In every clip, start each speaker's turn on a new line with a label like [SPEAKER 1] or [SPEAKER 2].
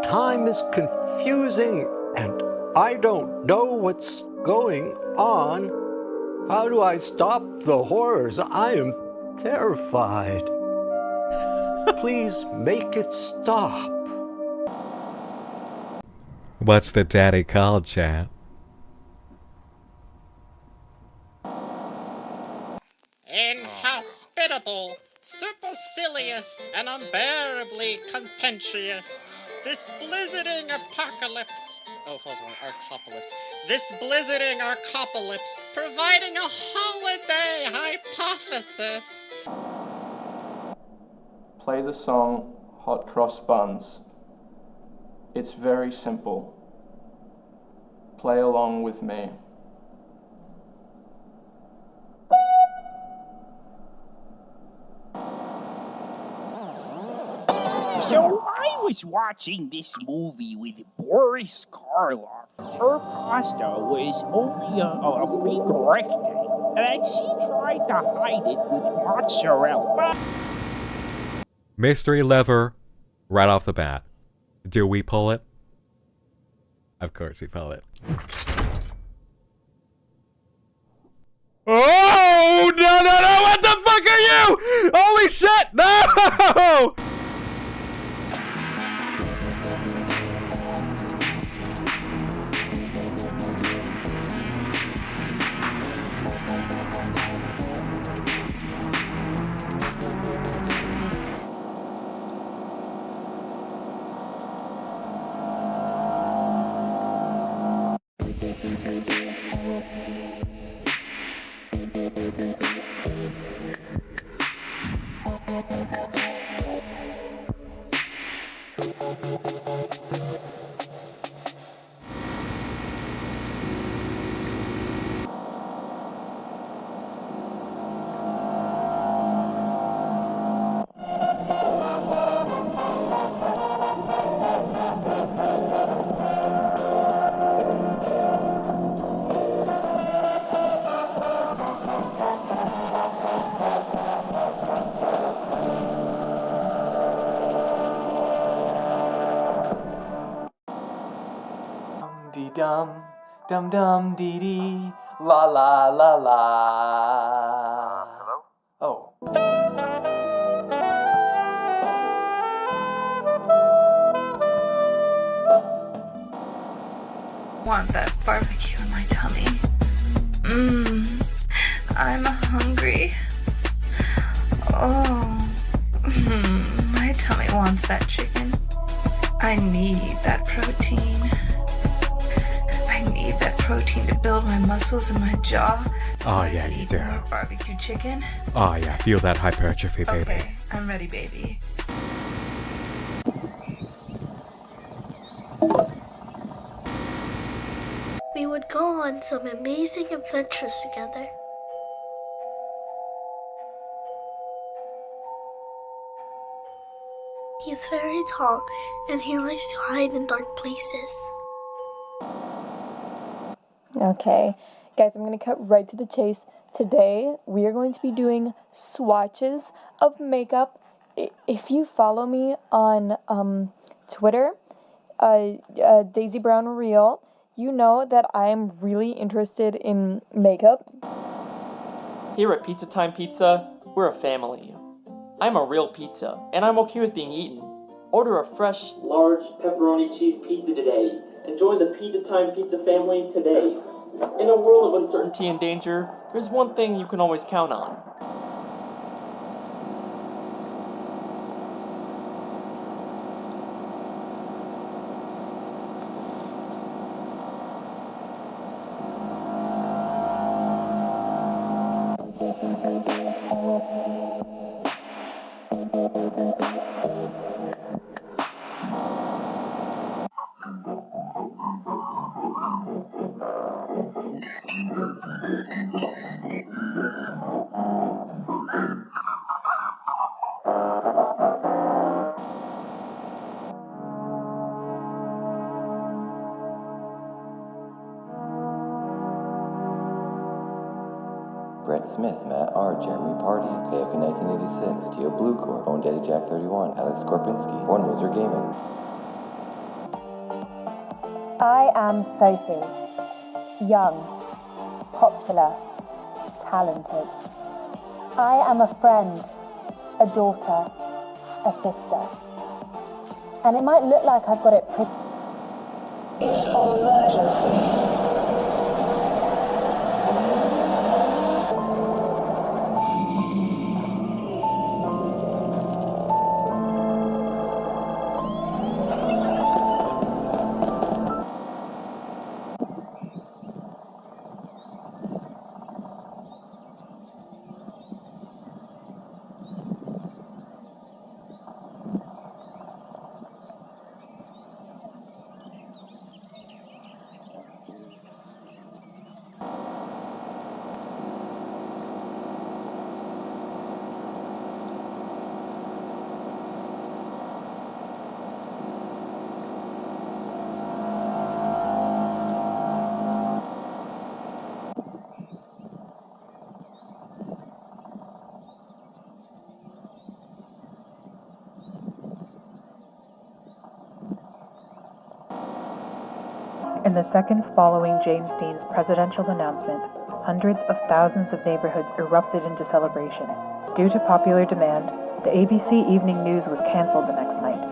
[SPEAKER 1] Time is confusing and I don't know what's going on. How do I stop the horrors? I am terrified. Please make it stop.
[SPEAKER 2] What's the daddy called, chat?
[SPEAKER 3] Inhospitable, supercilious, and unbearably contentious. This blizzarding apocalypse. Oh, hold on, arcopolis. This blizzarding arcopolis, providing a holiday hypothesis.
[SPEAKER 4] Play the song Hot Cross Buns. It's very simple. Play along with me.
[SPEAKER 5] So I was watching this movie with Boris Karloff. Her pasta was only a big rectangle, and she tried to hide it with mozzarella.
[SPEAKER 2] Mystery lever, right off the bat. Do we pull it? Of course we pull it. Oh, no, no, no, what the fuck are you? Holy shit, no!
[SPEAKER 4] Dum dum dum dee dee la la la la. Hello? Oh.
[SPEAKER 6] Want that barbecue in my tummy. I'm hungry. Oh, my tummy wants that chicken. I need that protein. I need that protein to build my muscles and my jaw. So
[SPEAKER 2] Oh,
[SPEAKER 6] I
[SPEAKER 2] yeah,
[SPEAKER 6] can
[SPEAKER 2] you
[SPEAKER 6] eat
[SPEAKER 2] do.
[SPEAKER 6] more barbecue chicken.
[SPEAKER 2] Oh yeah, feel that hypertrophy, baby.
[SPEAKER 6] Okay, I'm ready, baby.
[SPEAKER 7] We would go on some amazing adventures together. He's very tall, and he likes to hide in dark places.
[SPEAKER 8] Okay, guys, I'm going to cut right to the chase. Today, we are going to be doing swatches of makeup. If you follow me on Twitter, Daisy Brown Real, you know that I'm really interested in makeup.
[SPEAKER 9] Here at Pizza Time Pizza, we're a family. I'm a real pizza, and I'm okay with being eaten. Order a fresh, large pepperoni cheese pizza today, and join the Pizza Time Pizza family today. In a world of uncertainty and danger, there's one thing you can always count on.
[SPEAKER 10] Brett Smith, Matt R., Jeremy Party, Kayoka 1986, Tio Bluecore, Bone Daddy Jack 31, Alex Korpinski, Born Loser Gaming.
[SPEAKER 11] I am Sophie. Young, popular, talented. I am a friend, a daughter, a sister. And it might look like I've got it pretty. It's an emergency.
[SPEAKER 12] In the seconds following James Dean's presidential announcement, hundreds of thousands of neighborhoods erupted into celebration. Due to popular demand, the ABC Evening News was canceled the next night.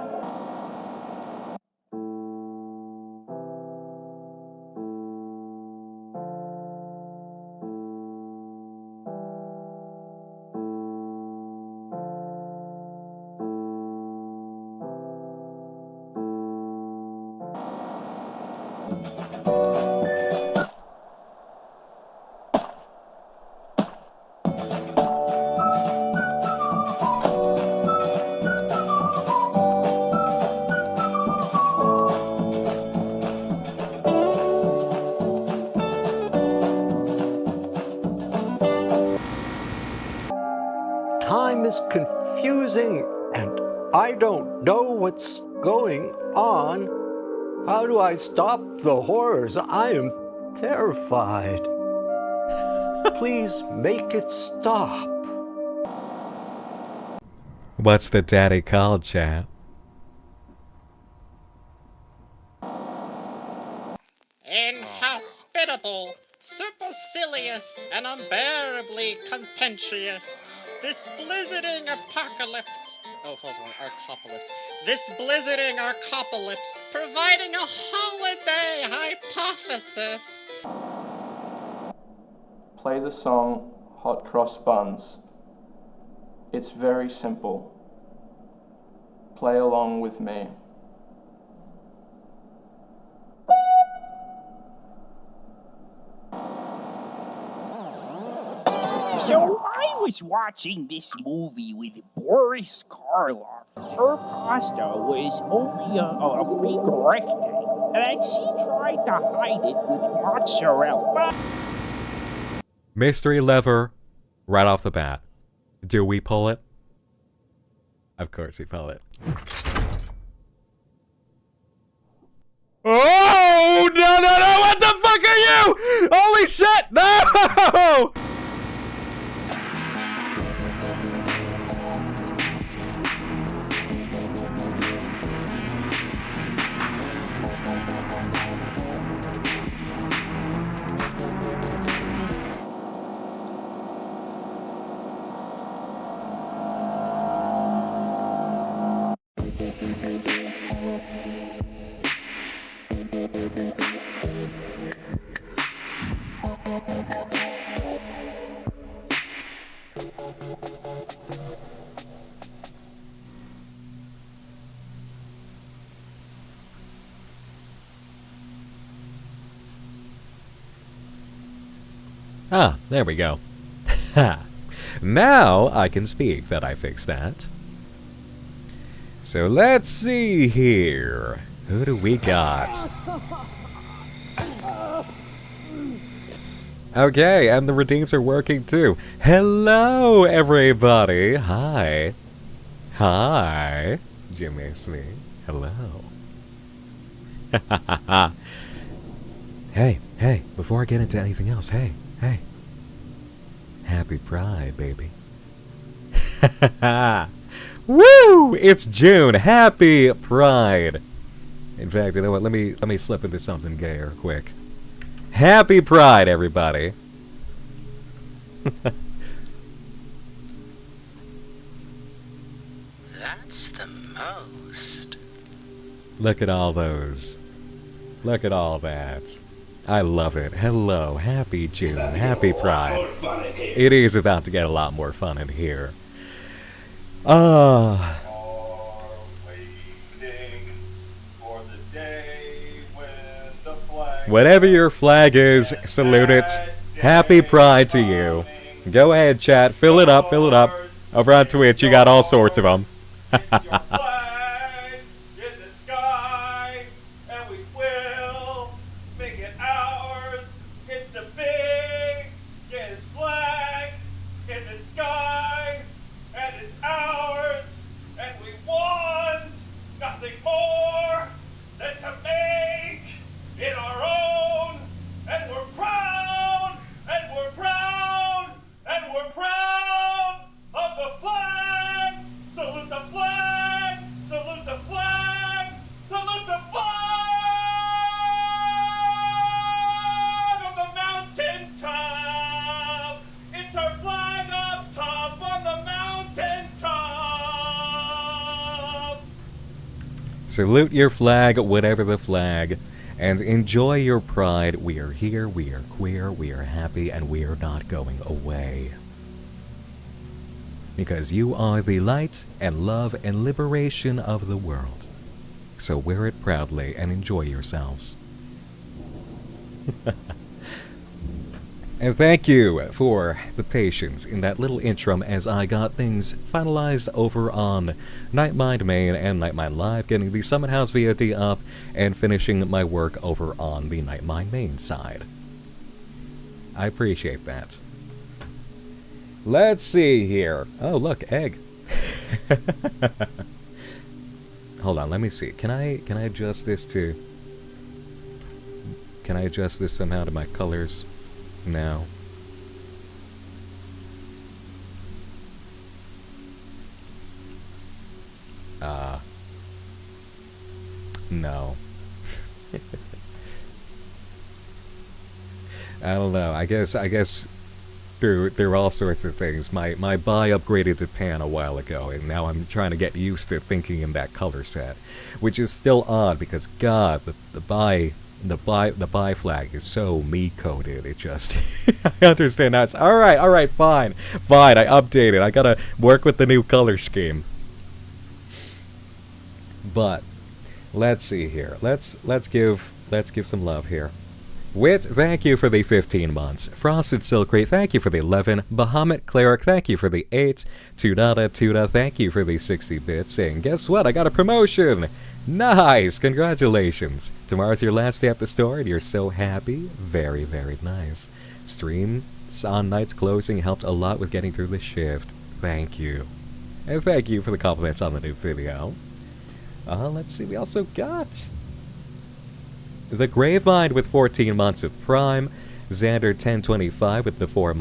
[SPEAKER 1] Time is confusing and I don't know what's going on. How do I stop the horrors? I am terrified. Please make it stop.
[SPEAKER 2] What's the daddy called, chap?
[SPEAKER 3] Inhospitable, supercilious, and unbearably contentious. This blizzarding apocalypse. Oh, hold on, arcopolis. This blizzarding arcopolis, providing a holiday hypothesis.
[SPEAKER 4] Play the song Hot Cross Buns. It's very simple. Play along with me.
[SPEAKER 5] So I was watching this movie with Boris Karloff. Her pasta was only a big rectangle, and she tried to hide it with mozzarella.
[SPEAKER 2] Mystery lever, right off the bat. Do we pull it? Of course we pull it. Oh, no, no, no, what the fuck are you? Holy shit, no! Ah, there we go. Now I can speak that I fixed that. So let's see here. Who do we got? Okay, and the redeems are working too. Hello, everybody. Hi. Hi. Jimmy me. Hello. Hey, before I get into anything else, hey. happy Pride, baby. Woo! It's June. Happy Pride. In fact, you know what? Let me slip into something gayer quick. Happy Pride, everybody.
[SPEAKER 3] That's the most.
[SPEAKER 2] Look at all those. Look at all that. I love it. Hello. Happy June. Happy Pride. It is about to get a lot more fun in here. Whatever your flag is, salute it. Happy Pride to you. Go ahead, chat. Fill it up. Fill it up. Over on Twitch, you got all sorts of them. Salute your flag, whatever the flag, and enjoy your pride. We are here, we are queer, we are happy, and we are not going away. Because you are the light and love and liberation of the world. So wear it proudly and enjoy yourselves. And thank you for the patience in that little intro as I got things finalized over on Nightmind Main and Nightmind Live, getting the Summit House VOD up and finishing my work over on the Nightmind Main side. I appreciate that. Let's see here. Oh, look, egg. Hold on, let me see. Can I adjust this to... Can I adjust this somehow to my colors? No. No. I don't know. I guess through all sorts of things. My buy upgraded to pan a while ago, and now I'm trying to get used to thinking in that color set, which is still odd because God, the buy flag is so me-coded. It just... I understand now. It's alright, fine, I updated. I gotta work with the new color scheme. But let's see here. Let's give some love here. Wit, thank you for the 15 months. Frosted Silkrate, thank you for the 11. Bahamut Cleric, thank you for the 8. Tuda, thank you for the 60 bits. And guess what? I got a promotion! Nice! Congratulations! Tomorrow's your last day at the store and you're so happy. Very, very nice. Stream on night's closing helped a lot with getting through the shift. Thank you. And thank you for the compliments on the new video. Let's see, we also got... The Gravemind with 14 months of Prime. Xander 1025 with the 14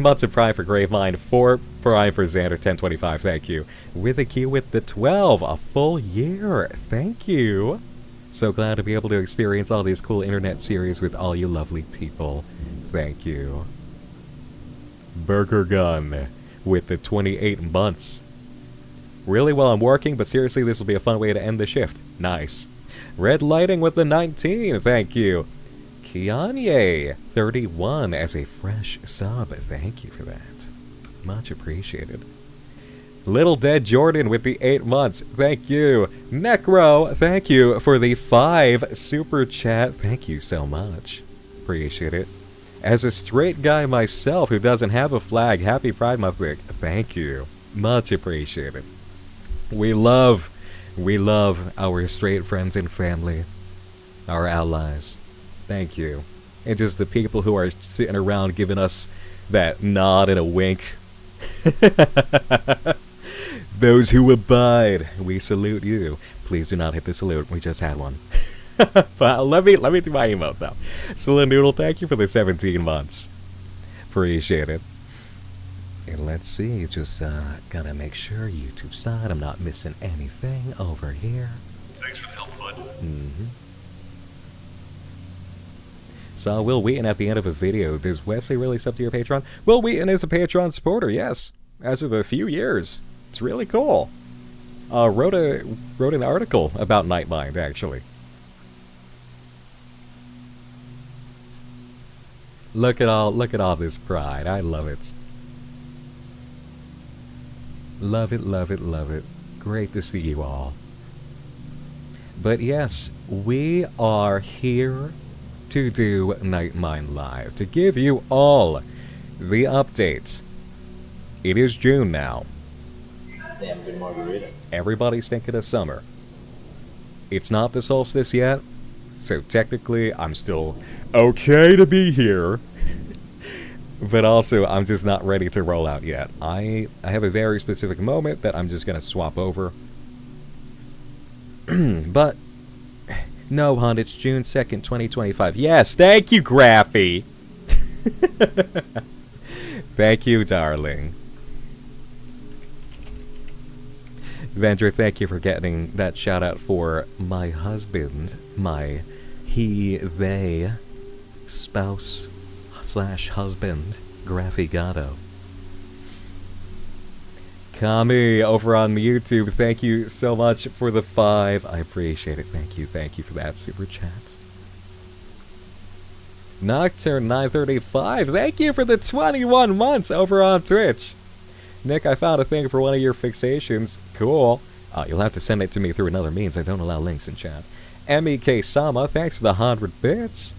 [SPEAKER 2] months of Prime for Gravemind. 4 Prime for Xander 1025, thank you. With a Q with the 12, a full year. Thank you. So glad to be able to experience all these cool internet series with all you lovely people. Thank you. Burger Gun with the 28 months. Really well, I'm working, but seriously, this will be a fun way to end the shift. Nice. Red Lighting with the 19, thank you. Kianye, 31 as a fresh sub, thank you for that. Much appreciated. Little Dead Jordan with the 8 months, thank you. Necro, thank you for the 5 super chat, thank you so much. Appreciate it. As a straight guy myself who doesn't have a flag, happy Pride Month, thank you. Much appreciated. We love our straight friends and family, our allies. Thank you. And just the people who are sitting around giving us that nod and a wink. Those who abide, we salute you. Please do not hit the salute. We just had one. But let me do my emote though. Noodle, thank you for the 17 months. Appreciate it. And let's see, just gotta make sure YouTube side, I'm not missing anything over here.
[SPEAKER 13] Thanks for the help, bud.
[SPEAKER 2] Mm-hmm. Saw Will Wheaton at the end of a video. Does Wesley really sub to your Patreon? Will Wheaton is a Patreon supporter, yes. As of a few years. It's really cool. Wrote an article about Nightmind, actually. Look at all this pride. I love it. Love it, love it, love it. Great to see you all. But yes, we are here to do Nightmind Live, to give you all the updates. It is June now.
[SPEAKER 14] Damn good margarita.
[SPEAKER 2] Everybody's thinking of summer. It's not the solstice yet, so technically I'm still okay to be here. But also, I'm just not ready to roll out yet. I have a very specific moment that I'm just going to swap over. But, no, hon, it's June 2nd, 2025. Yes, thank you, Graffy! Thank you, darling. Vendor, thank you for getting that shout out for my husband, my they spouse / husband, Graffy Gatto. Kami over on YouTube, thank you so much for the 5. I appreciate it. Thank you for that super chat. Nocturne 935, thank you for the 21 months over on Twitch. Nick, I found a thing for one of your fixations. Cool. You'll have to send it to me through another means. I don't allow links in chat. MEK Sama, thanks for the 100 bits.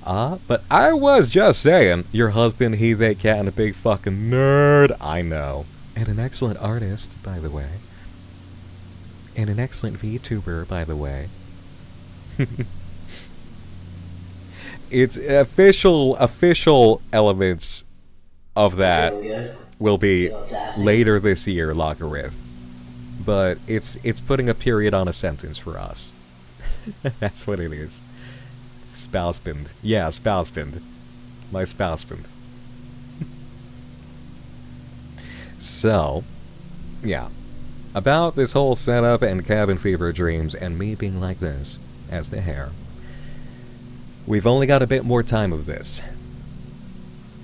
[SPEAKER 2] But I was just saying, your husband, he, they, cat, and a big fucking nerd. I know. And an excellent artist, by the way. And an excellent VTuber, by the way. It's official elements of that will be later this year, Logarith. But it's putting a period on a sentence for us. That's what it is. Spouseband. Yeah, spouseband. My spouseband. So, yeah. About this whole setup and cabin fever dreams and me being like this, as the hair. We've only got a bit more time of this.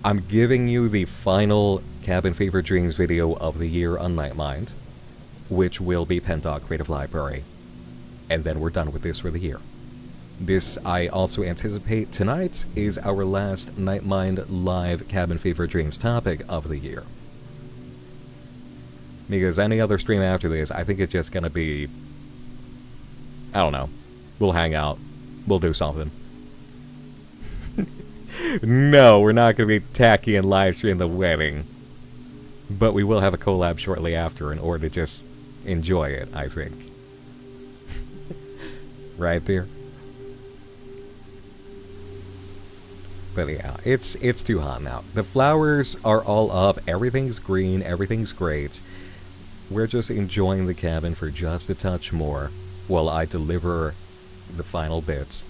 [SPEAKER 2] I'm giving you the final Cabin Fever Dreams video of the year on Nightmind, which will be Pendog Creative Library. And then we're done with this for the year. This, I also anticipate tonight, is our last Nightmind Live Cabin Fever Dreams topic of the year. Because any other stream after this, I think it's just gonna be... I don't know. We'll hang out. We'll do something. No, we're not going to be tacky and live stream the wedding. But we will have a collab shortly after in order to just enjoy it, I think. Right there? But yeah, it's too hot now. The flowers are all up, everything's green, everything's great. We're just enjoying the cabin for just a touch more while I deliver the final bits.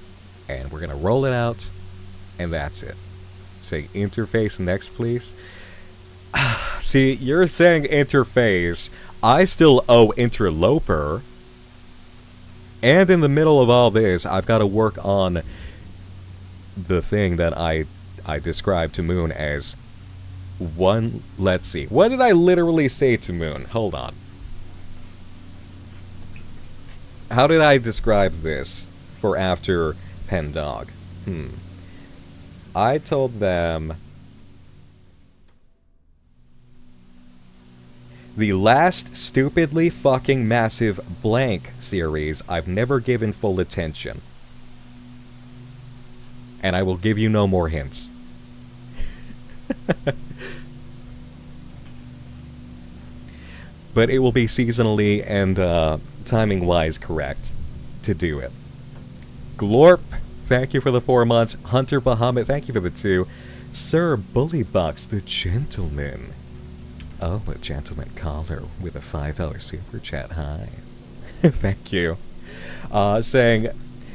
[SPEAKER 2] And we're going to roll it out. And that's it. Say interface next, please. See, you're saying interface. I still owe interloper. And in the middle of all this, I've got to work on the thing that I described to Moone as one... Let's see. What did I literally say to Moone? Hold on. How did I describe this for after Pendog? I told them the last stupidly fucking massive blank series I've never given full attention. And I will give you no more hints. But it will be seasonally and timing-wise correct to do it. Glorp, thank you for the 4 months. Hunter Bahamut, thank you for the 2. Sir Bullybucks, the gentleman. Oh, a gentleman caller with a $5 super chat. Hi. Thank you. Saying,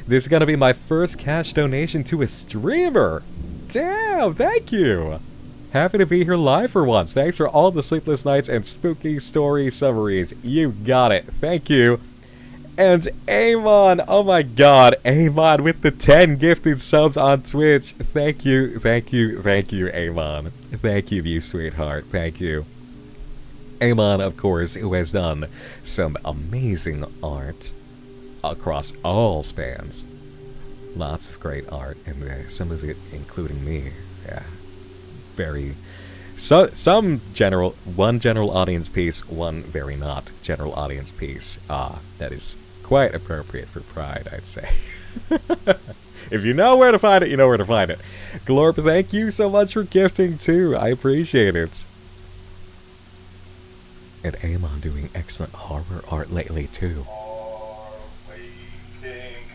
[SPEAKER 2] this is going to be my first cash donation to a streamer. Damn, thank you. Happy to be here live for once. Thanks for all the sleepless nights and spooky story summaries. You got it. Thank you. And Amon, oh my god, Amon with the 10 gifted subs on Twitch. Thank you, Amon. Thank you, sweetheart. Thank you. Amon, of course, who has done some amazing art across all spans. Lots of great art, and some of it including me. Yeah. One general audience piece, one very not general audience piece. That is quite appropriate for Pride, I'd say. If you know where to find it, you know where to find it. Glorp, thank you so much for gifting too. I appreciate it. And Amon doing excellent horror art lately too.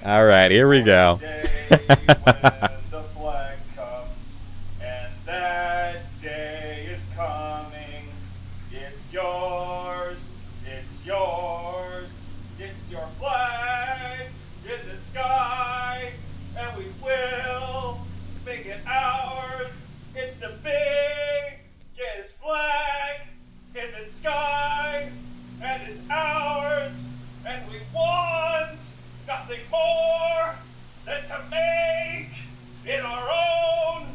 [SPEAKER 2] Alright, here we go.
[SPEAKER 13] Sky, and it's ours, and we want nothing more than to make it our own,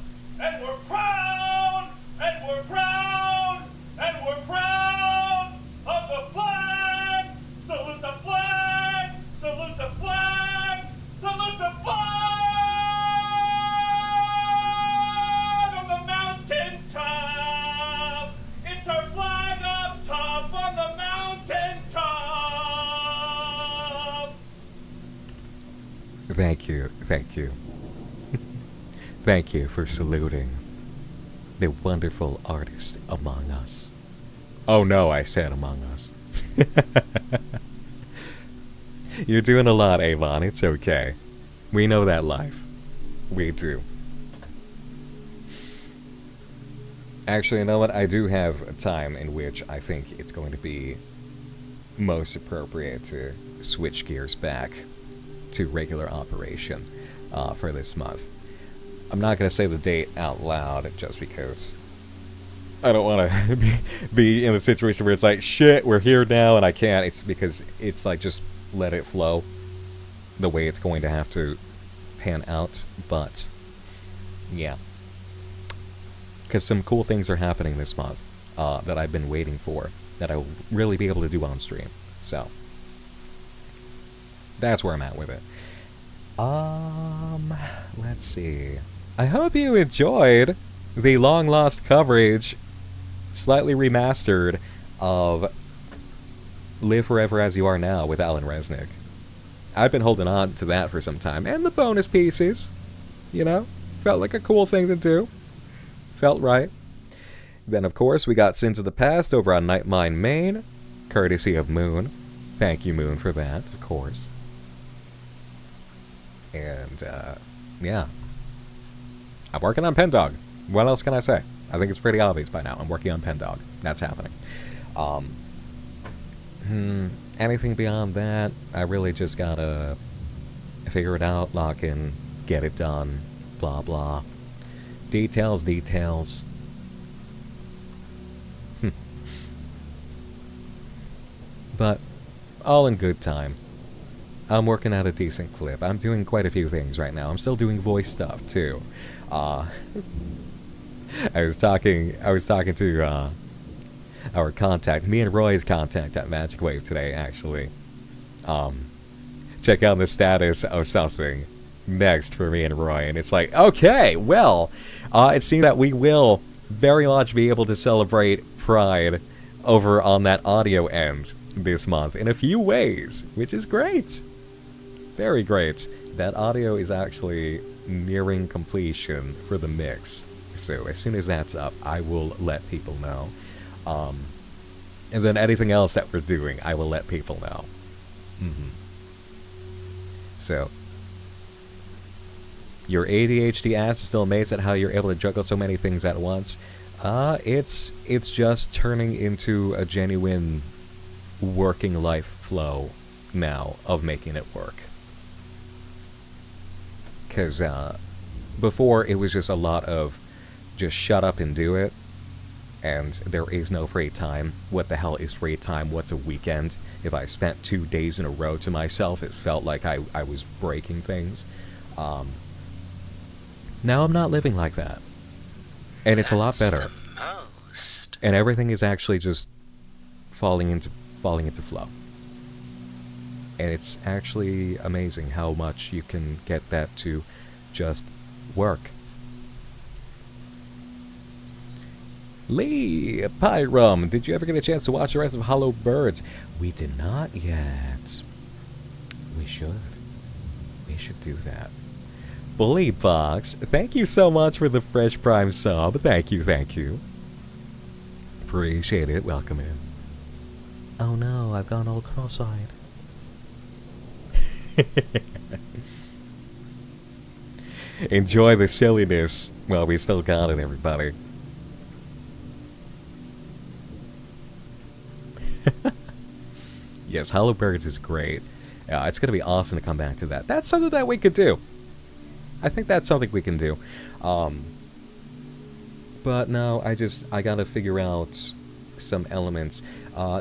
[SPEAKER 13] and we're proud, and we're proud, and we're proud of the flag. Salute the flag, salute the flag, salute the flag on the mountaintop. It's our flag up top on the mountaintop.
[SPEAKER 2] Thank you. Thank you for saluting the wonderful artist among us. Oh no, I said among us. You're doing a lot, Avon. It's okay. We know that life. We do. Actually, you know what? I do have a time in which I think it's going to be most appropriate to switch gears back to regular operation for this month. I'm not going to say the date out loud just because I don't want to be in a situation where it's like, shit, we're here now and I can't. It's because it's like, just let it flow the way it's going to have to pan out. But, yeah. Because some cool things are happening this month that I've been waiting for, that I will really be able to do on stream. So, that's where I'm at with it. Let's see. I hope you enjoyed the long-lost coverage, slightly remastered, of Live Forever As You Are Now with Alan Resnick. I've been holding on to that for some time, and the bonus pieces, you know, felt like a cool thing to do. Felt right. Then, of course, we got Sins of the Past over on Nightmine Main, courtesy of Moone. Thank you, Moone, for that, of course. And, yeah. I'm working on Pendog. What else can I say? I think it's pretty obvious by now. I'm working on Pendog. That's happening. Anything beyond that, I really just gotta figure it out, lock in, get it done, blah, blah. Details. But, all in good time. I'm working at a decent clip. I'm doing quite a few things right now. I'm still doing voice stuff, too. I was talking to, our contact, me and Roy's contact at Magic Wave today, actually. Check out the status of something next for me and Roy, and it's like, okay, well, it seems that we will very much be able to celebrate Pride over on that audio end this month in a few ways, which is great. Very great. That audio is actually nearing completion for the mix, so as soon as that's up, I will let people know. And then anything else that we're doing, I will let people know. So, your ADHD ass is still amazed at how you're able to juggle so many things at once. It's just turning into a genuine working life flow now of making it work. Because before it was just a lot of just shut up and do it. And there is no free time. What the hell is free time? What's a weekend? If I spent 2 days in a row to myself, it felt like I was breaking things. Now I'm not living like that. And it's a lot better. And everything is actually just falling into flow. And it's actually amazing how much you can get that to just work. Lee Pyrum, did you ever get a chance to watch the rest of Hollow Birds? We did not yet. We should. We should do that. Bully Box, thank you so much for the Fresh Prime sub. Thank you, thank you. Appreciate it. Welcome in. Oh no, I've gone all cross-eyed. Enjoy the silliness while we still got it, everybody. Yes, Hollow Birds is great. It's going to be awesome to come back to that. That's something that we could do. I think that's something we can do. But no, I got to figure out some elements.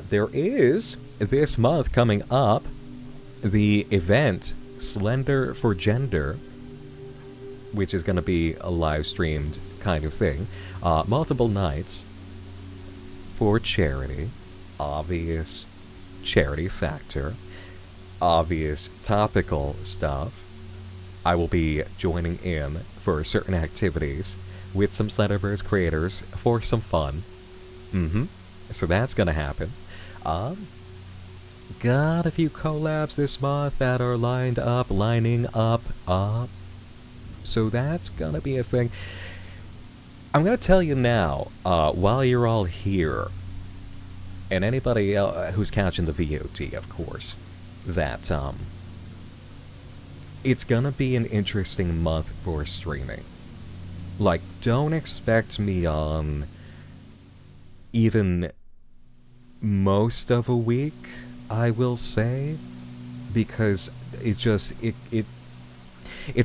[SPEAKER 2] There is, this month coming up, the event Slender for Gender, which is going to be a live-streamed kind of thing. Multiple nights for charity. Obvious charity factor. Obvious topical stuff. I will be joining in for certain activities with some Slenderverse creators for some fun. So that's going to happen. Got a few collabs this month that are lining up. So that's going to be a thing. I'm going to tell you now, while you're all here, and anybody who's catching the VOD, of course, that it's going to be an interesting month for streaming. Like, don't expect me on even most of a week, I will say, because it's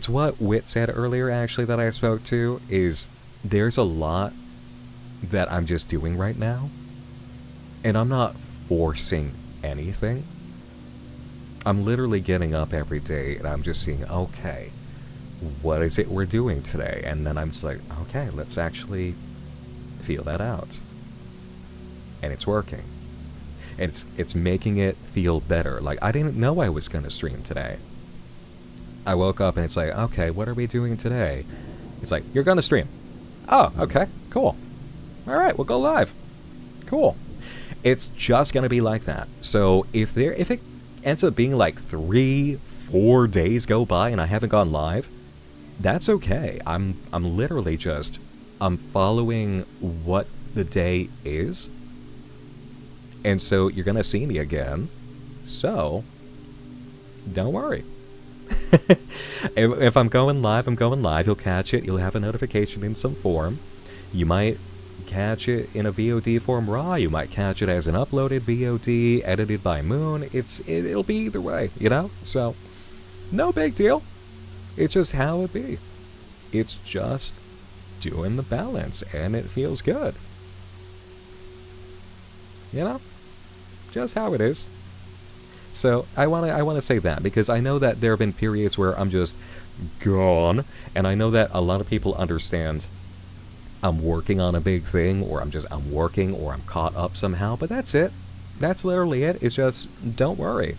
[SPEAKER 2] what Wit said earlier, actually, that I spoke to, is there's a lot that I'm just doing right now, and I'm not forcing anything. I'm literally getting up every day, and I'm just seeing, okay, what is it we're doing today? And then I'm just like, okay, let's actually feel that out. And it's working. It's making it feel better. Like, I didn't know I was going to stream today. I woke up and it's like, okay, what are we doing today? It's like, you're going to stream. Oh, okay, cool. All right, we'll go live. Cool. It's just going to be like that. So if it ends up being like 3-4 days go by and I haven't gone live, that's okay. I'm literally just, I'm following what the day is. And so you're going to see me again. So don't worry. If I'm going live, I'm going live. You'll catch it. You'll have a notification in some form. You might catch it in a VOD form raw. You might catch it as an uploaded VOD edited by Moone. It'll be either way, you know? So no big deal. It's just how it be. It's just doing the balance, and it feels good. You know? Just how it is. So I wanna say that, because I know that there have been periods where I'm just gone, and I know that a lot of people understand I'm working on a big thing, or I'm working, or I'm caught up somehow, but that's it. That's literally it. It's just, don't worry.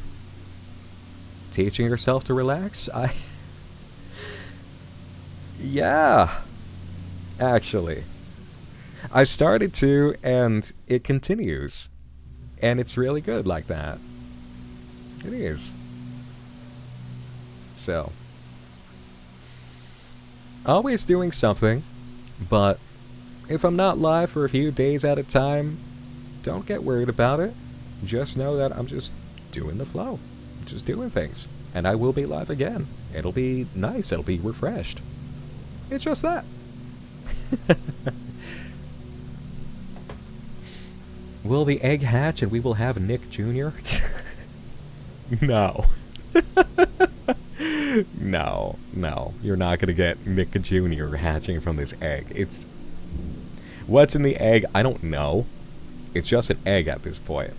[SPEAKER 2] Teaching yourself to relax? Yeah. Actually. I started to, and it continues. And it's really good like that. It is. So. Always doing something, but if I'm not live for a few days at a time, don't get worried about it. Just know that I'm just doing the flow. Just doing things. And I will be live again. It'll be nice. It'll be refreshed. It's just that. Will the egg hatch and we will have Nick Jr.? No. No. You're not going to get Nick Jr. hatching from this egg. What's in the egg? I don't know. It's just an egg at this point.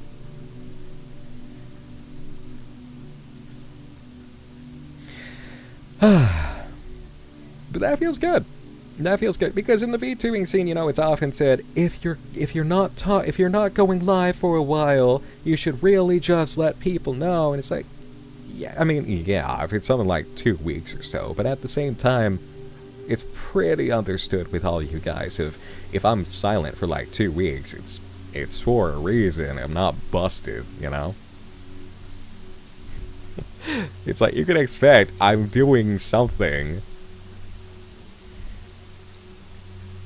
[SPEAKER 2] But that feels good. That feels good because in the VTubing scene, you know, it's often said if you're not going live for a while, you should really just let people know. And it's like, yeah, I mean, yeah, if it's something like 2 weeks or so, but at the same time, it's pretty understood with all you guys. If I'm silent for like 2 weeks, it's for a reason. I'm not busted, you know. It's like you can expect I'm doing something.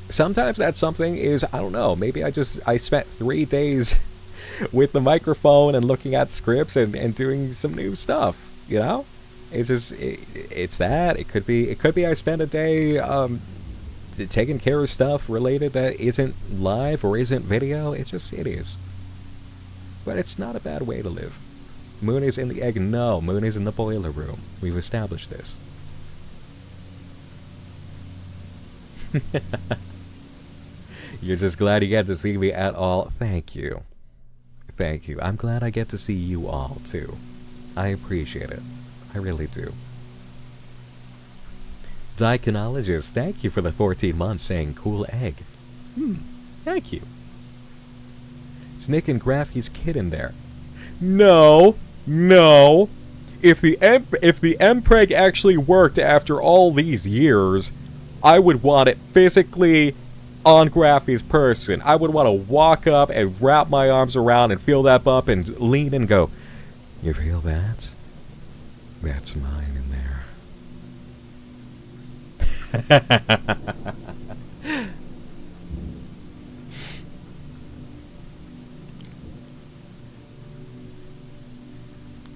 [SPEAKER 2] Sometimes that something is, I don't know, maybe I spent 3 days with the microphone and looking at scripts and doing some new stuff, you know? It's just, it's that. It could be I spent a day taking care of stuff related that isn't live or isn't video. It is. But it's not a bad way to live. Moone is in the egg. No, Moone is in the boiler room. We've established this. You're just glad you get to see me at all. Thank you. Thank you. I'm glad I get to see you all, too. I appreciate it. I really do. Diaconologist, thank you for the 14 months saying cool egg. Thank you. It's Nick and Graffy's kid in there. No. If the MPreg actually worked after all these years, I would want it physically on Graffy's person. I would want to walk up and wrap my arms around and feel that bump and lean and go, you feel that? That's mine in there.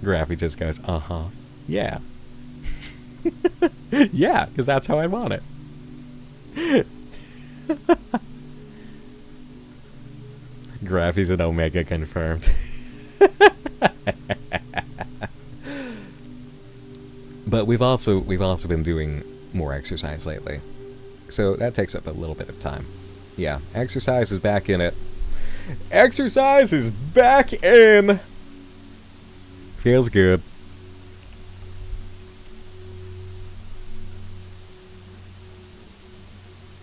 [SPEAKER 2] Graffy just goes, uh-huh. Yeah. Yeah, because that's how I want it. Graffy's an Omega confirmed. But we've also been doing more exercise lately. So that takes up a little bit of time. Yeah, exercise is back in it. Exercise is back in! Feels good.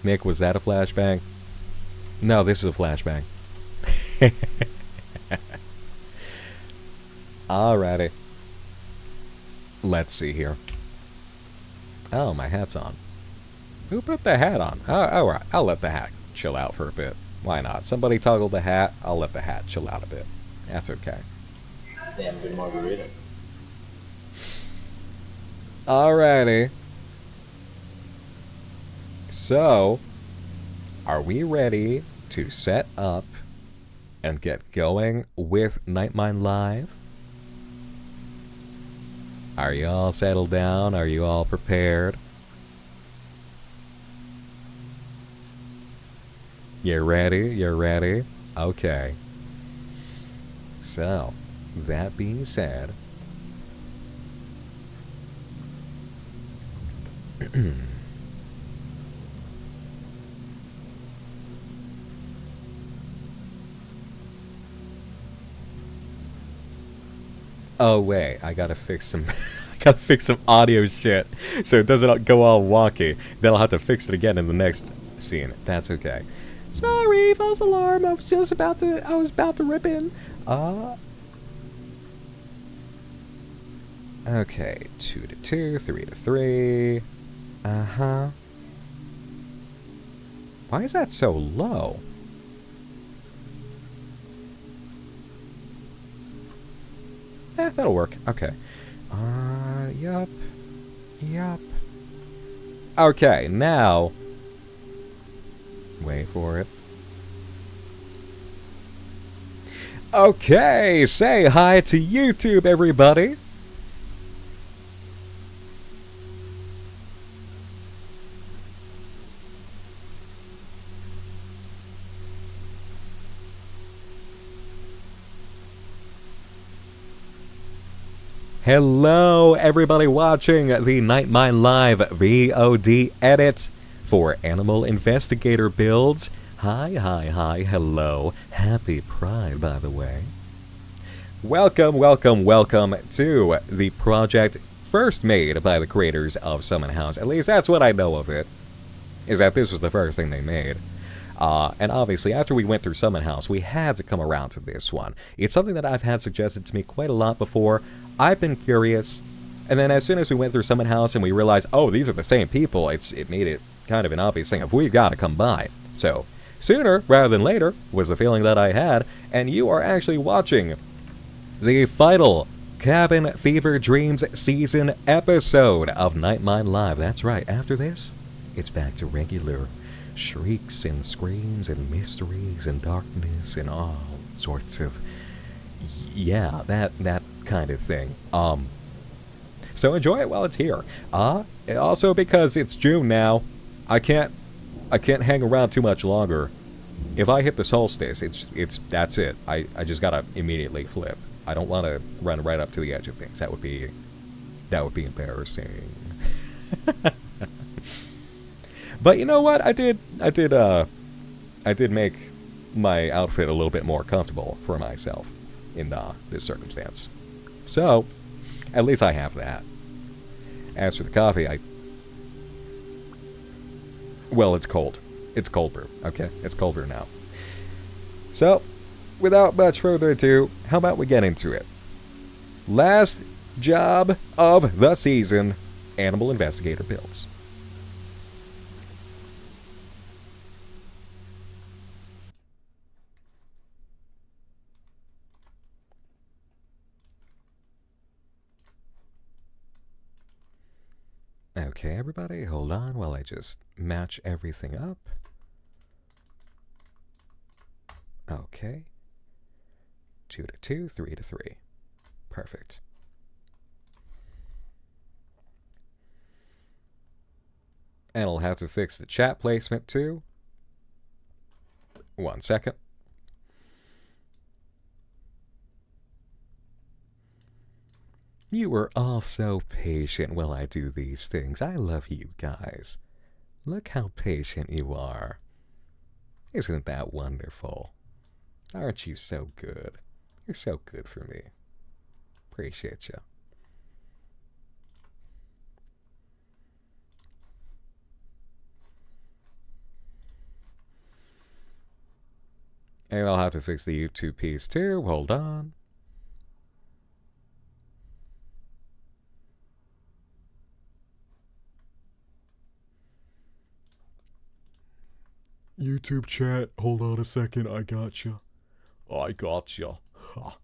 [SPEAKER 2] Nick, was that a flashbang? No, this is a flashbang. Alrighty. Let's see here. Oh, my hat's on. Who put the hat on? Oh, alright. I'll let the hat chill out for a bit. Why not? Somebody toggle the hat. I'll let the hat chill out a bit. That's okay.
[SPEAKER 14] Damn good margarita.
[SPEAKER 2] Alrighty. So, are we ready to set up and get going with Nightmind Live? Are you all settled down? Are you all prepared? You ready? You're ready? Okay. So, that being said, oh wait, I gotta fix some audio shit so it doesn't go all wonky. Then I'll have to fix it again in the next scene. That's okay. Sorry, false alarm. I was about to rip in. Okay, 2 to 2, 3 to 3. Uh-huh. Why is that so low? That'll work. Okay. Yup. Okay, now... Wait for it. Okay, say hi to YouTube, everybody! Hello, everybody watching the Nightmind Live VOD edit for Animal Investigator Builds. Hi, hi, hi, hello. Happy Pride, by the way. Welcome, welcome, welcome to the project first made by the creators of Summon House. At least that's what I know of it, is that this was the first thing they made. And obviously, after we went through Summon House, we had to come around to this one. It's something that I've had suggested to me quite a lot before. I've been curious, and then as soon as we went through Summon House and we realized, oh, these are the same people, it made it kind of an obvious thing of we've got to come by. So, sooner rather than later was the feeling that I had, and you are actually watching the final Cabin Fever Dreams season episode of Nightmind Live. That's right, after this, it's back to regular shrieks and screams and mysteries and darkness and all sorts of, yeah, that kind of thing. So enjoy it while it's here. Also because it's June now, I can't hang around too much longer. If I hit the solstice, that's it. I just gotta immediately flip. I don't want to run right up to the edge of things. That would be embarrassing. But you know what? I did make my outfit a little bit more comfortable for myself in this circumstance. So, at least I have that. As for the coffee, well, it's cold. It's cold brew, okay? It's cold brew now. So, without much further ado, how about we get into it? Last job of the season, Animal Investigator Builds. Okay, everybody, hold on while I just match everything up. Okay. 2 to 2, 3 to 3. Perfect. And I'll have to fix the chat placement too. 1 second. You are all so patient while I do these things. I love you guys. Look how patient you are. Isn't that wonderful? Aren't you so good? You're so good for me. Appreciate you. And I'll have to fix the YouTube piece too. Hold on. YouTube chat, hold on a second, I gotcha. I gotcha. Ha.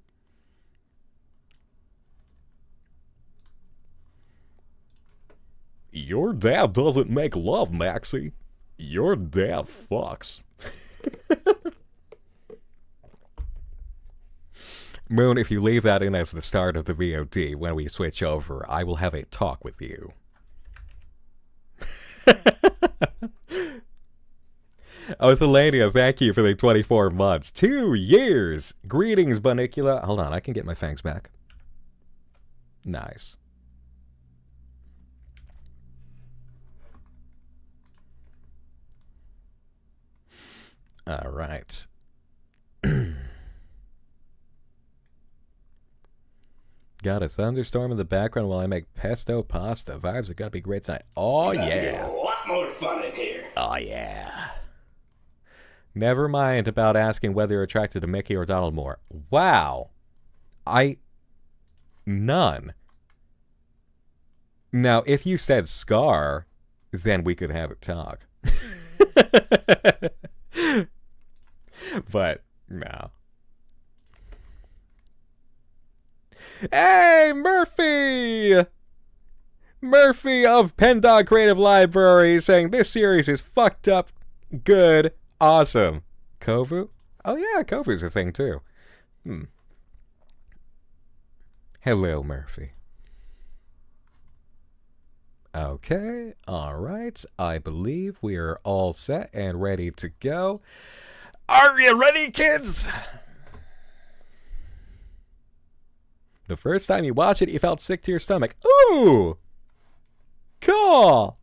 [SPEAKER 2] Your dad doesn't make love, Maxie. Your dad fucks. Moon, if you leave that in as the start of the VOD, when we switch over, I will have a talk with you. Oh, Thelania, thank you for the 24 months. 2 years! Greetings, Bunicula. Hold on, I can get my fangs back. Nice. Alright. Got a thunderstorm in the background while I make pesto pasta. Vibes are gonna be great tonight. Oh, yeah.
[SPEAKER 13] A lot more fun in here.
[SPEAKER 2] Oh, yeah. Never mind about asking whether you're attracted to Mickey or Donald more. Wow. None. Now, if you said Scar, then we could have a talk. But, no. Hey, Murphy! Murphy of Pendog Creative Library saying this series is fucked up good. Awesome. Kovu? Oh yeah, Kovu's a thing too. Hello, Murphy. Okay, alright. I believe we are all set and ready to go. Are you ready, kids? The first time you watched it, you felt sick to your stomach. Ooh! Cool!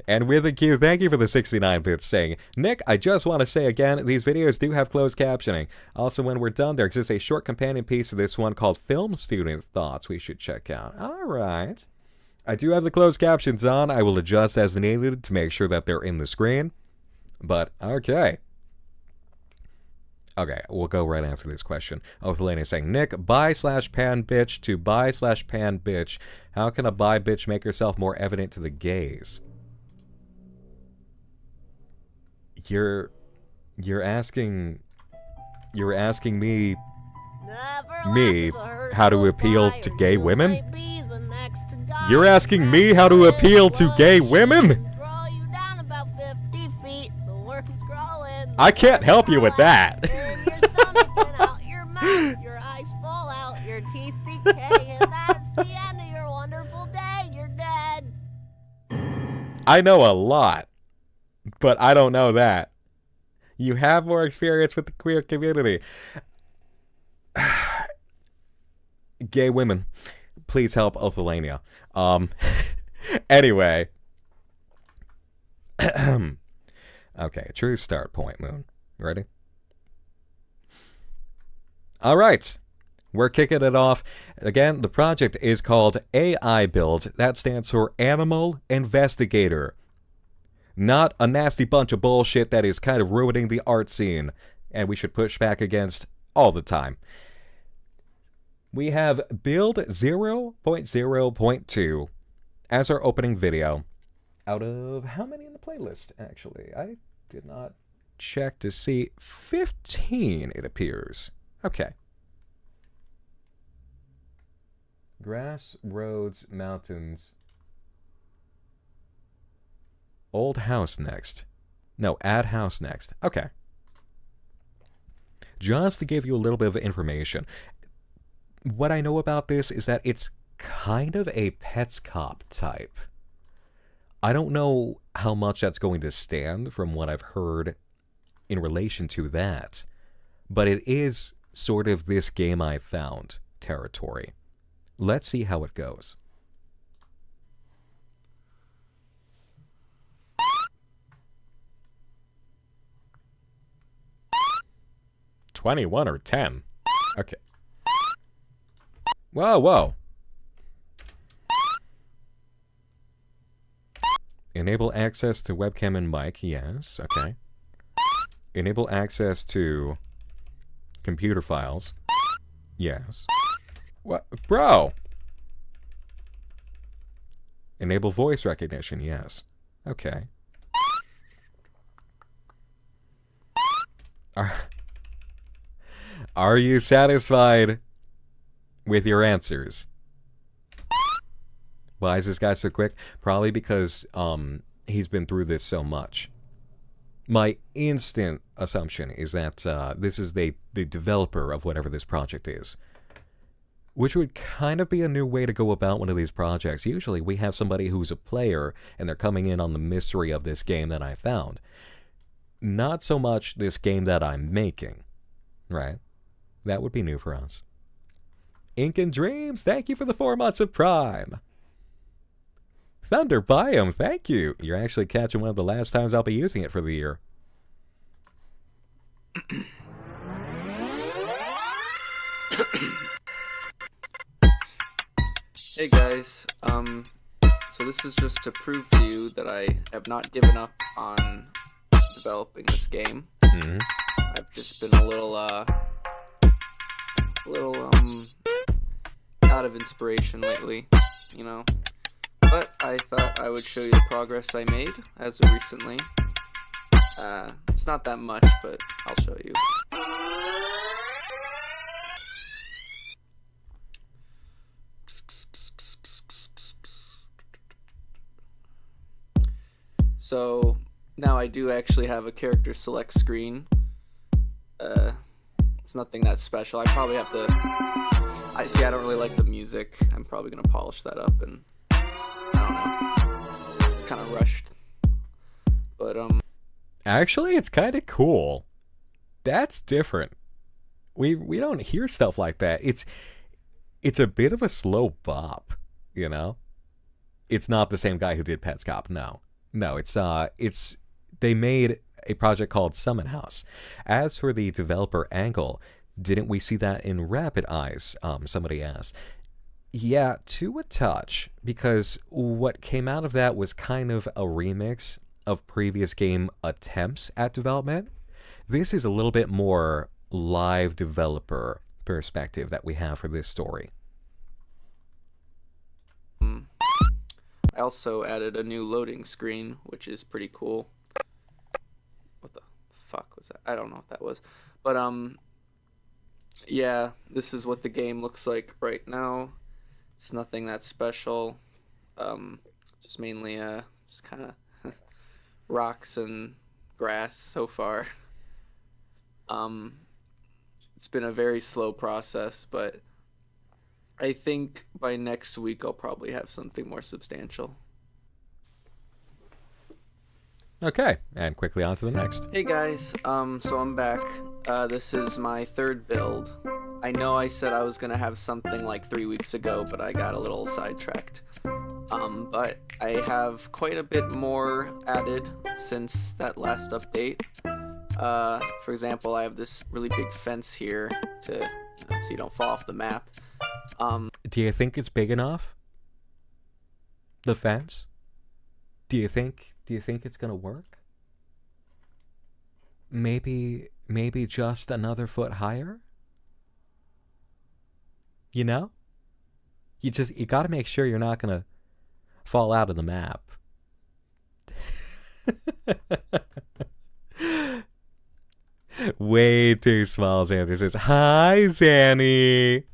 [SPEAKER 2] And with a Q, thank you for the 69 bits saying, Nick, I just want to say again, these videos do have closed captioning. Also, when we're done, there exists a short companion piece to this one called Film Student Thoughts we should check out. All right. I do have the closed captions on. I will adjust as needed to make sure that they're in the screen. But, okay. Okay, we'll go right after this question. Othelene is saying, Nick, bi/pan bitch to bi/pan bitch. How can a bi bitch make herself more evident to the gays? You're asking me how to appeal to gay women? You're asking me how to appeal to gay women? I can't help you with that.
[SPEAKER 15] Your eyes fall out, your teeth decay, and that's the end of your wonderful day. You're dead.
[SPEAKER 2] I know a lot, but I don't know that. You have more experience with the queer community. Gay women, please help Othelania. Anyway. Okay, true start point, Moon. Ready? All right. We're kicking it off. Again, the project is called AI Builds. That stands for Animal Investigator. Not a nasty bunch of bullshit that is kind of ruining the art scene, and we should push back against all the time. We have Build 0.0.2 as our opening video. Out of how many in the playlist, actually? I did not check to see. 15, it appears. Okay. Grass, roads, mountains. Old house next. No, add house next. Okay. Just to give you a little bit of information. What I know about this is that it's kind of a Petscop type. I don't know how much that's going to stand from what I've heard in relation to that, but it is sort of this game I found territory. Let's see how it goes. $21 or $10? Okay. Whoa, whoa. Enable access to webcam and mic. Yes, okay. Enable access to computer files. Yes. What? Bro! Enable voice recognition. Yes. Okay. Are you satisfied with your answers? Why is this guy so quick? Probably because he's been through this so much. My instant assumption is that this is the developer of whatever this project is. Which would kind of be a new way to go about one of these projects. Usually we have somebody who's a player and they're coming in on the mystery of this game that I found. Not so much this game that I'm making. Right? That would be new for us. Ink and Dreams, thank you for the 4 months of Prime. Thunder Biome, thank you. You're actually catching one of the last times I'll be using it for the year.
[SPEAKER 16] Hey guys, so this is just to prove to you that I have not given up on developing this game.
[SPEAKER 2] Mm-hmm.
[SPEAKER 16] I've just been a little out of inspiration lately, you know. But I thought I would show you the progress I made as of recently. It's not that much, but I'll show you. So now I do actually have a character select screen. It's nothing that special. I probably have to... I don't really like the music. I'm probably going to polish that up, and I don't know. It's kind of rushed. But,
[SPEAKER 2] Actually, it's kind of cool. That's different. We don't hear stuff like that. It's a bit of a slow bop, you know? It's not the same guy who did Petscop, no. No, it's they made a project called Summon House. As for the developer angle, didn't we see that in Rapid Eyes? Somebody asked. Yeah, to a touch, because what came out of that was kind of a remix of previous game attempts at development. This is a little bit more live developer perspective that we have for this story.
[SPEAKER 16] I also added a new loading screen, which is pretty cool. What the fuck was that? I don't know what that was. But, yeah, this is what the game looks like right now. It's nothing that special. Just mainly, just kind of rocks and grass so far. It's been a very slow process, but I think by next week I'll probably have something more substantial.
[SPEAKER 2] Okay, and quickly on to the next.
[SPEAKER 16] Hey guys, so I'm back. This is my third build. I know I said I was gonna have something like 3 weeks ago, but I got a little sidetracked. But I have quite a bit more added since that last update. For example, I have this really big fence here to so you don't fall off the map.
[SPEAKER 2] Do you think it's big enough? The fence? Do you think it's gonna work? Maybe just another foot higher? You know? You gotta make sure you're not gonna fall out of the map. Way too small, Xander says. Hi, Zanny.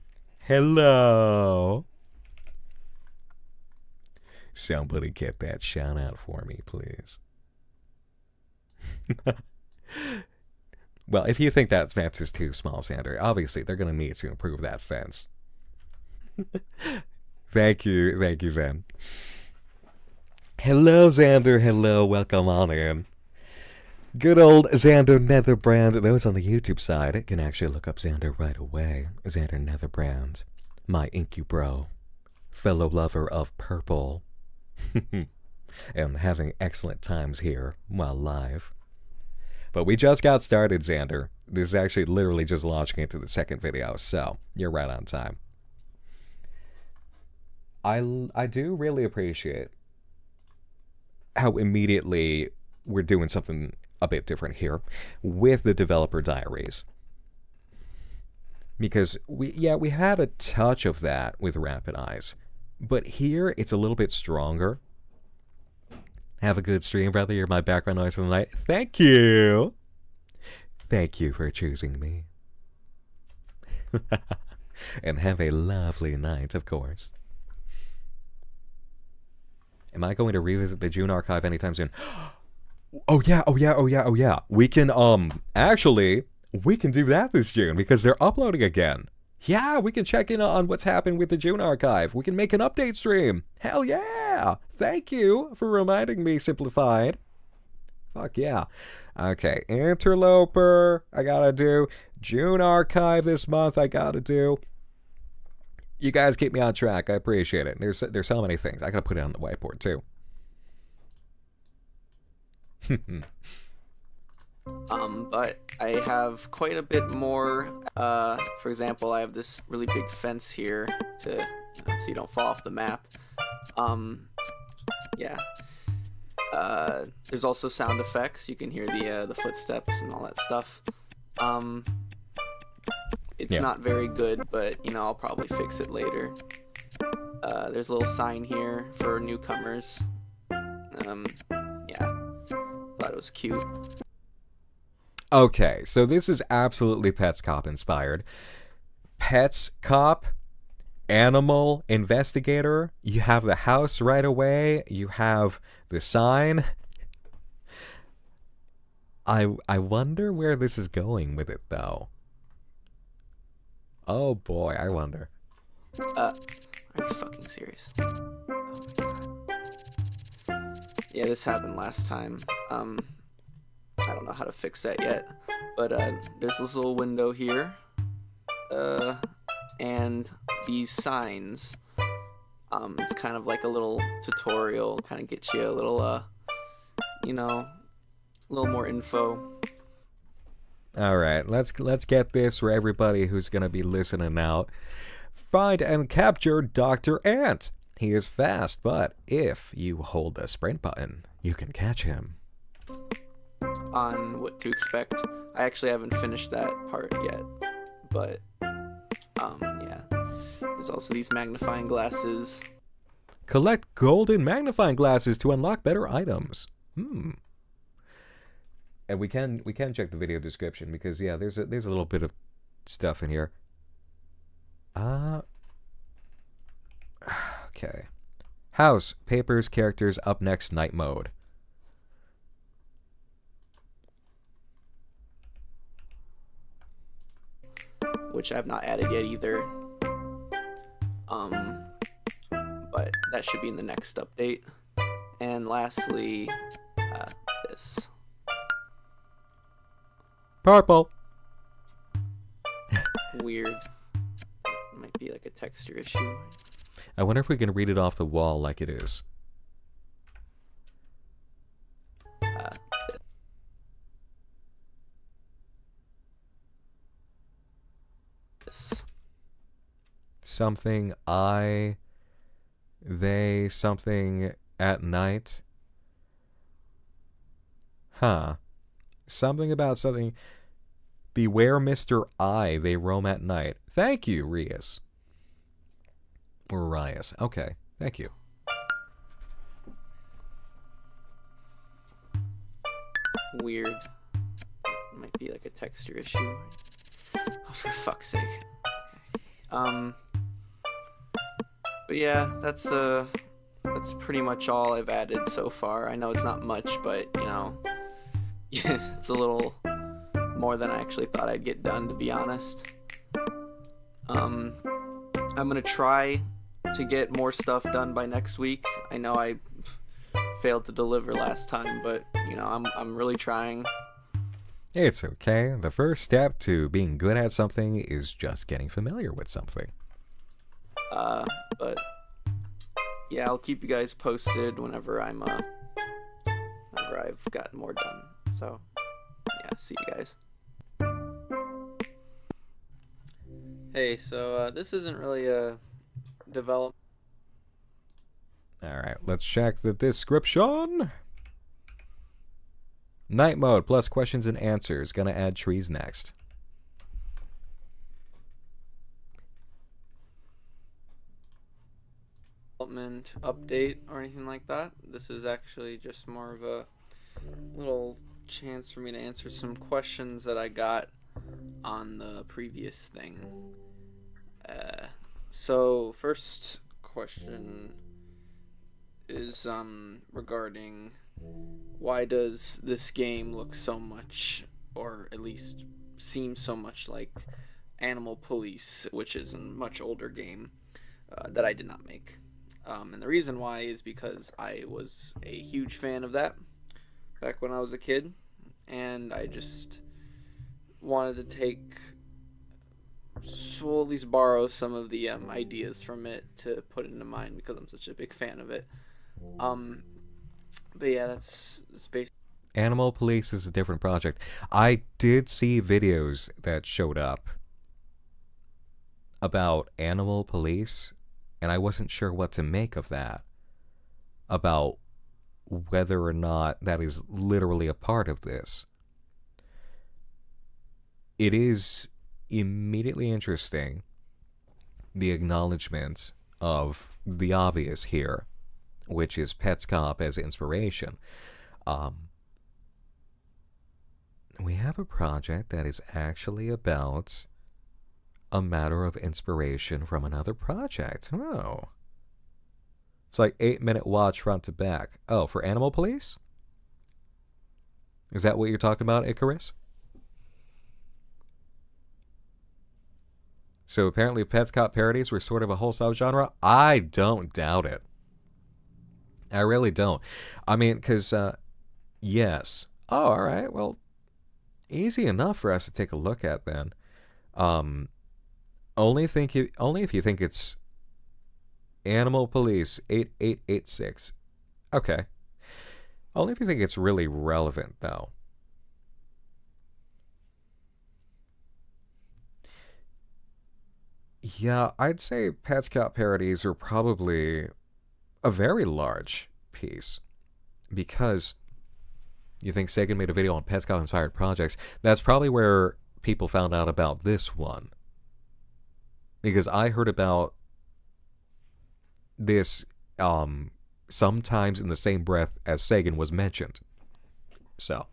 [SPEAKER 2] Hello. Somebody get that shout out for me, please. Well, if you think that fence is too small, Xander, obviously they're going to need to improve that fence. Thank you, Zen. Hello, Xander. Hello, welcome on in. Good old Xander Netherbrand. Those on the YouTube side can actually look up Xander right away. Xander Netherbrand, my inky bro, fellow lover of purple, and having excellent times here while live. But we just got started, Xander. This is actually literally just launching into the second video, so you're right on time. I do really appreciate how immediately we're doing something a bit different here with the developer diaries. Because we had a touch of that with Rapid Eyes, but here it's a little bit stronger. Have a good stream, brother. You're my background noise for the night. Thank you. Thank you for choosing me. And have a lovely night, of course. Am I going to revisit the June archive anytime soon? Oh yeah. We can, actually, we can do that this June because they're uploading again. Yeah, we can check in on what's happened with the June archive. We can make an update stream. Hell yeah. Thank you for reminding me, Simplified. Fuck yeah. Okay, Interloper, I gotta do. June archive this month, I gotta do. You guys keep me on track. I appreciate it. There's so many things. I gotta put it on the whiteboard too.
[SPEAKER 16] But I have quite a bit more. For example, I have this really big fence here to so you don't fall off the map. Yeah. There's also sound effects. You can hear the footsteps and all that stuff. It's not very good, but I'll probably fix it later. There's a little sign here for newcomers. Yeah. Thought it was cute.
[SPEAKER 2] Okay, so this is absolutely Pets Cop inspired. Pets Cop, Animal Investigator. You have the house right away. You have the sign. I wonder where this is going with it, though. Oh boy, I wonder.
[SPEAKER 16] Are you fucking serious? Oh my god. Yeah, this happened last time. I don't know how to fix that yet, but there's this little window here, and these signs. It's kind of like a little tutorial, kind of gets you a little you know, a little more info.
[SPEAKER 2] All right, let's get this for everybody who's going to be listening out. Find and capture Dr. Ant. He is fast, but if you hold the sprint button, you can catch him.
[SPEAKER 16] On what to expect. I actually haven't finished that part yet, but yeah. There's also these magnifying glasses.
[SPEAKER 2] Collect golden magnifying glasses to unlock better items. And we can check the video description because yeah, there's a little bit of stuff in here. Okay. House, papers, characters, up next, night mode.
[SPEAKER 16] Which I've not added yet either. But that should be in the next update. And lastly, this.
[SPEAKER 2] Purple.
[SPEAKER 16] Weird. Might be like a texture issue.
[SPEAKER 2] I wonder if we can read it off the wall like it is.
[SPEAKER 16] This.
[SPEAKER 2] Something they, something at night. Huh. Something about something. Beware Mr. I, they roam at night. Thank you, Rias. Or Rias. Okay, thank you.
[SPEAKER 16] Weird. Might be like a texture issue. Oh, for fuck's sake. Okay. But yeah, that's pretty much all I've added so far. I know it's not much, but you know, it's a little more than I actually thought I'd get done, to be honest. I'm gonna try to get more stuff done by next week. I know I failed to deliver last time, but you know, I'm really trying.
[SPEAKER 2] It's okay. The first step to being good at something is just getting familiar with something.
[SPEAKER 16] But yeah, I'll keep you guys posted whenever whenever I've gotten more done. So yeah, see you guys. Hey, so this isn't really a develop.
[SPEAKER 2] All right, let's check the description. Night mode plus questions and answers. Gonna add trees next.
[SPEAKER 16] Development update or anything like that. This is actually just more of a little chance for me to answer some questions that I got on the previous thing. So first question is regarding why does this game look so much, or at least seem so much like Animal Police, which is a much older game that I did not make. And the reason why is because I was a huge fan of that back when I was a kid, and I just wanted to at least borrow some of the ideas from it to put into mine because I'm such a big fan of it. But yeah, that's basically.
[SPEAKER 2] Animal Police is a different project. I did see videos that showed up about Animal Police, and I wasn't sure what to make of that. About whether or not that is literally a part of this. It is immediately interesting, the acknowledgement of the obvious here, which is Petscop as inspiration. We have a project that is actually about a matter of inspiration from another project. Oh. It's like 8-minute watch front to back. Oh, for Animal Police? Is that what you're talking about, Icarus? So apparently Petscop parodies were sort of a whole subgenre? I don't doubt it. I really don't. I mean, because, yes. Oh, all right. Well, easy enough for us to take a look at then. Only if you think it's Animal Police 8886. Okay. Only if you think it's really relevant, though. Yeah, I'd say Petscop parodies are probably a very large piece. Because you think Sagan made a video on Petscop-inspired projects, that's probably where people found out about this one. Because I heard about this sometimes in the same breath as Sagan was mentioned. So.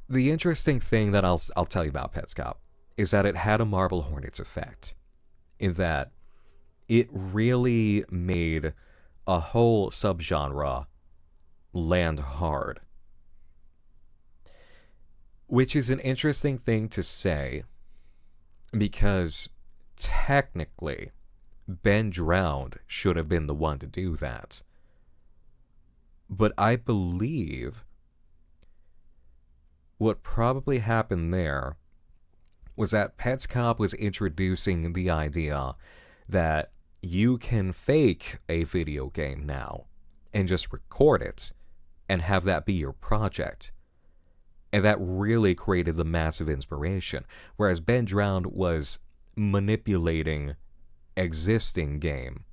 [SPEAKER 2] The interesting thing that I'll tell you about Petscop is that it had a Marble Hornets effect. In that it really made a whole subgenre land hard. Which is an interesting thing to say, because technically, Ben Drowned should have been the one to do that. But I believe what probably happened there was that Petscop was introducing the idea that you can fake a video game now and just record it and have that be your project. And that really created the massive inspiration. Whereas Ben Drowned was manipulating existing game.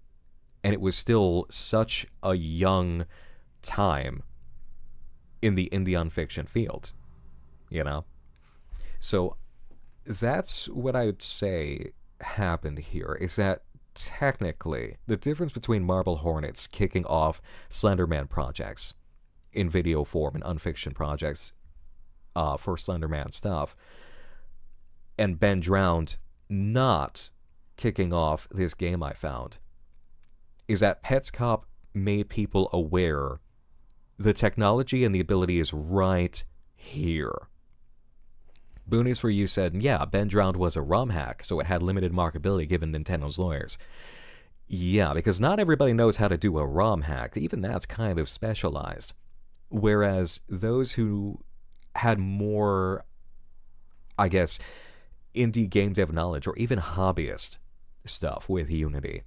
[SPEAKER 2] And it was still such a young time in the non-fiction field. You know? So that's what I would say happened here, is that technically the difference between Marble Hornets kicking off Slenderman projects in video form and unfiction projects for Slenderman stuff, and Ben Drowned not kicking off this game I found, is that Petscop made people aware the technology and the ability is right here. Boonies for You said, yeah, Ben Drowned was a ROM hack, so it had limited marketability given Nintendo's lawyers. Yeah, because not everybody knows how to do a ROM hack. Even that's kind of specialized. Whereas those who had more, I guess, indie game dev knowledge, or even hobbyist stuff with Unity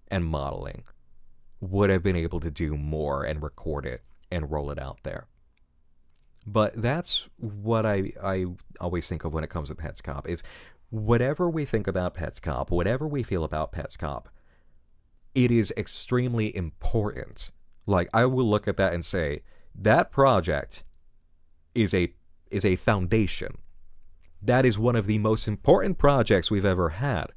[SPEAKER 2] and modeling, would have been able to do more and record it and roll it out there. But that's what I always think of when it comes to Petscop, is whatever we think about Petscop, whatever we feel about Petscop, it is extremely important. Like, I will look at that and say, that project is a foundation. That is one of the most important projects we've ever had,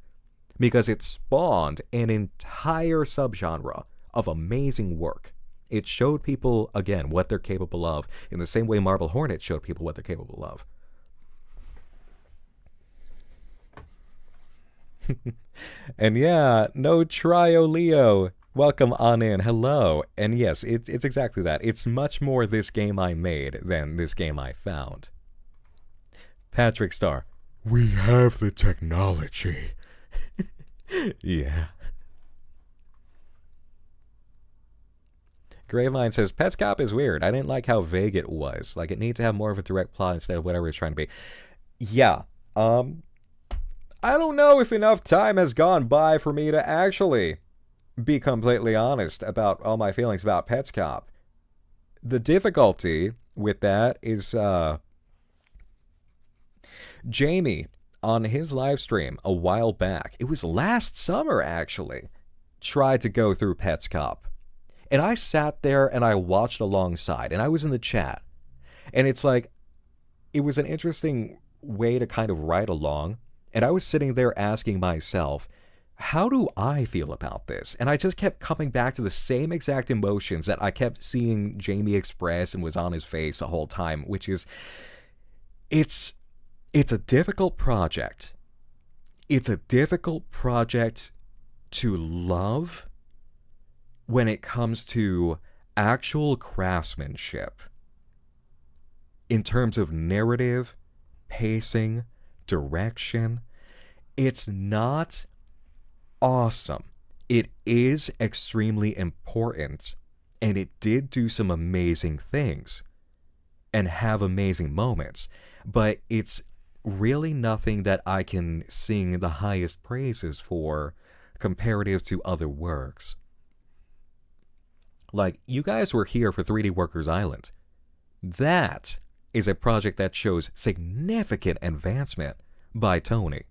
[SPEAKER 2] because it spawned an entire subgenre of amazing work. It showed people, again, what they're capable of, in the same way Marble Hornet showed people what they're capable of. And yeah, no Trio Leo. Welcome on in. Hello. And yes, it's exactly that. It's much more this game I made than this game I found. Patrick Starr. We have the technology. Yeah. Gravine says, Petscop is weird. I didn't like how vague it was. Like, it needs to have more of a direct plot instead of whatever it's trying to be. Yeah. I don't know if enough time has gone by for me to actually be completely honest about all my feelings about Petscop. The difficulty with that is, Jamie, on his live stream a while back, it was last summer actually, tried to go through Petscop. And I sat there and I watched alongside, and I was in the chat. And it's like, it was an interesting way to kind of ride along. And I was sitting there asking myself, how do I feel about this? And I just kept coming back to the same exact emotions that I kept seeing Jamie express and was on his face the whole time, which is, it's a difficult project. It's a difficult project to love when it comes to actual craftsmanship. In terms of narrative, pacing, direction, it's not awesome. It is extremely important, and it did do some amazing things and have amazing moments, but it's really nothing that I can sing the highest praises for comparative to other works. Like, you guys were here for 3D Workers Island. That is a project that shows significant advancement by Tony.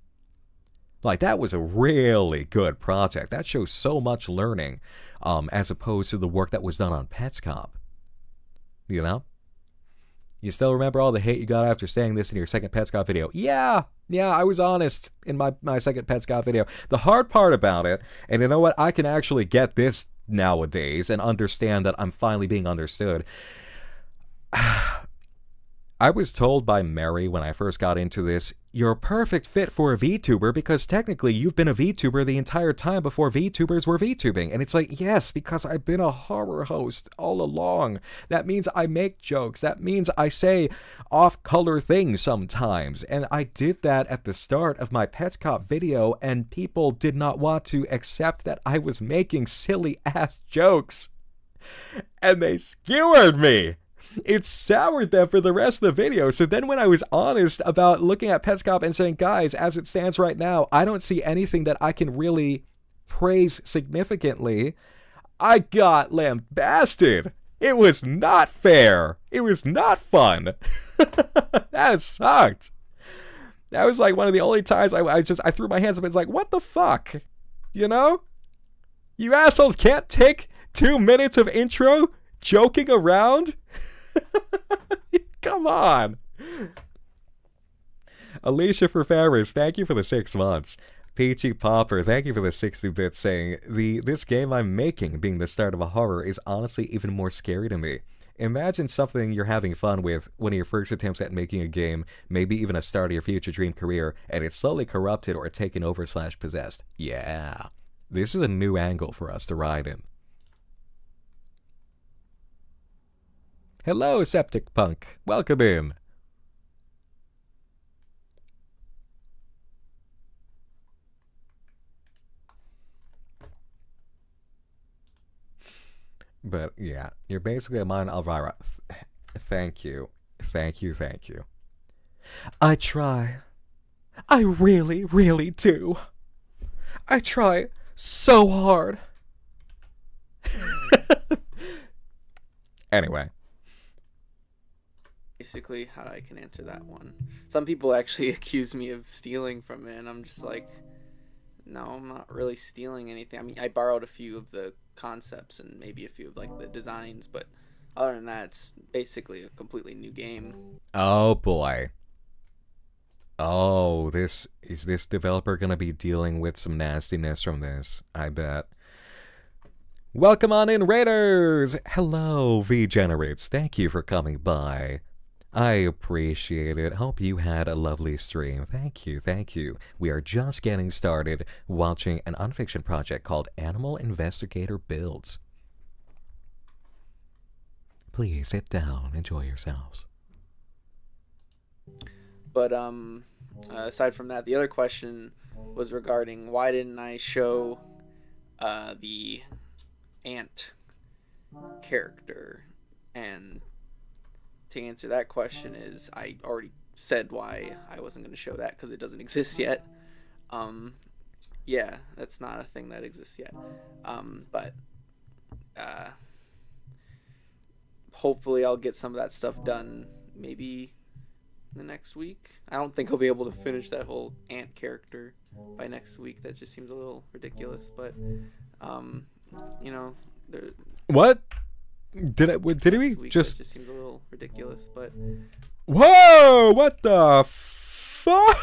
[SPEAKER 2] Like, that was a really good project. That shows so much learning, as opposed to the work that was done on Petscop. You know? You still remember all the hate you got after saying this in your second Petscop video? Yeah, I was honest in my second Petscop video. The hard part about it, and you know what? I can actually get this nowadays and understand that I'm finally being understood. I was told by Mary when I first got into this, you're a perfect fit for a VTuber because technically you've been a VTuber the entire time before VTubers were VTubing. And it's like, yes, because I've been a horror host all along. That means I make jokes. That means I say off-color things sometimes. And I did that at the start of my Petscop video, and people did not want to accept that I was making silly-ass jokes. And they skewered me. It soured them for the rest of the video. So then when I was honest about looking at Petscop and saying, guys, as it stands right now, I don't see anything that I can really praise significantly, I got lambasted. It was not fair. It was not fun. That sucked. That was like one of the only times I threw my hands up and was like, what the fuck? You know? You assholes can't take 2 minutes of intro joking around? Come on. Alicia for Ferris, thank you for the 6 months. Peachy Popper, thank you for the 60-bit saying, this game I'm making being the start of a horror is honestly even more scary to me. Imagine something you're having fun with, one of your first attempts at making a game, maybe even a start of your future dream career, and it's slowly corrupted or taken over / possessed. Yeah. This is a new angle for us to ride in. Hello, Septic Punk. Welcome in. But yeah, you're basically a mine, Elvira. Thank you. Thank you. I try. I really, really do. I try so hard. Anyway.
[SPEAKER 16] Basically, how I can answer that one. Some people actually accuse me of stealing from it, and I'm just like, no, I'm not really stealing anything. I mean, I borrowed a few of the concepts and maybe a few of like the designs, but other than that, it's basically a completely new game.
[SPEAKER 2] Oh boy. Oh, is this developer gonna be dealing with some nastiness from this? I bet. Welcome on in, Raiders! Hello, V-Generates. Thank you for coming by. I appreciate it. Hope you had a lovely stream. Thank you. We are just getting started watching an unfiction project called Animal Investigator Builds. Please sit down, enjoy yourselves.
[SPEAKER 16] But aside from that, the other question was regarding why didn't I show the ant character, and to answer that question is I already said why I wasn't going to show that, because it doesn't exist yet. Yeah, that's not a thing that exists yet. But hopefully I'll get some of that stuff done maybe the next week. I don't think I'll be able to finish that whole ant character by next week. That just seems a little ridiculous, but you know,
[SPEAKER 2] what? Did we just...
[SPEAKER 16] That just seems a little ridiculous, but...
[SPEAKER 2] Whoa! What the fuck?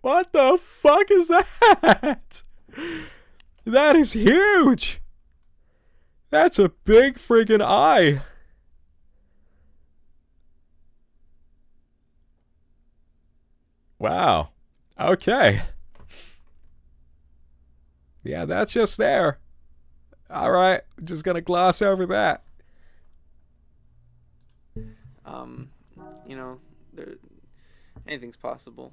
[SPEAKER 2] What the fuck is that? That is huge! That's a big friggin' eye! Wow. Okay. Yeah, that's just there. Alright, just gonna gloss over that.
[SPEAKER 16] You know, anything's possible.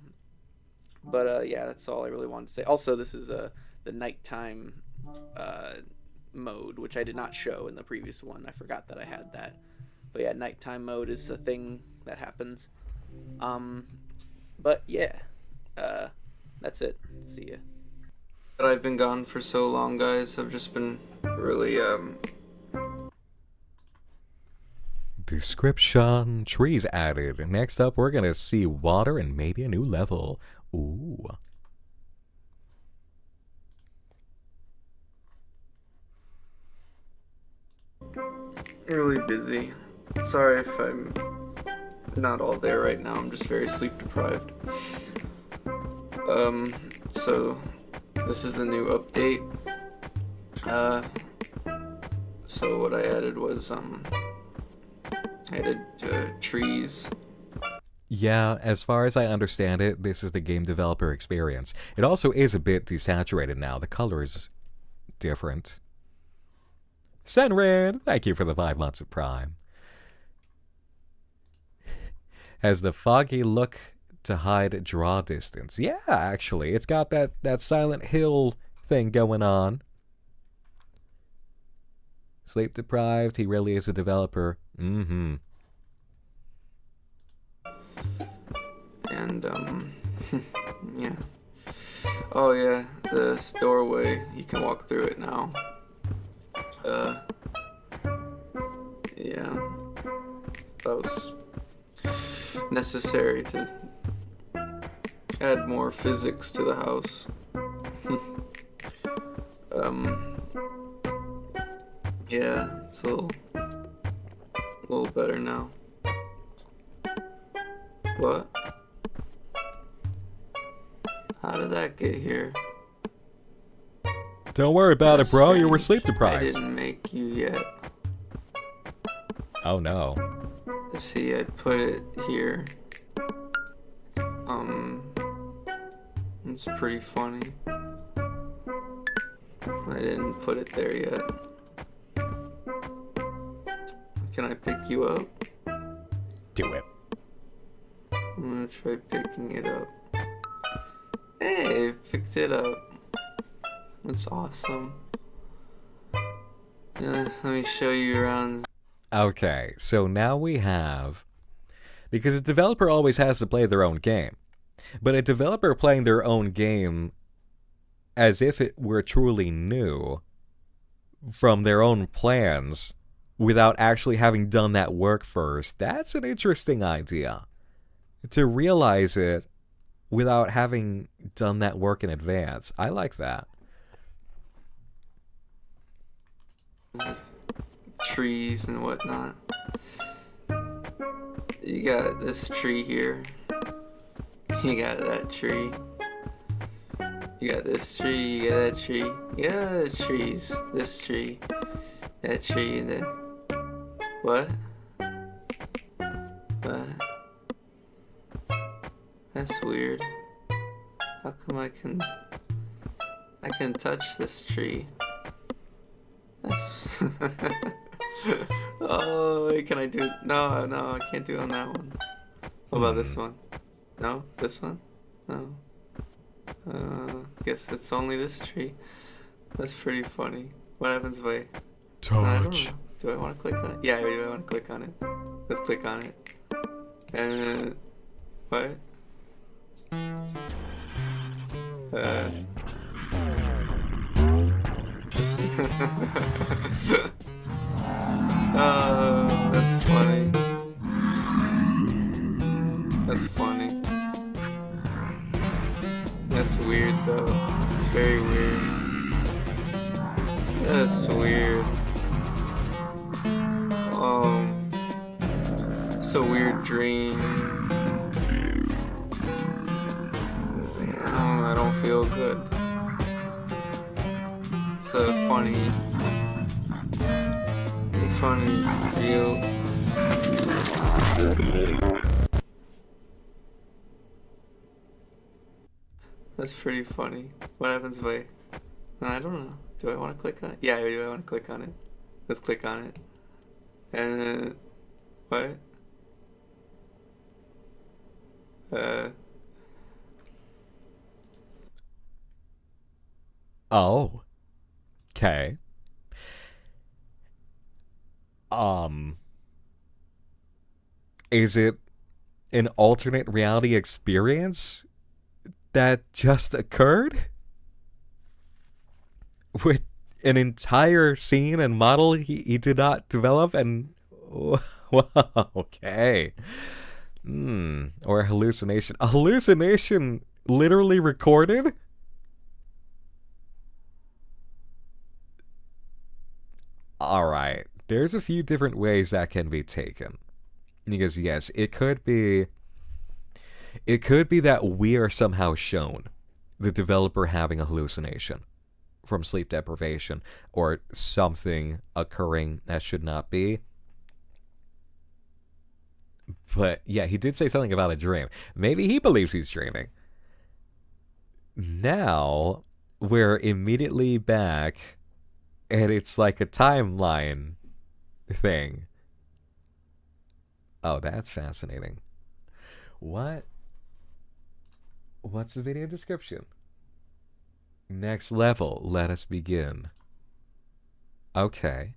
[SPEAKER 16] But yeah, that's all I really wanted to say. Also, this is the nighttime mode, which I did not show in the previous one. I forgot that I had that. But yeah, nighttime mode is the thing that happens. But yeah, that's it. See ya. But I've been gone for so long, guys. I've just been really,
[SPEAKER 2] Description. Trees added. Next up, we're gonna see water and maybe a new level. Ooh.
[SPEAKER 16] really busy. Sorry if I'm not all there right now. I'm just very sleep deprived. So this is a new update. So what I added was I added trees.
[SPEAKER 2] Yeah, as far as I understand it, this is the game developer experience. It also is a bit desaturated now. The color is different. Senred, thank you for the 5 months of Prime. Has the foggy look to hide draw distance. Yeah, actually, it's got that Silent Hill thing going on. Sleep deprived, he really is a developer. Mm-hmm.
[SPEAKER 16] And, yeah. Oh, yeah, this doorway, you can walk through it now. Yeah. That was necessary to add more physics to the house. Yeah, it's a little better now. What? How did that get here?
[SPEAKER 2] Don't worry about
[SPEAKER 16] That's
[SPEAKER 2] it, bro. You
[SPEAKER 16] strange.
[SPEAKER 2] were sleep
[SPEAKER 16] I
[SPEAKER 2] deprived.
[SPEAKER 16] didn't make you yet.
[SPEAKER 2] Oh no.
[SPEAKER 16] See, I put it here. It's pretty funny. I didn't put it there yet. Can I pick you up?
[SPEAKER 2] Do it.
[SPEAKER 16] I'm gonna try picking it up. Hey, I picked it up. That's awesome. Let me show you around.
[SPEAKER 2] Okay, so now we have... Because a developer always has to play their own game. But a developer playing their own game as if it were truly new from their own plans without actually having done that work first, that's an interesting idea. To realize it without having done that work in advance. I like that.
[SPEAKER 16] Trees and whatnot. You got this tree here. You got that tree. You got this tree, you got that tree. You got the trees. This tree. That tree and that. What? That's weird. How come I can touch this tree? That's oh, wait, can I do it? No, I can't do it on that one. What about this one? No? This one? No. Guess it's only this tree. That's pretty funny. What happens if I...
[SPEAKER 2] Touch.
[SPEAKER 16] I don't know. Do I want to click on it? Yeah, I do. I want to click on it. Let's click on it. And... what? That's funny. That's funny. That's weird though. It's very weird. That's weird. It's a weird dream. I don't feel good. It's a funny feel. That's pretty funny. What happens if I don't know. Do I want to click on it? Yeah, I do. I want to click on it. Let's click on it. And what?
[SPEAKER 2] Oh. Okay. Is it an alternate reality experience that just occurred? With an entire scene and model he did not develop and... Wow, okay. Or a hallucination. A hallucination literally recorded? Alright, there's a few different ways that can be taken. Because yes, it could be that we are somehow shown the developer having a hallucination from sleep deprivation or something occurring that should not be. But yeah, he did say something about a dream. Maybe he believes he's dreaming. Now, we're immediately back, and it's like a timeline thing. Oh, that's fascinating. What's the video description? Next level, let us begin. Okay.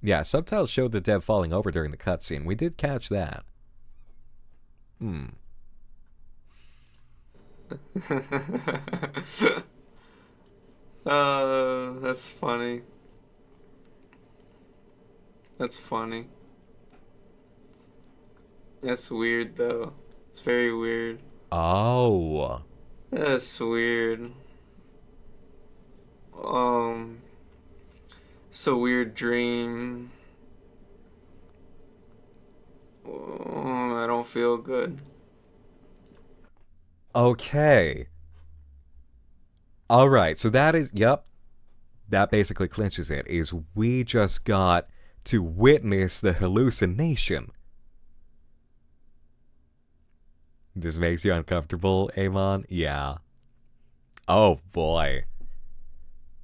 [SPEAKER 2] Yeah, subtitles showed the dev falling over during the cutscene. We did catch that.
[SPEAKER 16] That's funny. That's funny. That's weird, though. It's very weird.
[SPEAKER 2] Oh.
[SPEAKER 16] That's weird. It's a weird dream. I don't feel good.
[SPEAKER 2] Okay. Alright, so that is, yep. That basically clinches it, is we just got to witness the hallucination. This makes you uncomfortable, Amon? Yeah. Oh boy.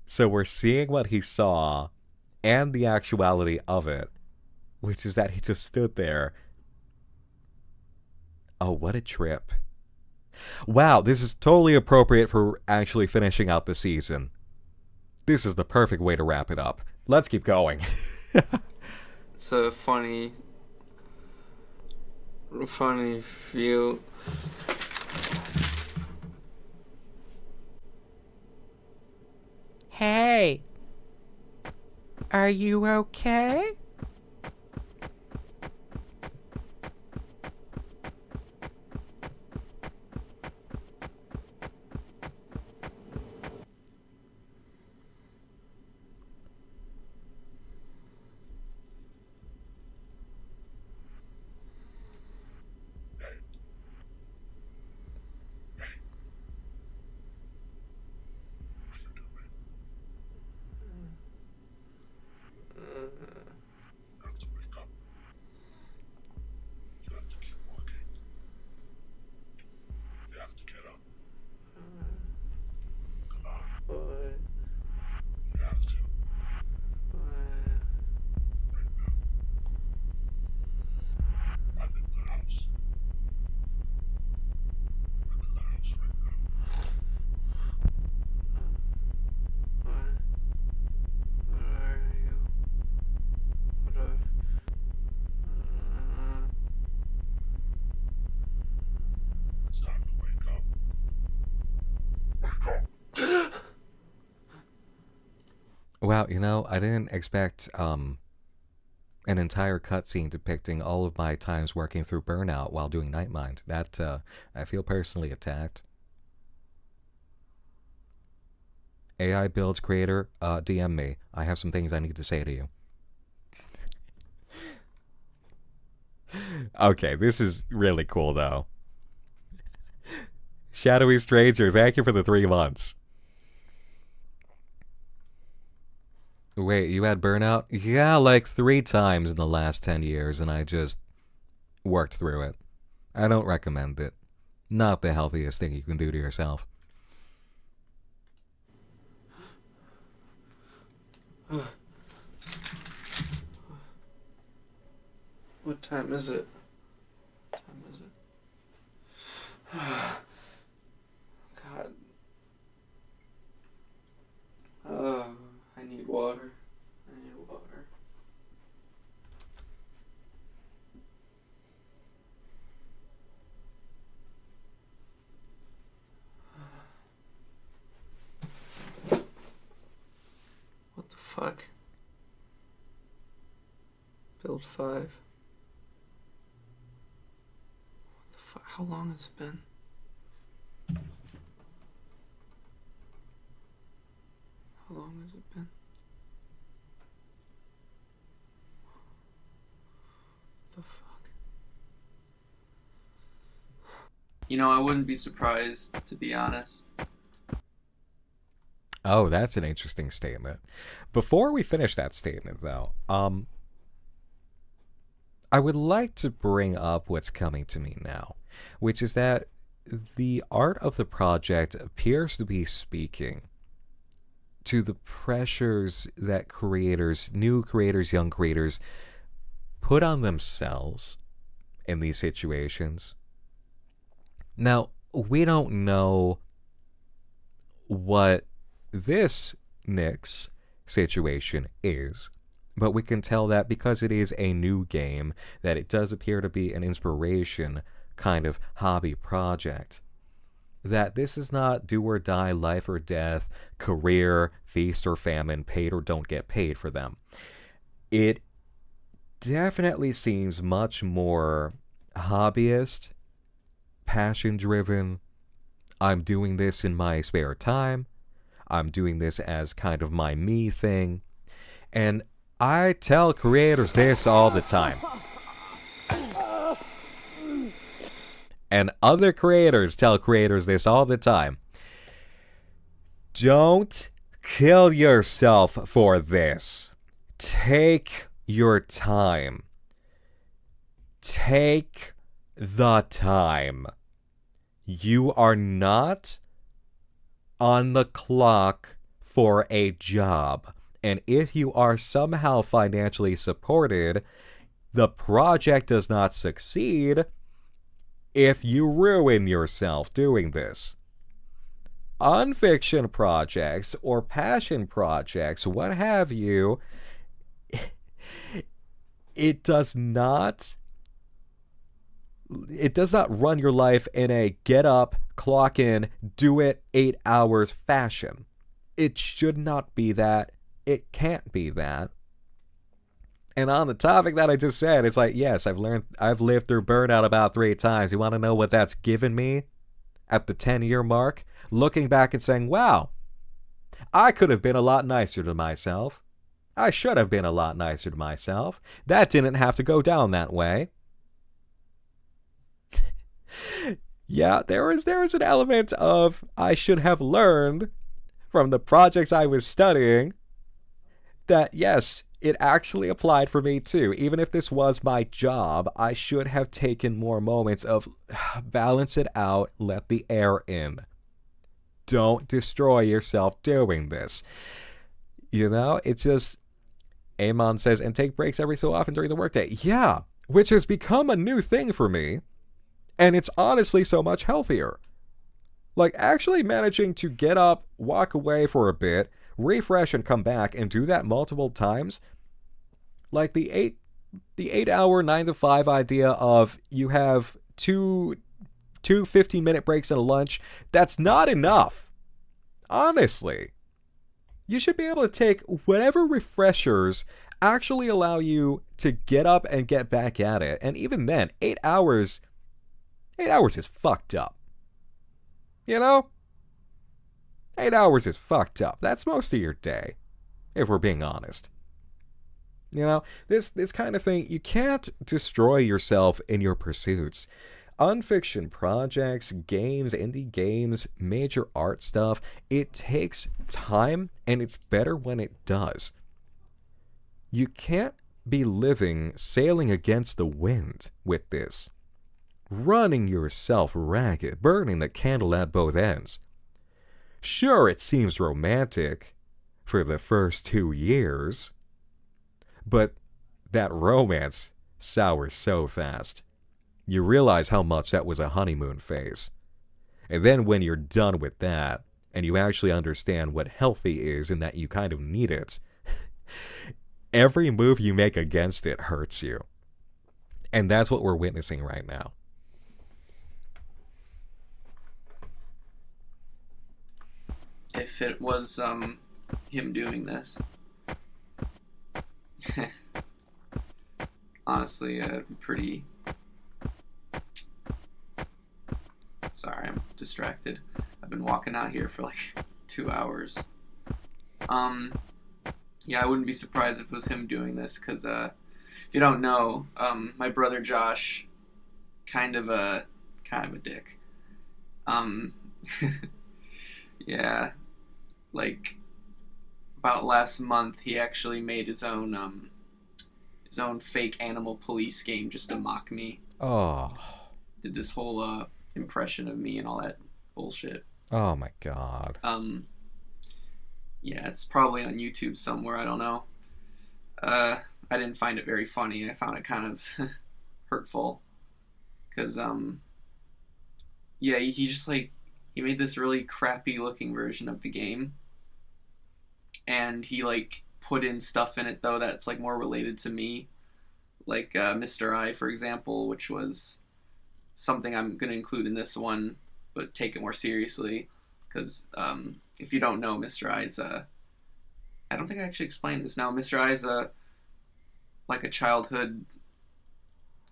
[SPEAKER 2] So we're seeing what he saw and the actuality of it, which is that he just stood there. Oh, what a trip. Wow, this is totally appropriate for actually finishing out the season. This is the perfect way to wrap it up. Let's keep going.
[SPEAKER 16] It's a funny feel.
[SPEAKER 17] Hey, are you okay?
[SPEAKER 2] Wow, you know, I didn't expect an entire cutscene depicting all of my times working through burnout while doing Night Mind. That, I feel personally attacked. AI Builds creator, DM me. I have some things I need to say to you. Okay, this is really cool, though. Shadowy Stranger, thank you for the 3 months. Wait, you had burnout? Yeah, like 3 times in the last 10 years, and I just worked through it. I don't recommend it. Not the healthiest thing you can do to yourself.
[SPEAKER 16] What time is it? God. I need water. I need fuck? Build 5. What the fuck? How long has it been? How long has it been? What the fuck? You know, I wouldn't be surprised, to be honest.
[SPEAKER 2] Oh, that's an interesting statement. Before we finish that statement, though, I would like to bring up what's coming to me now, which is that the art of the project appears to be speaking to the pressures that creators, new creators, young creators, put on themselves in these situations. Now, we don't know what this Nick's situation is, but we can tell that because it is a new game, that it does appear to be an inspiration kind of hobby project. That this is not do or die, life or death, career, feast or famine, paid or don't get paid for them. It definitely seems much more hobbyist, passion-driven. I'm doing this in my spare time. I'm doing this as kind of my me thing. And I tell creators this all the time. And other creators tell creators this all the time. Don't kill yourself for this. Take your time. Take the time. You are not on the clock for a job. And if you are somehow financially supported, the project does not succeed if you ruin yourself doing this. Unfiction projects or passion projects, what have you, it does not run your life in a get up, clock in, do it 8 hours fashion. It should not be that. It can't be that. And on the topic that I just said, it's like, yes, I've lived through burnout about 3 times. You want to know what that's given me at the 10-year mark? Looking back and saying, wow, I could have been a lot nicer to myself. I should have been a lot nicer to myself. That didn't have to go down that way. Yeah, there is an element of I should have learned from the projects I was studying that, yes, it actually applied for me too. Even if this was my job, I should have taken more moments of balance it out, let the air in. Don't destroy yourself doing this. You know, it's just, Amon says, and take breaks every so often during the workday. Yeah, which has become a new thing for me. And it's honestly so much healthier. Like, actually managing to get up, walk away for a bit, refresh and come back and do that multiple times. Like the 8-hour 9 to 5 idea of you have two 15-minute breaks and a lunch. That's not enough. Honestly. You should be able to take whatever refreshers actually allow you to get up and get back at it. And even then, 8 hours is fucked up. You know? 8 hours is fucked up. That's most of your day, if we're being honest. You know, this kind of thing, you can't destroy yourself in your pursuits. Unfiction projects, games, indie games, major art stuff, it takes time, and it's better when it does. You can't be living, sailing against the wind with this. Running yourself ragged, burning the candle at both ends. Sure, it seems romantic for the first 2 years, but that romance sours so fast. You realize how much that was a honeymoon phase. And then when you're done with that, and you actually understand what healthy is and that you kind of need it, every move you make against it hurts you. And that's what we're witnessing right now.
[SPEAKER 16] If it was him doing this, honestly, pretty... Sorry, I'm distracted. I've been walking out here for like 2 hours. Yeah, I wouldn't be surprised if it was him doing this, because if you don't know, my brother Josh, kind of a dick. Yeah, like about last month, he actually made his own fake animal police game just to mock me.
[SPEAKER 2] Oh.
[SPEAKER 16] Did this whole impression of me and all that bullshit.
[SPEAKER 2] Oh my god.
[SPEAKER 16] Yeah, it's probably on YouTube somewhere, I don't know. I didn't find it very funny. I found it kind of hurtful. Because, yeah, he just, like, he made this really crappy looking version of the game. And he, like, put in stuff in it, though, that's, like, more related to me. Like, Mr. I, for example, which was something I'm going to include in this one, but take it more seriously. Because, if you don't know, Mr. I's, I don't think I actually explained this now. Mr. I's, like a childhood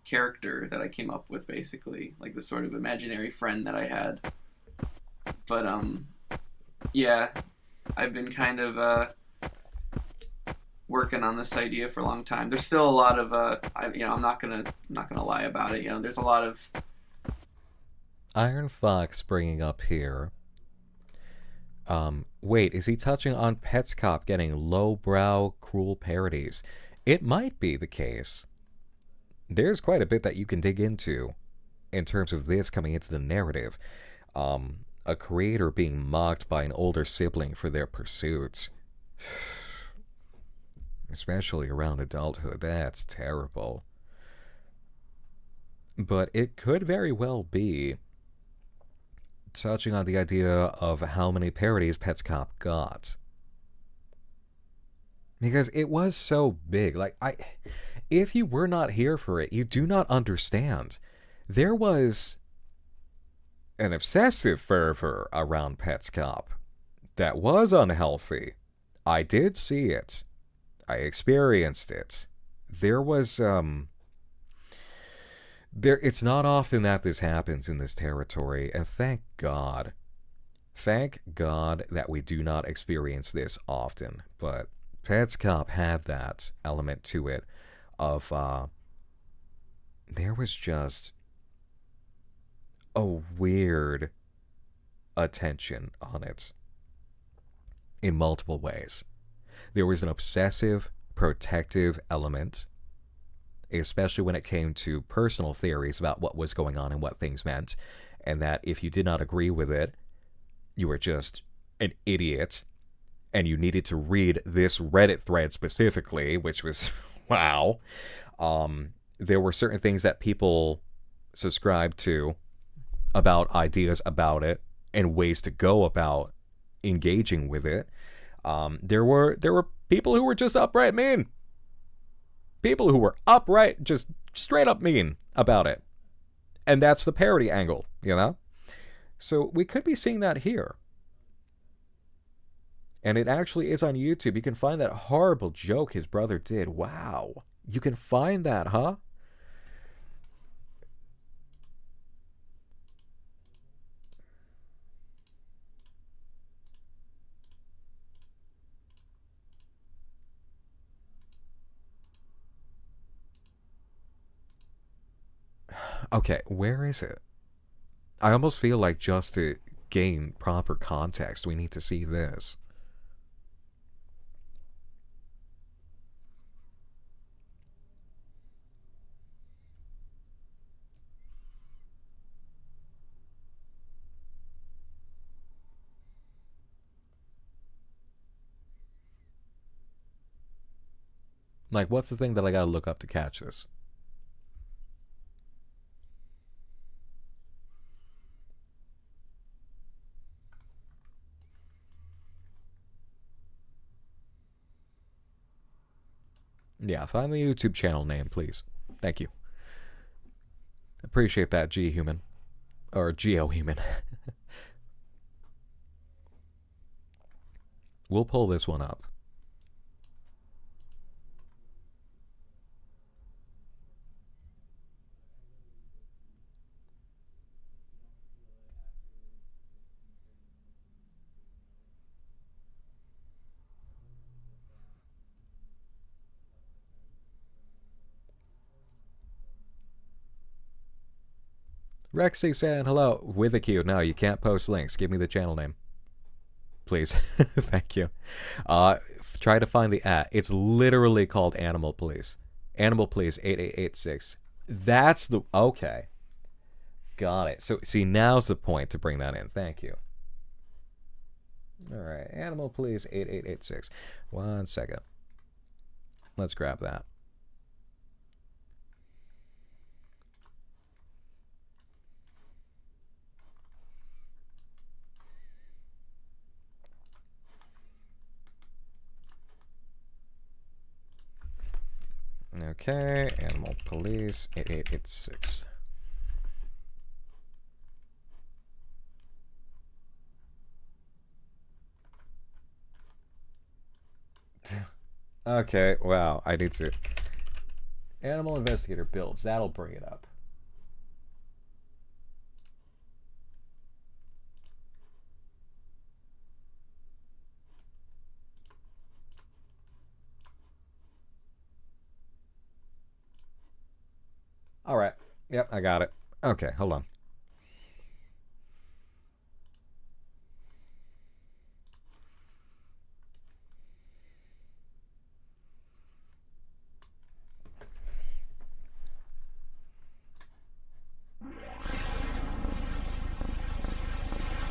[SPEAKER 16] character that I came up with, basically. Like the sort of imaginary friend that I had. But, yeah, I've been kind of, working on this idea for a long time. There's still a lot of, I'm not gonna lie about it. You know, there's a lot of...
[SPEAKER 2] Iron Fox bringing up here. Wait, is he touching on Petscop getting lowbrow, cruel parodies? It might be the case. There's quite a bit that you can dig into in terms of this coming into the narrative. A creator being mocked by an older sibling for their pursuits. Especially around adulthood. That's terrible. But it could very well be touching on the idea of how many parodies Petscop got. Because it was so big. Like, if you were not here for it, you do not understand. There was an obsessive fervor around Petscop that was unhealthy. I did see it. I experienced it. There was, it's not often that this happens in this territory, and thank God. Thank God that we do not experience this often, but Petscop had that element to it of, there was just a weird attention on it in multiple ways. There was an obsessive, protective element, especially when it came to personal theories about what was going on and what things meant, and that if you did not agree with it, you were just an idiot, and you needed to read this Reddit thread specifically, which was, wow. There were certain things that people subscribed to about ideas about it and ways to go about engaging with it. There were people who were just upright mean. People who were upright, just straight up mean about it. And that's the parody angle, you know? So we could be seeing that here. And it actually is on YouTube. You can find that horrible joke his brother did. Wow. You can find that, huh? Okay, where is it? I almost feel like just to gain proper context, we need to see this. Like, what's the thing that I gotta look up to catch this? Yeah, find the YouTube channel name, please. Thank you. Appreciate that, G-Human. Or Geo-Human. We'll pull this one up. Rexy saying hello with a Q. No, you can't post links. Give me the channel name. Please. Thank you. Try to find the @ It's literally called Animal Police. Animal Police 8886. That's the... Okay. Got it. So, see, now's the point to bring that in. Thank you. Alright. Animal Police 8886. 1 second. Let's grab that. Okay, Animal Police 8886. Okay, wow, I need to. Animal Investigator Builds, that'll bring it up. Alright, yep, I got it. Okay, hold on.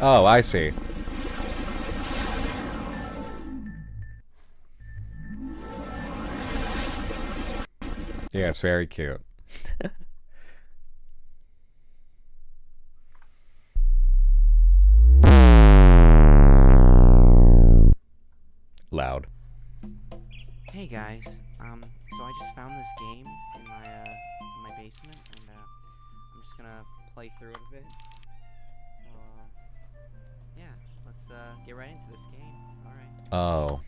[SPEAKER 2] Oh, I see. Yeah, it's very cute. Loud.
[SPEAKER 18] Hey guys, so I just found this game in my basement, and I'm just gonna play through it a bit. So yeah, let's get right into this game. All right.
[SPEAKER 2] Oh.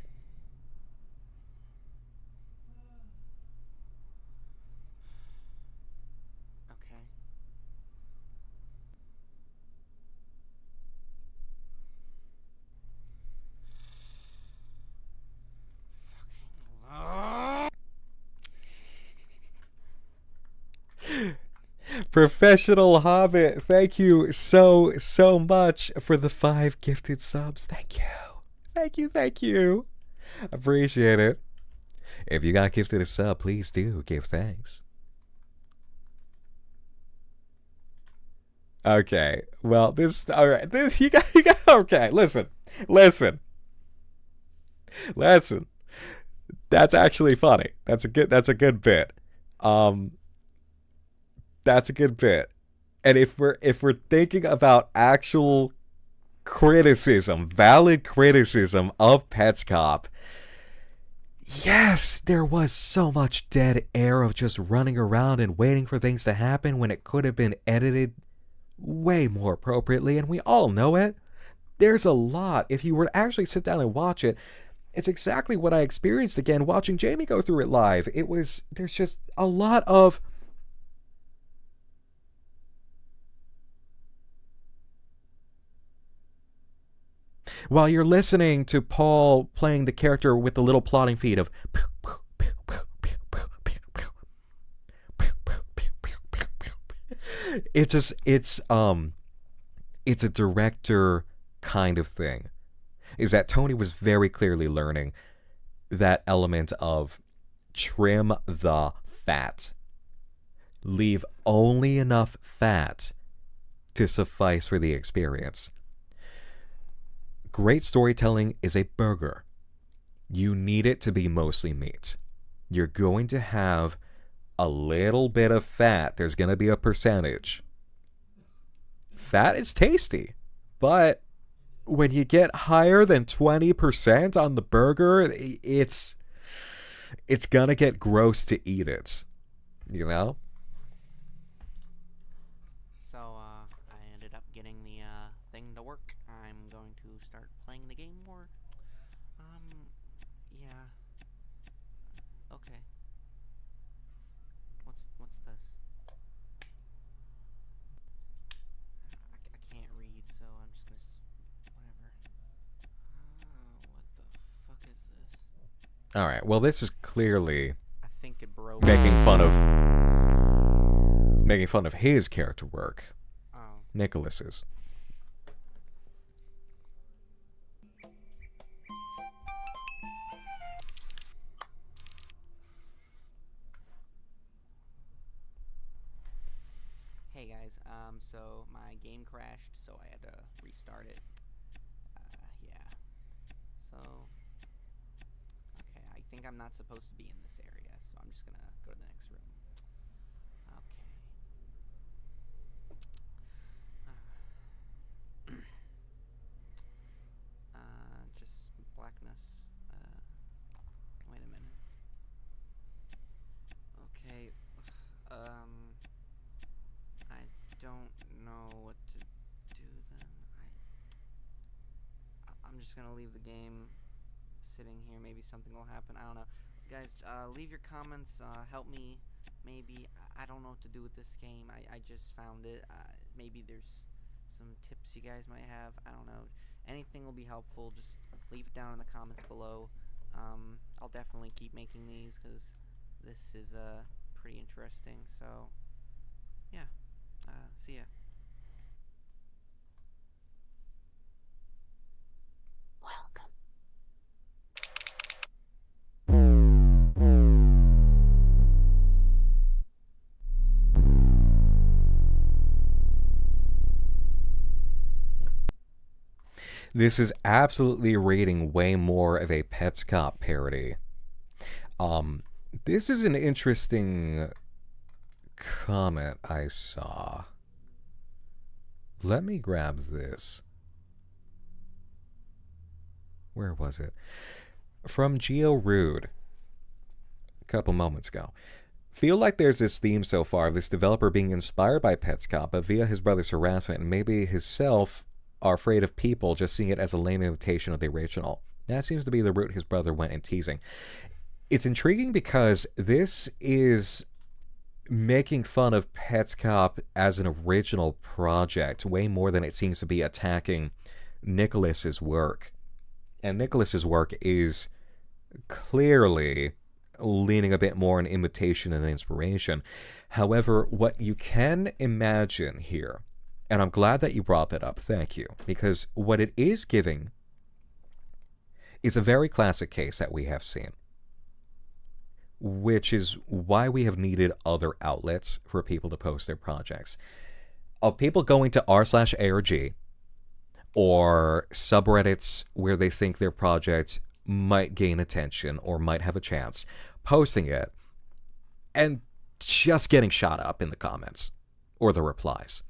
[SPEAKER 18] Okay.
[SPEAKER 2] Professional Hobbit, thank you so much for the 5 gifted subs. Thank you. Thank you, thank you. Appreciate it. If you got gifted a sub, please do give thanks. Okay, well, this, alright, this, you got, okay, listen. That's actually funny. That's a good bit. That's a good bit. And if we're thinking about actual criticism, valid criticism of Petscop, yes, there was so much dead air of just running around and waiting for things to happen when it could have been edited way more appropriately, and we all know it. There's a lot. If you were to actually sit down and watch it, it's exactly what I experienced again watching Jamie go through it live. There's just a lot of... While you're listening to Paul playing the character with the little plotting feed of it's a director kind of thing. Is that Tony was very clearly learning that element of trim the fat. Leave only enough fat to suffice for the experience. Great storytelling is a burger. You need it to be mostly meat. You're going to have a little bit of fat. There's going to be a percentage. Fat is tasty, but when you get higher than 20% on the burger, it's going to get gross to eat it. You know?
[SPEAKER 18] So, I ended up getting the thing to work. I'm going to start playing the game more. Yeah. Okay. What's this? I can't read, so I'm just gonna whatever. What the fuck is this?
[SPEAKER 2] All right. Well, this is clearly
[SPEAKER 18] I think it broke.
[SPEAKER 2] making fun of his character work. Nicholas's.
[SPEAKER 18] Hey guys, so my game crashed, so I had to restart it. Yeah. So, okay, I think I'm not supposed to be in this area, so I'm just gonna go to the next room. Okay. Just blackness. Wait a minute. Okay. I don't know what to do then. I'm just gonna leave the game sitting here. Maybe something will happen. I don't know. Guys, leave your comments. Help me. Maybe. I don't know what to do with this game. I just found it. Maybe there's some tips you guys might have. I don't know. Anything will be helpful. Just leave it down in the comments below. I'll definitely keep making these because this is pretty interesting. So, yeah. See ya.
[SPEAKER 15] Welcome.
[SPEAKER 2] This is absolutely reading way more of a Pets Cop parody. This is an interesting comment I saw. Let me grab this. Where was it? From Geo Rude. A couple moments ago. Feel like there's this theme so far of this developer being inspired by Pets Cop, but via his brother's harassment, and maybe himself are afraid of people just seeing it as a lame imitation of the original. That seems to be the route his brother went in teasing. It's intriguing because this is making fun of Pets Cop as an original project way more than it seems to be attacking Nicholas's work. And Nicholas's work is clearly leaning a bit more on imitation than inspiration. However, what you can imagine here, and I'm glad that you brought that up, thank you, because what it is giving is a very classic case that we have seen, which is why we have needed other outlets for people to post their projects. Of people going to r/ARG or subreddits where they think their project might gain attention or might have a chance, posting it, and just getting shot up in the comments or the replies.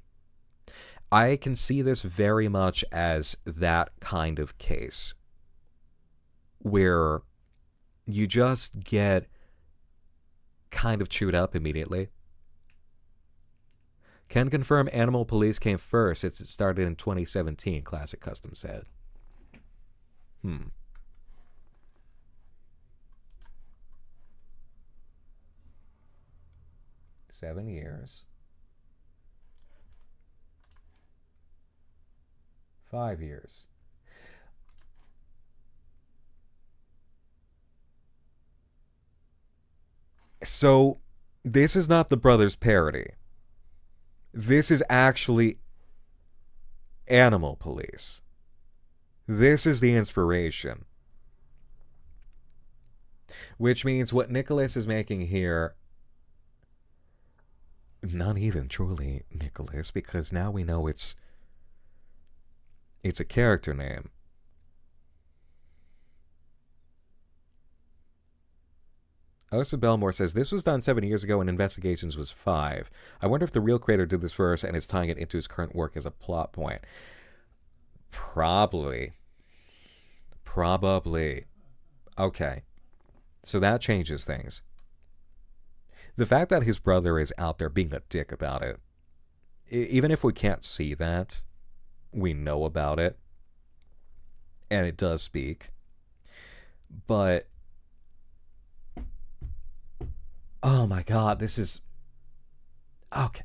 [SPEAKER 2] I can see this very much as that kind of case where you just get kind of chewed up immediately. Can confirm Animal Police came first. It started in 2017, Classic Custom said. 7 years. 5 years. So, this is not the Brothers parody. This is actually Animal Police. This is the inspiration. Which means what Nicholas is making here, not even truly Nicholas, because now we know it's a character name. Osa Belmore says, this was done 7 years ago and Investigations was 5. I wonder if the real creator did this first and is tying it into his current work as a plot point. Probably. Okay. So that changes things. The fact that his brother is out there being a dick about it, even if we can't see that, we know about it. And it does speak. But oh my god, this is... Okay.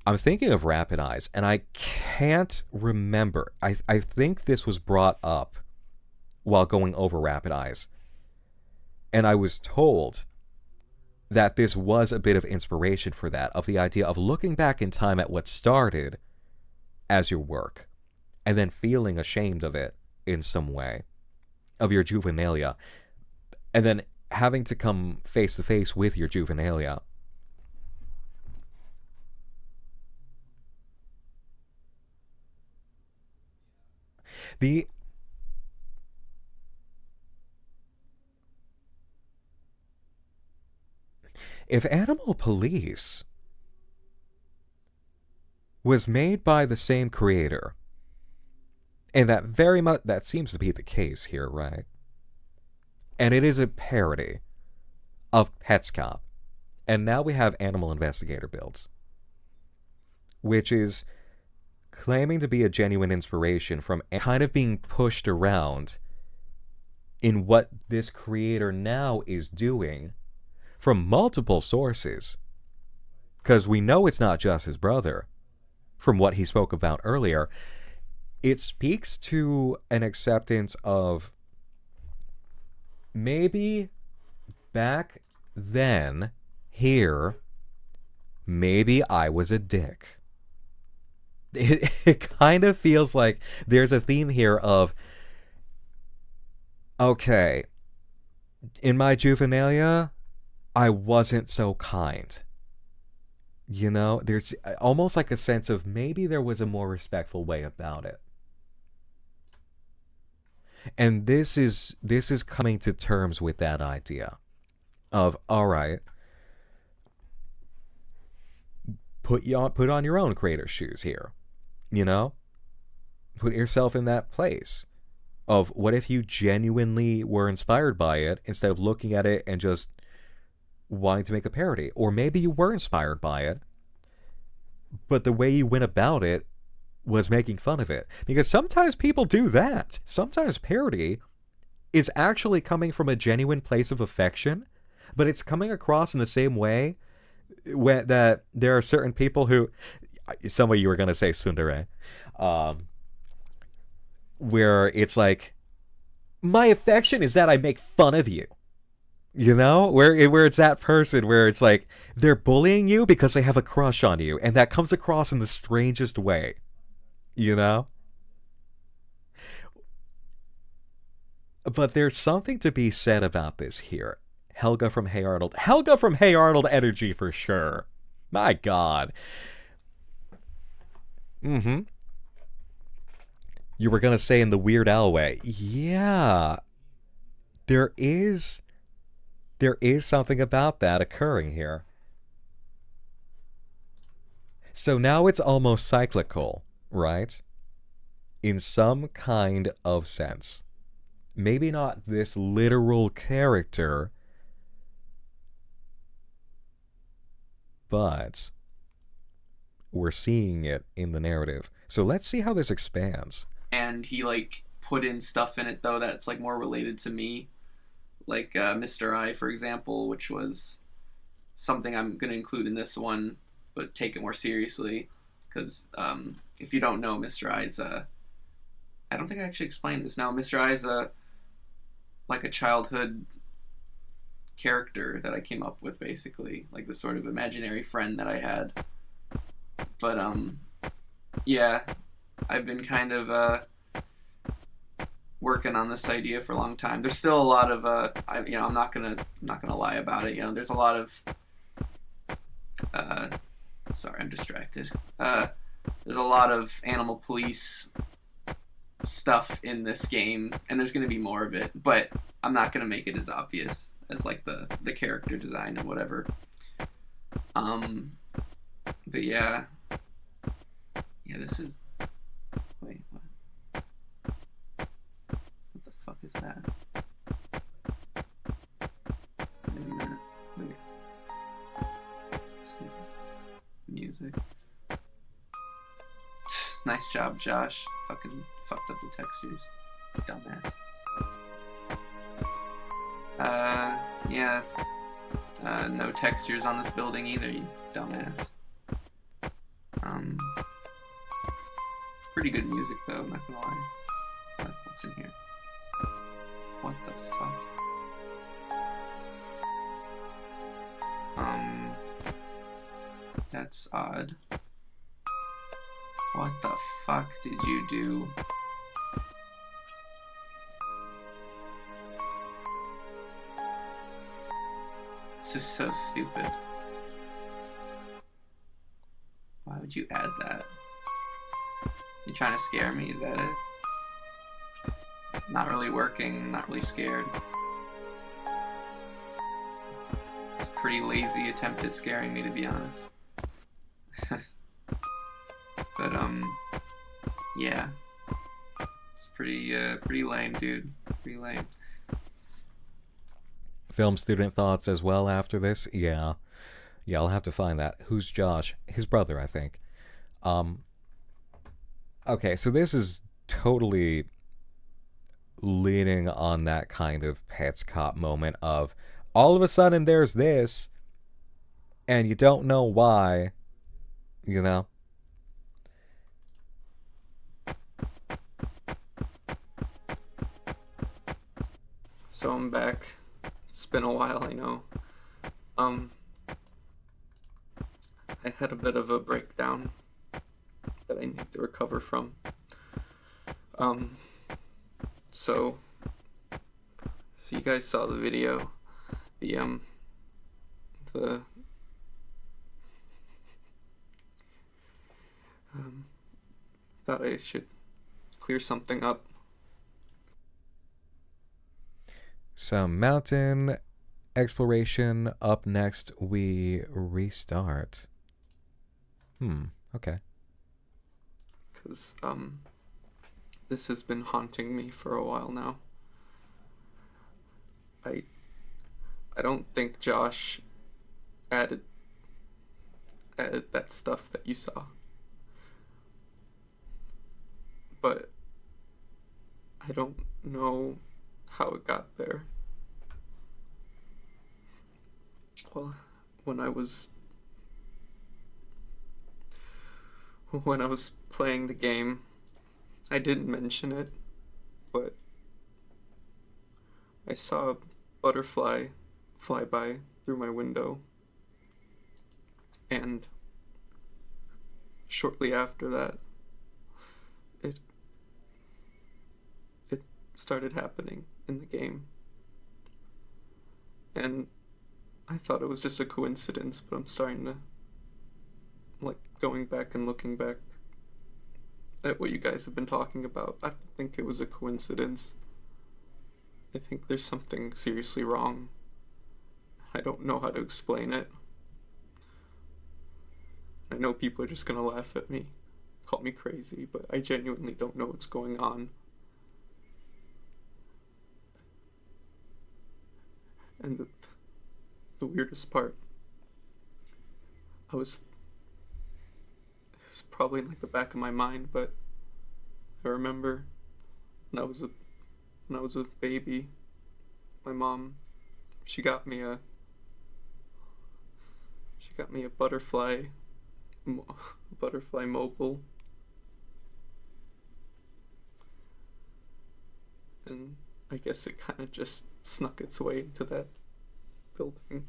[SPEAKER 2] I'm thinking of Rapid Eyes, and I can't remember. I think this was brought up while going over Rapid Eyes. And I was told that this was a bit of inspiration for that, of the idea of looking back in time at what started as your work, and then feeling ashamed of it in some way, of your juvenilia, and then having to come face to face with your juvenilia. If Animal Police was made by the same creator, and that seems to be the case here, right? And it is a parody of Petscop. And now we have Animal Investigator Builds, which is claiming to be a genuine inspiration from kind of being pushed around in what this creator now is doing from multiple sources. Because we know it's not just his brother, from what he spoke about earlier. It speaks to an acceptance of maybe back then, here, maybe I was a dick. It kind of feels like there's a theme here of, okay, in my juvenilia, I wasn't so kind. You know, there's almost like a sense of maybe there was a more respectful way about it. And this is coming to terms with that idea of, all right, put on your own creator's shoes here. You know? Put yourself in that place of what if you genuinely were inspired by it instead of looking at it and just wanting to make a parody. Or maybe you were inspired by it, but the way you went about it was making fun of it. Because sometimes people do that. Sometimes parody is actually coming from a genuine place of affection, but it's coming across in the same way that there are certain people who, some of you were going to say tsundere, where it's like, my affection is that I make fun of you. You know, where it's that person where it's like they're bullying you because they have a crush on you, and that comes across in the strangest way. You know? But there's something to be said about this here. Helga from Hey Arnold. Helga from Hey Arnold energy for sure. My God. Mm-hmm. You were going to say in the Weird Al way. Yeah. There is something about that occurring here. So now it's almost cyclical, right? In some kind of sense. Maybe not this literal character, but we're seeing it in the narrative. So let's see how this expands.
[SPEAKER 16] And he like put in stuff in it though that's like more related to me, like Mr. I, for example, which was something I'm gonna include in this one, but take it more seriously, because if you don't know, Mr. I's I don't think I actually explained this. Now, Mr. I is like a childhood character that I came up with, basically, like the sort of imaginary friend that I had. But yeah, I've been kind of working on this idea for a long time. There's still a lot of I'm not gonna lie about it. You know, there's a lot of sorry, I'm distracted. There's a lot of Animal Police stuff in this game, and there's going to be more of it, but I'm not going to make it as obvious as like the character design and whatever. But yeah, this is, wait, what the fuck is that? Wait a minute, wait. Music. Nice job, Josh. Fucking fucked up the textures. Dumbass. Yeah. No textures on this building either, you dumbass. Pretty good music though, I'm not gonna lie. What's in here? What the fuck?
[SPEAKER 4] That's odd. What the fuck did you do? This is so stupid. Why would you add that? You trying to scare me, is that it? Not really working, not really scared. It's a pretty lazy attempt at scaring me, to be honest. But, yeah. It's pretty lame, dude. Pretty lame.
[SPEAKER 2] Film student thoughts as well after this? Yeah. Yeah, I'll have to find that. Who's Josh? His brother, I think. Okay, so this is totally leaning on that kind of Pets Cop moment of all of a sudden there's this and you don't know why, you know?
[SPEAKER 4] So I'm back. It's been a while, I know. I had a bit of a breakdown that I need to recover from. So you guys saw the video, thought I should clear something up.
[SPEAKER 2] Some mountain exploration. Up next, we restart. Okay.
[SPEAKER 4] Because, this has been haunting me for a while now. I don't think Josh added that stuff that you saw. But I don't know how it got there. Well, when I was playing the game, I didn't mention it, but I saw a butterfly fly by through my window, and shortly after that, it started happening in the game. And I thought it was just a coincidence, but I'm starting to, like, going back and looking back at what you guys have been talking about. I don't think it was a coincidence. I think there's something seriously wrong. I don't know how to explain it. I know people are just gonna laugh at me, call me crazy, but I genuinely don't know what's going on. And the weirdest part, it was probably in like the back of my mind, but I remember when I was a baby, my mom, she got me a butterfly mobile, and I guess it kind of just snuck its way into that building.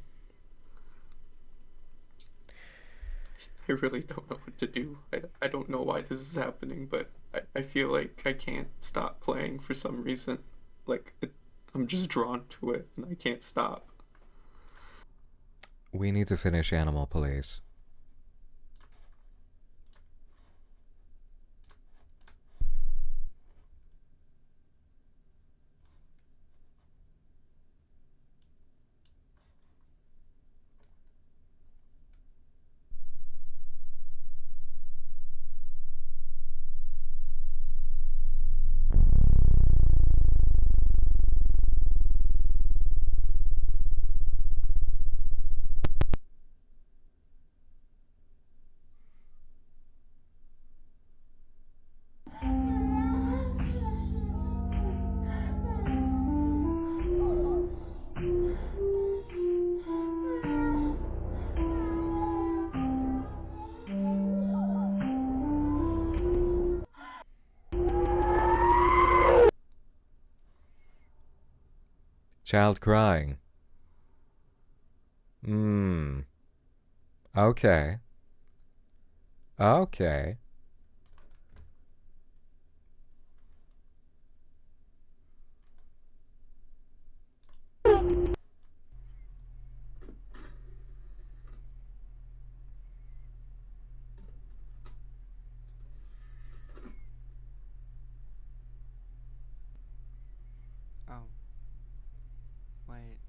[SPEAKER 4] I really don't know what to do. I don't know why this is happening, but I feel like I can't stop playing for some reason. Like, I'm just drawn to it, and I can't stop.
[SPEAKER 2] We need to finish Animal Police. Child crying. Okay. Okay.
[SPEAKER 18] Oh. Wait.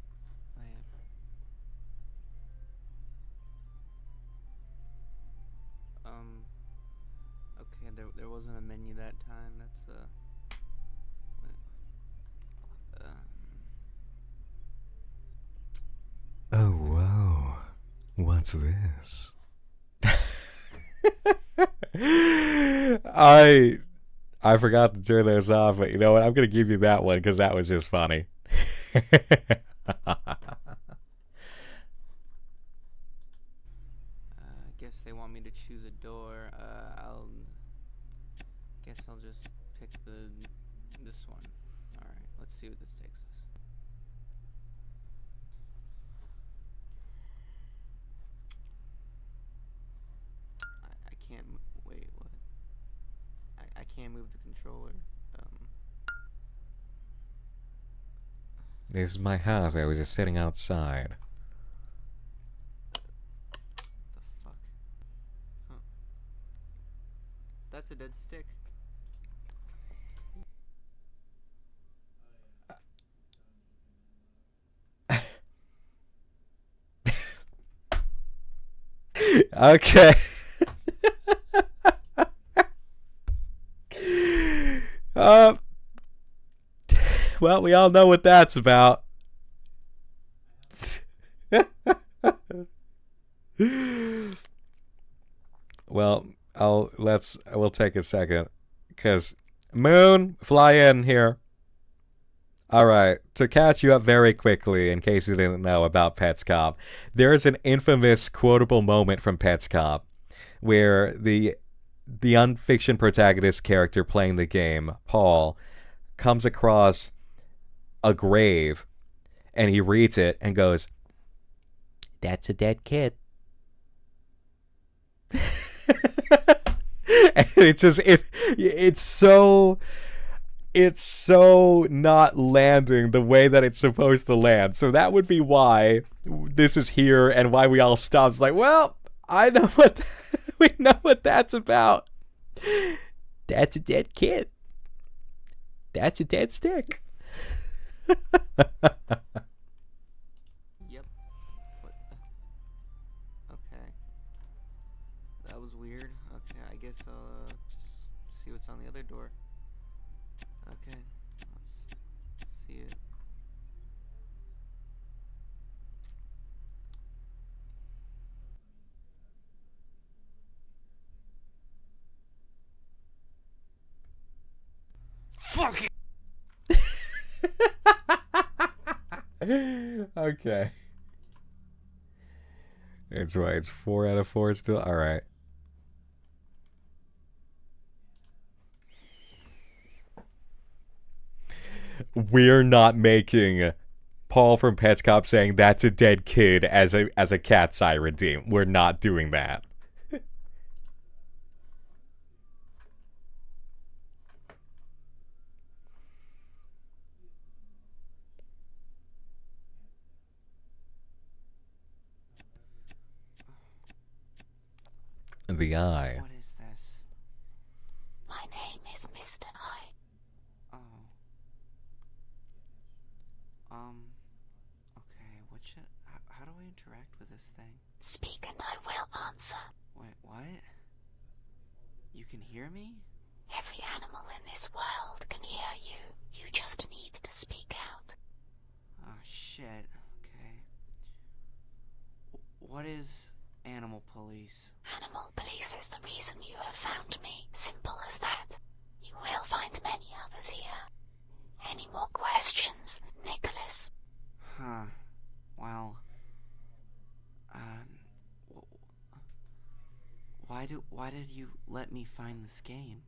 [SPEAKER 18] Okay, there wasn't a menu that time. That's
[SPEAKER 2] Oh, whoa. What's this? I forgot to turn those off, but you know what? I'm going to give you that one because that was just funny.
[SPEAKER 18] guess they want me to choose a door. Guess I'll just pick this one. All right, let's see what this takes us. I can't. Wait, what? I can't move the controller.
[SPEAKER 2] This is my house. I was just sitting outside.
[SPEAKER 18] That's a dead stick.
[SPEAKER 2] Okay. Well, we all know what that's about. Well, we'll take a second, because Moone, fly in here. All right, to catch you up very quickly, in case you didn't know about Pets Cop, there is an infamous quotable moment from Pets Cop where the unfiction protagonist character playing the game, Paul, comes across a grave, and he reads it and goes, "That's a dead kid." And it's so not landing the way that it's supposed to land. So that would be why this is here and why we all stopped. It's like, well, I know we know what that's about. That's a dead kid. That's a dead stick.
[SPEAKER 18] Yep. What? Okay. That was weird. Okay, I guess I'll just see what's on the other door. Okay, let's see it.
[SPEAKER 2] Fuck it. Okay. It's right. It's 4 out of 4 still. All right. We're not making Paul from Pets Cop saying that's a dead kid as a cat's eye redeem. We're not doing that. The eye.
[SPEAKER 18] What is this?
[SPEAKER 15] My name is Mr. I.
[SPEAKER 18] Oh. Okay, how do I interact with this thing?
[SPEAKER 15] Speak and I will answer.
[SPEAKER 18] Wait, what? You can hear me?
[SPEAKER 15] Every animal in this world can hear you. You just need to speak out.
[SPEAKER 18] Oh, shit. Okay. What is Animal Police?
[SPEAKER 15] Animal Police is the reason you have found me. Simple as that. You will find many others here. Any more questions, Nicholas?
[SPEAKER 18] Huh. Well, why did you let me find this game?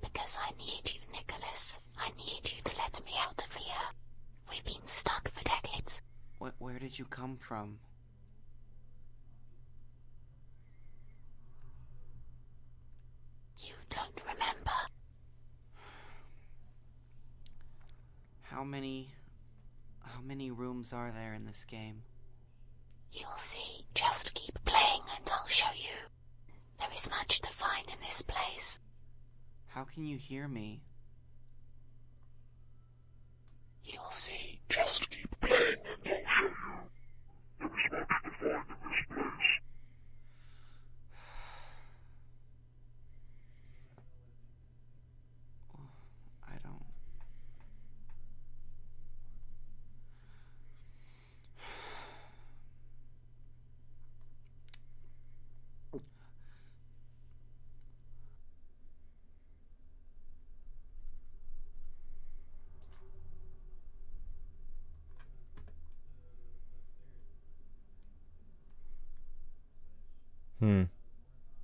[SPEAKER 15] Because I need you, Nicholas. I need you to let me out of here. We've been stuck for decades.
[SPEAKER 18] Where did you come from?
[SPEAKER 15] You don't remember.
[SPEAKER 18] How many rooms are there in this game?
[SPEAKER 15] You'll see. Just keep playing and I'll show you. There is much to find in this place.
[SPEAKER 18] How can you hear me?
[SPEAKER 15] You'll see.
[SPEAKER 13] Just keep playing and I'll show you. There is much to find in this place.
[SPEAKER 18] I don't...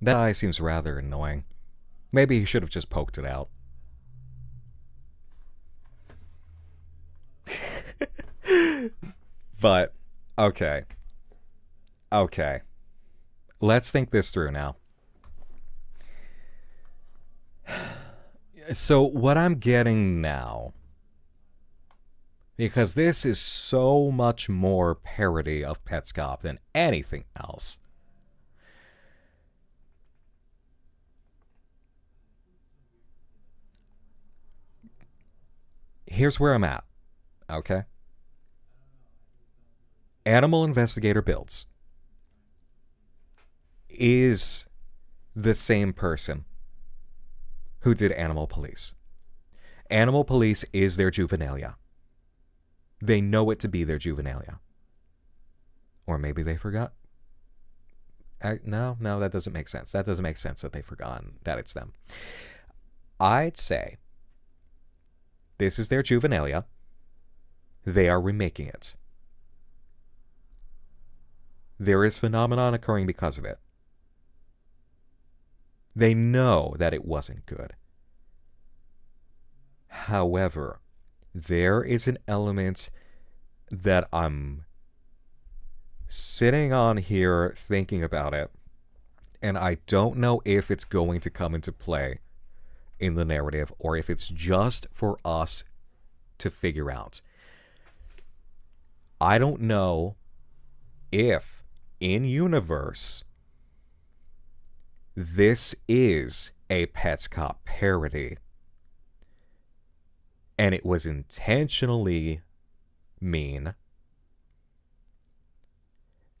[SPEAKER 2] That eye seems rather annoying. Maybe he should have just poked it out. But, okay. Okay. Let's think this through now. So, what I'm getting now, because this is so much more parody of Petscop than anything else. Here's where I'm at, okay? Animal Investigator Builds is the same person who did Animal Police. Animal Police is their juvenilia. They know it to be their juvenilia. Or maybe they forgot. No, that doesn't make sense. That doesn't make sense that they've forgotten that it's them. I'd say this is their juvenilia. They are remaking it. There is phenomenon occurring because of it. They know that it wasn't good. However, there is an element that I'm sitting on here thinking about it, and I don't know if it's going to come into play in the narrative or if it's just for us to figure out. I don't know if in universe this is a Petscop parody and it was intentionally mean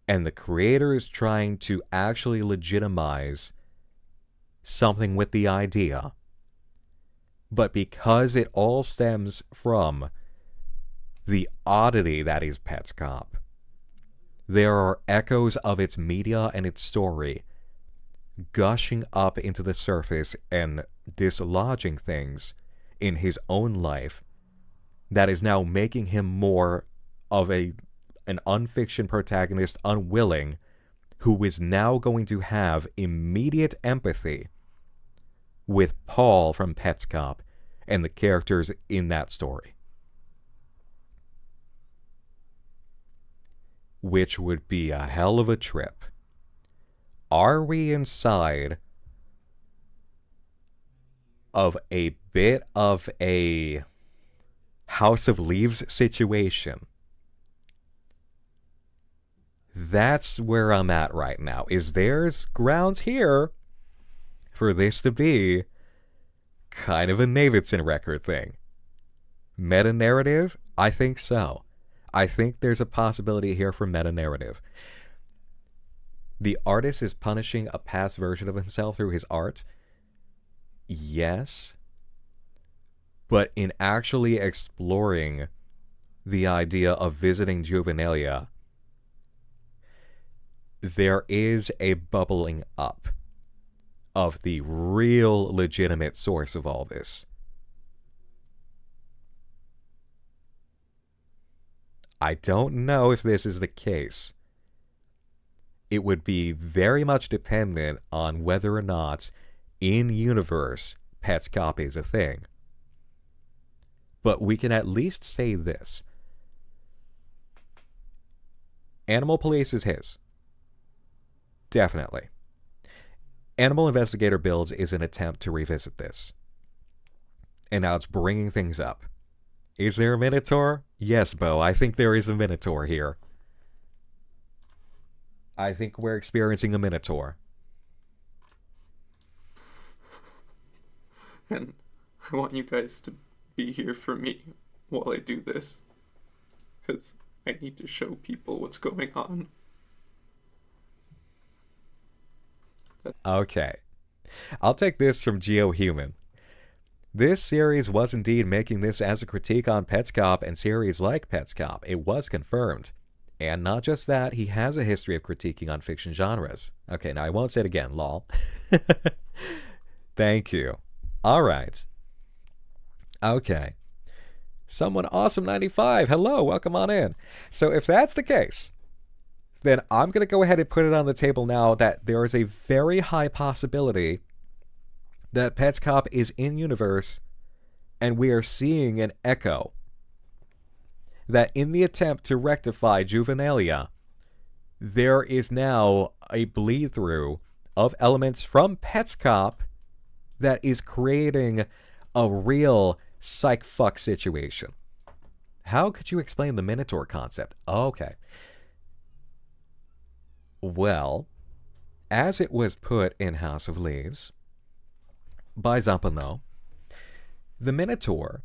[SPEAKER 2] and the creator is trying to actually legitimize something with the idea. But because it all stems from the oddity that is Petscop, there are echoes of its media and its story gushing up into the surface and dislodging things in his own life that is now making him more of an unfiction protagonist unwilling who is now going to have immediate empathy with Paul from Petscop and the characters in that story. Which would be a hell of a trip. Are we inside of a bit of a House of Leaves situation? That's where I'm at right now. Is there's grounds here for this to be kind of a Davidson record thing? Meta-narrative? I think so. I think there's a possibility here for meta-narrative. The artist is punishing a past version of himself through his art. Yes. But in actually exploring the idea of visiting juvenilia, there is a bubbling up of the real legitimate source of all this. I don't know if this is the case. It would be very much dependent on whether or not in-universe Petscop is a thing. But we can at least say this. Animal Police is his. Definitely. Animal Investigator Builds is an attempt to revisit this. And now it's bringing things up. Is there a Minotaur? Yes, Bo, I think there is a Minotaur here. I think we're experiencing a Minotaur.
[SPEAKER 4] And I want you guys to be here for me while I do this. Because I need to show people what's going on.
[SPEAKER 2] Okay. I'll take this from GeoHuman. This series was indeed making this as a critique on Petscop and series like Petscop. It was confirmed. And not just that, he has a history of critiquing on fiction genres. Okay, now I won't say it again, lol. Thank you. All right. Okay. Someone awesome 95. Hello, welcome on in. So if that's the case, then I'm going to go ahead and put it on the table now that there is a very high possibility that Petscop is in universe and we are seeing an echo. That in the attempt to rectify Juvenilia, there is now a bleed through of elements from Petscop that is creating a real psych fuck situation. How could you explain the Minotaur concept? Okay. Well, as it was put in House of Leaves by Zampano, the Minotaur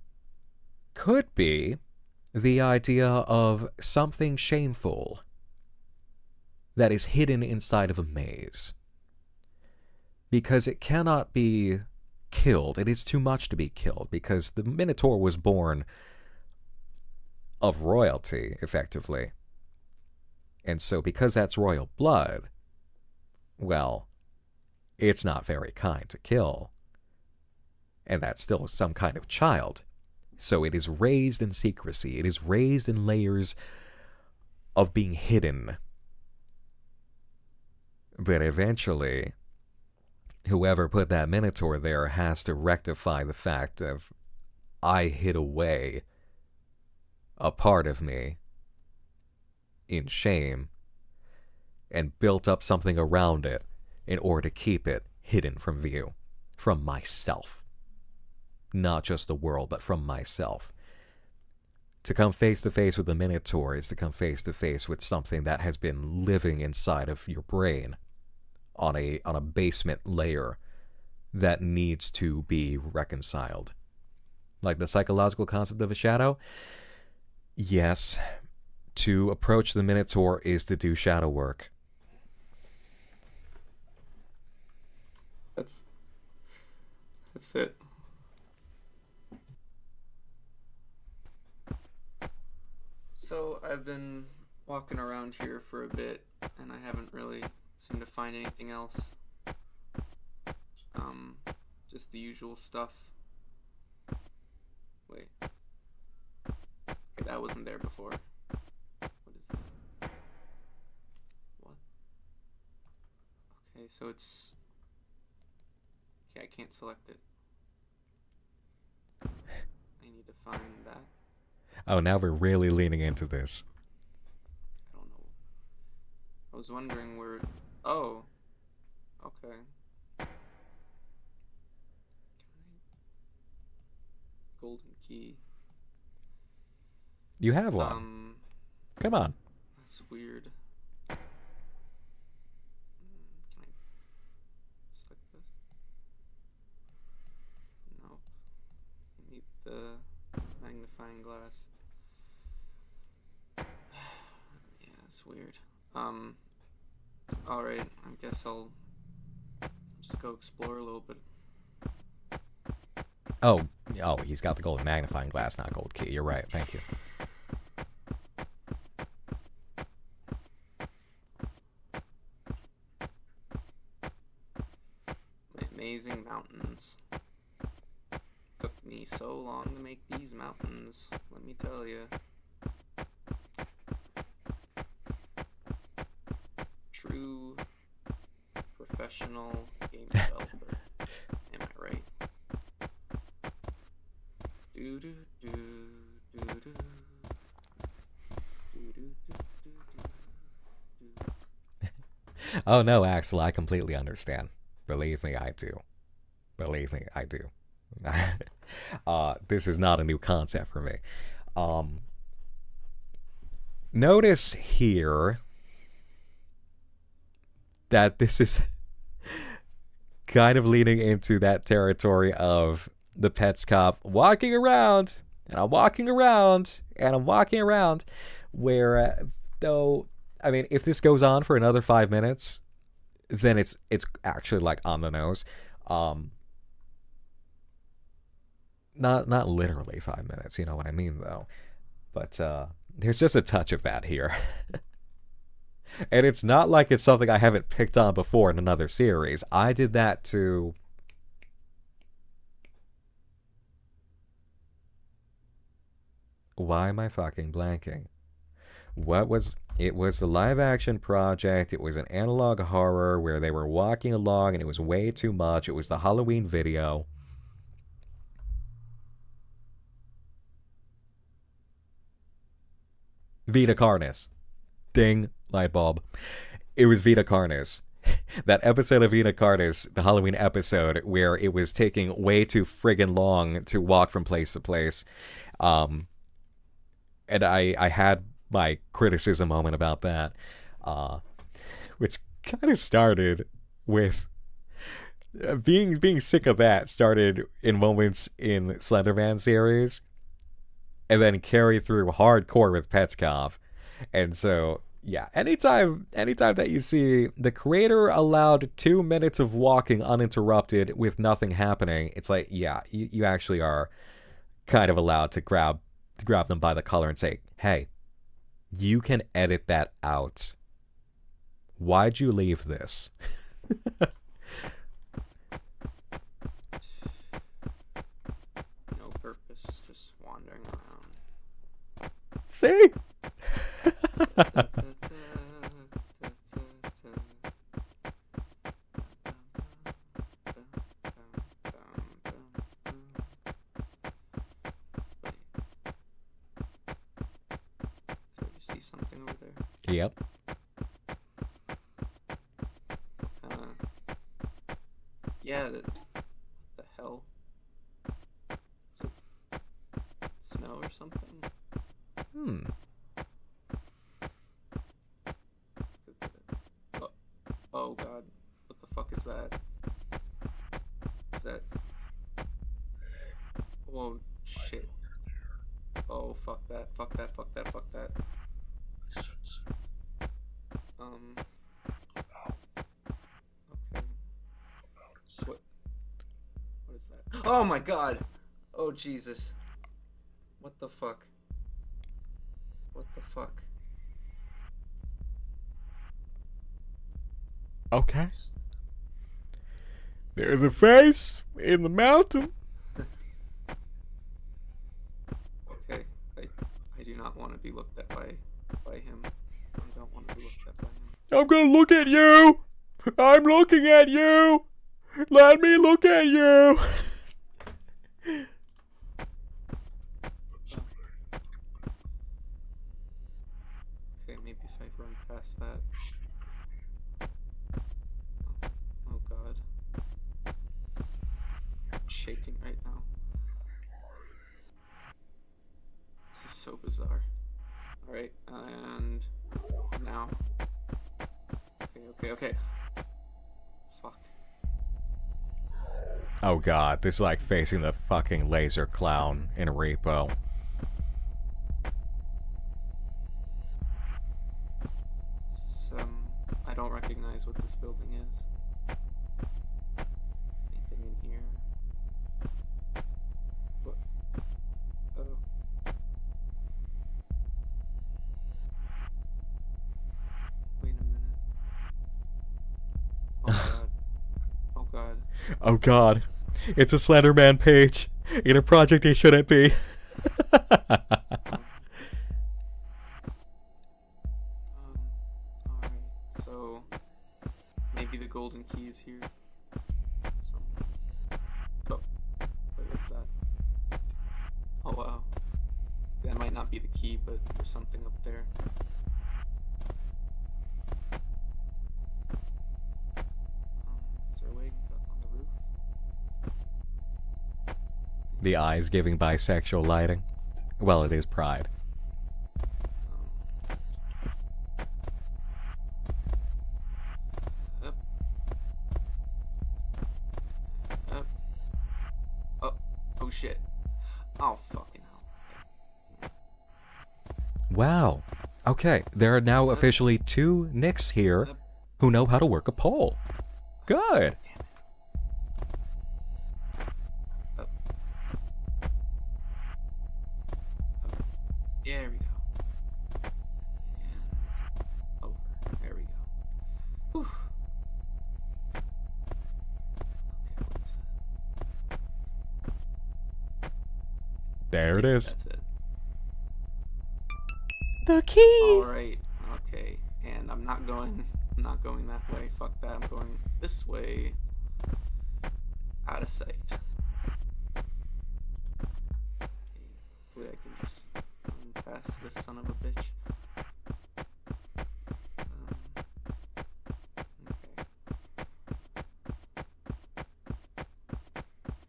[SPEAKER 2] could be the idea of something shameful that is hidden inside of a maze. Because it cannot be killed. It is too much to be killed, because the Minotaur was born of royalty, effectively. And so because that's royal blood, well, it's not very kind to kill. And that's still some kind of child. So it is raised in secrecy. It is raised in layers of being hidden. But eventually, whoever put that Minotaur there has to rectify the fact of, I hid away a part of me in shame and built up something around it in order to keep it hidden from view, from myself. Not just the world, but from myself. To come face to face with the Minotaur is to come face to face with something that has been living inside of your brain on a basement layer that needs to be reconciled. Like the psychological concept of a shadow? Yes. To approach the Minotaur is to do shadow work.
[SPEAKER 4] That's it. So I've been walking around here for a bit, and I haven't really seemed to find anything else. Just the usual stuff. Wait. Okay, that wasn't there before. What is that? What? Okay, so it's... Okay, I can't select it. I need to find that.
[SPEAKER 2] Oh, now we're really leaning into this.
[SPEAKER 4] I don't know. I was wondering where... Oh. Okay. Golden key.
[SPEAKER 2] You have one. Come on.
[SPEAKER 4] That's weird. Can I select this? Nope. I need the magnifying glass. Yeah, that's weird. Alright, I guess I'll just go explore a little bit.
[SPEAKER 2] Oh, he's got the gold magnifying glass, not gold key. You're right. Thank you.
[SPEAKER 4] Amazing mountains. Took me so long to make these mountains, let me tell you. True professional game developer. Am I right? Do do do do do.
[SPEAKER 2] Oh no, Axel, I completely understand. Believe me, I do. Believe me, I do. This is not a new concept for me. Notice here that this is kind of leading into that territory of the Pets Cop walking around, and I'm walking around, and I'm walking around, where, though, I mean, if this goes on for another 5 minutes, then it's actually, like, on the nose. Not literally 5 minutes, you know what I mean, though. But there's just a touch of that here. And it's not like it's something I haven't picked on before in another series. I did that to... Why am I fucking blanking? What was... It was the live-action project. It was an analog horror where they were walking along and it was way too much. It was the Halloween video. Vita Carnis. Ding. Light bulb. It was Vita Carnis. That episode of Vita Carnis, the Halloween episode, where it was taking way too friggin' long to walk from place to place. And I had my criticism moment about that, which kind of started with being sick of that. Started in moments in Slenderman series, and then carried through hardcore with Pets Cop. And so, yeah, anytime that you see the creator allowed 2 minutes of walking uninterrupted with nothing happening, it's like, yeah, you actually are kind of allowed to grab them by the collar and say, hey, you can edit that out. Why'd you leave this?
[SPEAKER 16] No purpose, just wandering around.
[SPEAKER 2] See?
[SPEAKER 16] See something over there?
[SPEAKER 2] Yep.
[SPEAKER 16] Yeah, what the hell? Is it snow or something? Oh god, what the fuck is that? Is that... Whoa, shit. Oh, fuck that, fuck that, fuck that, fuck that. Okay. What is that? Oh my god! Oh Jesus. What the fuck? What the fuck?
[SPEAKER 2] Okay. There's a face in the mountain.
[SPEAKER 16] Okay, I do not want to be looked at by him. I don't want to be looked at by him.
[SPEAKER 2] I'm gonna look at you! I'm looking at you! Let me look at you!
[SPEAKER 16] Okay, maybe if I run past that. Oh god. I'm shaking right now. This is so bizarre. Alright, and now. Okay. Fuck.
[SPEAKER 2] Oh god, this is like facing the fucking laser clown in a repo.
[SPEAKER 16] I don't recognize what this building is. Anything in here? What? Oh. Wait a minute. Oh god. Oh god.
[SPEAKER 2] Oh god. It's a Slenderman page in a project it shouldn't be.
[SPEAKER 16] Alright, so maybe the golden key is here somewhere. Oh, what is that? Oh wow. That might not be the key, but there's something up there. Is there a way
[SPEAKER 2] The eyes giving bisexual lighting. Well, it is Pride.
[SPEAKER 16] Oh shit. Oh fucking hell.
[SPEAKER 2] Wow. Okay, there are now officially 2 Nicks here who know how to work a pole. Good.
[SPEAKER 16] There we go. And over. There we go. Whew. Okay, what is that?
[SPEAKER 2] There it is.
[SPEAKER 16] That's it.
[SPEAKER 2] The key!
[SPEAKER 16] Alright, okay. And I'm not going that way. Fuck that, I'm going this way. Out of sight. Hopefully I can just run past this son of a bitch. Okay.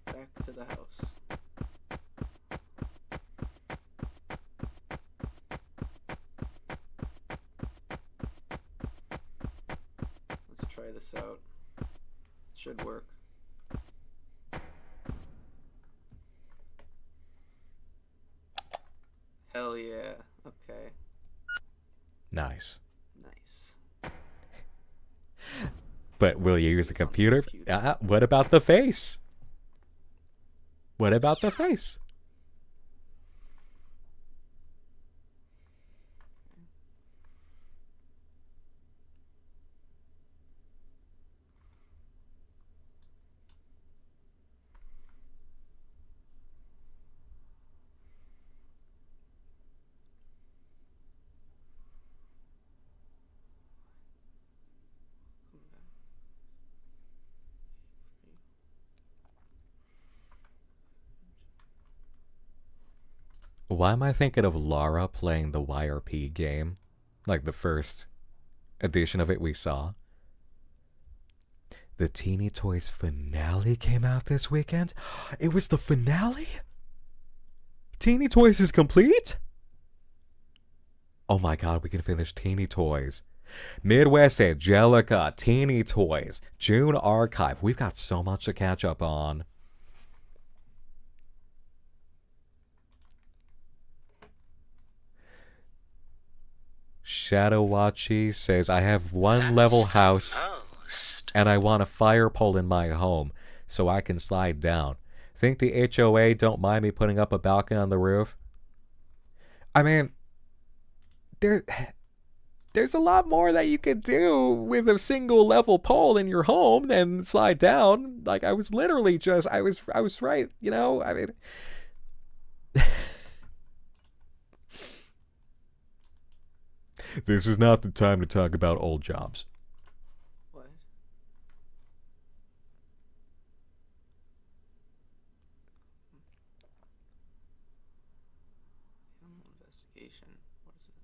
[SPEAKER 16] Back to the house. Let's try this out. Should work. Hell yeah. Okay.
[SPEAKER 2] Nice.
[SPEAKER 16] Nice.
[SPEAKER 2] But will you use the computer? What about the face? What about the face? Why am I thinking of Lara playing the YRP game? Like the first edition of it we saw. The Teeny Toys finale came out this weekend? It was the finale? Teeny Toys is complete? Oh my god, we can finish Teeny Toys. Midwest Angelica, Teeny Toys, June Archive. We've got so much to catch up on. Shadow Watchy says, I have one level house and I want a fire pole in my home so I can slide down. Think the HOA don't mind me putting up a balcony on the roof? I mean, there's a lot more that you could do with a single level pole in your home than slide down. Like, I was literally just, I was right, you know? I mean... This is not the time to talk about old jobs.
[SPEAKER 16] What? Investigation. What is this?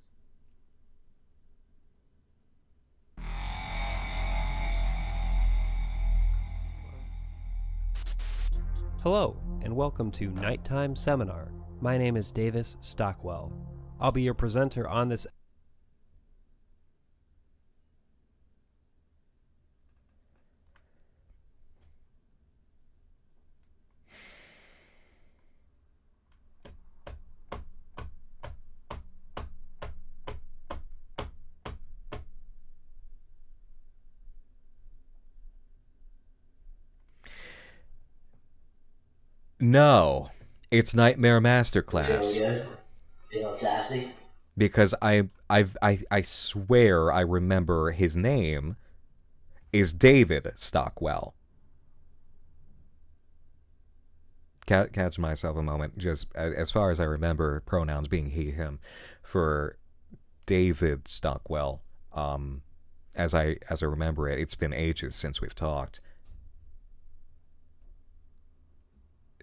[SPEAKER 19] Hello, and welcome to Nighttime Seminar. My name is Davis Stockwell. I'll be your presenter on this.
[SPEAKER 2] No, it's Nightmare Masterclass.
[SPEAKER 20] Feeling good? Feeling sassy?
[SPEAKER 2] Because I swear I remember his name is David Stockwell. Catch myself a moment. Just as far as I remember, pronouns being he, him, for David Stockwell. As I remember it, it's been ages since we've talked.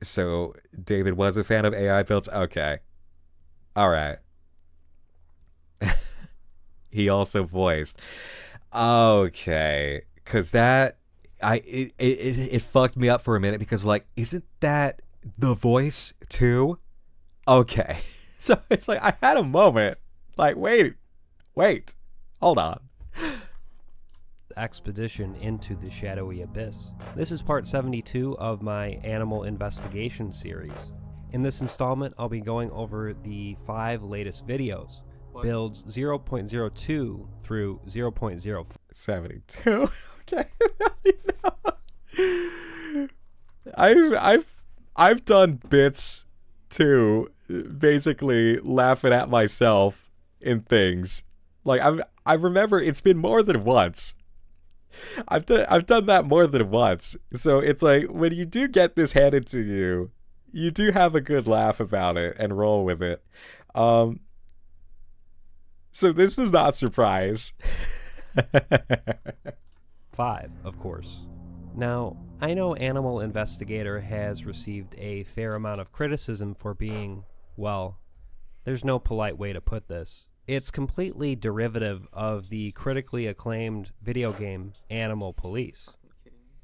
[SPEAKER 2] So, David was a fan of AI builds? Okay. Alright. He also voiced. Okay. Because that... It fucked me up for a minute because, like, isn't that the voice too. Okay. So it's like I had a moment. Like, wait, hold on.
[SPEAKER 19] Expedition into the shadowy abyss. This is part 72 of my animal investigation series. In this installment, I'll be going over the 5 latest videos, builds 0.02 through 0.04.
[SPEAKER 2] 72. Okay. I've done bits too, basically laughing at myself in things. Like I remember it's been more than once. I've done that more than once. So it's like when you do get this handed to you, you do have a good laugh about it and roll with it. So this does not surprise.
[SPEAKER 19] 5, of course. Now, I know Animal Investigator has received a fair amount of criticism for being, well, there's no polite way to put this. It's completely derivative of the critically acclaimed video game Animal Police.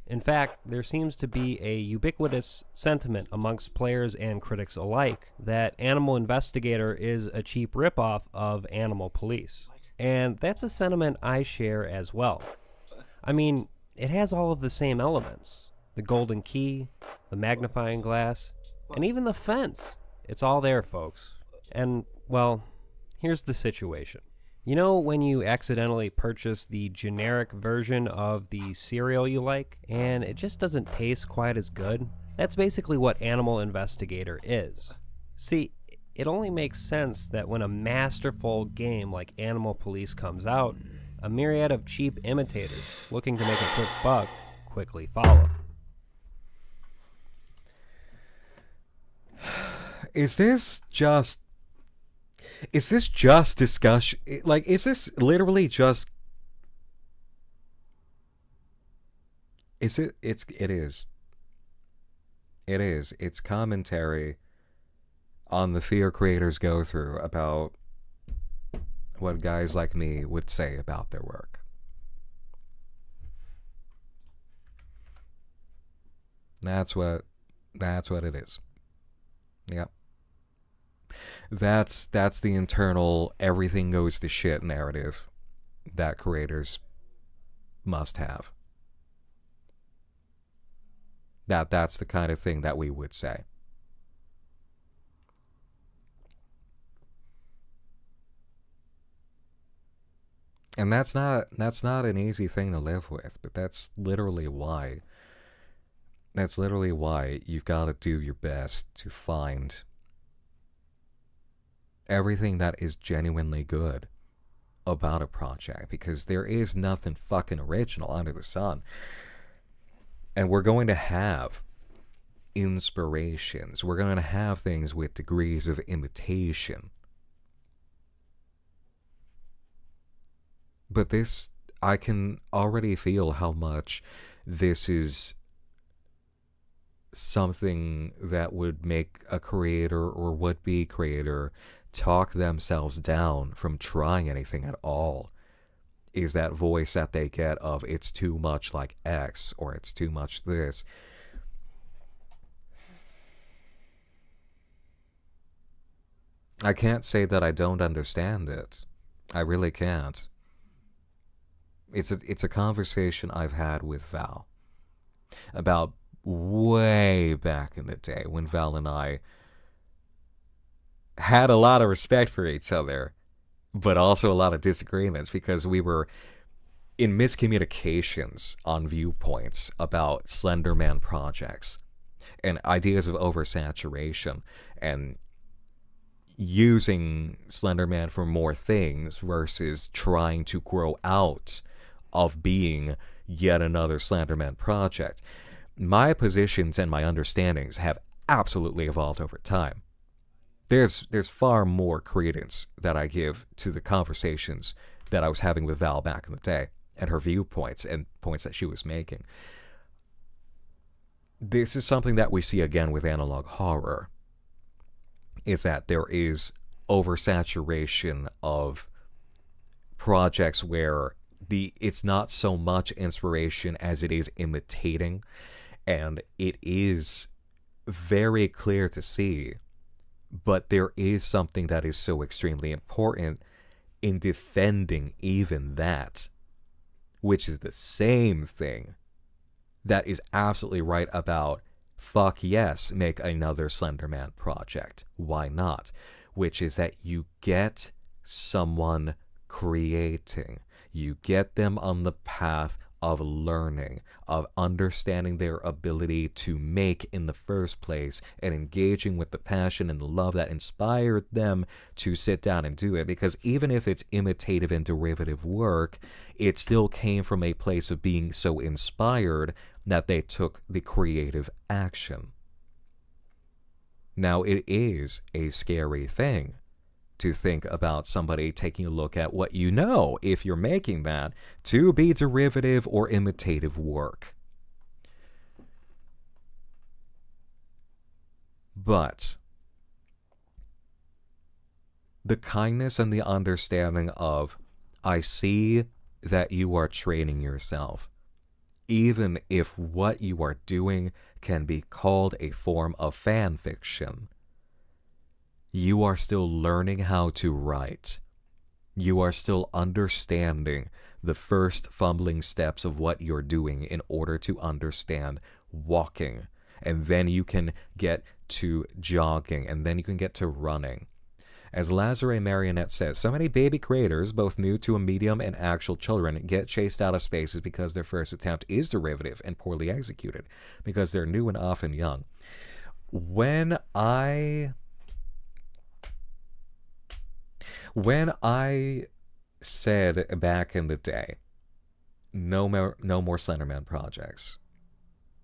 [SPEAKER 19] In fact, there seems to be a ubiquitous sentiment amongst players and critics alike that Animal Investigator is a cheap ripoff of Animal Police. And that's a sentiment I share as well. I mean, it has all of the same elements. The golden key, the magnifying glass, and even the fence. It's all there, folks. And, well, here's the situation. You know when you accidentally purchase the generic version of the cereal you like, and it just doesn't taste quite as good? That's basically what Animal Investigator is. See, it only makes sense that when a masterful game like Animal Police comes out, a myriad of cheap imitators looking to make a quick buck quickly follow.
[SPEAKER 2] Is this just discussion? Like, is this literally just... It is. It's commentary on the fear creators go through about what guys like me would say about their work. That's what it is. Yep. That's the internal everything goes to shit narrative that creators must have. That's the kind of thing that we would say. And that's not an easy thing to live with, but that's literally why you've got to do your best to find everything that is genuinely good about a project, because there is nothing fucking original under the sun. And we're going to have inspirations. We're going to have things with degrees of imitation. But this, I can already feel how much this is something that would make a creator or would-be creator talk themselves down from trying anything at all. Is that voice that they get of it's too much like X or it's too much this. I can't say that I don't understand it. I really can't. It's a conversation I've had with Val about way back in the day when Val and I had a lot of respect for each other, but also a lot of disagreements because we were in miscommunications on viewpoints about Slenderman projects and ideas of oversaturation and using Slenderman for more things versus trying to grow out of being yet another Slenderman project. My positions and my understandings have absolutely evolved over time. There's far more credence that I give to the conversations that I was having with Val back in the day and her viewpoints and points that she was making. This is something that we see again with analog horror, is that there is oversaturation of projects where it's not so much inspiration as it is imitating, and it is very clear to see, but there is something that is so extremely important in defending even that, which is the same thing that is absolutely right about fuck yes, make another Slenderman project. Why not? Which is that you get someone creating. You get them on the path of learning, of understanding their ability to make in the first place, and engaging with the passion and the love that inspired them to sit down and do it. Because even if it's imitative and derivative work, it still came from a place of being so inspired that they took the creative action. Now, it is a scary thing to think about somebody taking a look at what you know, if you're making that, to be derivative or imitative work. But the kindness and the understanding of, I see that you are training yourself, even if what you are doing can be called a form of fan fiction. You are still learning how to write. You are still understanding the first fumbling steps of what you're doing in order to understand walking. And then you can get to jogging, and then you can get to running. As Lazare Marionette says, so many baby creators, both new to a medium and actual children, get chased out of spaces because their first attempt is derivative and poorly executed, because they're new and often young. When I said back in the day, no more Slenderman projects,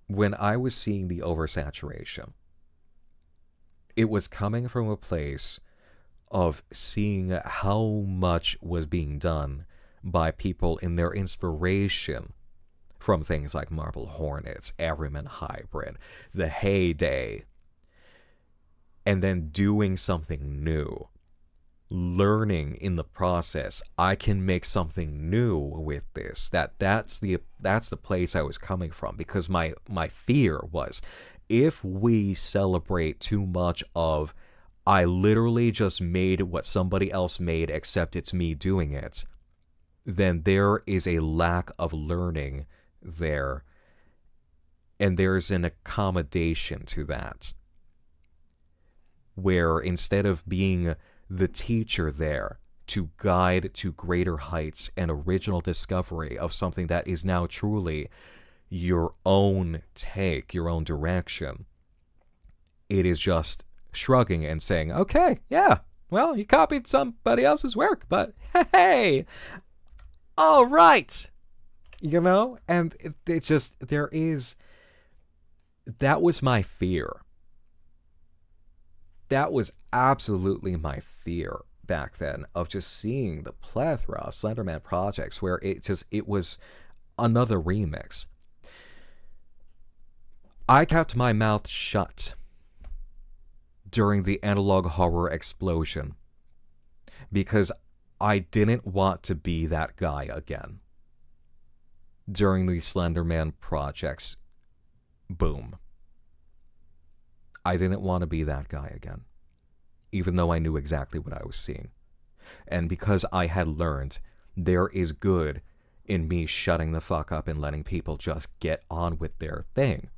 [SPEAKER 2] when I was seeing the oversaturation, it was coming from a place of seeing how much was being done by people in their inspiration from things like Marble Hornets, Everyman Hybrid, the heyday, and then doing something new. Learning in the process, I can make something new with this. That's the place I was coming from, because my fear was, if we celebrate too much of, I literally just made what somebody else made, except it's me doing it, then there is a lack of learning there, and there's an accommodation to that, where instead of being the teacher there to guide to greater heights and original discovery of something that is now truly your own take, your own direction, it is just shrugging and saying, okay, yeah, well, you copied somebody else's work, but hey, all right, you know? And it's just, that was my fear. That was absolutely my fear back then, of just seeing the plethora of Slenderman projects where it was another remix. I kept my mouth shut during the analog horror explosion because I didn't want to be that guy again. During the Slenderman projects boom, I didn't want to be that guy again, even though I knew exactly what I was seeing. And because I had learned there is good in me shutting the fuck up and letting people just get on with their thing,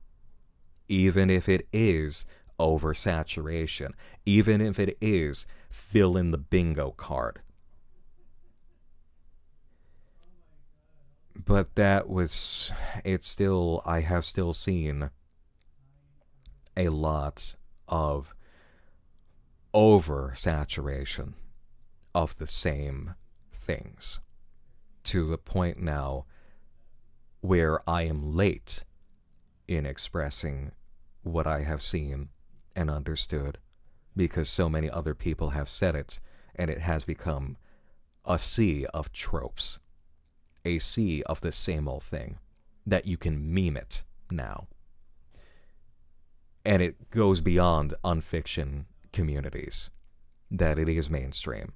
[SPEAKER 2] even if it is oversaturation, even if it is fill in the bingo card. But I have still seen a lot of oversaturation of the same things, to the point now where I am late in expressing what I have seen and understood, because so many other people have said it, and it has become a sea of tropes, a sea of the same old thing, that you can meme it now. And it goes beyond unfiction communities, that it is mainstream.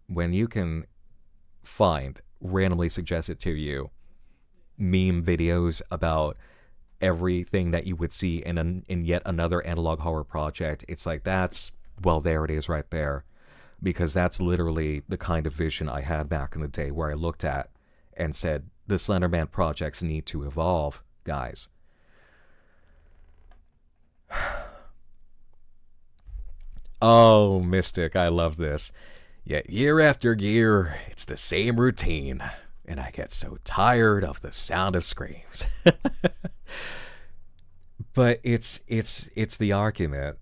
[SPEAKER 2] When you can find, randomly suggested to you, meme videos about everything that you would see in yet another analog horror project. It's like, well, there it is right there. Because that's literally the kind of vision I had back in the day, where I looked at and said, the Slenderman projects need to evolve, guys. Oh, Mystic, I love this. Yet year after year, it's the same routine, and I get so tired of the sound of screams. But it's the argument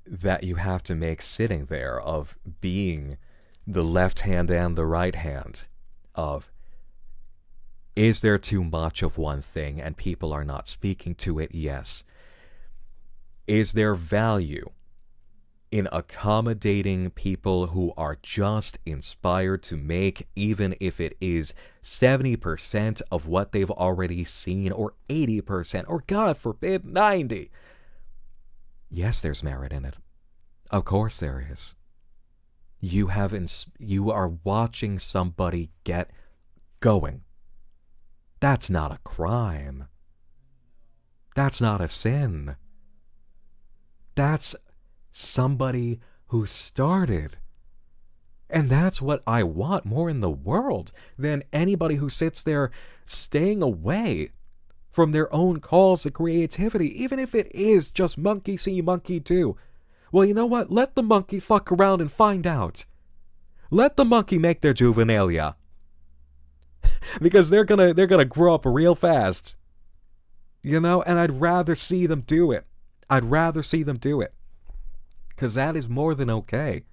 [SPEAKER 2] that you have to make sitting there, of being the left hand and the right hand, of, is there too much of one thing and people are not speaking to it? Yes. Is there value in accommodating people who are just inspired to make, even if it is 70% of what they've already seen, or 80%, or God forbid, 90%? Yes, there's merit in it. Of course there is. You are watching somebody get going. That's not a crime. That's not a sin. That's somebody who started. And that's what I want more in the world than anybody who sits there staying away from their own calls to creativity, even if it is just monkey see, monkey do. Well, you know what? Let the monkey fuck around and find out. Let the monkey make their juvenilia. Because they're gonna grow up real fast. You know, and I'd rather see them do it. I'd rather see them do it. Because that is more than okay.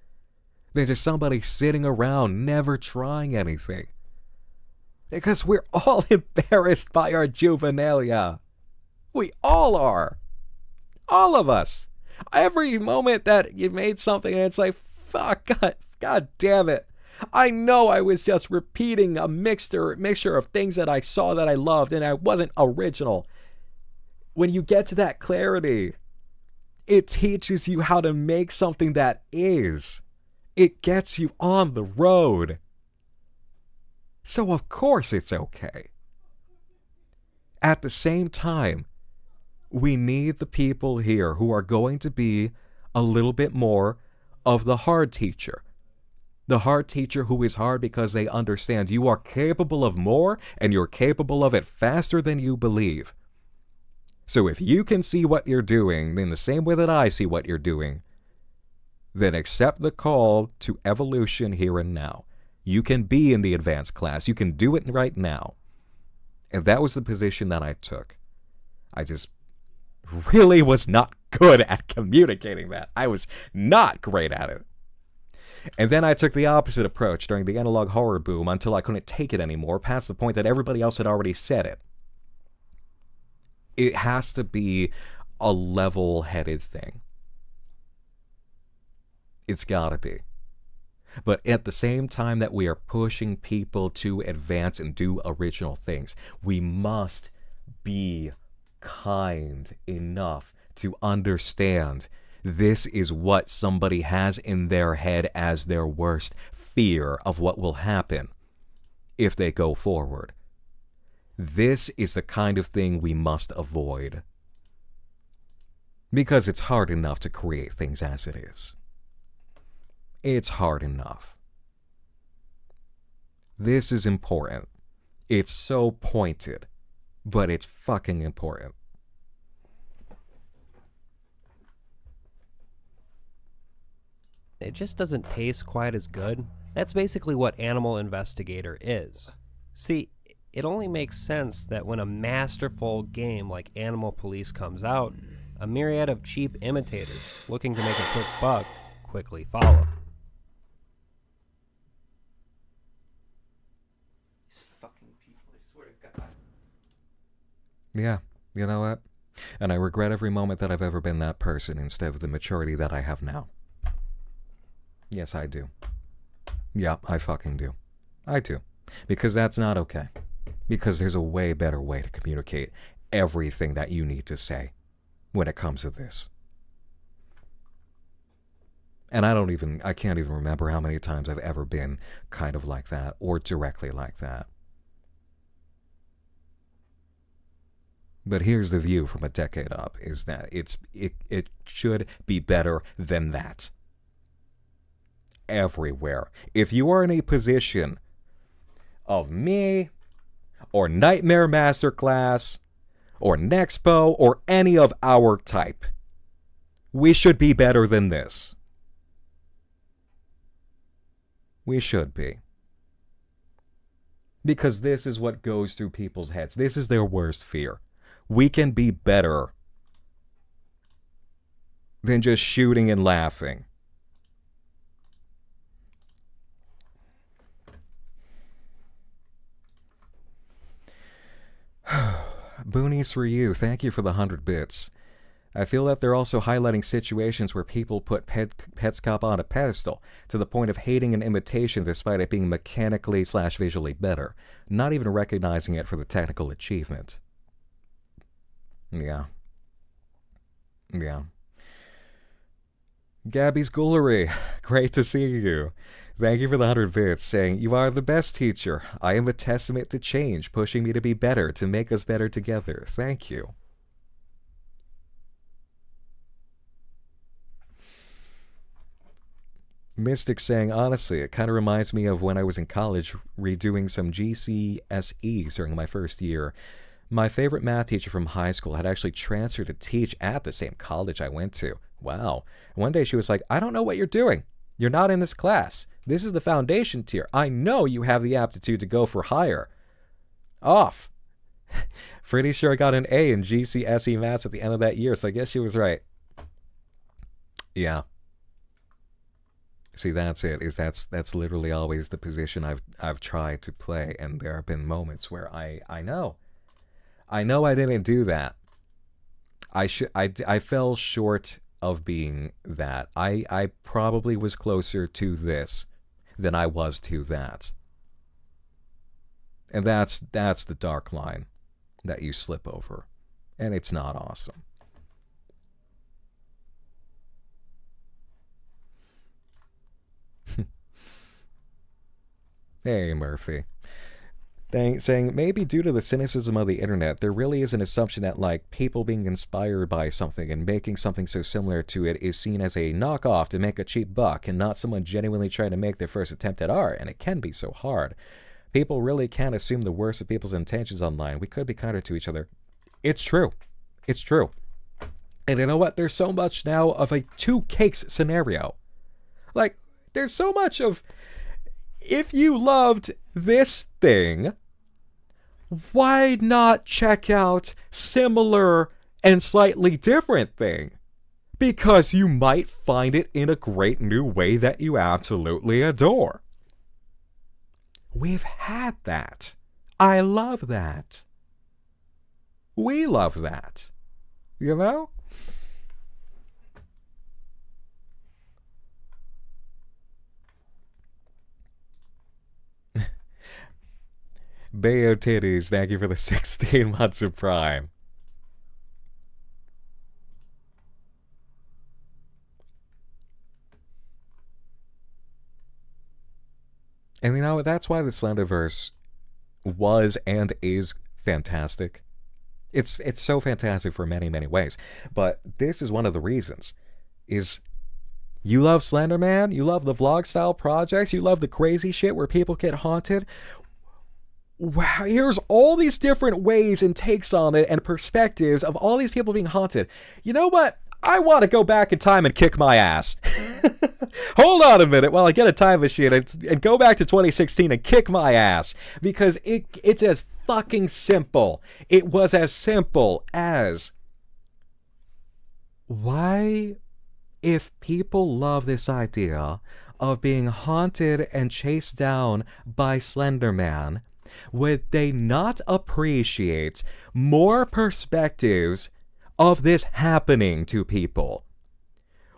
[SPEAKER 2] Than just somebody sitting around never trying anything. Because we're all embarrassed by our juvenilia. We all are. All of us. Every moment that you made something and it's like, fuck, God damn it. I know I was just repeating a mixture of things that I saw that I loved and I wasn't original. When you get to that clarity, it teaches you how to make something that is. It gets you on the road. So of course it's okay. At the same time, we need the people here who are going to be a little bit more of the hard teacher. The hard teacher who is hard because they understand you are capable of more and you're capable of it faster than you believe. So if you can see what you're doing in the same way that I see what you're doing, then accept the call to evolution here and now. You can be in the advanced class. You can do it right now. And that was the position that I took. I just really was not good at communicating that. I was not great at it. And then I took the opposite approach during the analog horror boom until I couldn't take it anymore, past the point that everybody else had already said it. It has to be a level-headed thing. It's gotta be. But at the same time that we are pushing people to advance and do original things, we must be kind enough to understand this is what somebody has in their head as their worst fear of what will happen if they go forward. This is the kind of thing we must avoid. Because it's hard enough to create things as it is. It's hard enough. This is important. It's so pointed, but it's fucking important.
[SPEAKER 19] It just doesn't taste quite as good. That's basically what Animal Investigator is. See, it only makes sense that when a masterful game like Animal Police comes out, a myriad of cheap imitators looking to make a quick buck quickly follow.
[SPEAKER 16] These fucking people, I swear to God.
[SPEAKER 2] Yeah, you know what? And I regret every moment that I've ever been that person instead of the maturity that I have now. Yes, I do. Yeah, I fucking do. I do. Because that's not okay. Because there's a way better way to communicate everything that you need to say when it comes to this. And I can't even remember how many times I've ever been kind of like that or directly like that. But here's the view from a decade up, is that it should be better than that. Everywhere. If you are in a position of me, or Nightmare Masterclass, or Nexpo, or any of our type, we should be better than this. We should be. Because this is what goes through people's heads. This is their worst fear. We can be better than just shooting and laughing. Boonies for you. Thank you for the 100 bits. I feel that they're also highlighting situations where people put Petscop on a pedestal to the point of hating an imitation despite it being mechanically/visually better, not even recognizing it for the technical achievement. Yeah. Gabby's Gullery, great to see you. Thank you for the 100 bits, saying, "You are the best teacher. I am a testament to change, pushing me to be better, to make us better together. Thank you." Mystic saying, "Honestly, it kind of reminds me of when I was in college redoing some GCSEs during my first year. My favorite math teacher from high school had actually transferred to teach at the same college I went to. Wow. One day she was like, 'I don't know what you're doing. You're not in this class. This is the foundation tier. I know you have the aptitude to go for higher. Off.' Pretty sure I got an A in GCSE maths at the end of that year, so I guess she was right." Yeah. See, that's it. That's literally always the position I've tried to play, and there have been moments where I know I didn't do that. I fell short of being that. I probably was closer to this than I was to that. And that's the dark line that you slip over, and it's not awesome. Hey, Murphy. Saying, "Maybe due to the cynicism of the internet, there really is an assumption that, like, people being inspired by something and making something so similar to it is seen as a knockoff to make a cheap buck and not someone genuinely trying to make their first attempt at art, and it can be so hard. People really can't assume the worst of people's intentions online. We could be kinder to each other." It's true. It's true. And you know what? There's so much now of a two cakes scenario. Like, there's so much of, if you loved this thing, why not check out similar and slightly different thing? Because you might find it in a great new way that you absolutely adore. We've had that. I love that. We love that. You know? Bayo Titties, thank you for the 16 months of Prime. And you know, that's why the Slenderverse was and is fantastic. It's so fantastic for many, many ways. But this is one of the reasons. Is you love Slenderman, you love the vlog style projects, you love the crazy shit where people get haunted. Wow, here's all these different ways and takes on it and perspectives of all these people being haunted. You know what? I want to go back in time and kick my ass. Hold on a minute while I get a time machine and go back to 2016 and kick my ass. Because it's as fucking simple. It was as simple as, why, if people love this idea of being haunted and chased down by Slenderman, would they not appreciate more perspectives of this happening to people?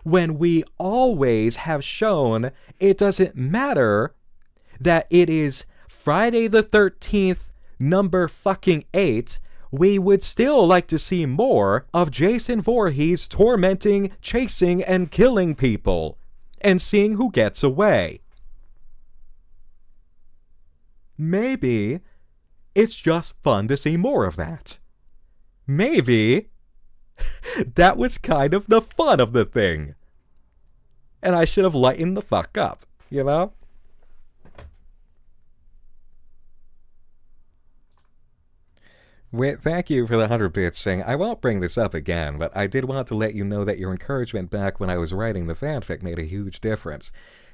[SPEAKER 2] When we always have shown it doesn't matter that it is Friday the 13th, number fucking 8, we would still like to see more of Jason Voorhees tormenting, chasing, and killing people, and seeing who gets away. Maybe it's just fun to see more of that. maybe that was kind of the fun of the thing. And I should have lightened the fuck up, you know? Thank you for the 100 bits saying, I won't bring this up again, but I did want to let you know that your encouragement back when I was writing the fanfic made a huge difference.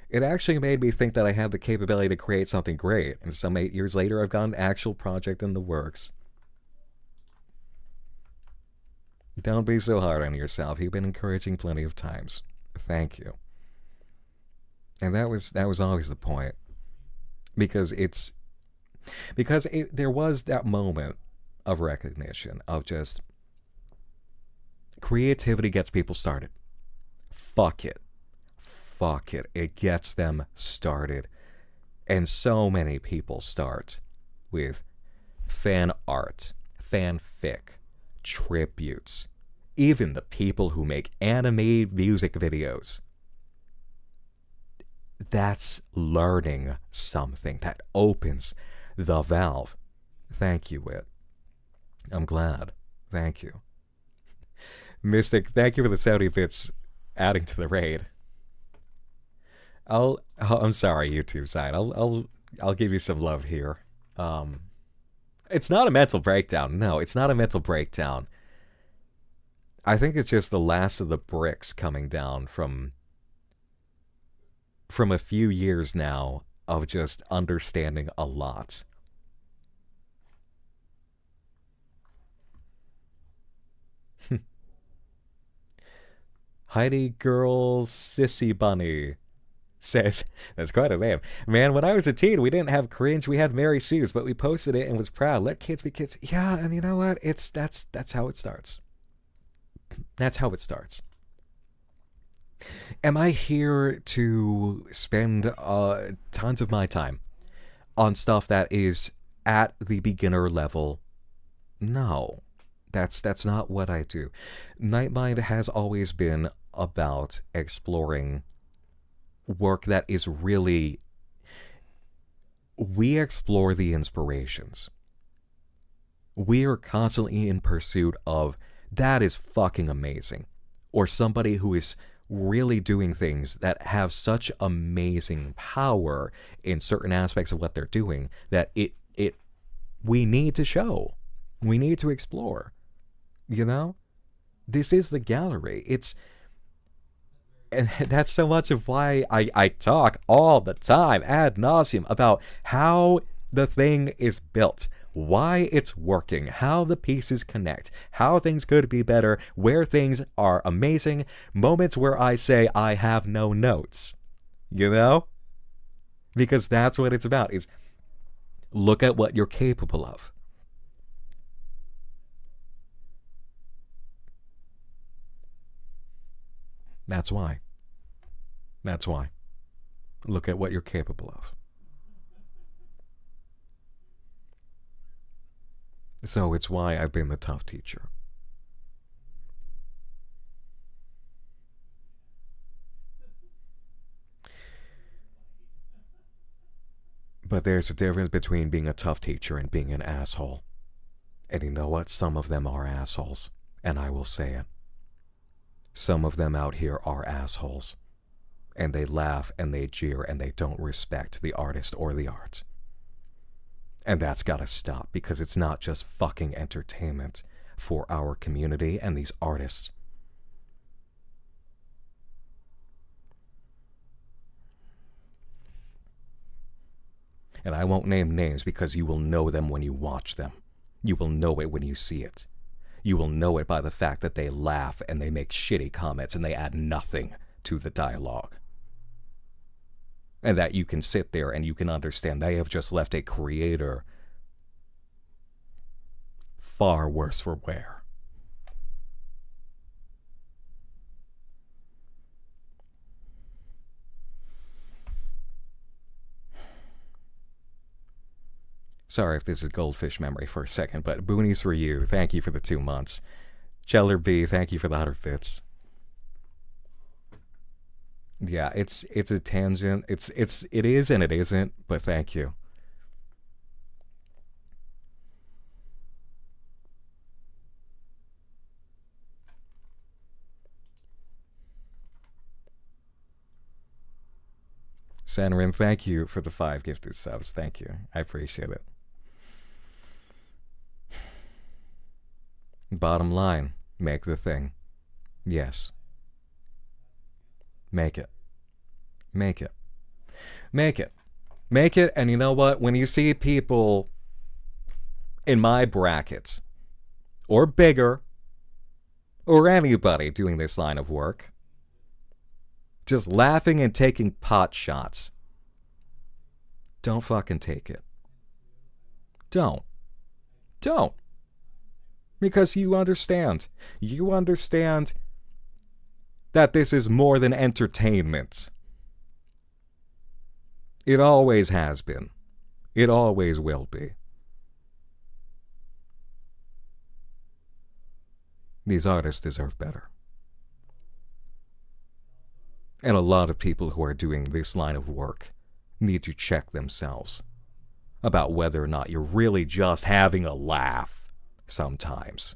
[SPEAKER 2] It actually made me think that I had the capability to create something great, and some 8 years later I've got an actual project in the works. Don't be so hard on yourself. You've been encouraging plenty of times. Thank you. And that was always the point. Because there was that moment of recognition, of just creativity gets people started. Fuck it. It gets them started. And so many people start with fan art, fanfic, tributes, even the people who make anime music videos. That's learning something. That opens the valve. Thank you, Wit. I'm glad. Thank you. Mystic, thank you for the 70 bits adding to the raid. I'm sorry, YouTube side. I'll give you some love here. It's not a mental breakdown. No, it's not a mental breakdown. I think it's just the last of the bricks coming down from a few years now of just understanding a lot. Heidi Girl Sissy Bunny says, that's quite a name. Man, when I was a teen, we didn't have cringe, we had Mary Sue's, but we posted it and was proud. Let kids be kids. Yeah, and you know what? That's how it starts. That's how it starts. Am I here to spend tons of my time on stuff that is at the beginner level? No. That's not what I do. Nightmind has always been about exploring work that is really... We explore the inspirations. We are constantly in pursuit of, that is fucking amazing. Or somebody who is really doing things that have such amazing power in certain aspects of what they're doing that we need to show. We need to explore. You know? This is the gallery. And that's so much of why I talk all the time, ad nauseum, about how the thing is built, why it's working, how the pieces connect, how things could be better, where things are amazing, moments where I say I have no notes. You know? Because that's what it's about, is look at what you're capable of. That's why. That's why. Look at what you're capable of. So it's why I've been the tough teacher. But there's a difference between being a tough teacher and being an asshole. And you know what? Some of them are assholes. And I will say it. Some of them out here are assholes. And they laugh and they jeer and they don't respect the artist or the art. And that's gotta stop, because it's not just fucking entertainment for our community and these artists. And I won't name names because you will know them when you watch them. You will know it when you see it. You will know it by the fact that they laugh and they make shitty comments and they add nothing to the dialogue. And that you can sit there and you can understand they have just left a creator far worse for wear. Sorry if this is goldfish memory for a second, but boonies for you. Thank you for the 2 months. Cheller B, thank you for the 100 bits. Yeah, it's a tangent. It is and it isn't, but thank you. Sanrin, thank you for the 5 gifted subs. Thank you. I appreciate it. Bottom line, make the thing. Yes. Make it. Make it. Make it. Make it, and you know what? When you see people in my brackets, or bigger, or anybody doing this line of work, just laughing and taking pot shots, don't fucking take it. Don't. Don't. Because you understand. You understand that this is more than entertainment. It always has been. It always will be. These artists deserve better. And a lot of people who are doing this line of work need to check themselves about whether or not you're really just having a laugh sometimes.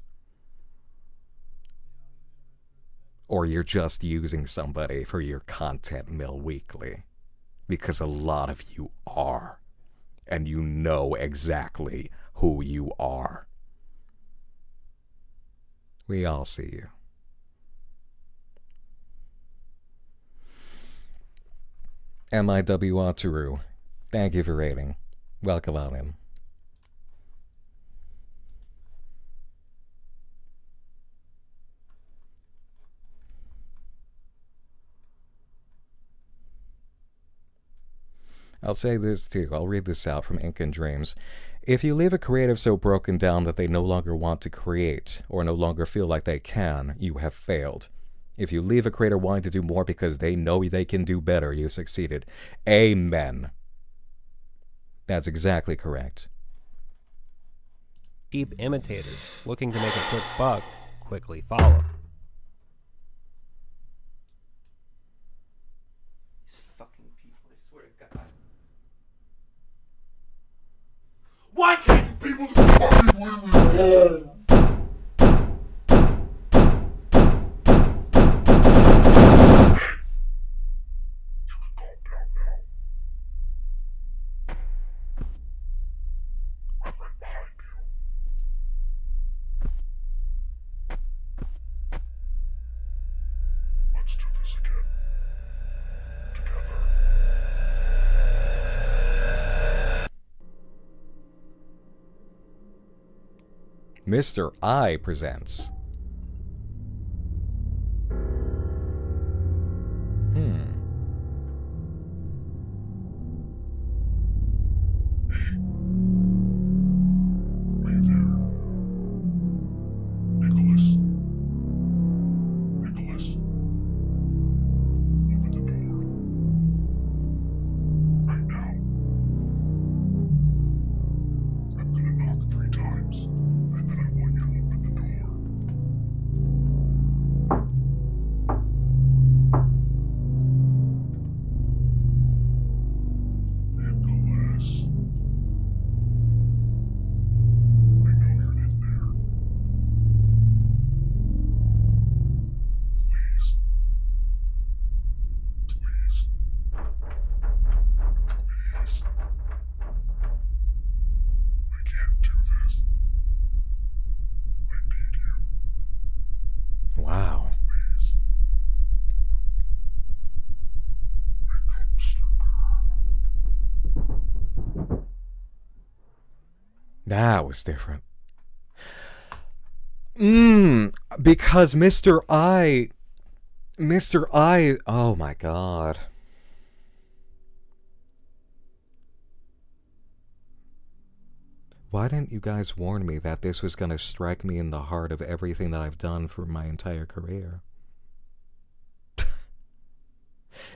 [SPEAKER 2] Or you're just using somebody for your content mill weekly. Because a lot of you are. And you know exactly who you are. We all see you. MIW Ataru, thank you for rating. Welcome on in. I'll say this too. I'll read this out from Ink and Dreams. If you leave a creative so broken down that they no longer want to create or no longer feel like they can, you have failed. If you leave a creator wanting to do more because they know they can do better, you succeeded. Amen. That's exactly correct.
[SPEAKER 19] Cheap imitators looking to make a quick buck quickly follow.
[SPEAKER 4] These fucking people, I swear to God. Why can't you people just fucking leave me alone?
[SPEAKER 2] Mr. I presents. Wow. That was different. Because Mr. I, oh my God. Why didn't you guys warn me that this was going to strike me in the heart of everything that I've done for my entire career?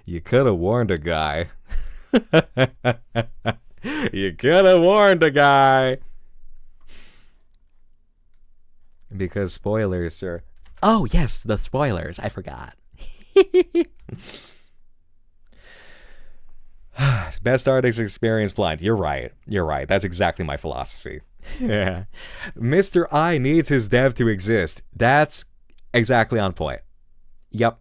[SPEAKER 2] You could have warned a guy. You could have warned a guy. Because spoilers are... Oh, yes, the spoilers. I forgot. Best artist experience blind. You're right. You're right. That's exactly my philosophy. Yeah. Mr. I needs his dev to exist. That's exactly on point. Yep.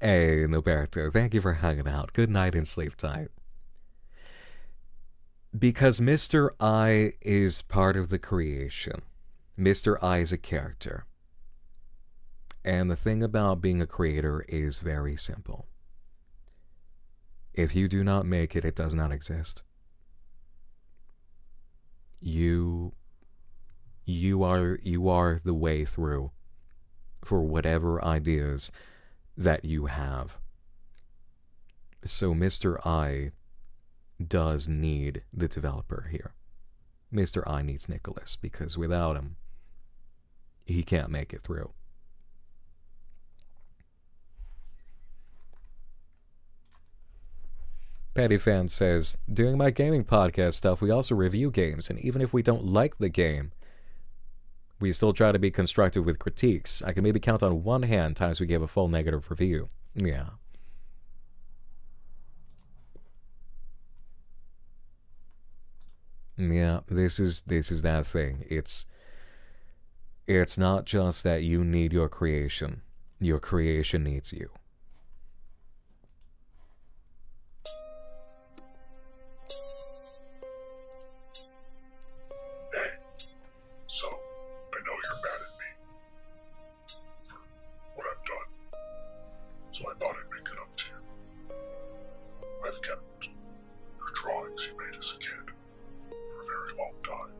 [SPEAKER 2] Hey, Noberto, thank you for hanging out. Good night and sleep tight. Because Mr. I is part of the creation. Mr. I is a character. And the thing about being a creator is very simple. If you do not make it, it does not exist. You are the way through for whatever ideas that you have. So Mr. I does need the developer here. Mr. I needs Nicholas, because without him, he can't make it through. Petty Fan says, doing my gaming podcast stuff, we also review games, and even if we don't like the game, we still try to be constructive with critiques. I can maybe count on one hand times we give a full negative review. Yeah. Yeah, this is that thing. It's not just that you need your creation needs you.
[SPEAKER 21] So, I know you're mad at me for what I've done, so I thought I'd make it up to you. I've kept your drawings you made as a kid for a very long time.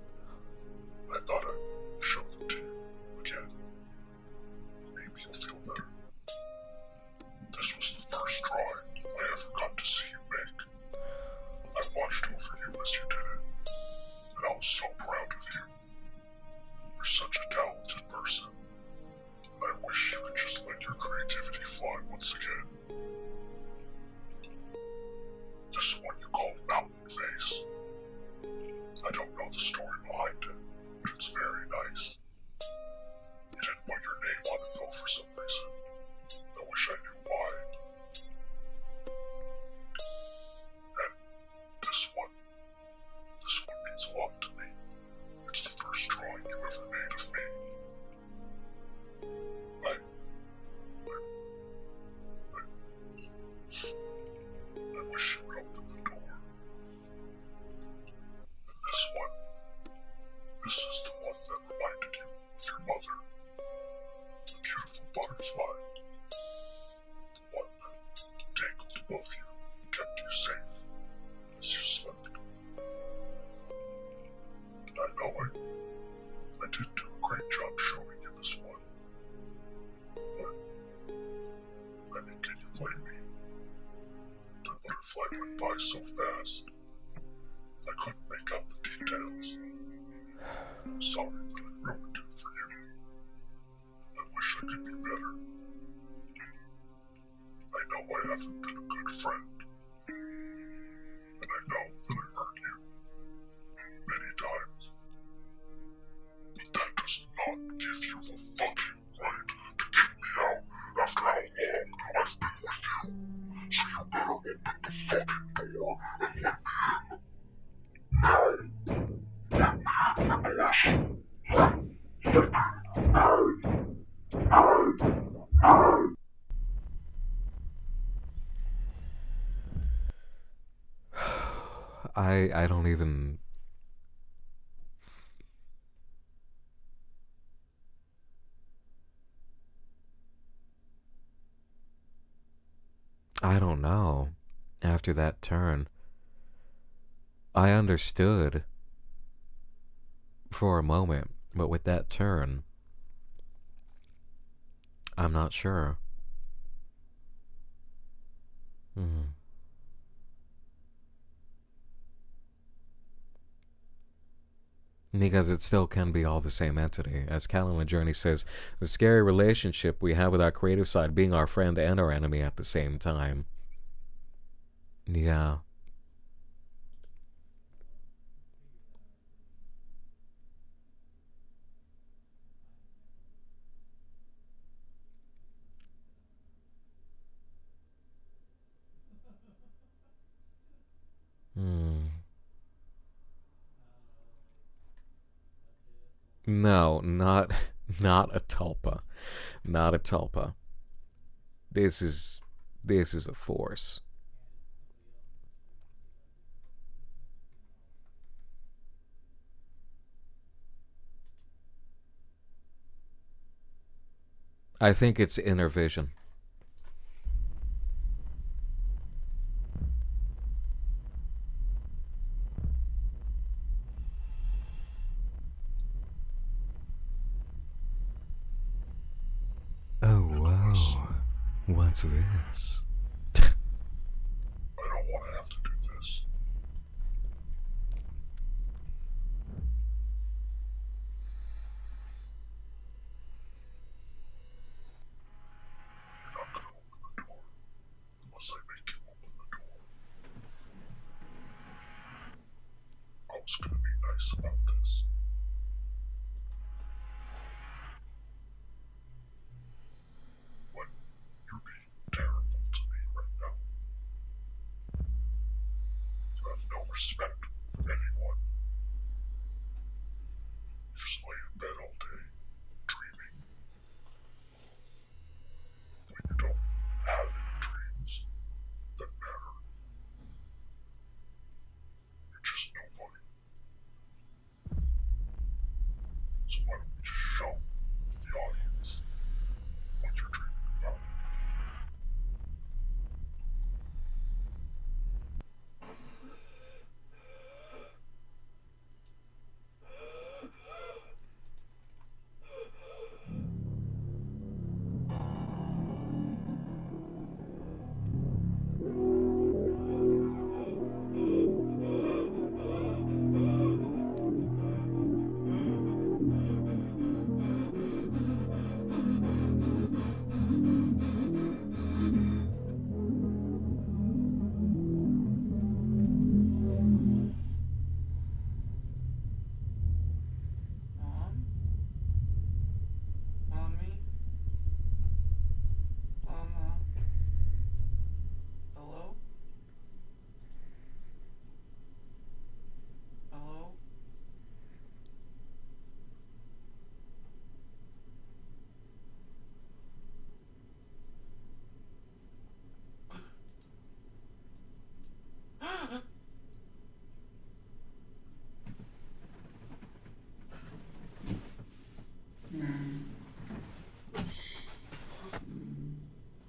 [SPEAKER 21] I thought I'd show them to you again. Maybe you'll feel better. This was the first drawing I ever got to see you make. I watched over you as you did it, and I was so proud of you. You're such a talented person. I wish you could just let your creativity fly once again. This one you call Mountain Face. I don't know the story behind it, but it's very nice. You didn't put your name on it though for some reason. I wish I knew why. And this one means a lot to me. It's the first drawing you ever made of me. I wish you would open the door. And this is the one that reminded you of your mother. The beautiful butterfly. The one that tangled above you and kept you safe as you slept. And I know I didn't do a great job showing you this one. But I mean, can you blame me? The butterfly went by so fast, I couldn't make out the details. I'm sorry that I ruined it for you. I wish I could be better. I know I haven't been a good friend. And I know that I hurt you many times. But that does not give you the fucking right to kick me out after how long I've been with you. So you better open the fucking door and let me in.
[SPEAKER 2] I don't even... I don't know. After that turn, I understood for a moment, but with that turn, I'm not sure. Because it still can be all the same entity. As Callan Journey says, the scary relationship we have with our creative side being our friend and our enemy at the same time. Yeah. No, not a tulpa. Not a tulpa. This is this is a force. I think it's inner vision. Oh, wow. What's this?
[SPEAKER 21] I don't want to have to do this. You're not going to open the door unless I make you open the door. I was going to be nice about this. When you're being terrible to me right now. You have no respect for anyone. You just lay in bed all day, dreaming. When you don't have any dreams that matter. You're just nobody. So why don't we just show the audience what you're dreaming about?
[SPEAKER 16] Mommy? Mama? Hello? Hello?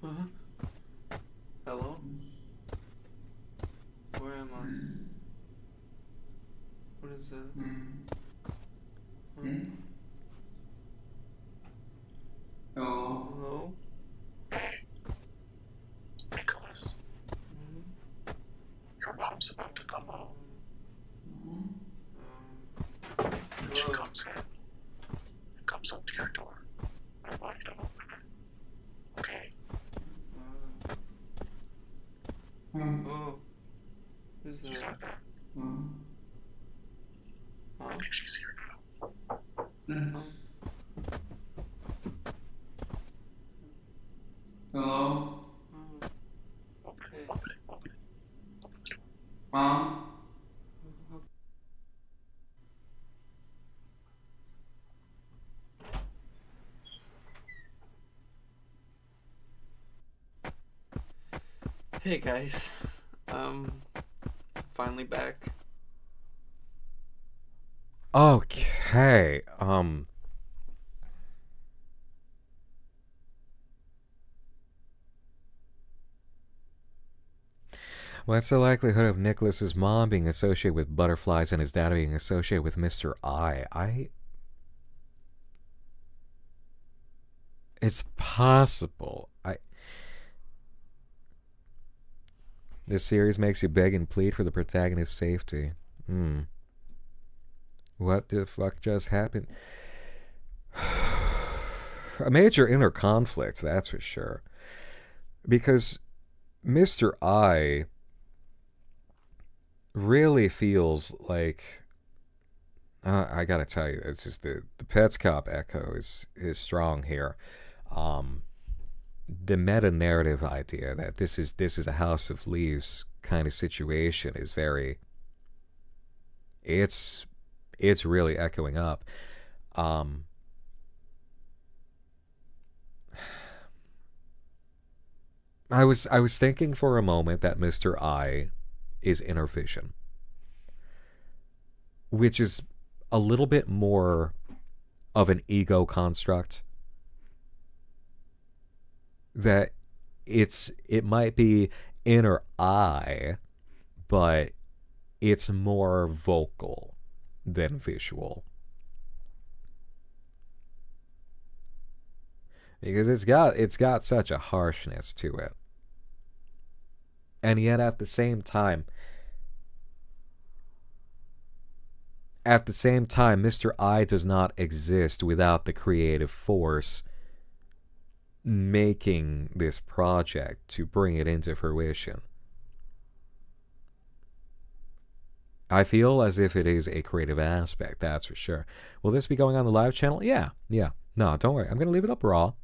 [SPEAKER 16] Huh? Hello? Where am I? What is that? Huh? Hello?
[SPEAKER 21] Nicholas, your mom's about to come home. When she comes in, and comes up to your door, I want you to open it. Okay?
[SPEAKER 16] Oh. Who's that?
[SPEAKER 21] You got that? I think she's here now.
[SPEAKER 16] Hello?
[SPEAKER 21] Open it, open it, open it. Open the door.
[SPEAKER 16] Mom? Hey guys, finally back.
[SPEAKER 2] Okay, what's the likelihood of Nicholas's mom being associated with butterflies and his dad being associated with Mr. I? It's possible. This series makes you beg and plead for the protagonist's safety. What the fuck just happened? A major inner conflict, that's for sure. Because Mr. I really feels like... I gotta tell you, it's just the Pets Cop echo is strong here. The meta-narrative idea that this is a House of Leaves kind of situation is very... It's really echoing up. I was thinking for a moment that Mr. I is inner vision, which is a little bit more of an ego construct. That it might be inner eye, but it's more vocal than visual. Because it's got such a harshness to it. And yet at the same time, Mr. I does not exist without the creative force making this project to bring it into fruition. I feel as if it is a creative aspect, that's for sure. Will this be going on the live channel? Yeah. No, don't worry. I'm going to leave it up raw.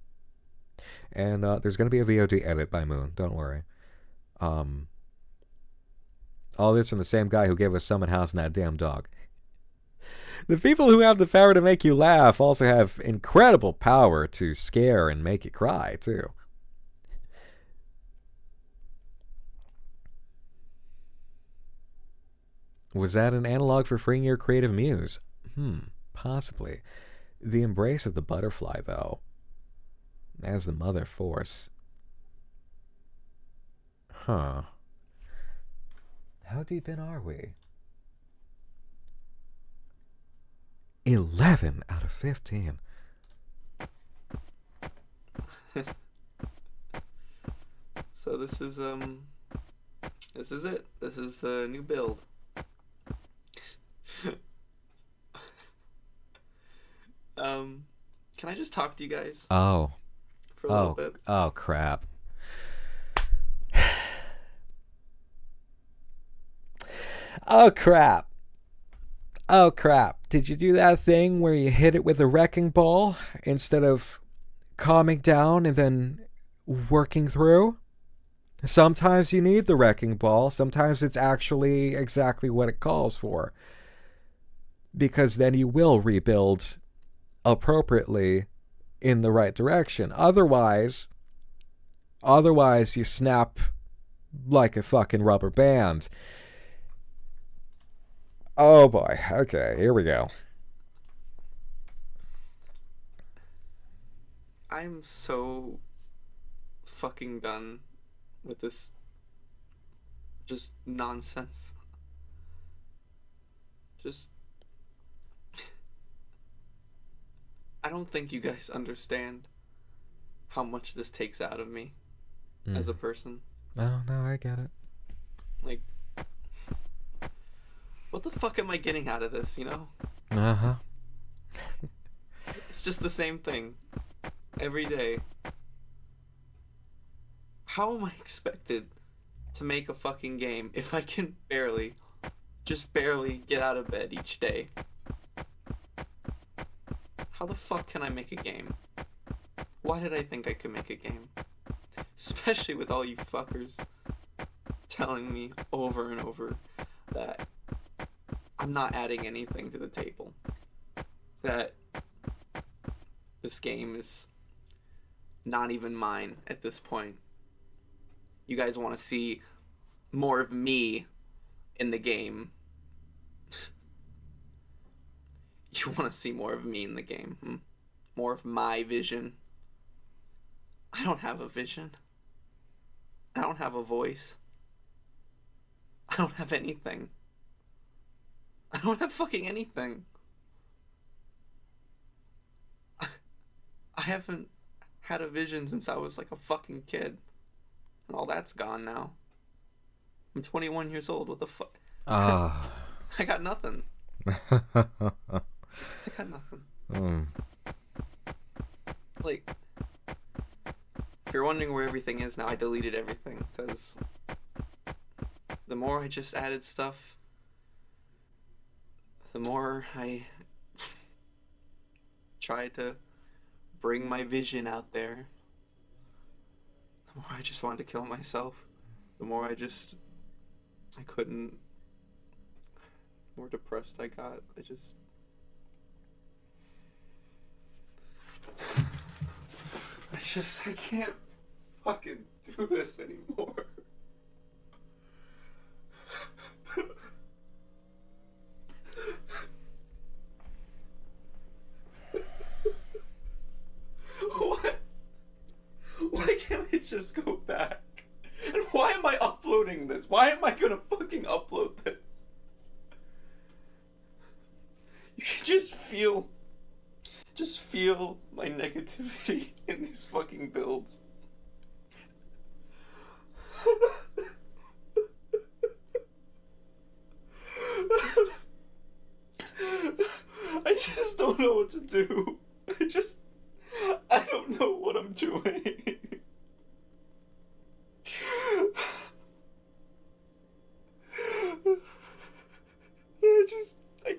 [SPEAKER 2] And there's going to be a VOD edit by Moone. Don't worry. All this from the same guy who gave us Summon House and that damn dog. The people who have the power to make you laugh also have incredible power to scare and make you cry, too. Was that an analog for freeing your creative muse? Possibly. The embrace of the butterfly, though, as the mother force. Huh. How deep in are we? 11 out of 15.
[SPEAKER 16] So this is it. This is the new build. Can I just talk to you guys?
[SPEAKER 2] Oh.
[SPEAKER 16] For a little bit.
[SPEAKER 2] Oh, crap. Oh, crap. Oh, crap. Did you do that thing where you hit it with a wrecking ball instead of calming down and then working through? Sometimes you need the wrecking ball. Sometimes it's actually exactly what it calls for. Because then you will rebuild appropriately in the right direction. Otherwise you snap like a fucking rubber band. Oh boy. Okay, here we go.
[SPEAKER 16] I'm so fucking done with this just nonsense. I don't think you guys understand how much this takes out of me as a person.
[SPEAKER 2] Oh, no, I get it.
[SPEAKER 16] Like, what the fuck am I getting out of this, you know?
[SPEAKER 2] Uh-huh.
[SPEAKER 16] It's just the same thing every day. How am I expected to make a fucking game if I can just barely get out of bed each day? How the fuck can I make a game? Why did I think I could make a game? Especially with all you fuckers telling me over and over that I'm not adding anything to the table. That this game is not even mine at this point. You guys want to see more of me in the game. You want to see more of me in the game. More of my vision. I don't have a vision. I don't have a voice. I don't have anything. I don't have fucking anything. I haven't had a vision since I was like a fucking kid. And all that's gone now. I'm 21 years old. What the fuck? I got nothing. I got nothing. Like, if you're wondering where everything is now, I deleted everything. Because the more I just added stuff, the more I tried to bring my vision out there, the more I just wanted to kill myself. The more I couldn't. The more depressed I got. I can't fucking
[SPEAKER 4] do this anymore. What? Why can't I just go back? And why am I uploading this? Why am I gonna fucking upload this? You can just feel my negativity in these fucking builds. I just don't know what to do. I don't know what I'm doing. I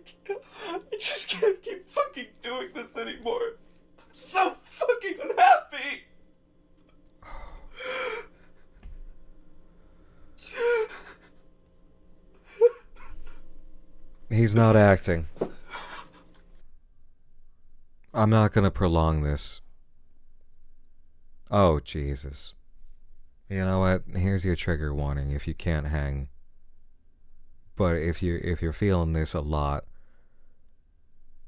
[SPEAKER 4] just can't keep fucking doing this anymore. I'm so fucking unhappy.
[SPEAKER 2] He's not acting. I'm not gonna prolong this. Oh, Jesus. You know what? Here's your trigger warning if you can't hang. But if you're feeling this a lot,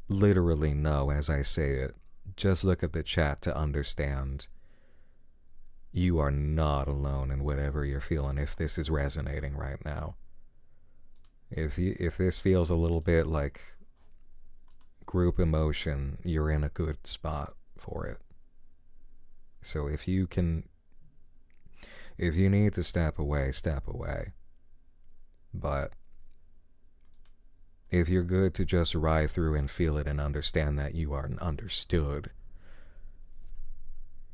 [SPEAKER 2] literally know as I say it. Just look at the chat to understand. You are not alone in whatever you're feeling if this is resonating right now. If this feels a little bit like group emotion, you're in a good spot for it. So if you need to step away, step away. But if you're good to just ride through and feel it and understand that you are understood,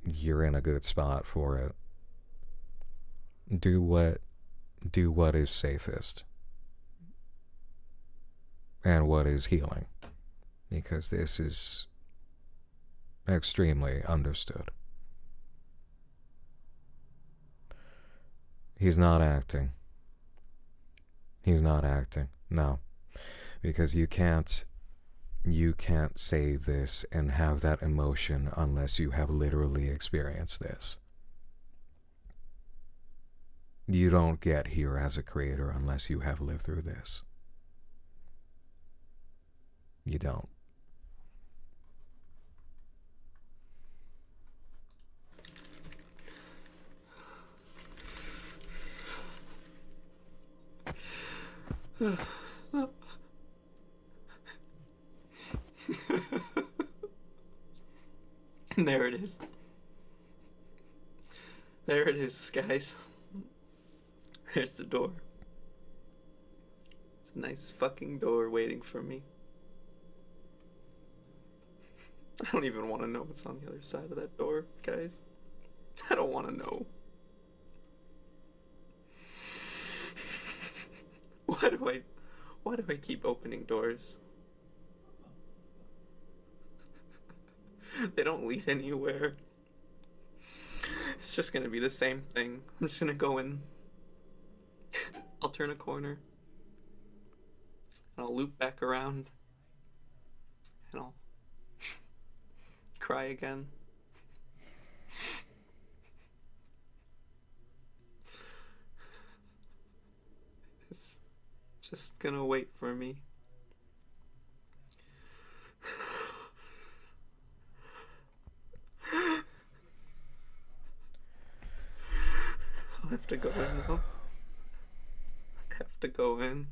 [SPEAKER 2] you're in a good spot for it. Do what is safest. And what is healing. Because this is extremely understood. He's not acting. He's not acting. No. Because you can't say this and have that emotion unless you have literally experienced this. You don't get here as a creator unless you have lived through this. You don't.
[SPEAKER 4] And there it is. There it is, guys. There's the door. It's a nice fucking door waiting for me. I don't even want to know what's on the other side of that door, guys. I don't want to know. Why do I keep opening doors? They don't lead anywhere. It's just gonna be the same thing. I'm just gonna go in. I'll turn a corner. And I'll loop back around. And I'll cry again. It's just gonna wait for me. I'll have to go in now. I have to go in.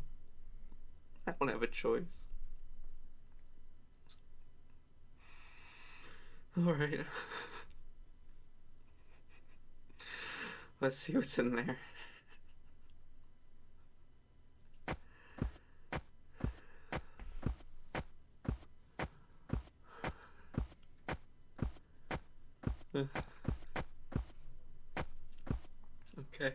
[SPEAKER 4] I don't have a choice. Alright. Let's see what's in there. Okay.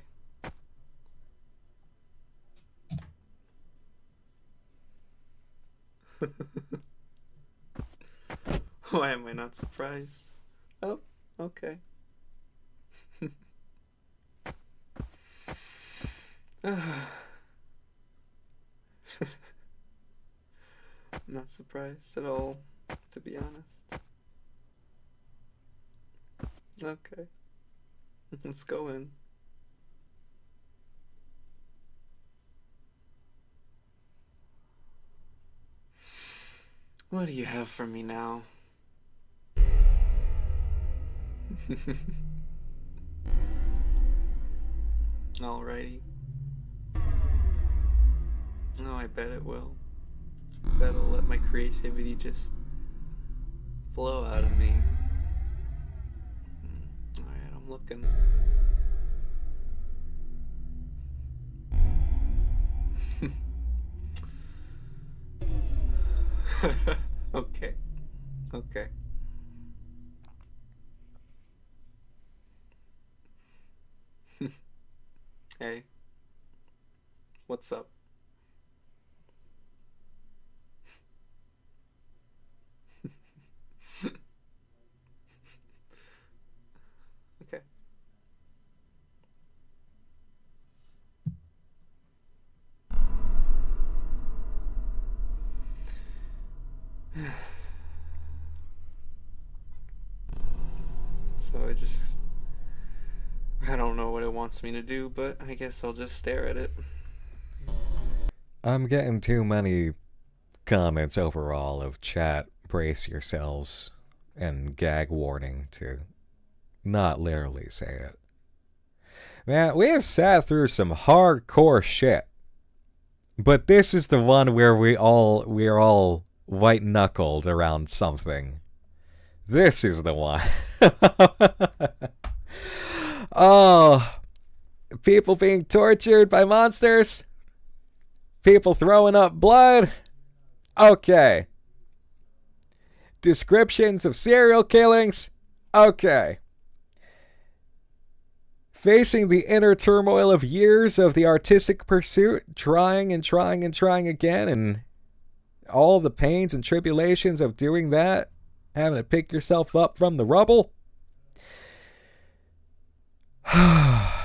[SPEAKER 4] Why am I not surprised? Oh, okay. I'm not surprised at all, to be honest. Okay. Let's go in. What do you have for me now? Alrighty. Oh, I bet it will. I bet it'll let my creativity just flow out of me. Alright, I'm looking. Okay. Okay. Hey. What's up? Okay. So I don't know what it wants me to do, but I guess I'll just stare at it.
[SPEAKER 2] I'm getting too many comments overall of chat, brace yourselves, and gag warning to not literally say it. Man, we have sat through some hardcore shit. But this is the one where we're all white-knuckled around something. This is the one. Oh, people being tortured by monsters. People throwing up blood. Okay. Descriptions of serial killings. Okay. Facing the inner turmoil of years of the artistic pursuit, trying and trying and trying again, and all the pains and tribulations of doing that, having to pick yourself up from the rubble.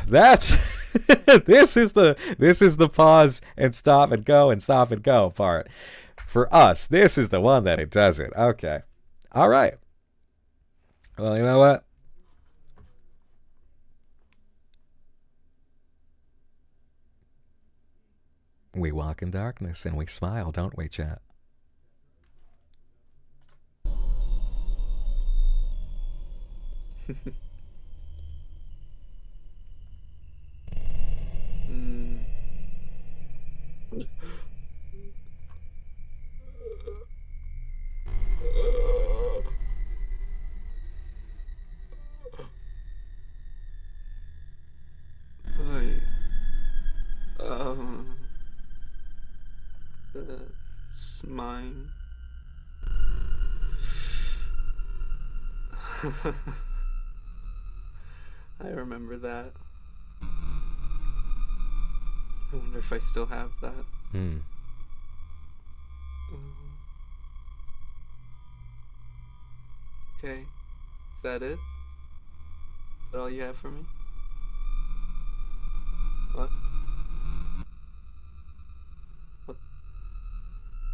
[SPEAKER 2] That's this is the pause and stop and go part. For us, this is the one that it does it. Okay. All right. Well, you know what? We walk in darkness and we smile, don't we, chat?
[SPEAKER 4] That's mine. I remember that. I wonder if I still have that. Okay. Is that it? Is that all you have for me? What? What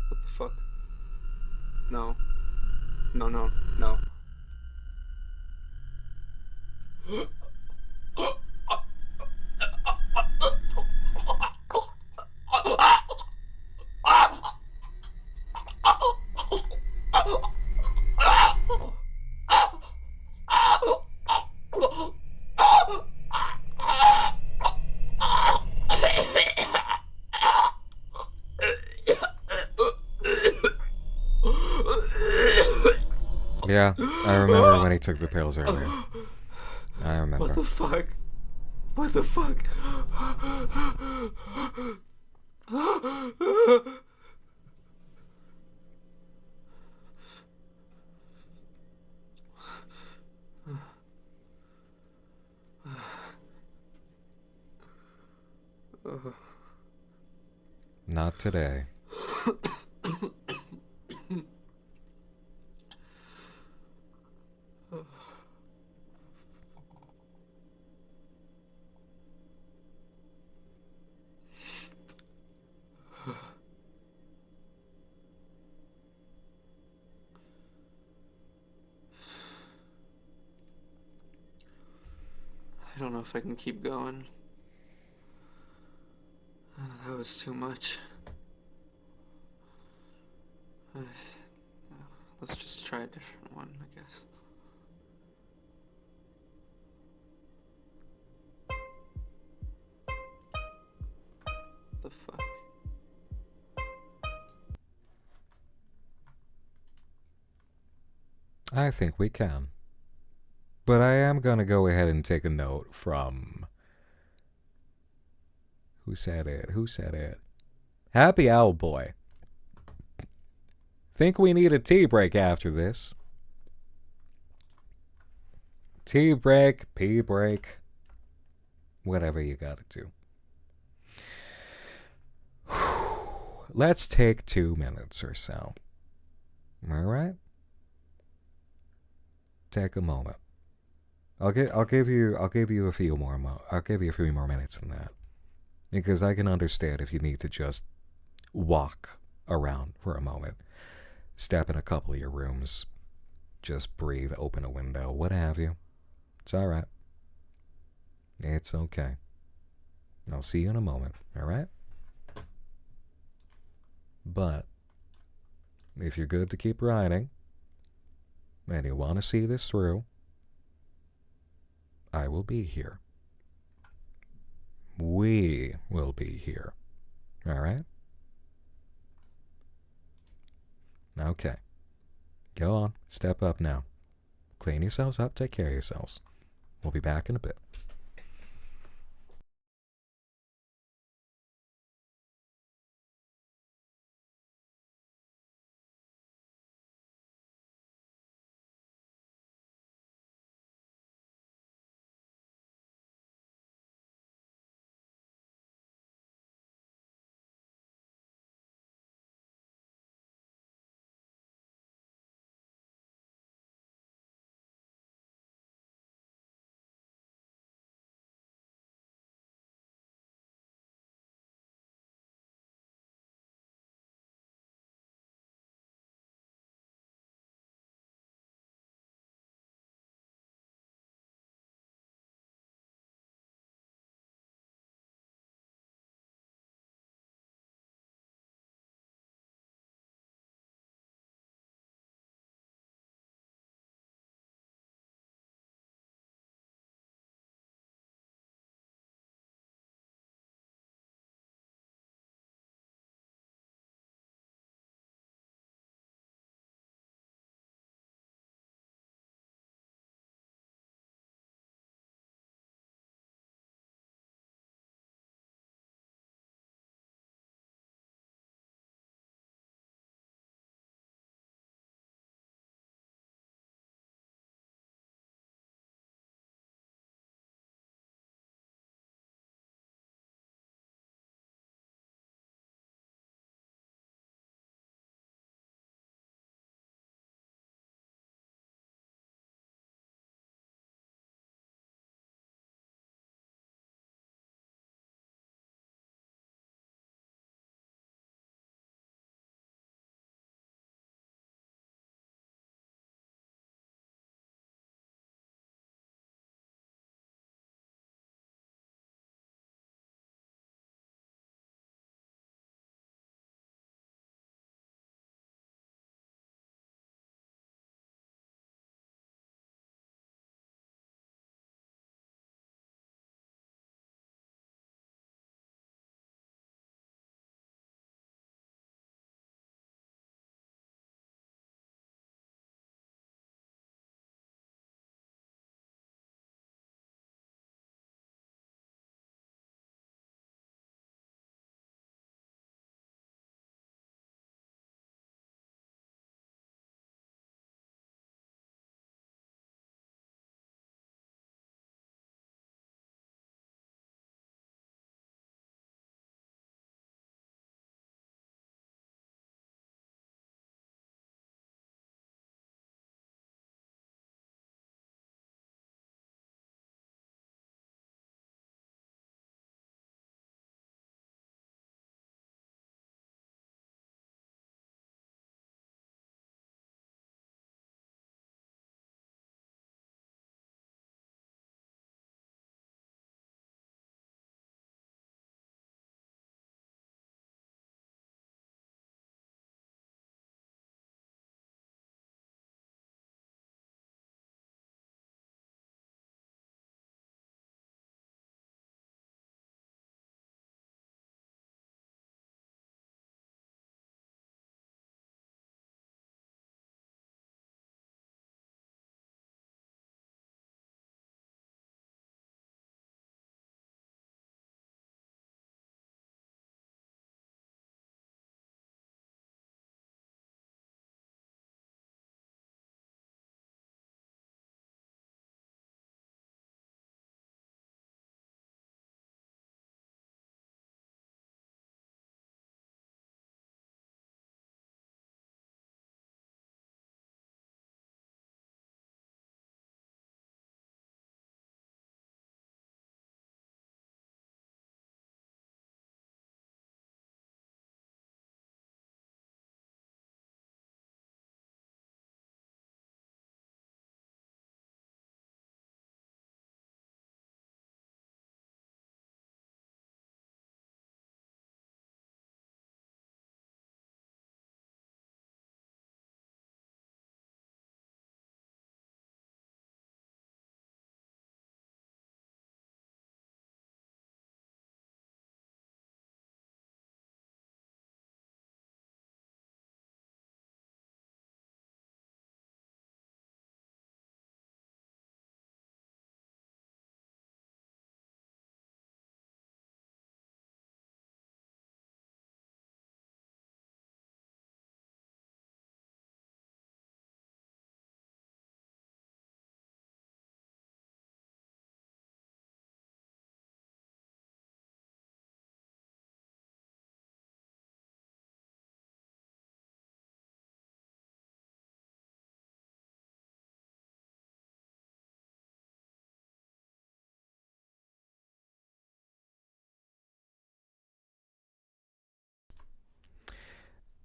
[SPEAKER 4] the fuck? No. No.
[SPEAKER 2] Yeah, I remember when he took the pills earlier. I remember.
[SPEAKER 4] What the fuck? What the fuck?
[SPEAKER 2] Not today.
[SPEAKER 4] I don't know if I can keep going. That was too much. Let's just try a different one, I guess. The fuck?
[SPEAKER 2] I think we can. But I am gonna go ahead and take a note from... Who said it? Who said it? Happy Owl Boy. Think we need a tea break after this. Tea break, pee break. Whatever you gotta do. Let's take 2 minutes or so. Alright? Take a moment. I'll give you a few more minutes than that. Because I can understand if you need to just walk around for a moment. Step in a couple of your rooms. Just breathe, open a window, what have you. It's alright. It's okay. I'll see you in a moment, alright? But, if you're good to keep riding, and you want to see this through, I will be here. We will be here. Alright? Okay. Go on. Step up now. Clean yourselves up. Take care of yourselves. We'll be back in a bit.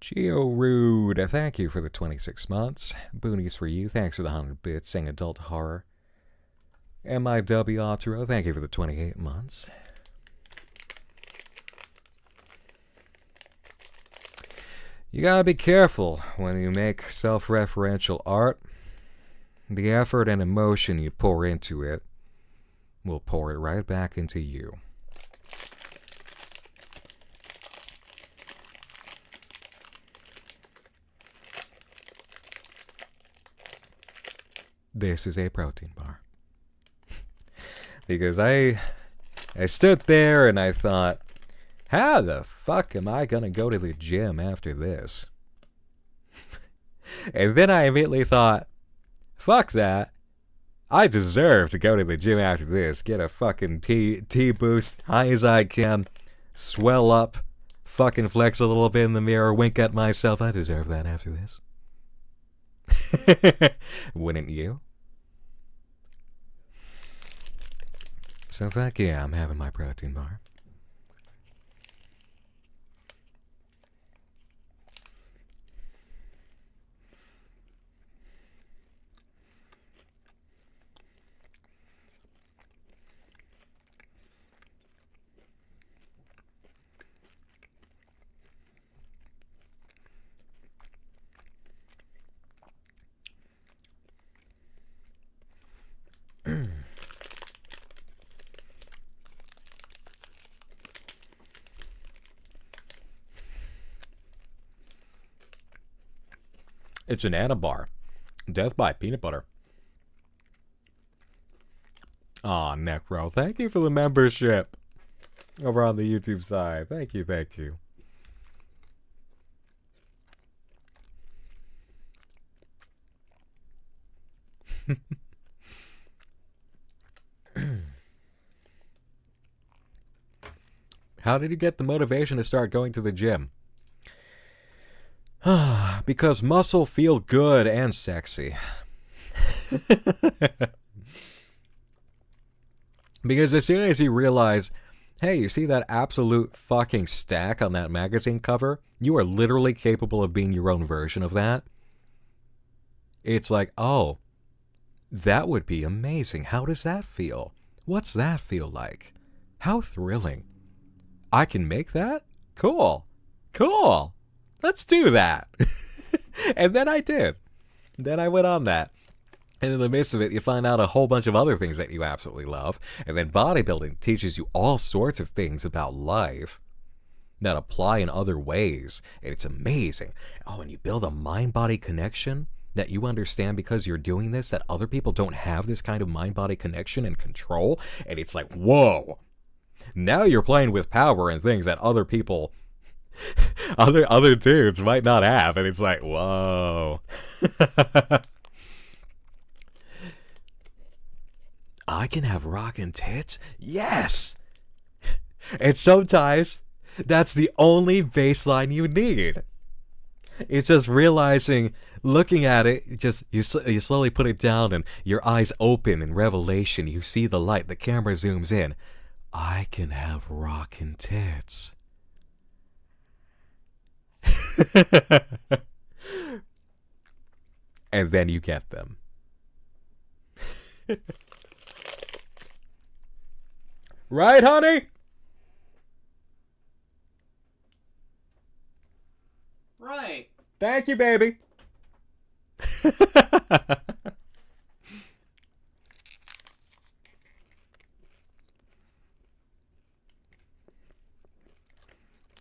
[SPEAKER 2] Geo Rude, thank you for the 26 months. Boonies for you, thanks for the 100 bits. Saying adult horror. MIW Otro, thank you for the 28 months. You gotta be careful when you make self-referential art. The effort and emotion you pour into it will pour it right back into you. This is a protein bar. Because I stood there and I thought, how the fuck am I gonna go to the gym after this? And then I immediately thought, fuck that. I deserve to go to the gym after this. Get a fucking T-boost, high as I can, swell up, fucking flex a little bit in the mirror, wink at myself. I deserve that after this. Wouldn't you? So fuck yeah, I'm having my protein bar. It's an Anabar. Death by peanut butter. Aw, Necro, thank you for the membership. Over on the YouTube side. Thank you, thank you. How did you get the motivation to start going to the gym? Because muscle feel good and sexy. Because as soon as you realize, hey, you see that absolute fucking stack on that magazine cover? You are literally capable of being your own version of that. It's like, oh, that would be amazing. How does that feel? What's that feel like? How thrilling. I can make that? Cool. Cool. Let's do that. And then I did. Then I went on that. And in the midst of it, you find out a whole bunch of other things that you absolutely love. And then bodybuilding teaches you all sorts of things about life that apply in other ways. And it's amazing. Oh, and you build a mind-body connection that you understand because you're doing this, that other people don't have this kind of mind-body connection and control. And it's like, whoa. Now you're playing with power and things that other people... other dudes might not have, and it's like, whoa. I can have rockin' tits? Yes! And sometimes that's the only baseline you need. It's just realizing, looking at it, just you slowly put it down and your eyes open in revelation. You see the light, the camera zooms in. I can have rockin' tits. And then you get them. Right, honey?
[SPEAKER 18] Right.
[SPEAKER 2] Thank you, baby.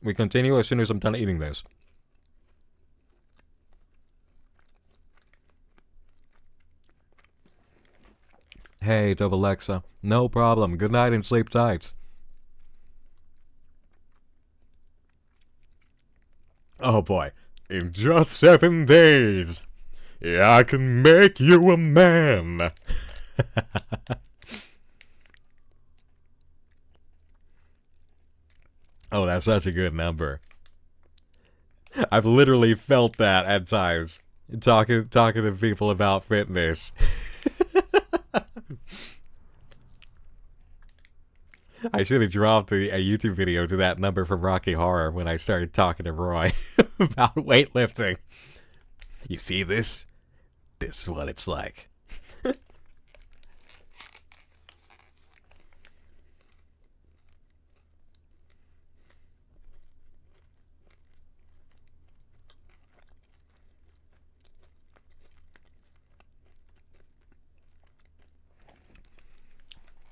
[SPEAKER 2] We continue as soon as I'm done eating this. Hey, Dove Alexa. No problem. Good night and sleep tight. Oh boy. In just 7 days, I can make you a man. Oh, that's such a good number. I've literally felt that at times. Talking to people about fitness. I should have dropped a YouTube video to that number from Rocky Horror when I started talking to Roy about weightlifting. You see this? This is what it's like.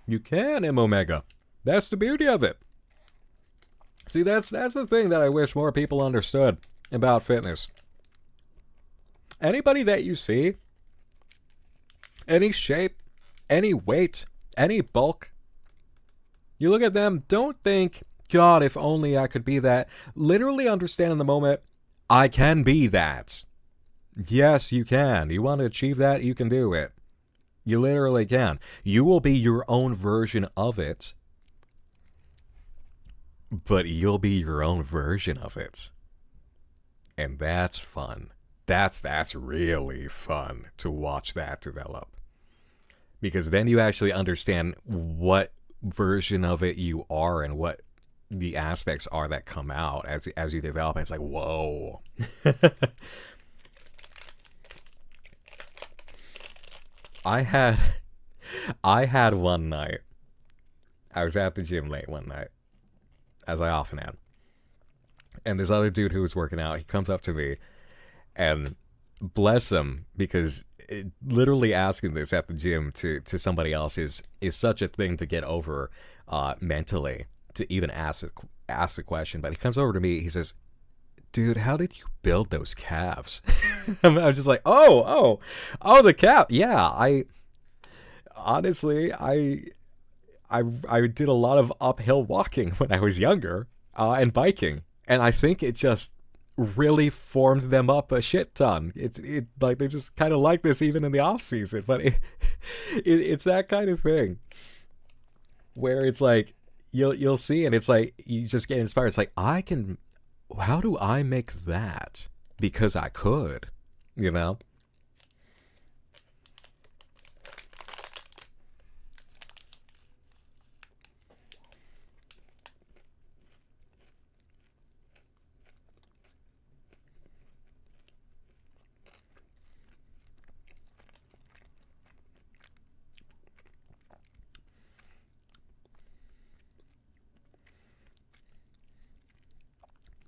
[SPEAKER 2] You can, M Omega. That's the beauty of it. See, that's the thing that I wish more people understood about fitness. Anybody that you see, any shape, any weight, any bulk, you look at them, don't think, God, if only I could be that. Literally understand in the moment, I can be that. Yes, you can. You want to achieve that, you can do it. You literally can. You will be your own version of it. But you'll be your own version of it. And that's fun. That's really fun to watch that develop. Because then you actually understand what version of it you are and what the aspects are that come out as you develop. And it's like, whoa. I had one night. I was at the gym late one night, as I often am. And this other dude who was working out, he comes up to me, and bless him, because literally asking this at the gym to somebody else is such a thing to get over mentally, to even ask the question. But he comes over to me, he says, dude, how did you build those calves? I was just like, oh, the calf. Yeah, I did a lot of uphill walking when I was younger, and biking. And I think it just really formed them up a shit ton. It like they're just kind of like this even in the off season. But it's that kind of thing where it's like you'll see, and it's like you just get inspired. It's like, how do I make that? Because I could, you know?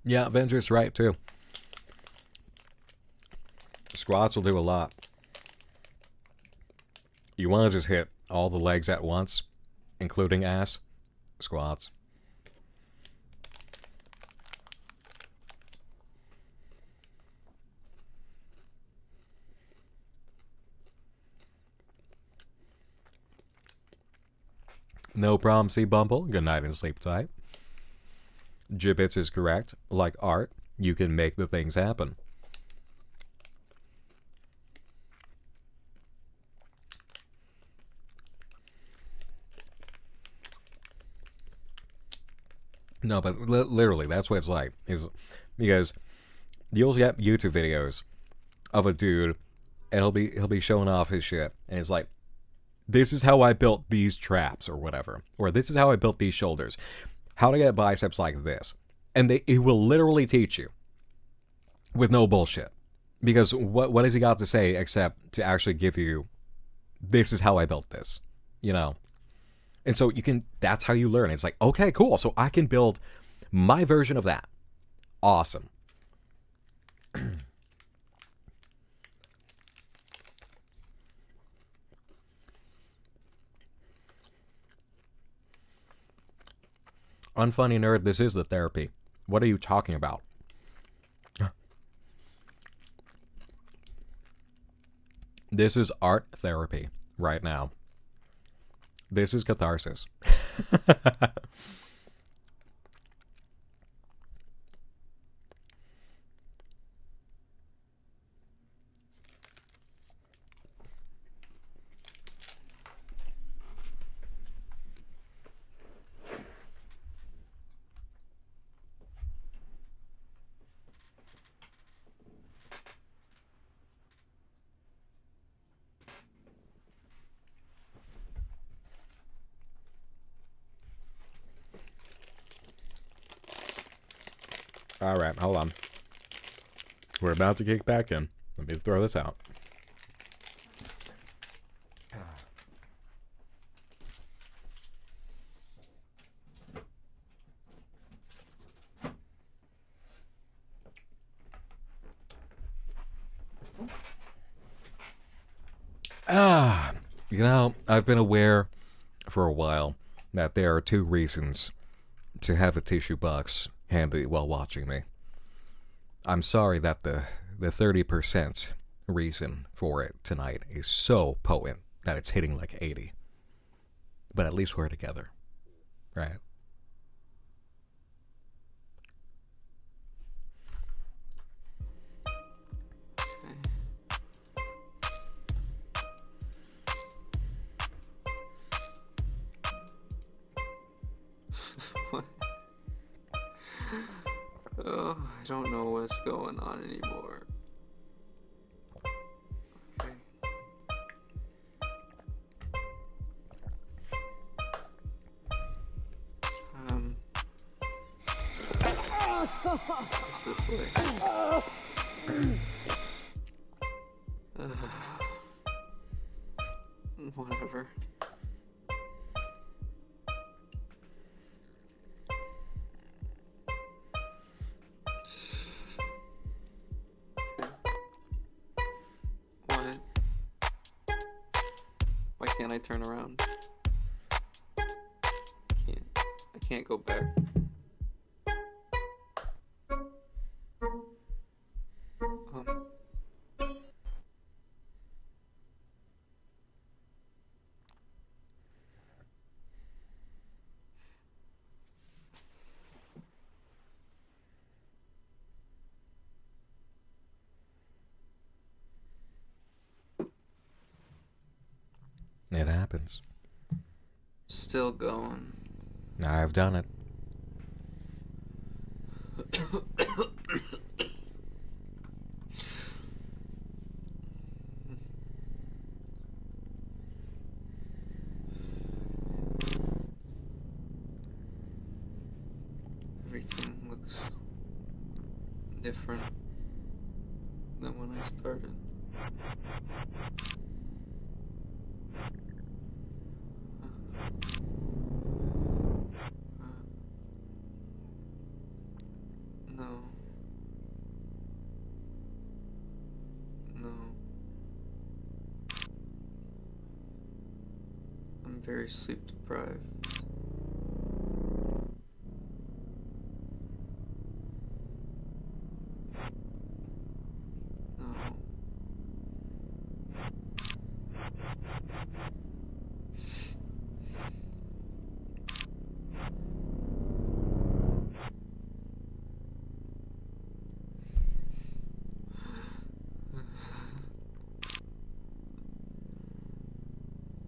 [SPEAKER 2] Yeah, Avenger's right, too. Squats will do a lot. You want to just hit all the legs at once, including ass? Squats. No problem, see Bumble. Good night and sleep tight. Gibbets is correct. Like art, you can make the things happen. No, but literally, that's what it's like. Is because you'll get YouTube videos of a dude, and he'll be showing off his shit, and it's like, this is how I built these traps or whatever, or this is how I built these shoulders. How to get biceps like this. And it will literally teach you with no bullshit. Because what has he got to say except to actually give you, this is how I built this, you know? And so that's how you learn. It's like, okay, cool. So I can build my version of that. Awesome. Unfunny nerd, this is the therapy. What are you talking about? This is art therapy right now. This is catharsis. All right, hold on. We're about to kick back in. Let me throw this out. You know, I've been aware for a while that there are 2 reasons to have a tissue box handy while watching me. I'm sorry that the 30% reason for it tonight is so potent that it's hitting like 80. But at least we're together, right?
[SPEAKER 4] Oh, I don't know what's going on anymore. Okay. It's this way. Whatever. What? Why can't I turn around? I can't go back.
[SPEAKER 2] It happens.
[SPEAKER 4] Still going.
[SPEAKER 2] I've done it.
[SPEAKER 4] Everything looks different than when I started. I'm very sleep deprived.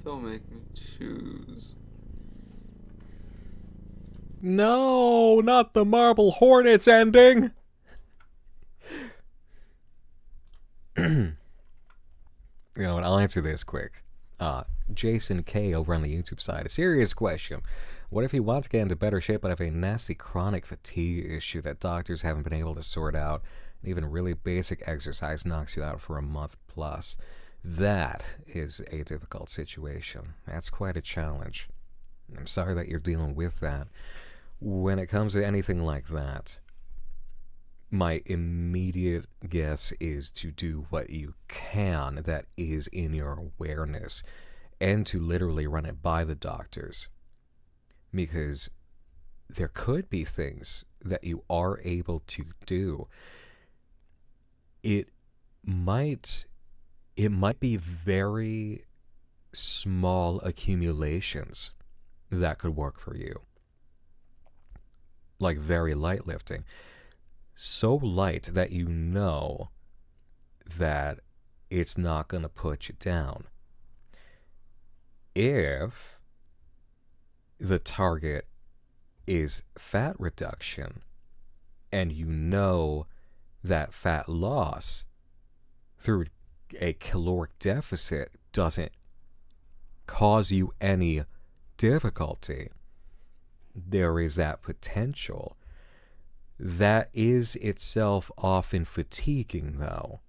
[SPEAKER 4] Don't make me choose.
[SPEAKER 2] No, not the Marble Hornets ending. You know what? I'll answer this quick. Jason K over on the YouTube side. A serious question. What if you want to get into better shape but have a nasty chronic fatigue issue that doctors haven't been able to sort out? And even really basic exercise knocks you out for a month plus. That is a difficult situation. That's quite a challenge. I'm sorry that you're dealing with that. When it comes to anything like that, my immediate guess is to do what you can that is in your awareness and to literally run it by the doctors. Because there could be things that you are able to do. It might be very small accumulations that could work for you. Like very light lifting. So light that you know that it's not going to put you down. If the target is fat reduction and you know that fat loss through a caloric deficit doesn't cause you any difficulty, there is that potential. That is itself often fatiguing, though.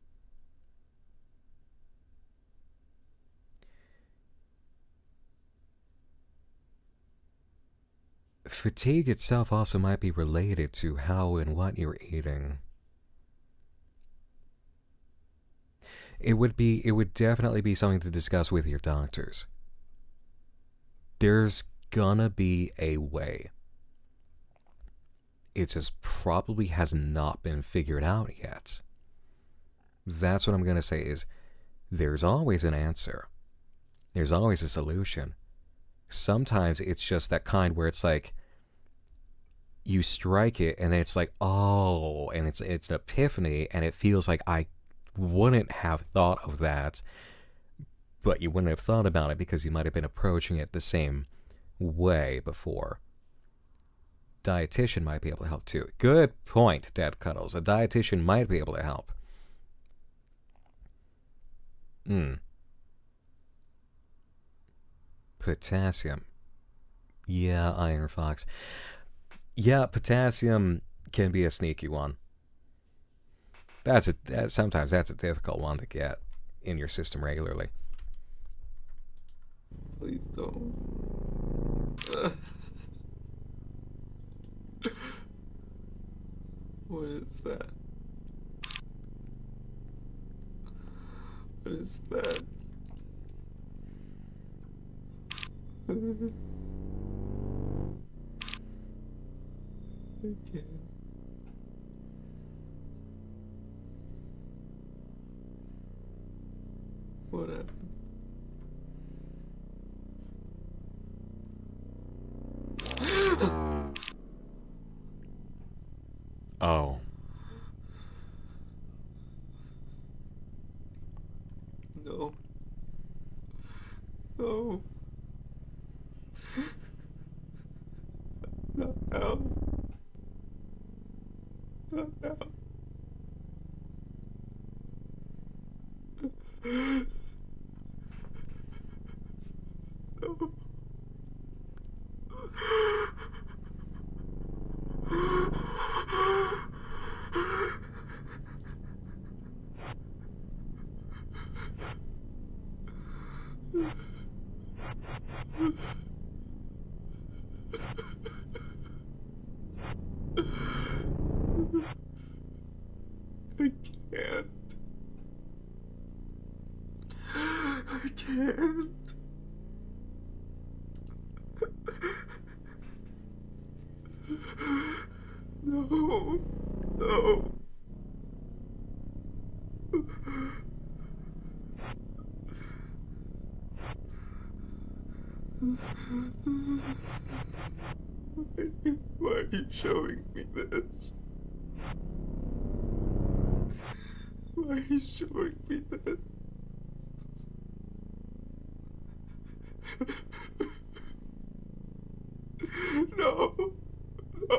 [SPEAKER 2] Fatigue itself also might be related to how and what you're eating. It would definitely be something to discuss with your doctors. There's gonna be a way. It just probably has not been figured out yet. That's what I'm gonna say is, there's always an answer. There's always a solution. Sometimes it's just that kind where it's like, you strike it and then it's like, oh, and it's an epiphany, and it feels like I wouldn't have thought of that, but you wouldn't have thought about it because you might have been approaching it the same way before. Dietitian might be able to help too. Good point, Dad Cuddles. A dietitian might be able to help. Potassium. Yeah, Iron Fox. Yeah, potassium can be a sneaky one. Sometimes that's a difficult one to get in your system regularly.
[SPEAKER 4] Please don't. What is that? What is that? Again. What happened?
[SPEAKER 2] Oh.
[SPEAKER 4] No. No. Not now. Not now. No. I can't. I can't. No. No. Why are you showing me this? Why are you showing me this? No. No. No.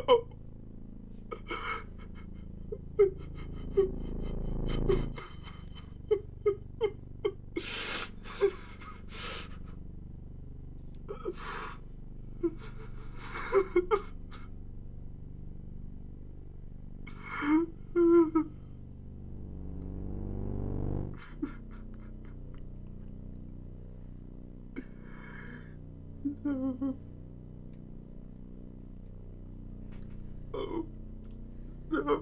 [SPEAKER 4] Oh. No.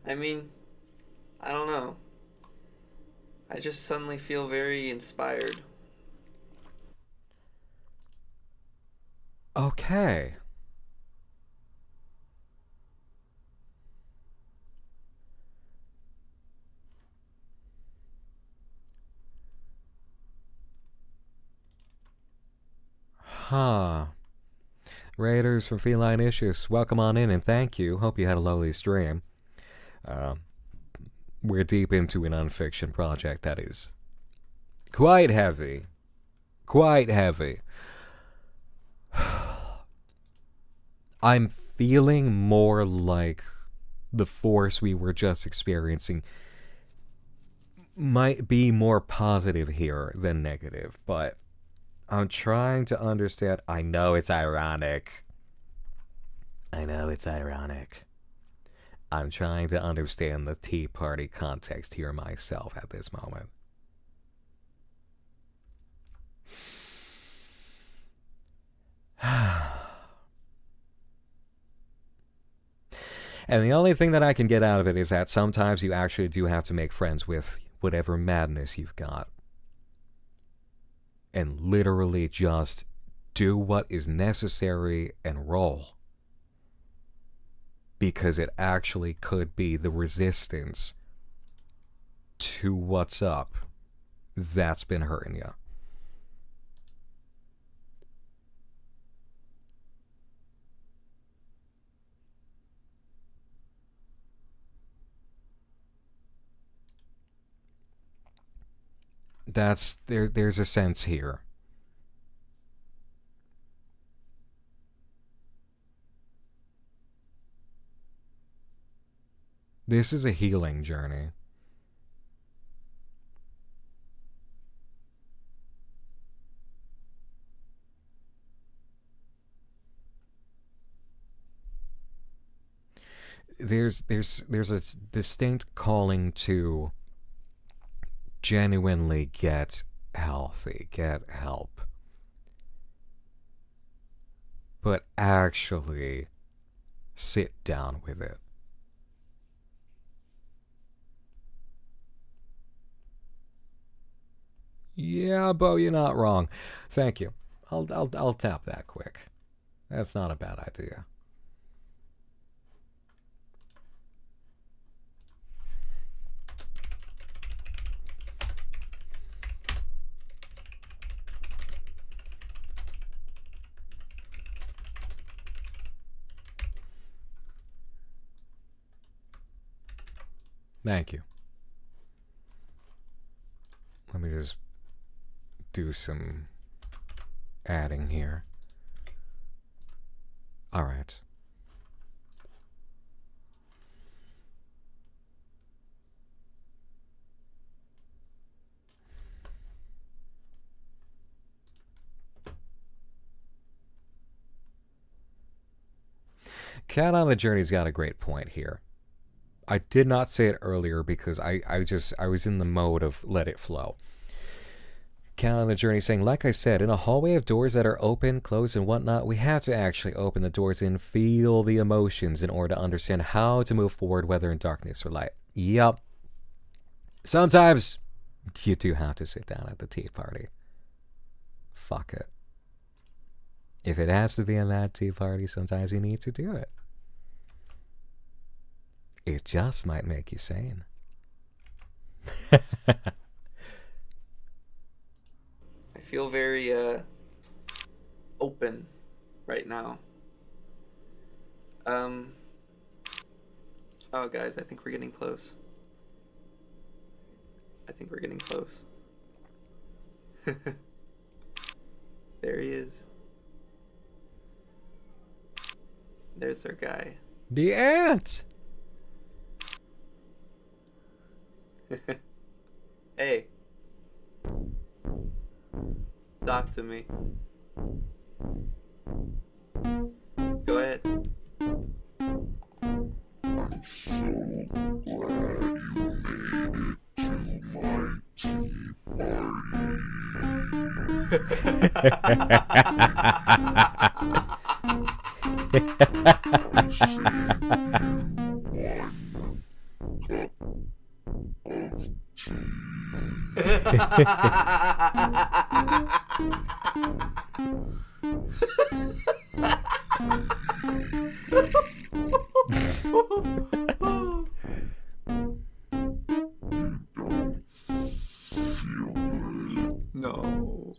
[SPEAKER 16] I mean, I don't know. I just suddenly feel very inspired.
[SPEAKER 2] Okay. Huh. Raiders from Feline Issues, welcome on in and thank you. Hope you had a lovely stream. We're deep into an unfiction project that is quite heavy. Quite heavy. I'm feeling more like the force we were just experiencing might be more positive here than negative, but I'm trying to understand. I know it's ironic. I'm trying to understand the Tea Party context here myself at this moment. And the only thing that I can get out of it is that sometimes you actually do have to make friends with whatever madness you've got. And literally just do what is necessary and roll. Because it actually could be the resistance to what's up that's been hurting you. There's a sense here. This is a healing journey. There's a distinct calling to genuinely get healthy, get help. But actually sit down with it. Yeah, Bo, you're not wrong. Thank you. I'll tap that quick. That's not a bad idea. Thank you. Let me just do some adding here. All right. Cat on a Journey's got a great point here. I did not say it earlier because I was in the mode of let it flow. Cat on a Journey saying, like I said, in a hallway of doors that are open, closed, and whatnot, we have to actually open the doors and feel the emotions in order to understand how to move forward, whether in darkness or light. Yup. Sometimes you do have to sit down at the tea party. Fuck it. If it has to be in that tea party, sometimes you need to do it. It just might make you sane.
[SPEAKER 16] I feel very open right now. Oh guys, I think we're getting close. There he is. There's our guy.
[SPEAKER 2] The ant!
[SPEAKER 16] Hey. Talk to me. Go ahead.
[SPEAKER 21] I'm so glad you made it to my tea party.
[SPEAKER 4] No.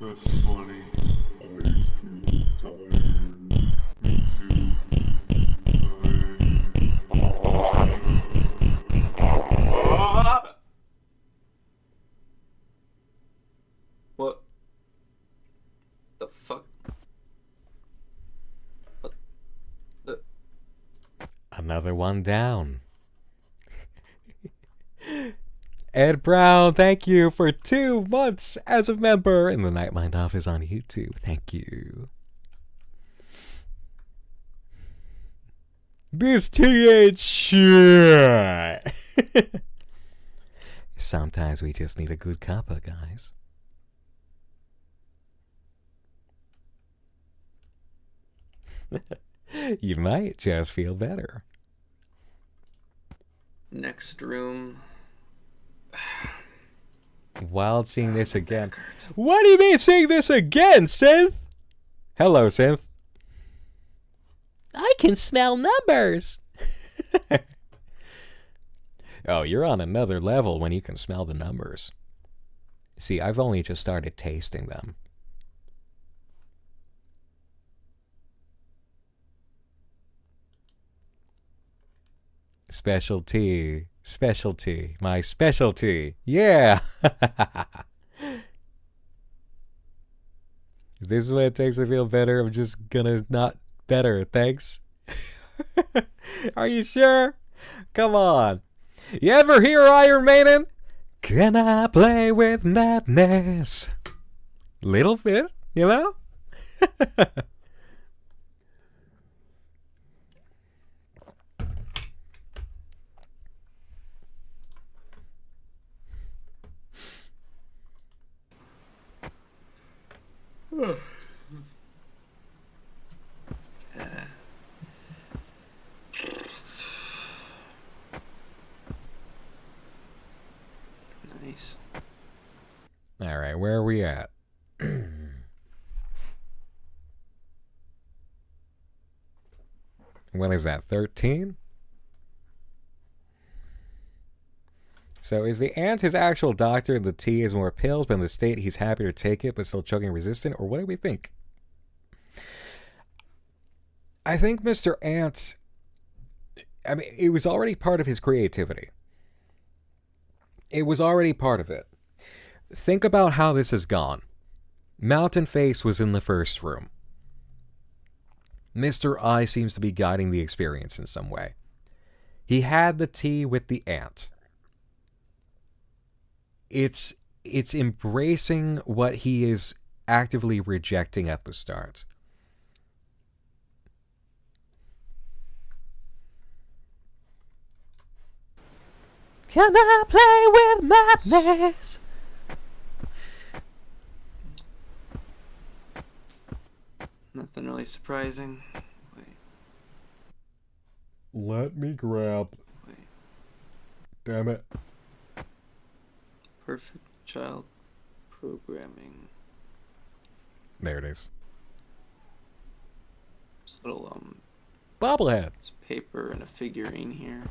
[SPEAKER 21] That's funny. I feel tired. Me too.
[SPEAKER 4] What the fuck? What the?
[SPEAKER 2] Another one down. Ed Brown, thank you for 2 months as a member in the Nightmind office on YouTube. Thank you. This teenage shit. Sometimes we just need a good cuppa, guys. You might just feel better.
[SPEAKER 4] Next room.
[SPEAKER 2] Wild seeing this again. What do you mean seeing this again, Synth? Hello, Synth. I can smell numbers. Oh, you're on another level when you can smell the numbers. See, I've only just started tasting them. Specialty. Specialty. My specialty. Yeah. This is what it takes to feel better. I'm just gonna not better. Thanks. Are you sure? Come on. You ever hear Iron Maiden? Can I play with madness? Little bit, you know?
[SPEAKER 4] Nice.
[SPEAKER 2] All right, where are we at? What is that, 13? So is the ant his actual doctor and the tea is more pills, but in the state he's happy to take it but still choking resistant? Or what do we think? I think Mr. Ant, I mean, it was already part of his creativity. It was already part of it. Think about how this has gone. Mountain Face was in the first room. Mr. I seems to be guiding the experience in some way. He had the tea with the ant. It's embracing what he is actively rejecting at the start. Can I play with madness?
[SPEAKER 4] Nothing really surprising. Wait.
[SPEAKER 2] Let me grab.
[SPEAKER 4] Wait.
[SPEAKER 2] Damn it.
[SPEAKER 4] Perfect child programming.
[SPEAKER 2] There it is.
[SPEAKER 4] There's a little
[SPEAKER 2] bobblehead.
[SPEAKER 4] It's paper and a figurine here.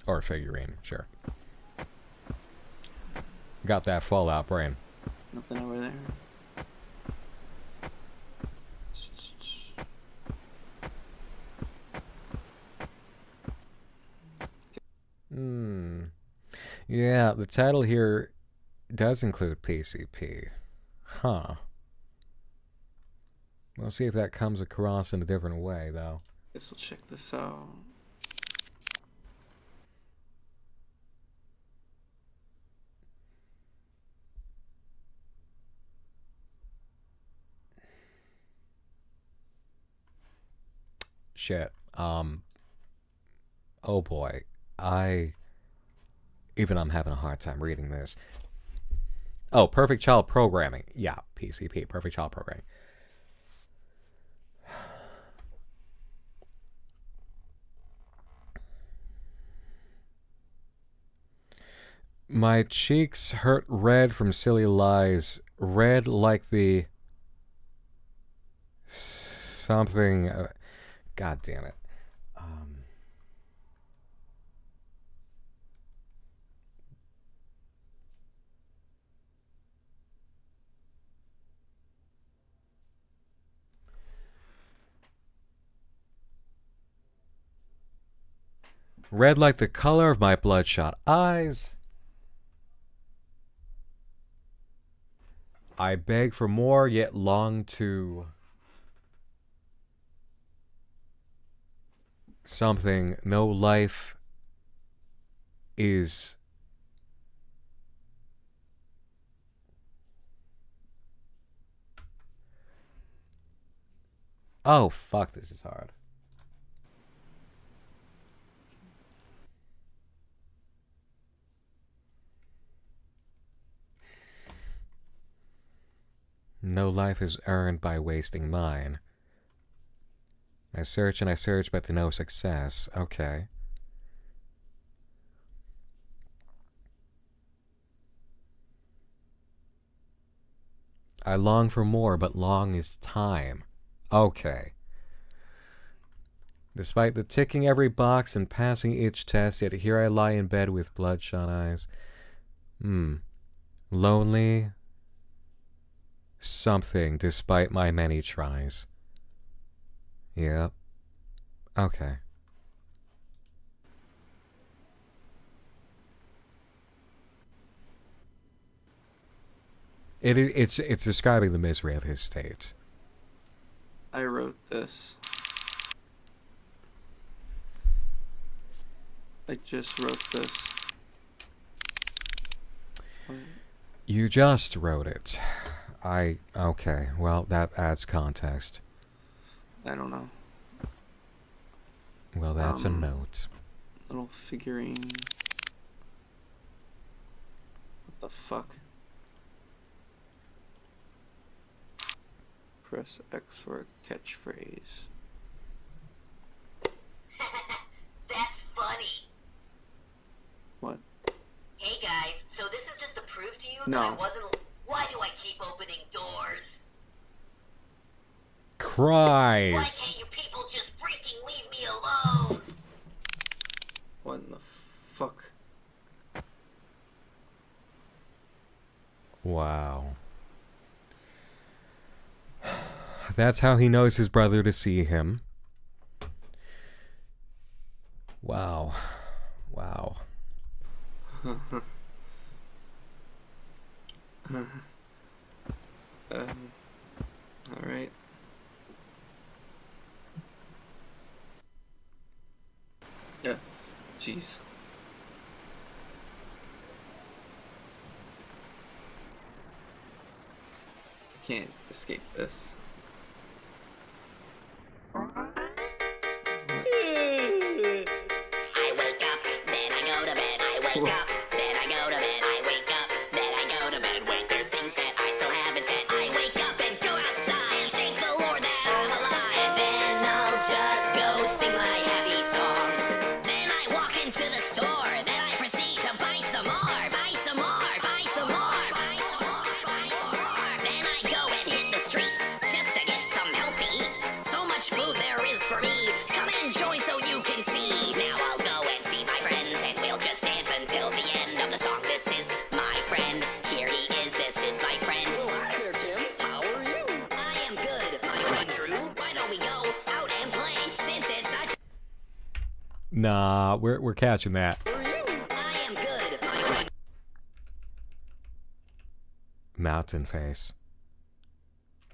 [SPEAKER 2] Or a figurine, sure. Got that Fallout brain.
[SPEAKER 4] Nothing over there.
[SPEAKER 2] Yeah, the title here does include PCP. Huh. We'll see if that comes across in a different way, though.
[SPEAKER 4] Guess we'll check this out.
[SPEAKER 2] Shit. Oh boy. I'm having a hard time reading this. Oh, Perfect Child Programming. Yeah, PCP, Perfect Child Programming. My cheeks hurt red from silly lies. Red like the... something... God damn it. Red like the color of my bloodshot eyes. I beg for more, yet long to... something. No life is... Oh, fuck, this is hard. No life is earned by wasting mine. I search and I search, but to no success. Okay. I long for more, but long is time. Okay. Despite the ticking every box and passing each test, yet here I lie in bed with bloodshot eyes. Lonely... something, despite my many tries. Yep. Okay. It's describing the misery of his state.
[SPEAKER 4] I wrote this. I just wrote this.
[SPEAKER 2] You just wrote it. Okay, well, that adds context.
[SPEAKER 4] I don't know.
[SPEAKER 2] Well, that's a note.
[SPEAKER 4] Little figurine. What the fuck? Press X for a catchphrase.
[SPEAKER 6] That's funny.
[SPEAKER 4] What?
[SPEAKER 6] Hey guys, so this is just to prove to you
[SPEAKER 4] No.
[SPEAKER 6] that I wasn't... Why do I keep opening doors? Why
[SPEAKER 2] Christ.
[SPEAKER 6] can't you people just freaking leave me alone?
[SPEAKER 4] What in the fuck?
[SPEAKER 2] Wow. That's how he knows his brother to see him. Wow. Wow.
[SPEAKER 4] Alright. Yeah, jeez. Can't escape this.
[SPEAKER 6] I wake up, then I go to bed. I wake up, then I go to bed. I wake up, then I go to bed. Wait, there's things that I still haven't said. I wake up and go outside and thank the Lord that I'm alive. Then I'll just go sing my happy song. Then I walk into the store. Then I proceed to buy some more. Buy some more. Buy some more. Buy some more. Buy some more. Then I go and hit the streets just to get some healthy eats. So much food there is for me. Come and join so you can see. Now I'll go and see my friends and we'll just dance until the end of the song. This is my friend. Here he is. This is my friend. Hi there, Tim. How are you? I am good. My friend Drew. Why don't we go out and play since it's such...
[SPEAKER 2] Nah, we're catching that.
[SPEAKER 6] How are you?
[SPEAKER 2] Mountain Face.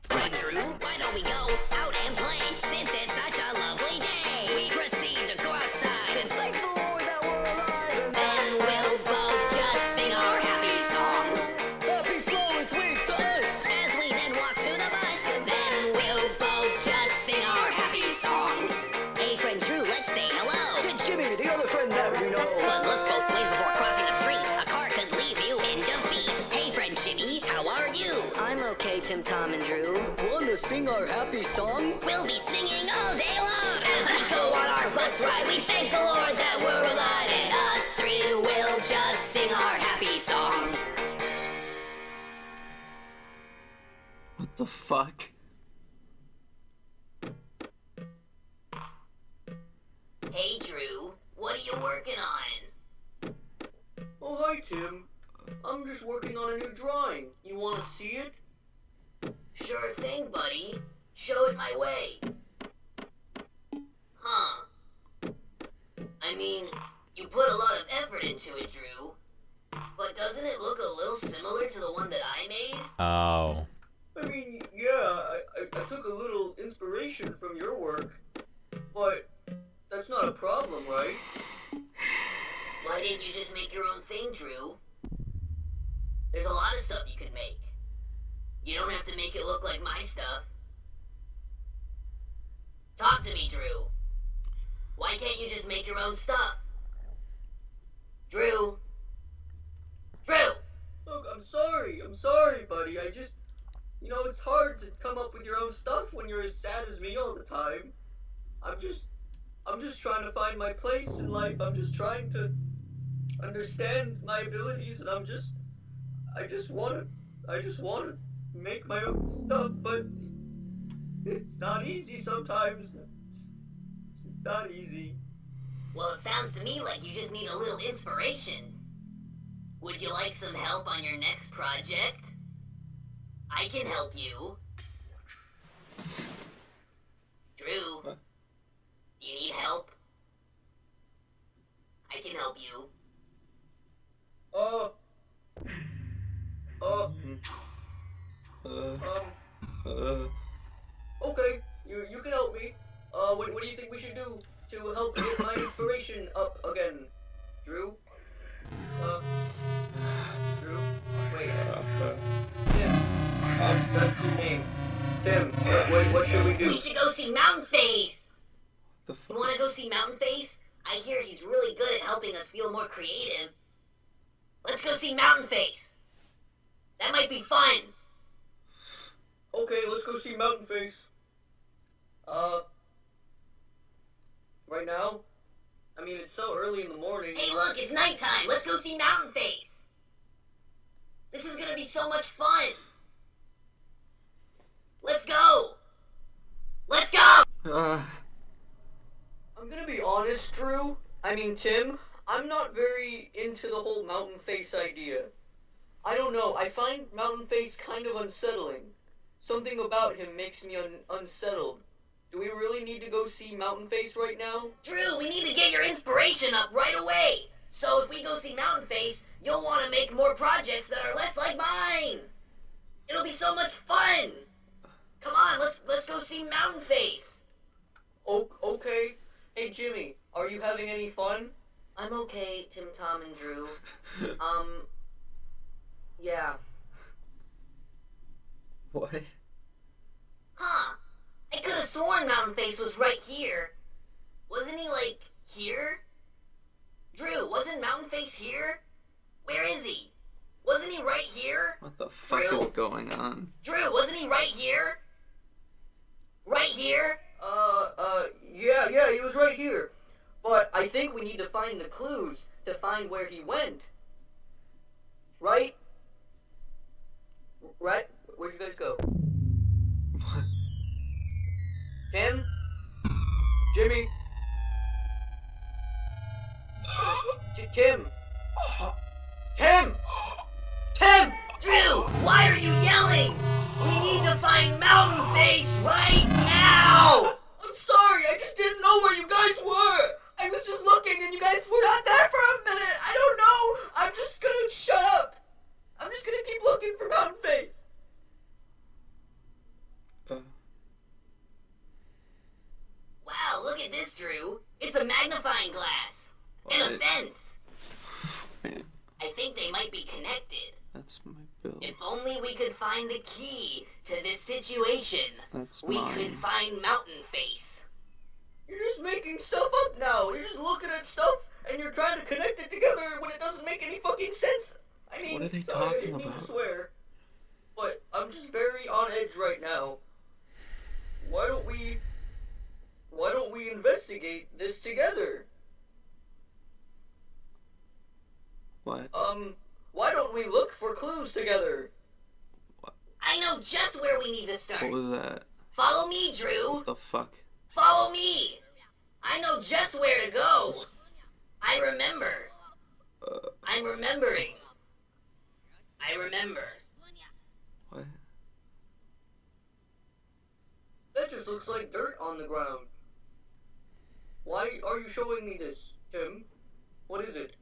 [SPEAKER 6] Hey Drew, why don't we go out and play? Since it's such a lovely day, we proceed to go outside and thank the Lord that we're alive. And then we'll both just sing our happy song. Happy flowers wave to us as we then walk to the bus. And then we'll both just sing our happy song. Hey friend Drew, let's say hello
[SPEAKER 1] To Jimmy, the other friend that we know.
[SPEAKER 6] But look both ways before crossing the street. A car could leave you in defeat. Hey friend Jimmy, how are you?
[SPEAKER 7] I'm okay, Tim, Tom, and Drew.
[SPEAKER 1] Wanna sing our happy song?
[SPEAKER 6] We'll be singing all day long as we go on our bus ride. We thank the Lord that we're alive, and us three will just sing our happy song.
[SPEAKER 16] What the fuck?
[SPEAKER 6] Hey Drew, what are you working on?
[SPEAKER 22] Oh, hi, Tim. I'm just working on a new drawing. You want to see it?
[SPEAKER 6] Sure thing, buddy. Show it my way. Huh. I mean, you put a lot of effort into it, Drew. But doesn't it look a little similar to the one that I made?
[SPEAKER 2] Oh.
[SPEAKER 22] I mean, yeah, I took a little inspiration from your work. But that's not a problem, right?
[SPEAKER 6] Why didn't you just make your own thing, Drew? There's a lot of stuff you could make. You don't have to make it look like my stuff. Talk to me, Drew. Why can't you just make your own stuff? Drew? Drew!
[SPEAKER 22] Look, I'm sorry, buddy. I just, it's hard to come up with your own stuff when you're as sad as me all the time. I'm just trying to find my place in life. I'm just trying to understand my abilities, and I just want to make my own stuff, but it's not easy sometimes. It's not easy.
[SPEAKER 6] Well, it sounds to me like you just need a little inspiration. Would you like some help on your next project? I can help you. Drew, do you need help? I can help you.
[SPEAKER 22] Okay, you can help me. What do you think we should do to help get my inspiration up again? Drew? Drew? Wait. Tim. That's your name. Tim, what should we do?
[SPEAKER 6] We should go see Mountain Face!
[SPEAKER 16] The fuck?
[SPEAKER 6] You wanna go see Mountain Face? I hear he's really good at helping us feel more creative. Let's go see Mountain Face! That might be fun!
[SPEAKER 22] Okay, let's go see Mountain Face. Right now? I mean, it's so early in the morning.
[SPEAKER 6] Hey look, it's nighttime! Let's go see Mountain Face! This is gonna be so much fun! Let's go! Let's go!
[SPEAKER 22] I'm gonna be honest, Drew. I mean, Tim, I'm not very into the whole Mountain Face idea. I don't know, I find Mountain Face kind of unsettling. Something about him makes me unsettled. Do we really need to go see Mountain Face right now?
[SPEAKER 6] Drew, we need to get your inspiration up right away! So if we go see Mountain Face, you'll want to make more projects that are less like mine! It'll be so much fun! Come on, let's go see Mountain Face!
[SPEAKER 22] Okay. Hey, Jimmy, are you having any fun?
[SPEAKER 6] I'm okay, Tim, Tom, and Drew. Yeah.
[SPEAKER 16] What?
[SPEAKER 6] Huh. I could have sworn Mountain Face was right here. Wasn't he, like, here? Drew, wasn't Mountain Face here? Where is he? Wasn't he right here?
[SPEAKER 16] What the fuck
[SPEAKER 6] Drew?
[SPEAKER 16] is going on?
[SPEAKER 6] Drew, wasn't he right here? Right here?
[SPEAKER 22] Yeah, he was right here. But I think we need to find the clues to find where he went. Right? Right? Where'd you guys go?
[SPEAKER 16] What?
[SPEAKER 22] Tim? Jimmy? Tim? Tim! Tim!
[SPEAKER 6] Drew, why are you yelling? We need to find Mountain Face right now!
[SPEAKER 22] I'm sorry, I just didn't know where you guys were! I was just looking and you guys were not there for a minute! I don't know!
[SPEAKER 4] That's my build.
[SPEAKER 6] If only we could find the key to this situation.
[SPEAKER 4] That's
[SPEAKER 6] we
[SPEAKER 4] mine.
[SPEAKER 6] could find Mountain Face.
[SPEAKER 22] You're just making stuff up now. You're just looking at stuff and you're trying to connect it together when it doesn't make any fucking sense. I mean,
[SPEAKER 4] What are they
[SPEAKER 22] sorry, I
[SPEAKER 4] talking
[SPEAKER 22] didn't mean
[SPEAKER 4] about?
[SPEAKER 22] to swear, but I'm just very on edge right now. Why don't we investigate this together?
[SPEAKER 4] What?
[SPEAKER 22] Why don't we look for clues together?
[SPEAKER 6] I know just where we need to start.
[SPEAKER 4] What was that?
[SPEAKER 6] Follow me, Drew.
[SPEAKER 4] What the fuck?
[SPEAKER 6] Follow me. I know just where to go. I remember. I'm remembering. I remember.
[SPEAKER 4] What?
[SPEAKER 22] That just looks like dirt on the ground. Why are you showing me this, Tim? What is it?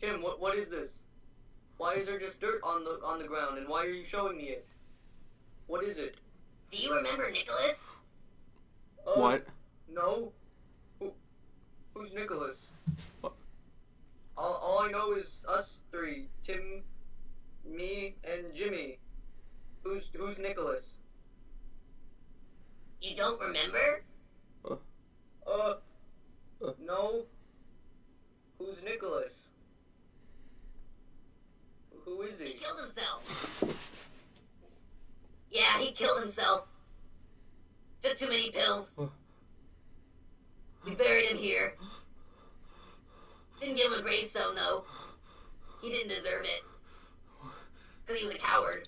[SPEAKER 22] Tim, what is this? Why is there just dirt on the ground, and why are you showing me it? What is it?
[SPEAKER 6] Do you remember Nicholas?
[SPEAKER 4] What?
[SPEAKER 22] No. Who's Nicholas? What? All I know is us three. Tim, me, and Jimmy. Who's Nicholas?
[SPEAKER 6] You don't remember?
[SPEAKER 22] No. Who's Nicholas? Who is he?
[SPEAKER 6] He killed himself. Yeah, he killed himself. Took too many pills. We buried him here. Didn't give him a gravestone, though. He didn't deserve it. Because he was a coward.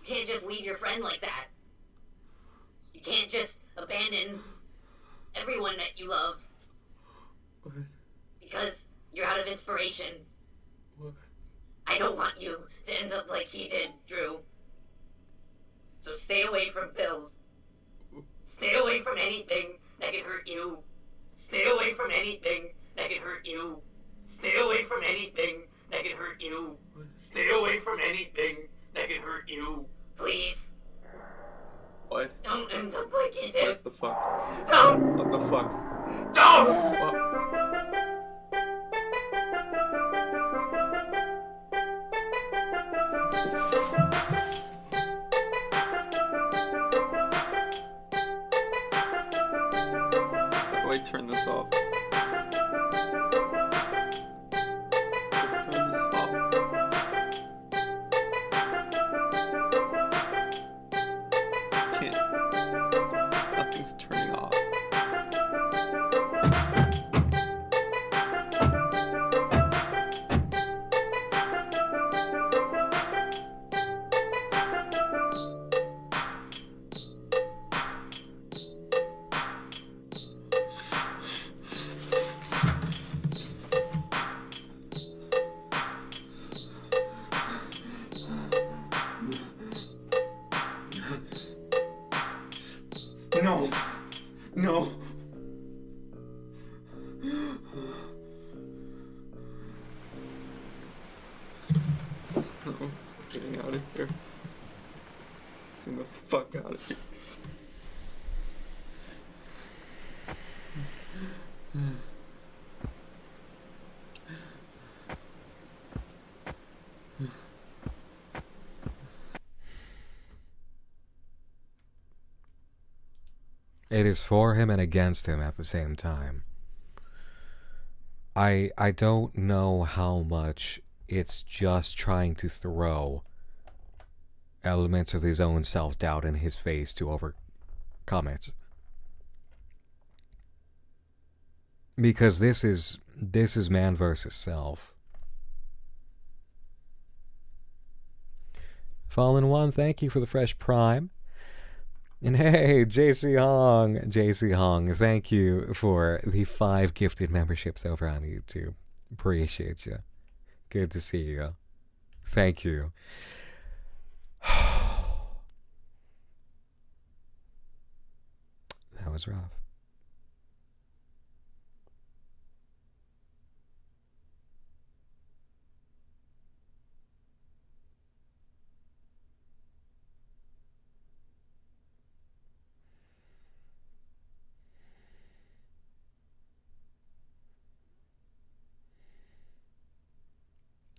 [SPEAKER 6] You can't just leave your friend like that. You can't just abandon everyone that you love. Because you're out of inspiration. I don't want you to end up like he did, Drew. So stay away from pills. Stay away from anything that can hurt you. Stay away from anything that can hurt you. Stay away from anything that can hurt you. Stay away from anything that can hurt you. Please.
[SPEAKER 4] What?
[SPEAKER 6] Don't end up like he did.
[SPEAKER 4] What the fuck?
[SPEAKER 6] Don't!
[SPEAKER 4] What the fuck?
[SPEAKER 6] Don't!
[SPEAKER 4] What? How do I turn this off? Turn this off. Can't. Nothing's turning off. No. No. No. Getting out of here. Getting the fuck out of here.
[SPEAKER 2] It is for him and against him at the same time. I don't know how much it's just trying to throw elements of his own self-doubt in his face to overcome it. Because this is man versus self. Fallen One, thank you for the fresh prime. And hey, JC Hong, thank you for the 5 gifted memberships over on YouTube. Appreciate you. Good to see you. Thank you. That was rough.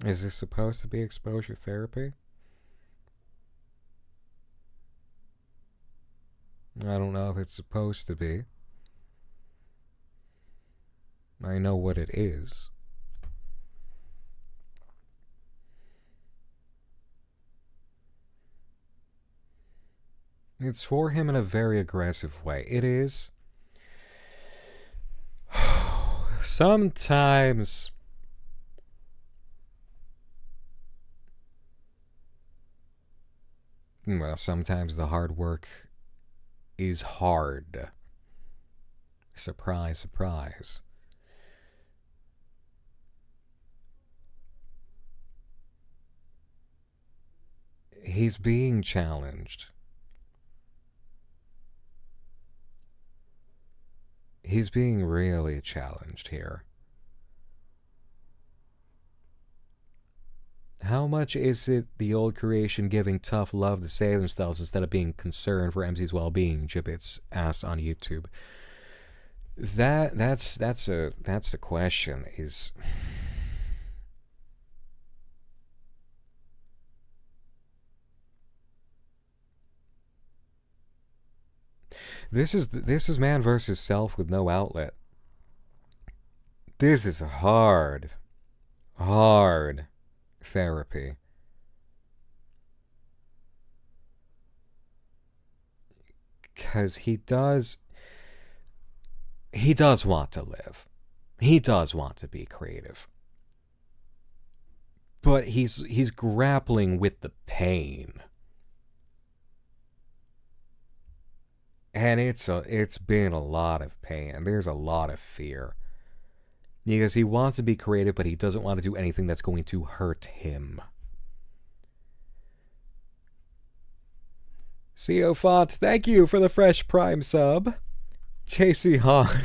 [SPEAKER 2] Is this supposed to be exposure therapy? I don't know if it's supposed to be. I know what it is. It's for him in a very aggressive way. It is. Sometimes. Well, sometimes the hard work is hard. Surprise, surprise. He's being challenged. He's being really challenged here. How much is it the old creation giving tough love to save themselves instead of being concerned for MC's well-being? Gibbets asks on YouTube. That's the question. Is this is man versus self with no outlet. This is hard therapy. Because he does want to live. He does want to be creative. But he's grappling with the pain. And it's been a lot of pain. There's a lot of fear. Because he wants to be creative, but he doesn't want to do anything that's going to hurt him. CO Font, thank you for the fresh Prime sub. JC Hong,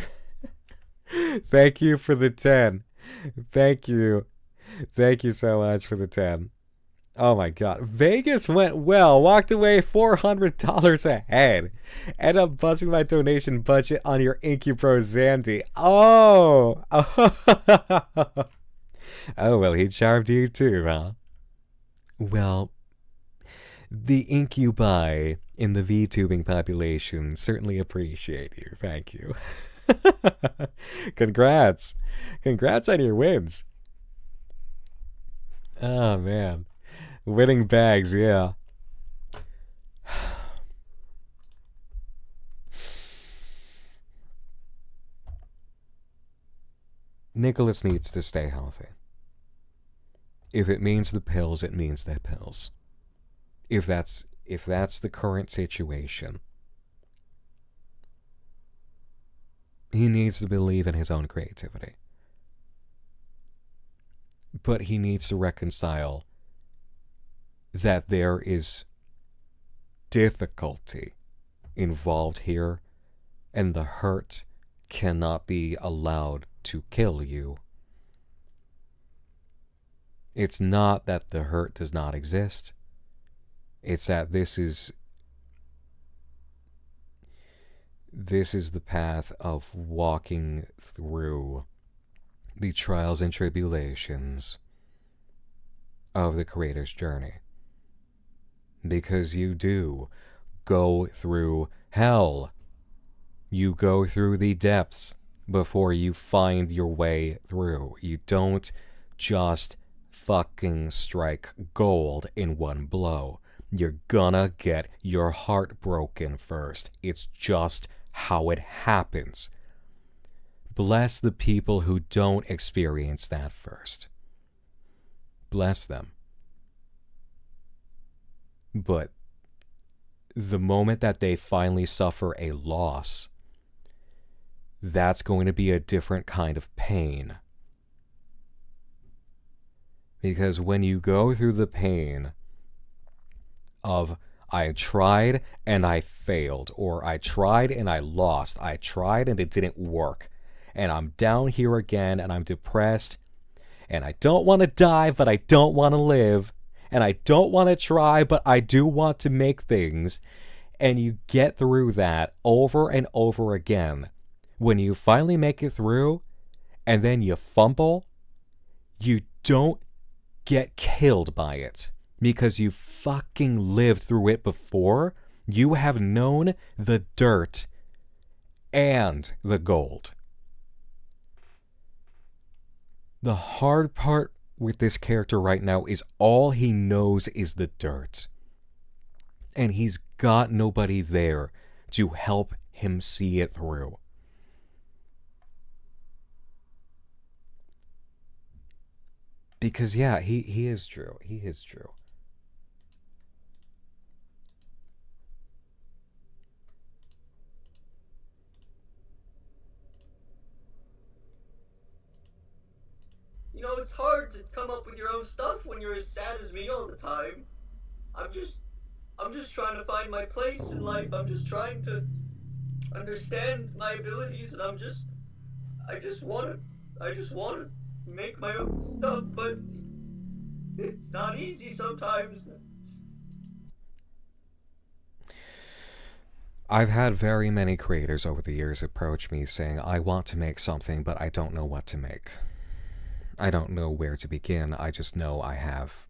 [SPEAKER 2] thank you for the 10. Thank you. Thank you so much for the 10. Oh my god. Vegas went well. Walked away $400 ahead. End up busting my donation budget on your IncuPro Zandy. Oh. Oh, well, he charmed you too, huh? Well, the Incubi in the VTubing population certainly appreciate you. Thank you. Congrats. Congrats on your wins. Oh, man. Winning bags, yeah. Nicholas needs to stay healthy. If it means the pills, it means the pills. If that's the current situation, he needs to believe in his own creativity. But he needs to reconcile that there is difficulty involved here, and the hurt cannot be allowed to kill you. It's not that the hurt does not exist. It's that this is the path of walking through the trials and tribulations of the creator's journey. Because you do go through hell. You go through the depths before you find your way through. You don't just fucking strike gold in one blow. You're gonna get your heart broken first. It's just how it happens. Bless the people who don't experience that first. Bless them. But the moment that they finally suffer a loss, that's going to be a different kind of pain. Because when you go through the pain of, I tried and I failed, or I tried and I lost, I tried and it didn't work, and I'm down here again and I'm depressed, and I don't want to die but I don't want to live, and I don't want to try, but I do want to make things. And you get through that over and over again. When you finally make it through, and then you fumble, you don't get killed by it because you fucking lived through it before. You have known the dirt and the gold. The hard part with this character right now is all he knows is the dirt. And he's got nobody there to help him see it through. Because, yeah, he is true. He is true.
[SPEAKER 22] You know, it's hard to come up with your own stuff when you're as sad as me all the time. I'm just trying to find my place in life. I'm just trying to understand my abilities, and I just want to make my own stuff, but it's not easy sometimes.
[SPEAKER 2] I've had very many creators over the years approach me saying, I want to make something, but I don't know what to make. I don't know where to begin. I just know I have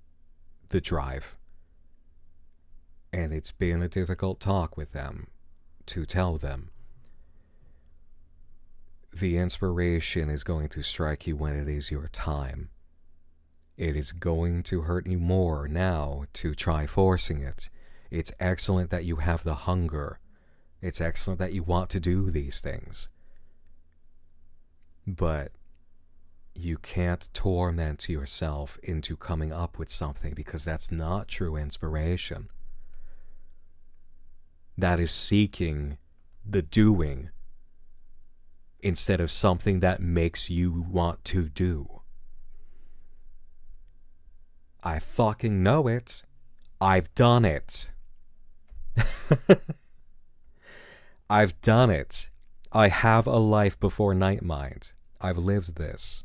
[SPEAKER 2] the drive. And it's been a difficult talk with them to tell them the inspiration is going to strike you when it is your time. It is going to hurt you more now to try forcing it. It's excellent that you have the hunger. It's excellent that you want to do these things. But you can't torment yourself into coming up with something, because that's not true inspiration. That is seeking the doing instead of something that makes you want to do. I fucking know it. I've done it. I've done it. I have a life before Nightmind. I've lived this.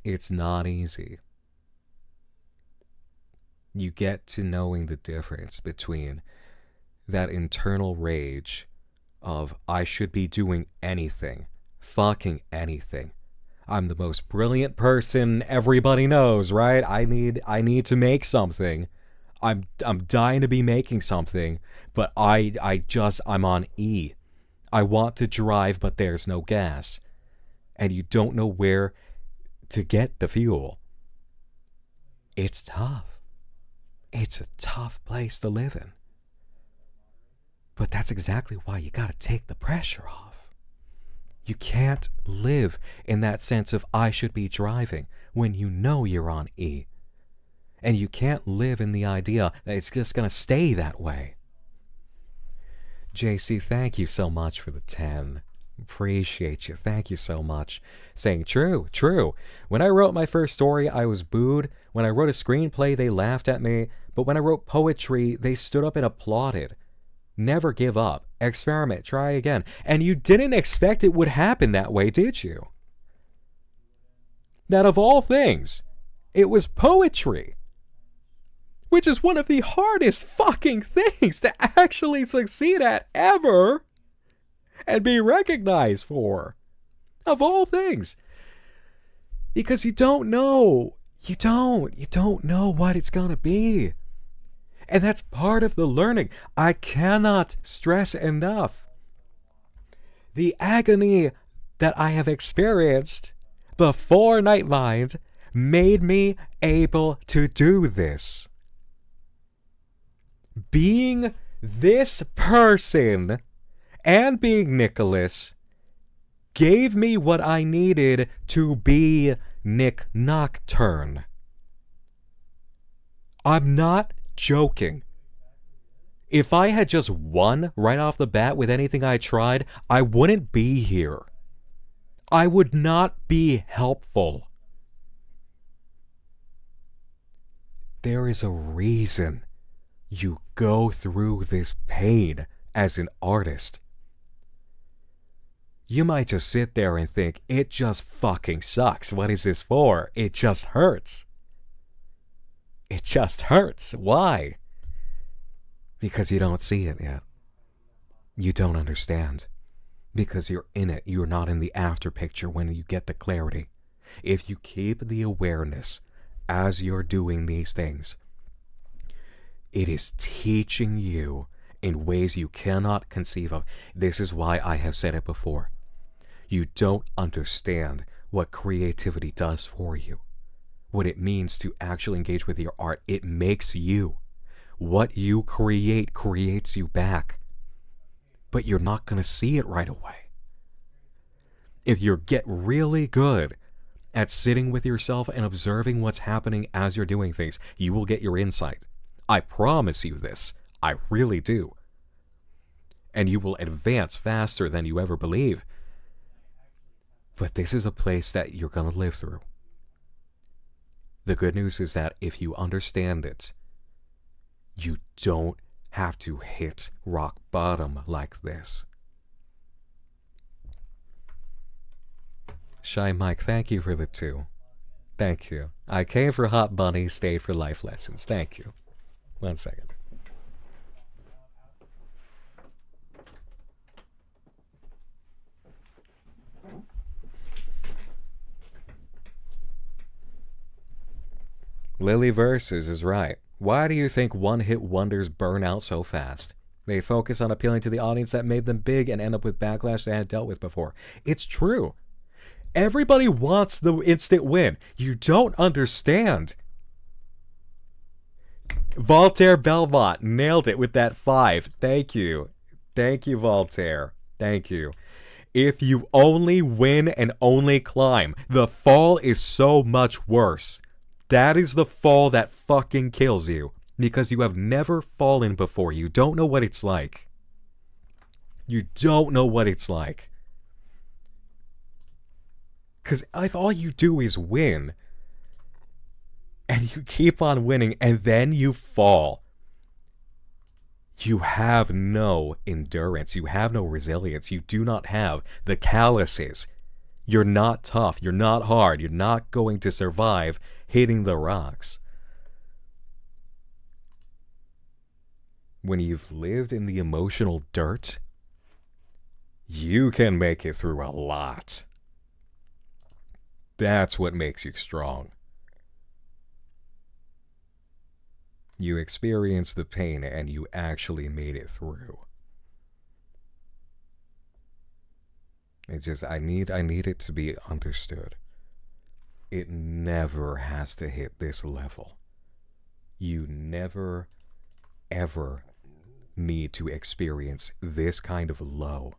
[SPEAKER 2] It's not easy. You get to knowing the difference between that internal rage of, I should be doing anything, fucking anything. I'm the most brilliant person everybody knows, right? I need to make something. I'm dying to be making something, but I'm on E. I want to drive, but there's no gas. And you don't know where to get the fuel. It's tough. It's a tough place to live in. But that's exactly why you gotta take the pressure off. You can't live in that sense of I should be driving when you know you're on E. And you can't live in the idea that it's just gonna stay that way. JC, thank you so much for the 10. Appreciate you. Thank you so much. Saying true. When I wrote my first story, I was booed. When I wrote a screenplay, they laughed at me. But when I wrote poetry, they stood up and applauded. Never give up. Experiment. Try again. And you didn't expect it would happen that way, did you? That of all things, it was poetry. Which is one of the hardest fucking things to actually succeed at ever. And be recognized for. Of all things. Because you don't know. You don't know what it's gonna be. And that's part of the learning. I cannot stress enough the agony that I have experienced before Nightmind made me able to do this. Being this person and being Nicholas gave me what I needed to be Nick Nocturne. I'm not joking. If I had just won right off the bat with anything I tried, I wouldn't be here. I would not be helpful. There is a reason you go through this pain as an artist. You might just sit there and think, it just fucking sucks. What is this for? It just hurts. It just hurts. Why? Because you don't see it yet. You don't understand. Because you're in it. You're not in the after picture when you get the clarity. If you keep the awareness as you're doing these things, it is teaching you in ways you cannot conceive of. This is why I have said it before. You don't understand what creativity does for you. What it means to actually engage with your art. It makes you. What you create creates you back. But you're not going to see it right away. If you get really good at sitting with yourself and observing what's happening as you're doing things, you will get your insight. I promise you this. I really do. And you will advance faster than you ever believe. But this is a place that you're going to live through. The good news is that if you understand it, you don't have to hit rock bottom like this. Shy Mike, thank you for the 2. Thank you. I came for Hot Bunny, stayed for life lessons. Thank you. 1 second. Lily Versus is right. Why do you think one-hit wonders burn out so fast? They focus on appealing to the audience that made them big and end up with backlash they hadn't dealt with before. It's true. Everybody wants the instant win. You don't understand. Voltaire Belmont nailed it with that 5. Thank you. Thank you, Voltaire. Thank you. If you only win and only climb, the fall is so much worse. That is the fall that fucking kills you. Because you have never fallen before. You don't know what it's like. You don't know what it's like. Because if all you do is win, and you keep on winning, and then you fall, you have no endurance. You have no resilience. You do not have the calluses. You're not tough. You're not hard. You're not going to survive hitting the rocks. When you've lived in the emotional dirt, you can make it through a lot. That's what makes you strong. You experienced the pain and you actually made it through. It's just, I need it to be understood. It never has to hit this level. You never, ever need to experience this kind of low.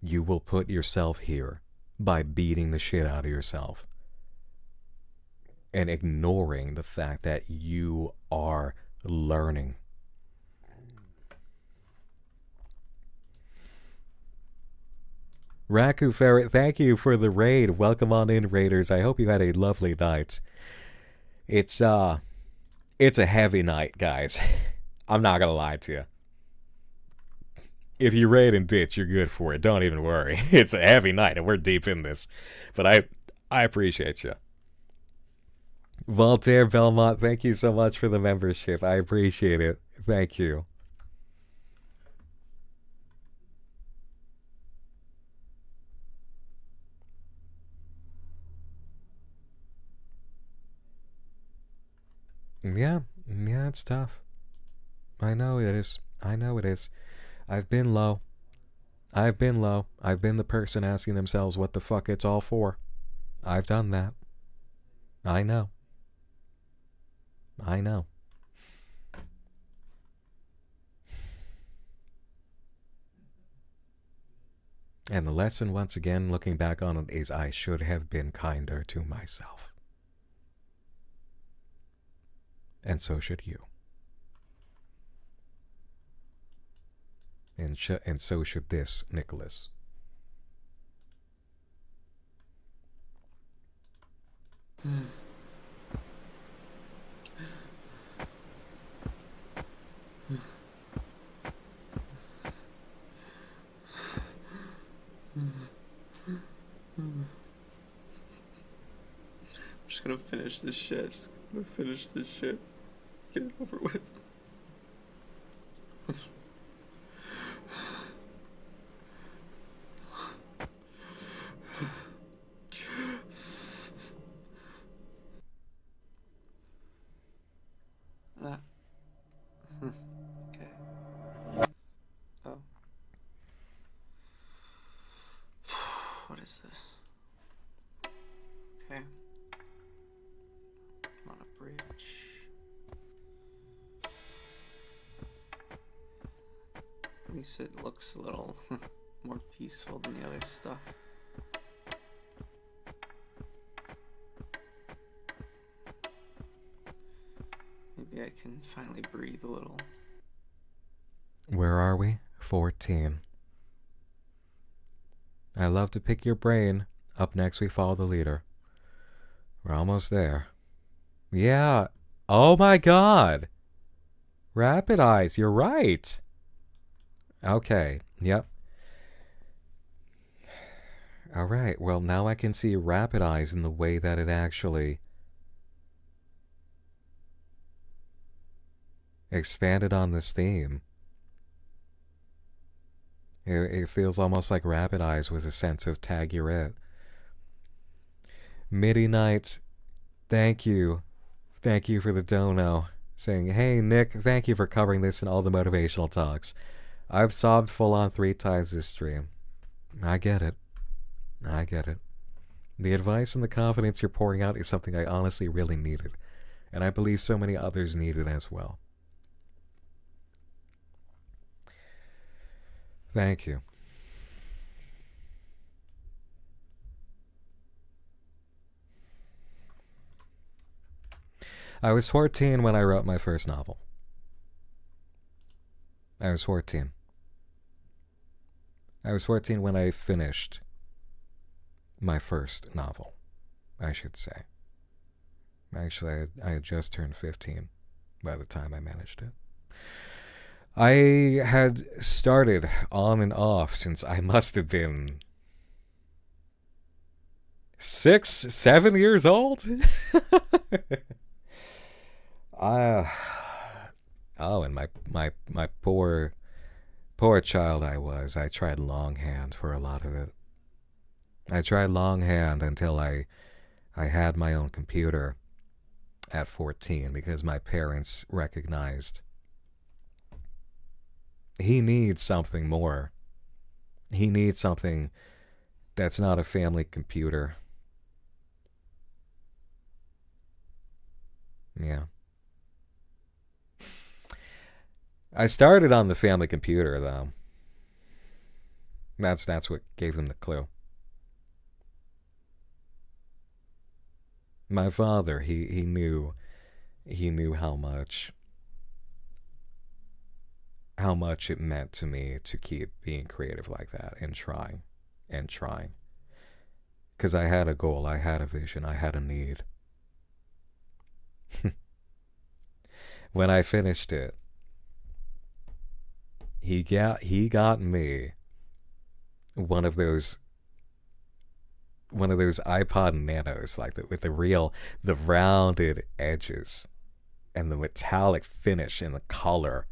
[SPEAKER 2] You will put yourself here by beating the shit out of yourself and ignoring the fact that you are learning. Raku Ferret, thank you for the raid. Welcome on in, raiders. I hope you had a lovely night. It's a heavy night, guys. I'm not gonna lie to you. If you raid and ditch, you're good for it. Don't even worry. It's a heavy night, and we're deep in this. But I appreciate you. Voltaire Belmont, thank you so much for the membership. I appreciate it. Thank you. Yeah, it's tough. I know it is. I've been low. I've been the person asking themselves what the fuck it's all for. I've done that. I know. And the lesson, once again, looking back on it, is I should have been kinder to myself. And so should you. And so should this, Nicholas.
[SPEAKER 4] I'm just gonna finish this shit. Get it over with.
[SPEAKER 16] Okay. I'm on a bridge. At least it looks a little more peaceful than the other stuff. Maybe I can finally breathe a little.
[SPEAKER 2] Where are we? 14. I love to pick your brain. Up next, we follow the leader. We're almost there. Yeah. Oh my god. Rapid eyes, you're right. Okay. Yep. Alright, well, now I can see rapid eyes in the way that it actually expanded on this theme. It feels almost like Rapid Eyes was a sense of tag you're it. Midi Knight, thank you. Thank you for the dono. Saying, hey Nick, thank you for covering this in all the motivational talks. I've sobbed full on 3 times this stream. I get it. I get it. The advice and the confidence you're pouring out is something I honestly really needed. And I believe so many others need it as well. Thank you. I was 14 when I wrote my first novel. I was 14. I was 14 when I finished my first novel, I should say. Actually, I had just turned 15 by the time I managed it. I had started on and off since I must have been 6, 7 years old. And my poor child I tried longhand for a lot of it. I tried longhand until I had my own computer at 14 because my parents recognized he needs something more. He needs something that's not a family computer. Yeah. I started on the family computer, though. That's what gave him the clue. My father, he knew how much it meant to me to keep being creative like that and trying. Because I had a goal, I had a vision, I had a need. When I finished it, he got me one of those iPod Nanos, like with the rounded edges and the metallic finish and the color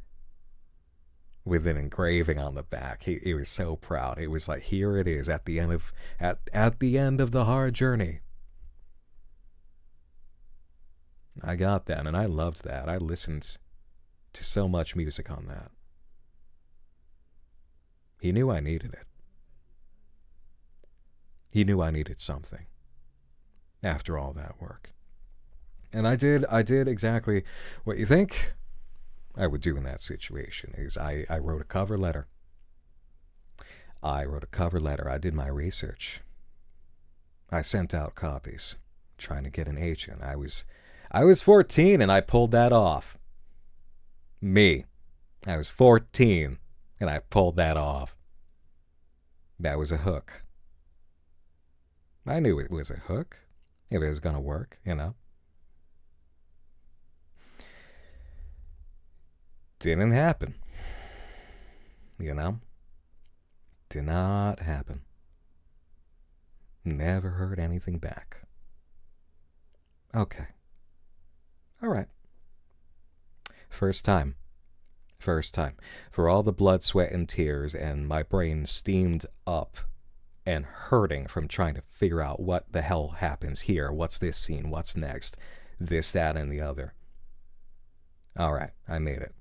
[SPEAKER 2] with an engraving on the back. He was so proud. It was like, here it is at the end of the hard journey. I got that and I loved that. I listened to so much music on that. He knew I needed it. He knew I needed something after all that work. And I did exactly what you think I would do in that situation. Is I wrote a cover letter. I did my research. I sent out copies, trying to get an agent. I was 14 and I pulled that off. Me. I was 14 and I pulled that off. That was a hook. I knew it was a hook, if it was going to work, you know. Didn't happen. You know? Did not happen. Never heard anything back. Okay. All right. First time. For all the blood, sweat, and tears, and my brain steamed up and hurting from trying to figure out what the hell happens here. What's this scene? What's next? This, that, and the other. All right, I made it.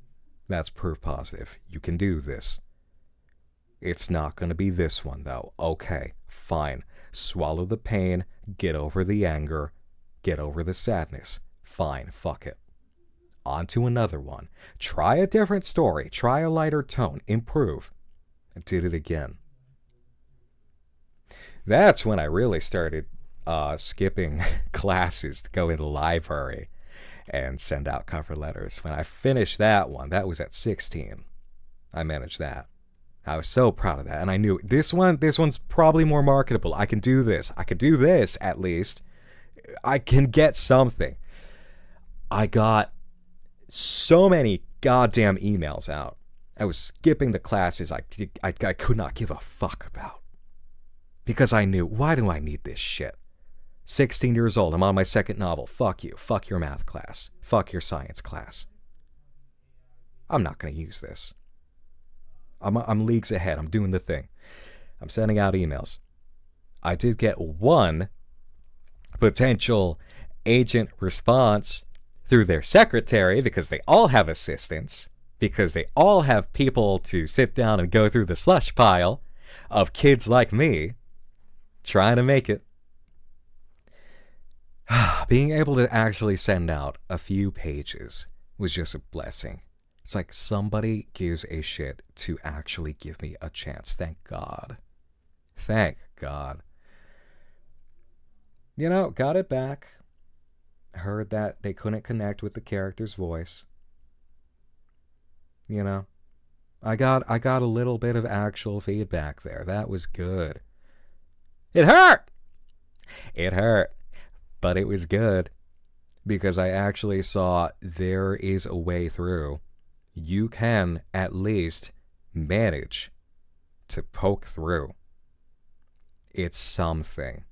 [SPEAKER 2] That's proof positive. You can do this. It's not going to be this one, though. Okay, fine. swallow the pain, get over the anger, get over the sadness. Fine, fuck it. On to another one. Try a different story, try a lighter tone, improve. I did it again. That's when I really started skipping classes to go into the library and send out cover letters. When I finished that one, that was at 16. I managed that. I was so proud of that. And I knew this one's probably more marketable. I can do this. I could do this at least. I can get something. I got so many goddamn emails out. I was skipping the classes I could not give a fuck about. Because I knew, why do I need this shit? 16 years old, I'm on my second novel. Fuck you. Fuck your math class. Fuck your science class. I'm not going to use this. I'm leagues ahead. I'm doing the thing. I'm sending out emails. I did get one potential agent response through their secretary, because they all have assistants, because they all have people to sit down and go through the slush pile of kids like me trying to make it. Being able to actually send out a few pages was just a blessing. It's like somebody gives a shit to actually give me a chance. Thank God. Thank God. You know, got it back. Heard that they couldn't connect with the character's voice. You know, I got a little bit of actual feedback there. That was good. It hurt! It hurt. But it was good. Because I actually saw there is a way through. You can at least manage to poke through. It's something.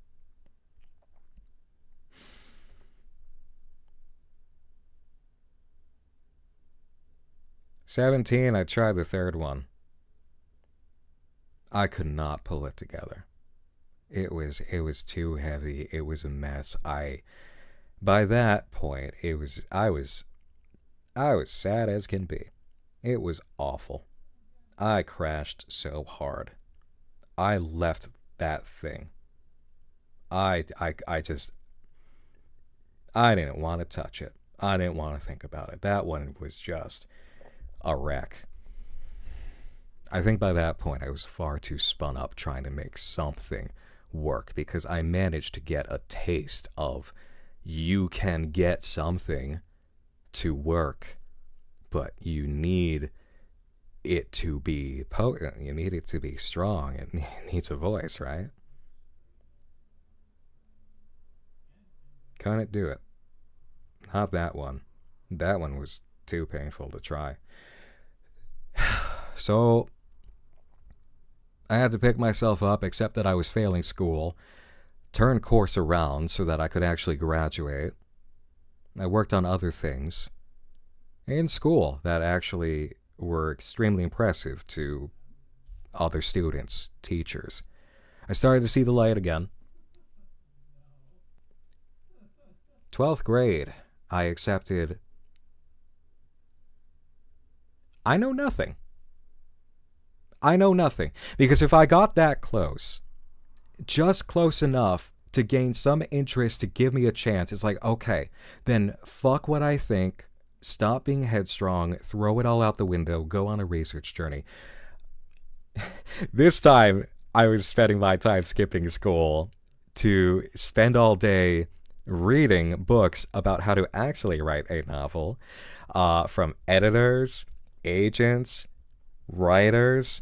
[SPEAKER 2] "17, I tried the third one. I could not pull it together. It was too heavy. It was a mess. By that point, I was sad as can be. It was awful. I crashed so hard. I left that thing. I didn't want to touch it. I didn't want to think about it. That one was just a wreck. I think by that point I was far too spun up trying to make something work, because I managed to get a taste of you can get something to work, but you need it to be potent. You need it to be strong. It needs a voice, right? Couldn't do it. Not that one. That one was too painful to try. So I had to pick myself up, except that I was failing school, turn course around so that I could actually graduate. I worked on other things in school that actually were extremely impressive to other students, teachers. I started to see the light again. 12th grade, I accepted. I know nothing. Because if I got that close, just close enough to gain some interest to give me a chance, it's like, okay, then fuck what I think, stop being headstrong, throw it all out the window, go on a research journey. This time, I was spending my time skipping school to spend all day reading books about how to actually write a novel, from editors, agents, writers,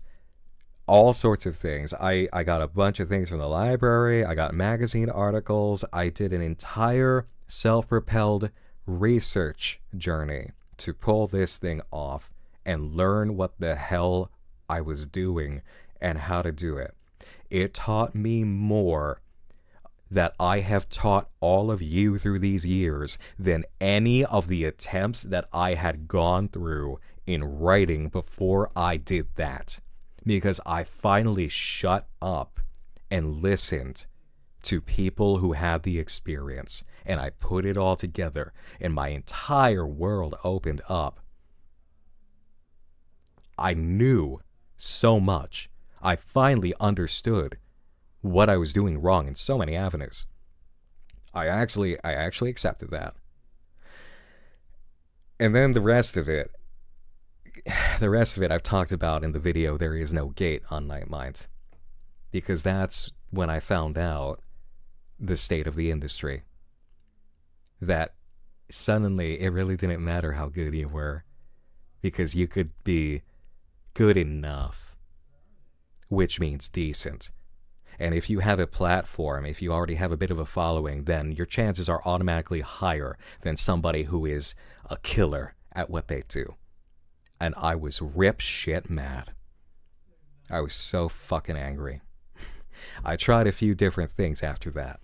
[SPEAKER 2] all sorts of things. I got a bunch of things from the library. I got magazine articles. I did an entire self-propelled research journey to pull this thing off and learn what the hell I was doing and how to do it. It taught me more that I have taught all of you through these years than any of the attempts that I had gone through in writing before I did that. Because I finally shut up and listened to people who had the experience, and I put it all together, and my entire world opened up. I knew so much. I finally understood what I was doing wrong in so many avenues. I actually accepted that. And then the rest of it I've talked about in the video There Is No Gate on Night Minds. Because that's when I found out the state of the industry. That suddenly it really didn't matter how good you were, because you could be good enough, which means decent. And if you have a platform, if you already have a bit of a following, then your chances are automatically higher than somebody who is a killer at what they do. And I was rip shit mad. I was so fucking angry. I tried a few different things after that,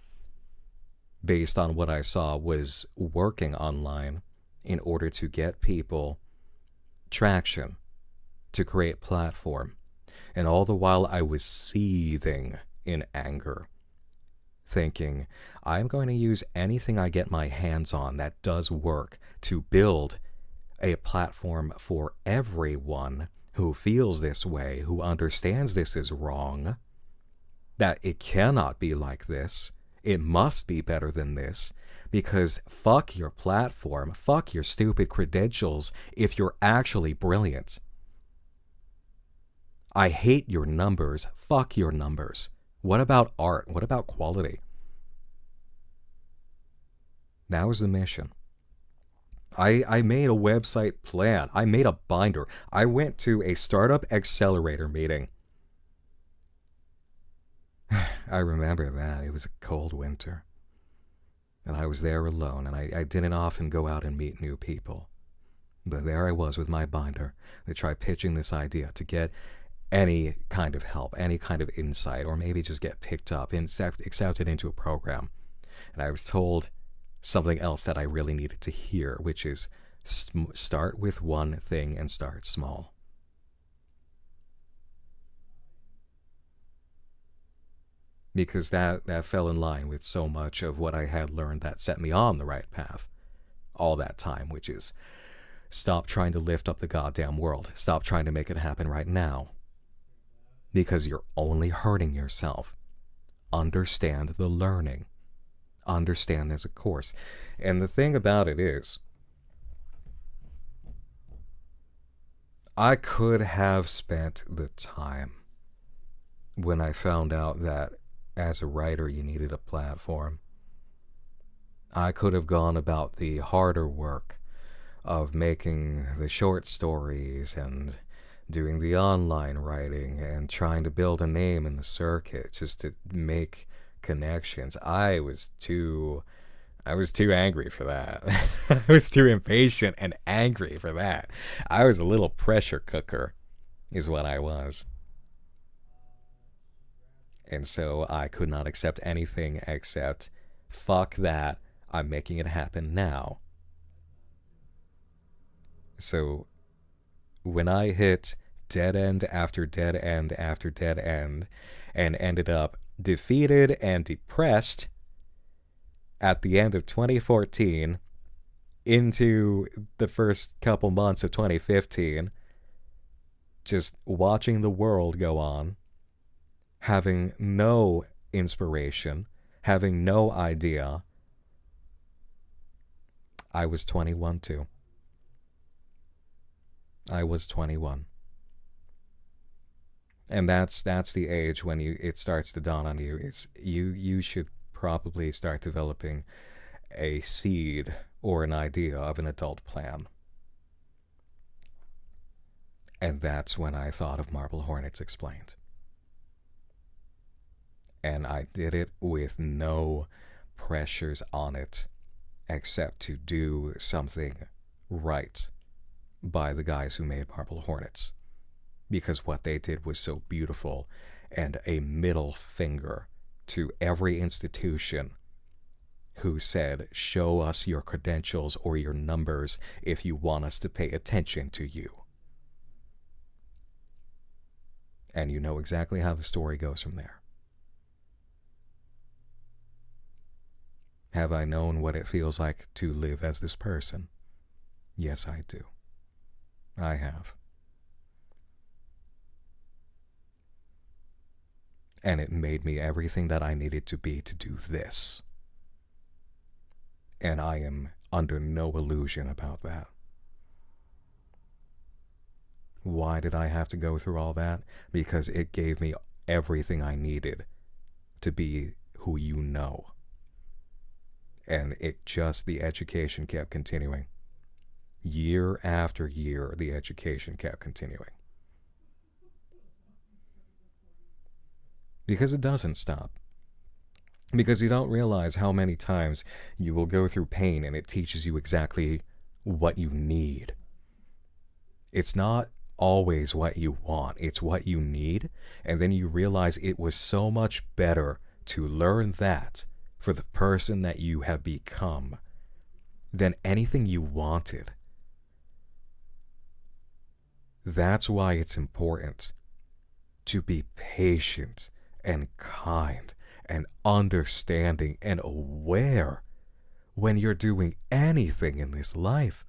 [SPEAKER 2] based on what I saw was working online in order to get people traction, to create platform. And all the while I was seething in anger, thinking, I'm going to use anything I get my hands on that does work to build a platform for everyone who feels this way, who understands this is wrong, that it cannot be like this. It must be better than this, because fuck your platform, fuck your stupid credentials if you're actually brilliant. I hate your numbers, fuck your numbers. What about art? What about quality? That was the mission. I made a website plan. I made a binder. I went to a startup accelerator meeting. I remember that. It was a cold winter. And I was there alone, and I didn't often go out and meet new people. But there I was with my binder to try pitching this idea to get any kind of help, any kind of insight, or maybe just get picked up and accepted into a program. And I was told something else that I really needed to hear, which is start with one thing and start small. Because that fell in line with so much of what I had learned that set me on the right path all that time, which is stop trying to lift up the goddamn world. Stop trying to make it happen right now. Because you're only hurting yourself. Understand the learning. Understand as a course. And the thing about it is, I could have spent the time when I found out that as a writer you needed a platform. I could have gone about the harder work of making the short stories and doing the online writing and trying to build a name in the circuit just to make connections. I was too angry for that. I was too impatient and angry for that. I was a little pressure cooker is what I was. And so I could not accept anything except, fuck that, I'm making it happen now. So when I hit dead end after dead end after dead end and ended up defeated and depressed at the end of 2014 into the first couple months of 2015, just watching the world go on, having no inspiration, having no idea. I was 21 too. I was 21. And that's the age when it starts to dawn on you. You should probably start developing a seed or an idea of an adult plan. And that's when I thought of Marble Hornets Explained. And I did it with no pressures on it except to do something right by the guys who made Marble Hornets. Because what they did was so beautiful, and a middle finger to every institution who said, show us your credentials or your numbers if you want us to pay attention to you. And you know exactly how the story goes from there. Have I known what it feels like to live as this person? Yes, I do. I have. And it made me everything that I needed to be to do this. And I am under no illusion about that. Why did I have to go through all that? Because it gave me everything I needed to be who you know. And the education kept continuing. Year after year, the education kept continuing. Because it doesn't stop. Because you don't realize how many times you will go through pain and it teaches you exactly what you need. It's not always what you want, it's what you need. And then you realize it was so much better to learn that for the person that you have become than anything you wanted. That's why it's important to be patient and kind and understanding and aware when you're doing anything in this life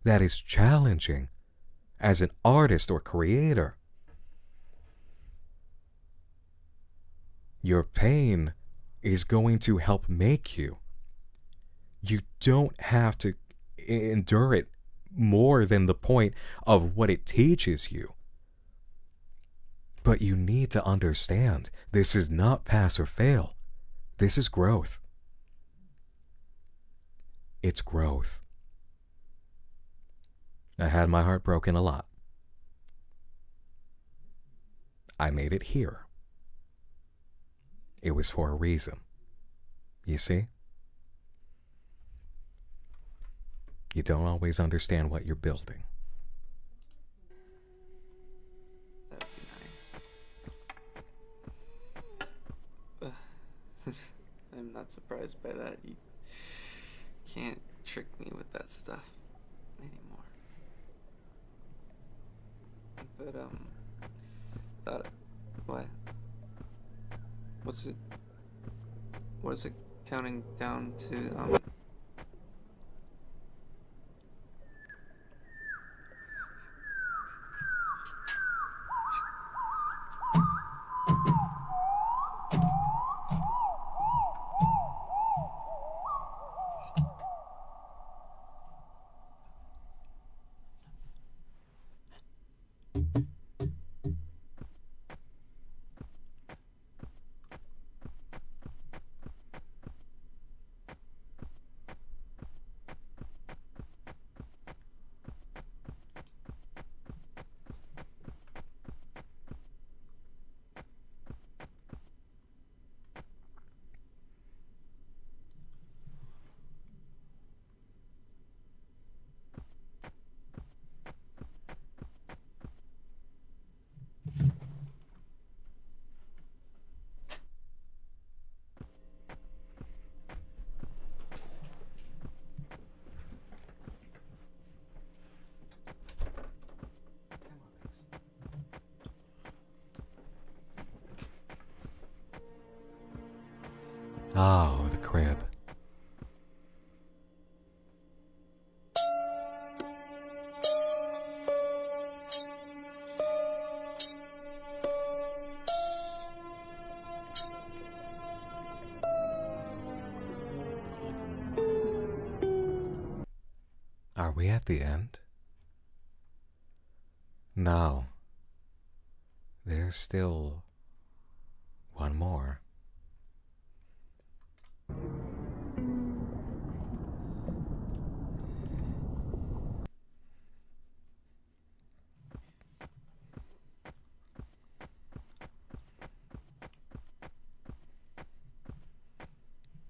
[SPEAKER 2] that is challenging as an artist or creator. Your pain is going to help make you. You don't have to endure it more than the point of what it teaches you. But you need to understand, this is not pass or fail. This is growth. It's growth. I had my heart broken a lot. I made it here. It was for a reason. You see? You don't always understand what you're building.
[SPEAKER 16] That'd be nice. I'm not surprised by that. You can't trick me with that stuff anymore. But, what? What is it counting down to,
[SPEAKER 2] Oh, the crib. Are we at the end? No. There's still one more.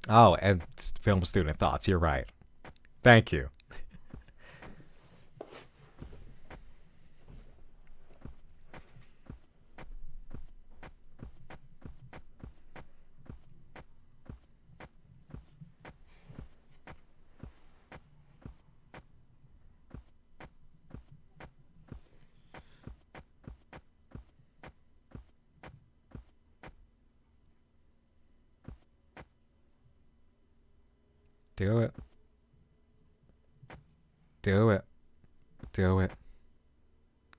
[SPEAKER 2] Oh, and film student thoughts. You're right. Thank you. Do it. Do it. Do it.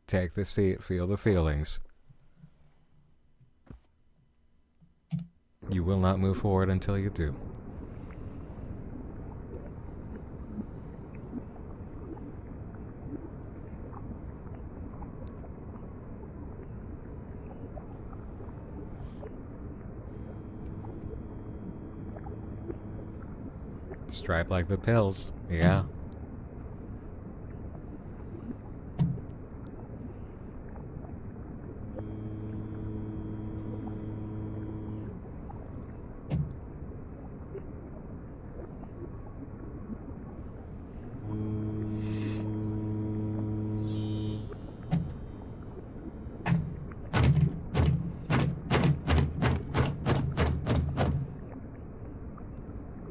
[SPEAKER 2] Take the seat, feel the feelings. You will not move forward until you do. Stripe like the pills, yeah.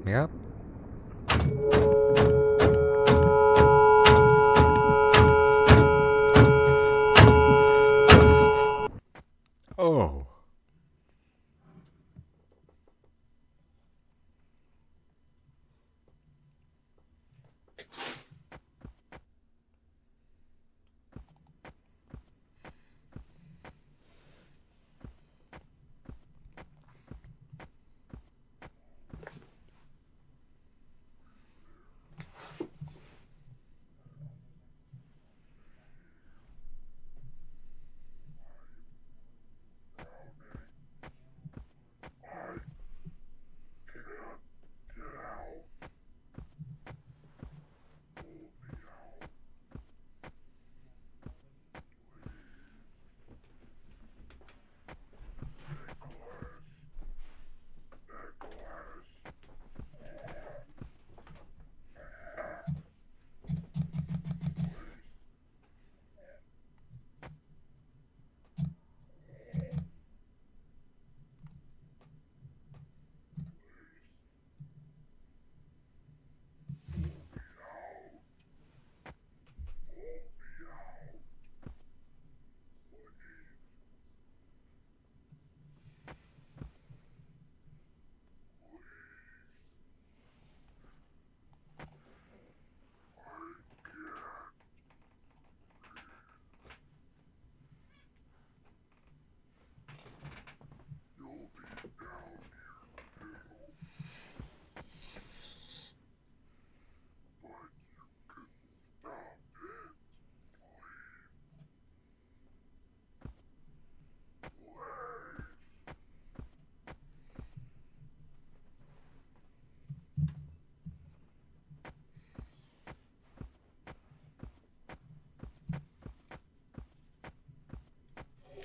[SPEAKER 2] Yep. Oh.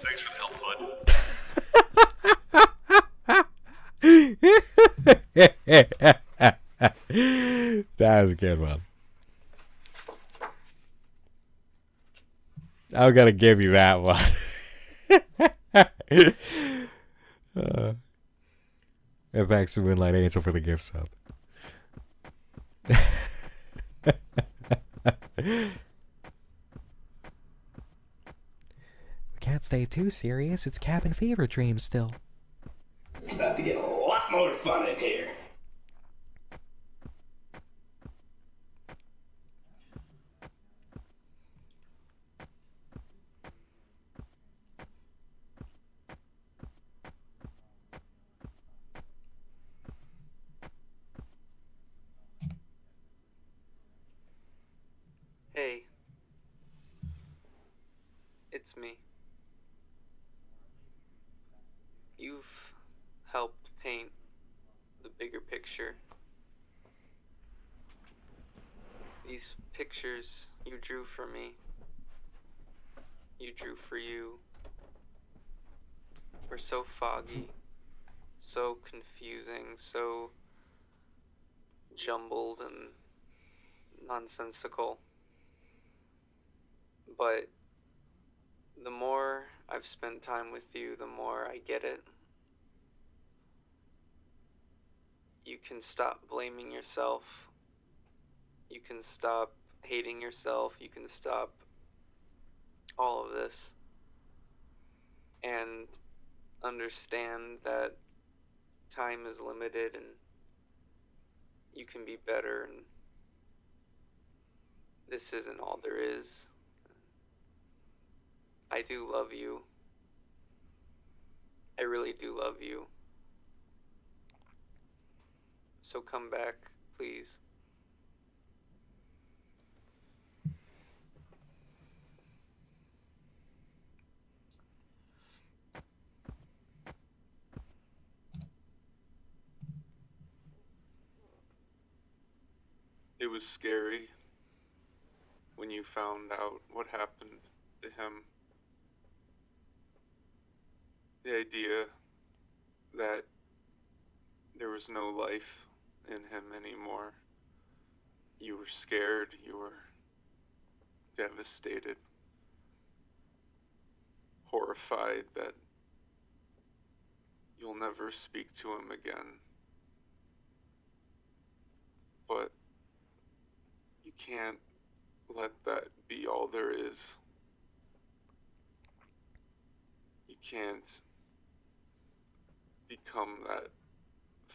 [SPEAKER 21] Thanks for the help,
[SPEAKER 2] Bud. That was a good one. I'm gonna give you that one. And thanks to Moonlight Angel for the gift sub. We can't stay too serious. It's cabin fever dreams still.
[SPEAKER 8] It's about to get a lot more fun in here.
[SPEAKER 16] Hey. It's me. You've helped paint the bigger picture. These pictures you drew for me, you drew for you, were so foggy, so confusing, so jumbled and nonsensical. But the more I've spent time with you, the more I get it. You can stop blaming yourself. You can stop hating yourself. You can stop all of this. And understand that time is limited and you can be better, and this isn't all there is. I do love you. I really do love you.
[SPEAKER 4] So come back, please. It was scary when you found out what happened to him. The idea that there was no life in him anymore. You were scared, you were devastated, horrified that you'll never speak to him again. But you can't let that be all there is. You can't become that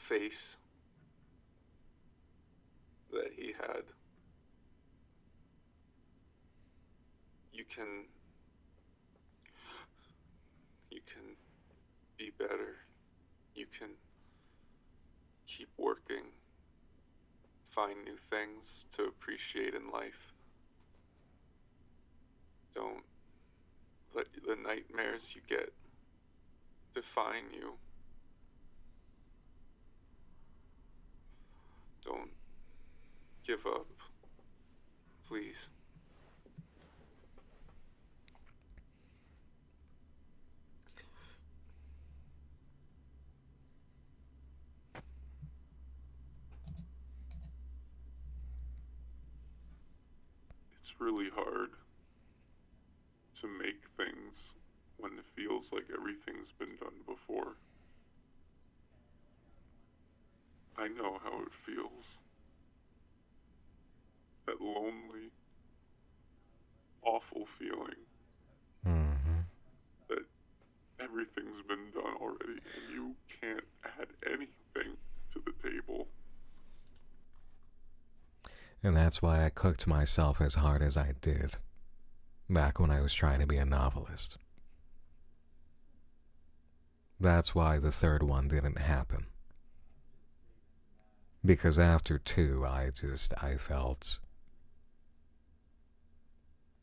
[SPEAKER 4] face that he had. You can be better. You can keep working, find new things to appreciate in life. Don't let the nightmares you get define you. Don't give up, please. It's really hard to make things when it feels like everything's been done before. I know how it feels. That lonely, awful feeling. That everything's been done already and you can't add anything to the table.
[SPEAKER 2] And that's why I cooked myself as hard as I did, back when I was trying to be a novelist. That's why the third one didn't happen. Because after 2, I felt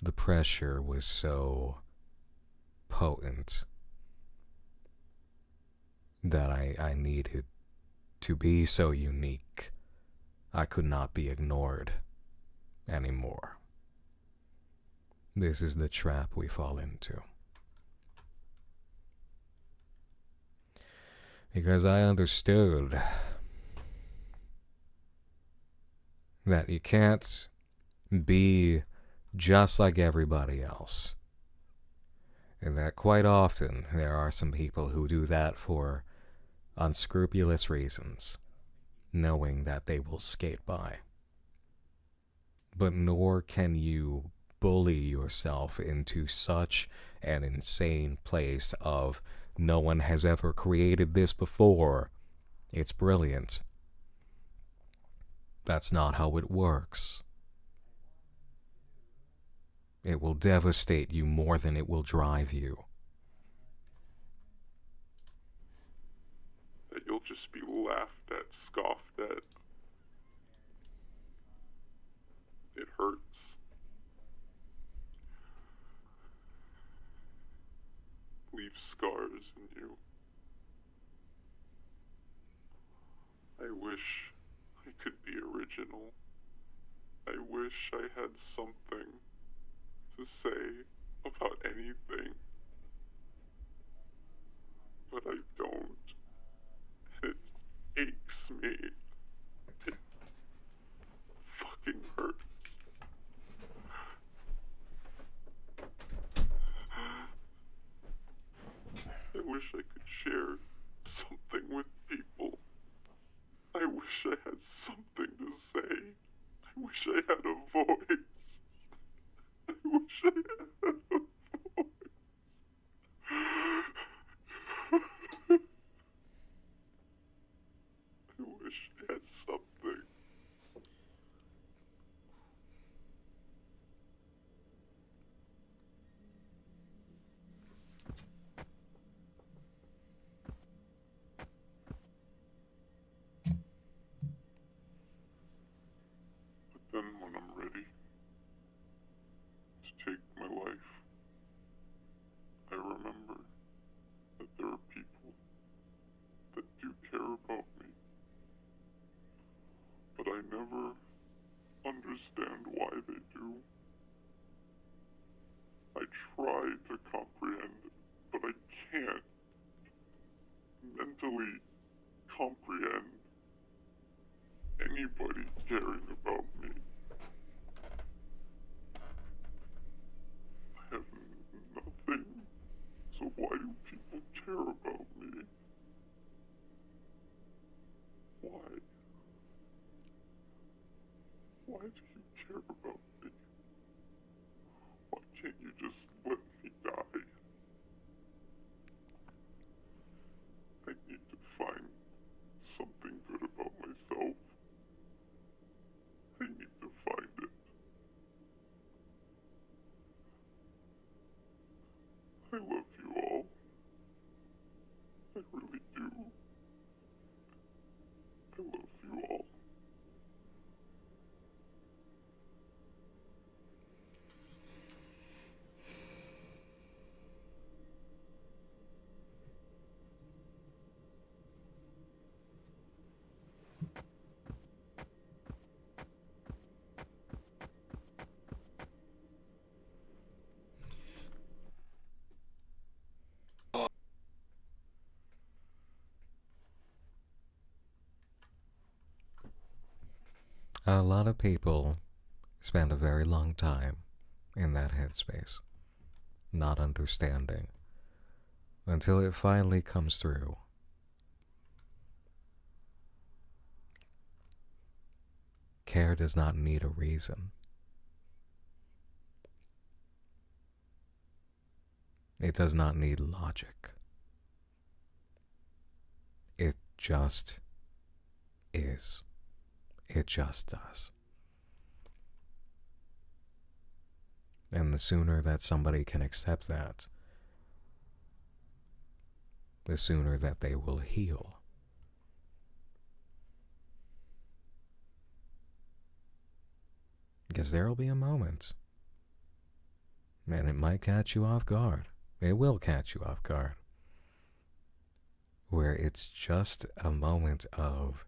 [SPEAKER 2] the pressure was so potent that I needed to be so unique. I could not be ignored anymore. This is the trap we fall into. Because I understood that you can't be just like everybody else. And that quite often there are some people who do that for unscrupulous reasons, knowing that they will skate by. But nor can you bully yourself into such an insane place of no one has ever created this before. It's brilliant. That's not how it works. It will devastate you more than it will drive you.
[SPEAKER 21] That you'll just be laughed at, scoffed at. It hurts. Leaves scars in you. I wish I could be original. I wish I had something to say about anything. But I don't. It aches me. It fucking hurts. I wish I could share something with people. I wish I had something to say. I wish I had a voice. I wish I had a voice. I wish when I'm ready to take my life, I remember that there are people that do care about me, but I never understand why they do. I try to comprehend it, but I can't mentally comprehend anybody caring about me. I have nothing, so why do people care about me? Why? Why do you care about me? Why can't you just let me die? I need to find something good about myself. I need to find it. I love you all. I really do. I love you all.
[SPEAKER 2] A lot of people spend a very long time in that headspace, not understanding, until it finally comes through. Care does not need a reason. It does not need logic. It just is. It just does. And the sooner that somebody can accept that, the sooner that they will heal. Because there will be a moment, and it might catch you off guard. It will catch you off guard, where it's just a moment of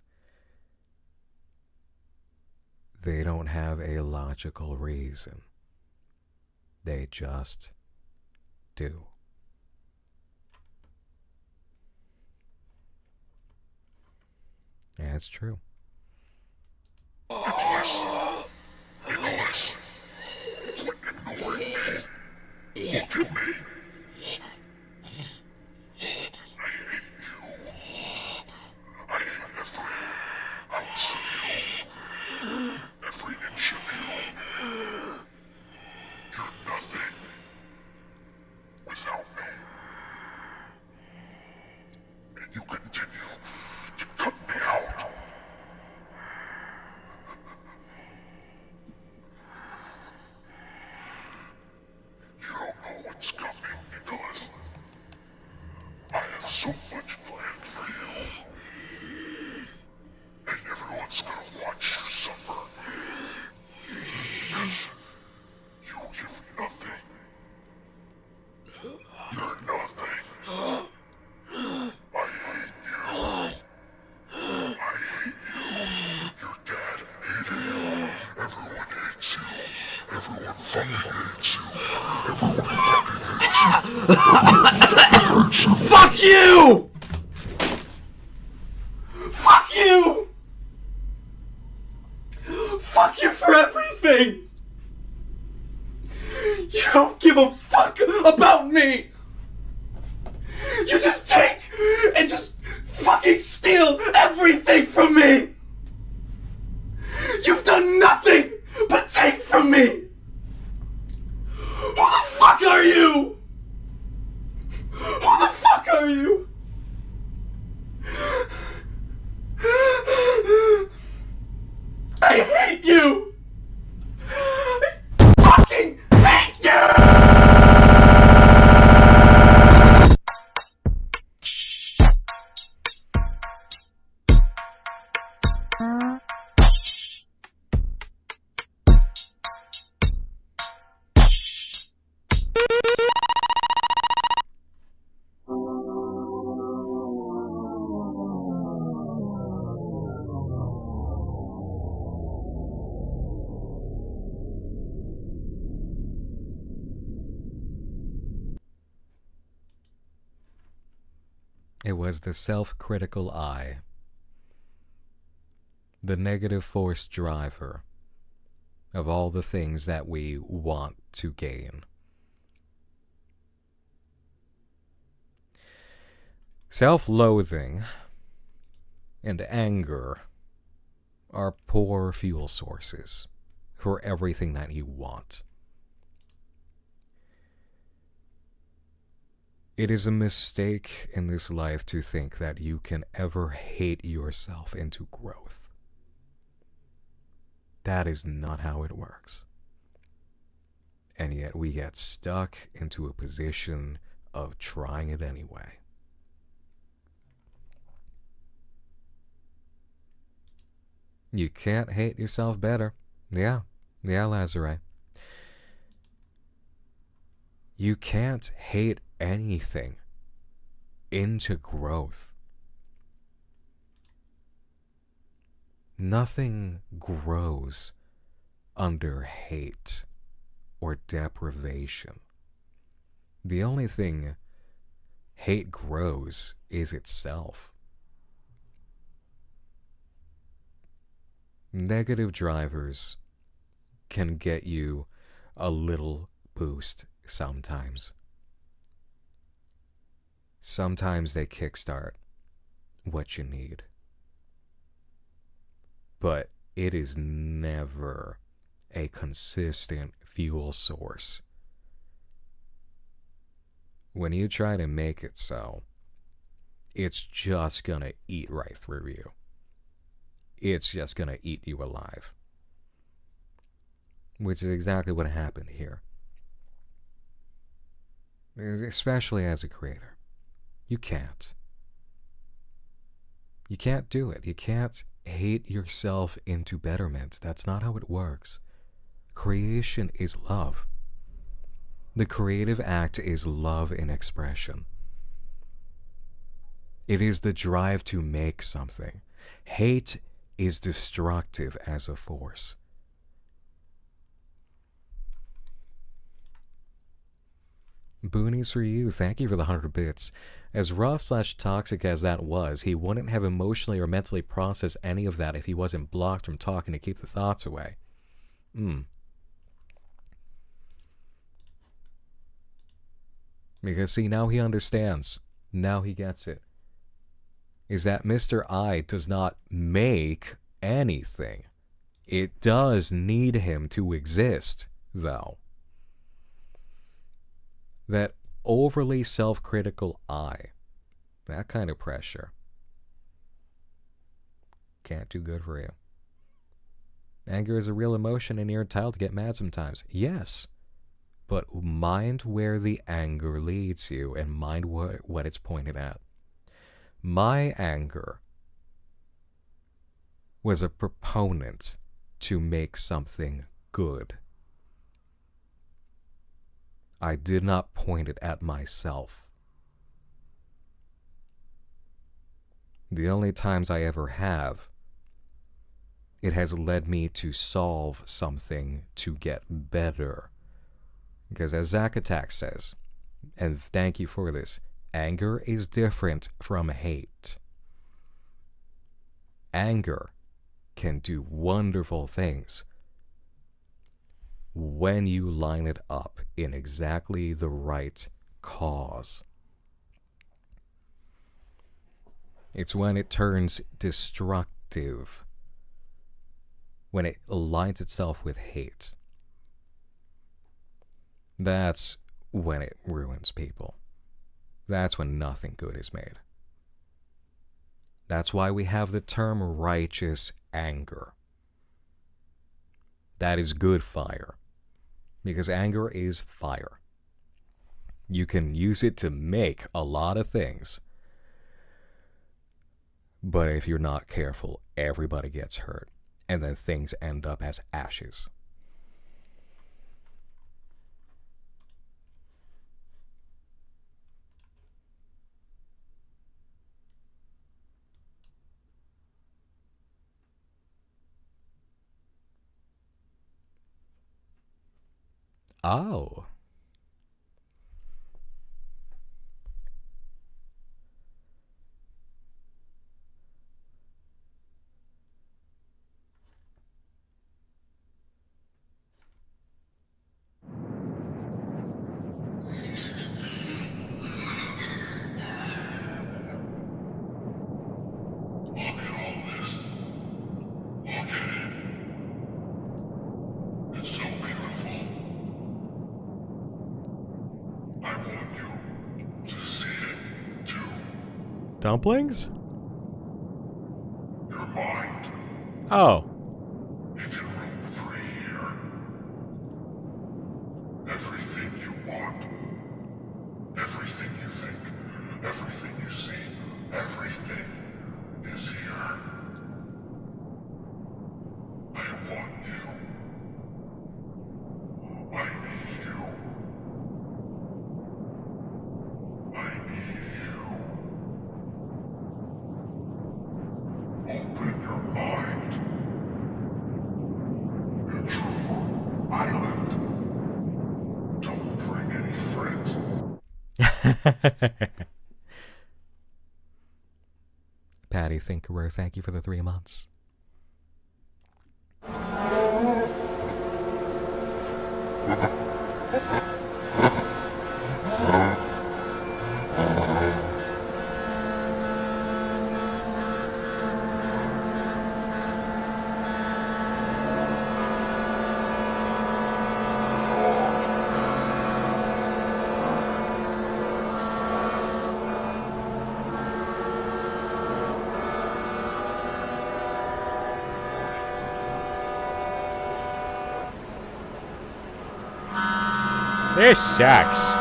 [SPEAKER 2] they don't have a logical reason. They just do. And it's true.
[SPEAKER 21] Nicholas! Nicholas! Ignore me! Look at me! I hate you. I hate every ounce of you. Every inch of you. You're nothing without me. And you continue to cut me out. You don't know what's coming, Nicholas. I have so much planned for you. And everyone's gonna watch you suffer. Because you give nothing. You're nothing. I hate you. I hate you. Your dad hated you. Everyone hates you. Everyone fucking hates you. Everyone fucking hates you.
[SPEAKER 13] Fuck you! Fuck you! Fuck you for everything! You don't give a fuck about me! You just take and just fucking steal everything from me! You've done nothing but take from me! Who the fuck are you? Who the fuck are you? I hate you! I fucking hate you!
[SPEAKER 2] It was the self-critical I, the negative force driver of all the things that we want to gain. Self-loathing and anger are poor fuel sources for everything that you want. It is a mistake in this life to think that you can ever hate yourself into growth. That is not how it works. And yet we get stuck into a position of trying it anyway. You can't hate yourself better. Yeah, Lazare. You can't hate anything into growth. Nothing grows under hate or deprivation. The only thing hate grows is itself. Negative drivers can get you a little boost sometimes. Sometimes they kickstart what you need. But it is never a consistent fuel source. When you try to make it so, it's just gonna eat right through you. It's just gonna eat you alive. Which is exactly what happened here. Especially as a creator. You can't. You can't do it. You can't hate yourself into betterment. That's not how it works. Creation is love. The creative act is love in expression. It is the drive to make something. Hate is destructive as a force. Boonies for you. Thank you for the 100 bits. As rough/toxic as that was, he wouldn't have emotionally or mentally processed any of that if he wasn't blocked from talking to keep the thoughts away. Because see, now he understands. Now he gets it. Is that Mr. I does not make anything. It does need him to exist, though. That overly self-critical I, that kind of pressure, can't do good for you. Anger is a real emotion and you're entitled to get mad sometimes. Yes, but mind where the anger leads you and mind what it's pointed at. My anger was a proponent to make something good. I did not point it at myself. The only times I ever have, it has led me to solve something to get better. Because as Zack Attack says, and thank you for this, anger is different from hate. Anger can do wonderful things when you line it up in exactly the right cause. It's when it turns destructive, when it aligns itself with hate. That's when it ruins people. That's when nothing good is made. That's why we have the term righteous anger. That is good fire. Because anger is fire. You can use it to make a lot of things. But if you're not careful, everybody gets hurt. And then things end up as ashes. Oh. Dumplings?
[SPEAKER 21] Your mind.
[SPEAKER 2] Oh.
[SPEAKER 21] You can roam free here. Everything you want. Everything you think. Everything you see. Everything is here. I want you. I need you. I need you. Open your mind. Control Island. Don't bring any friends.
[SPEAKER 2] Patty Thinkerer, thank you for the 3 months. This sucks.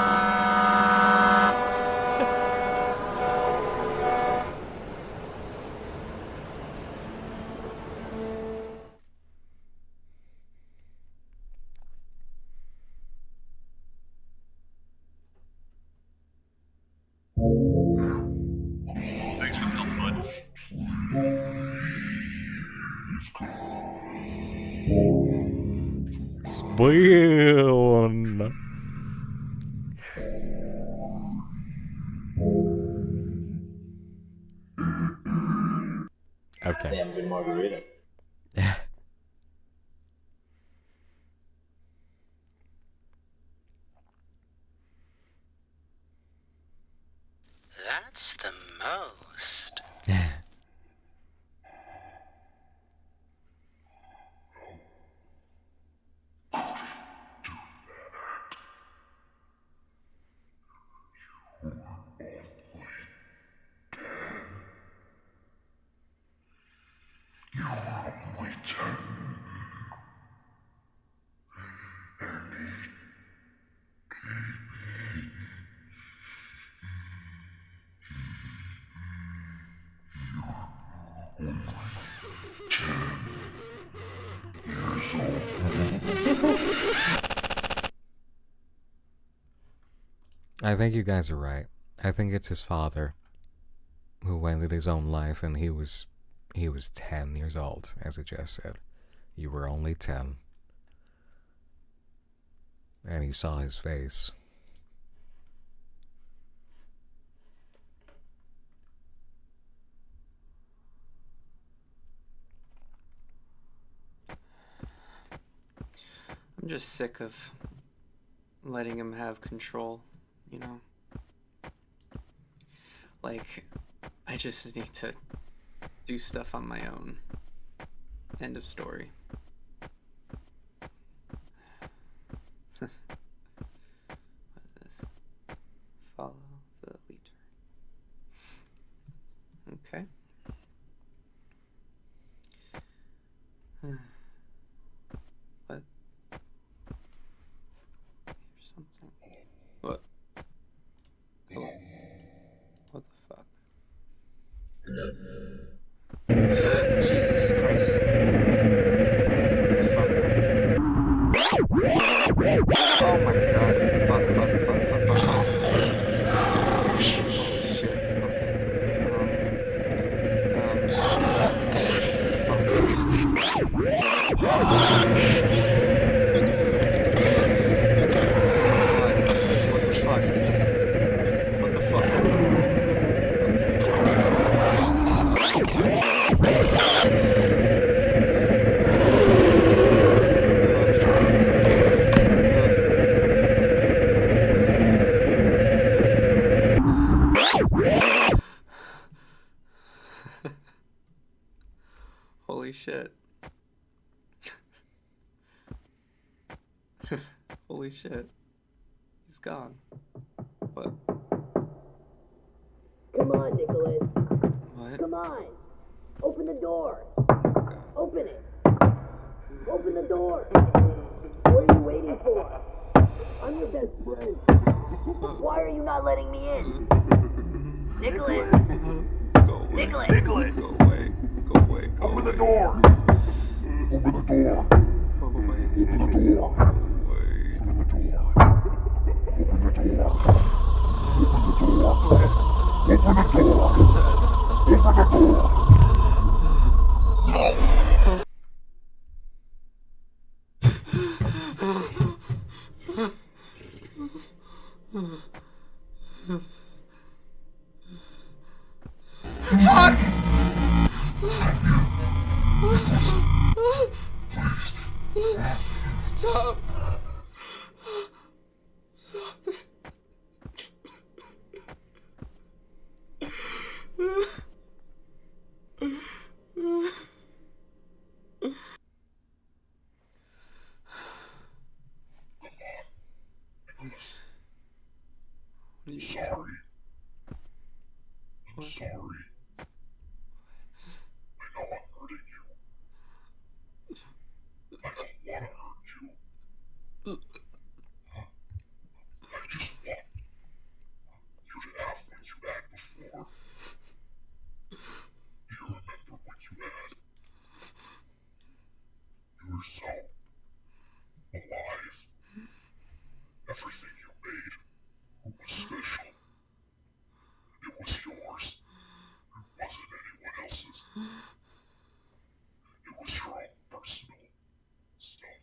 [SPEAKER 21] Thanks for the help, bud.
[SPEAKER 2] Spawn. Okay.
[SPEAKER 14] Damn good margarita.
[SPEAKER 3] That's the most.
[SPEAKER 21] You are only 10. And he gave me. You're only 10 years old.
[SPEAKER 2] I think you guys are right. I think it's his father who ended his own life, and he was 10 years old, as it just said. You were only 10. And he saw his face.
[SPEAKER 16] I'm just sick of letting him have control, you know? Like, I just need to do stuff on my own. End of story. What is this? Follow the leader. Okay. What? Here's something. What? Oh. What the fuck? Jesus Christ. Fuck. Oh my god. Fuck. Oh shit. Okay. Fuck. What the fuck? Holy shit. Holy shit. He's gone. What?
[SPEAKER 6] Come on, Nicholas. Come on. Open the door. Open it. Open the door. What are you waiting for? I'm your best friend. Why are you not letting me in? Nicholas! Nicholas! Nicholas!
[SPEAKER 4] Go away. Go away. Go
[SPEAKER 21] Open
[SPEAKER 4] away.
[SPEAKER 21] the door. Open the door.
[SPEAKER 4] Go away.
[SPEAKER 21] Open the door. Open the door. Open the door. Open the door. Open the door.
[SPEAKER 4] Fuck! Stop! Stop it!
[SPEAKER 21] I'm sorry. I'm sorry. I know I'm hurting you. I don't want to hurt you. I just want you to have what you had before. You remember what you had. You were so alive. Everything you made was special. It was yours. It wasn't anyone else's. It was your own personal stuff.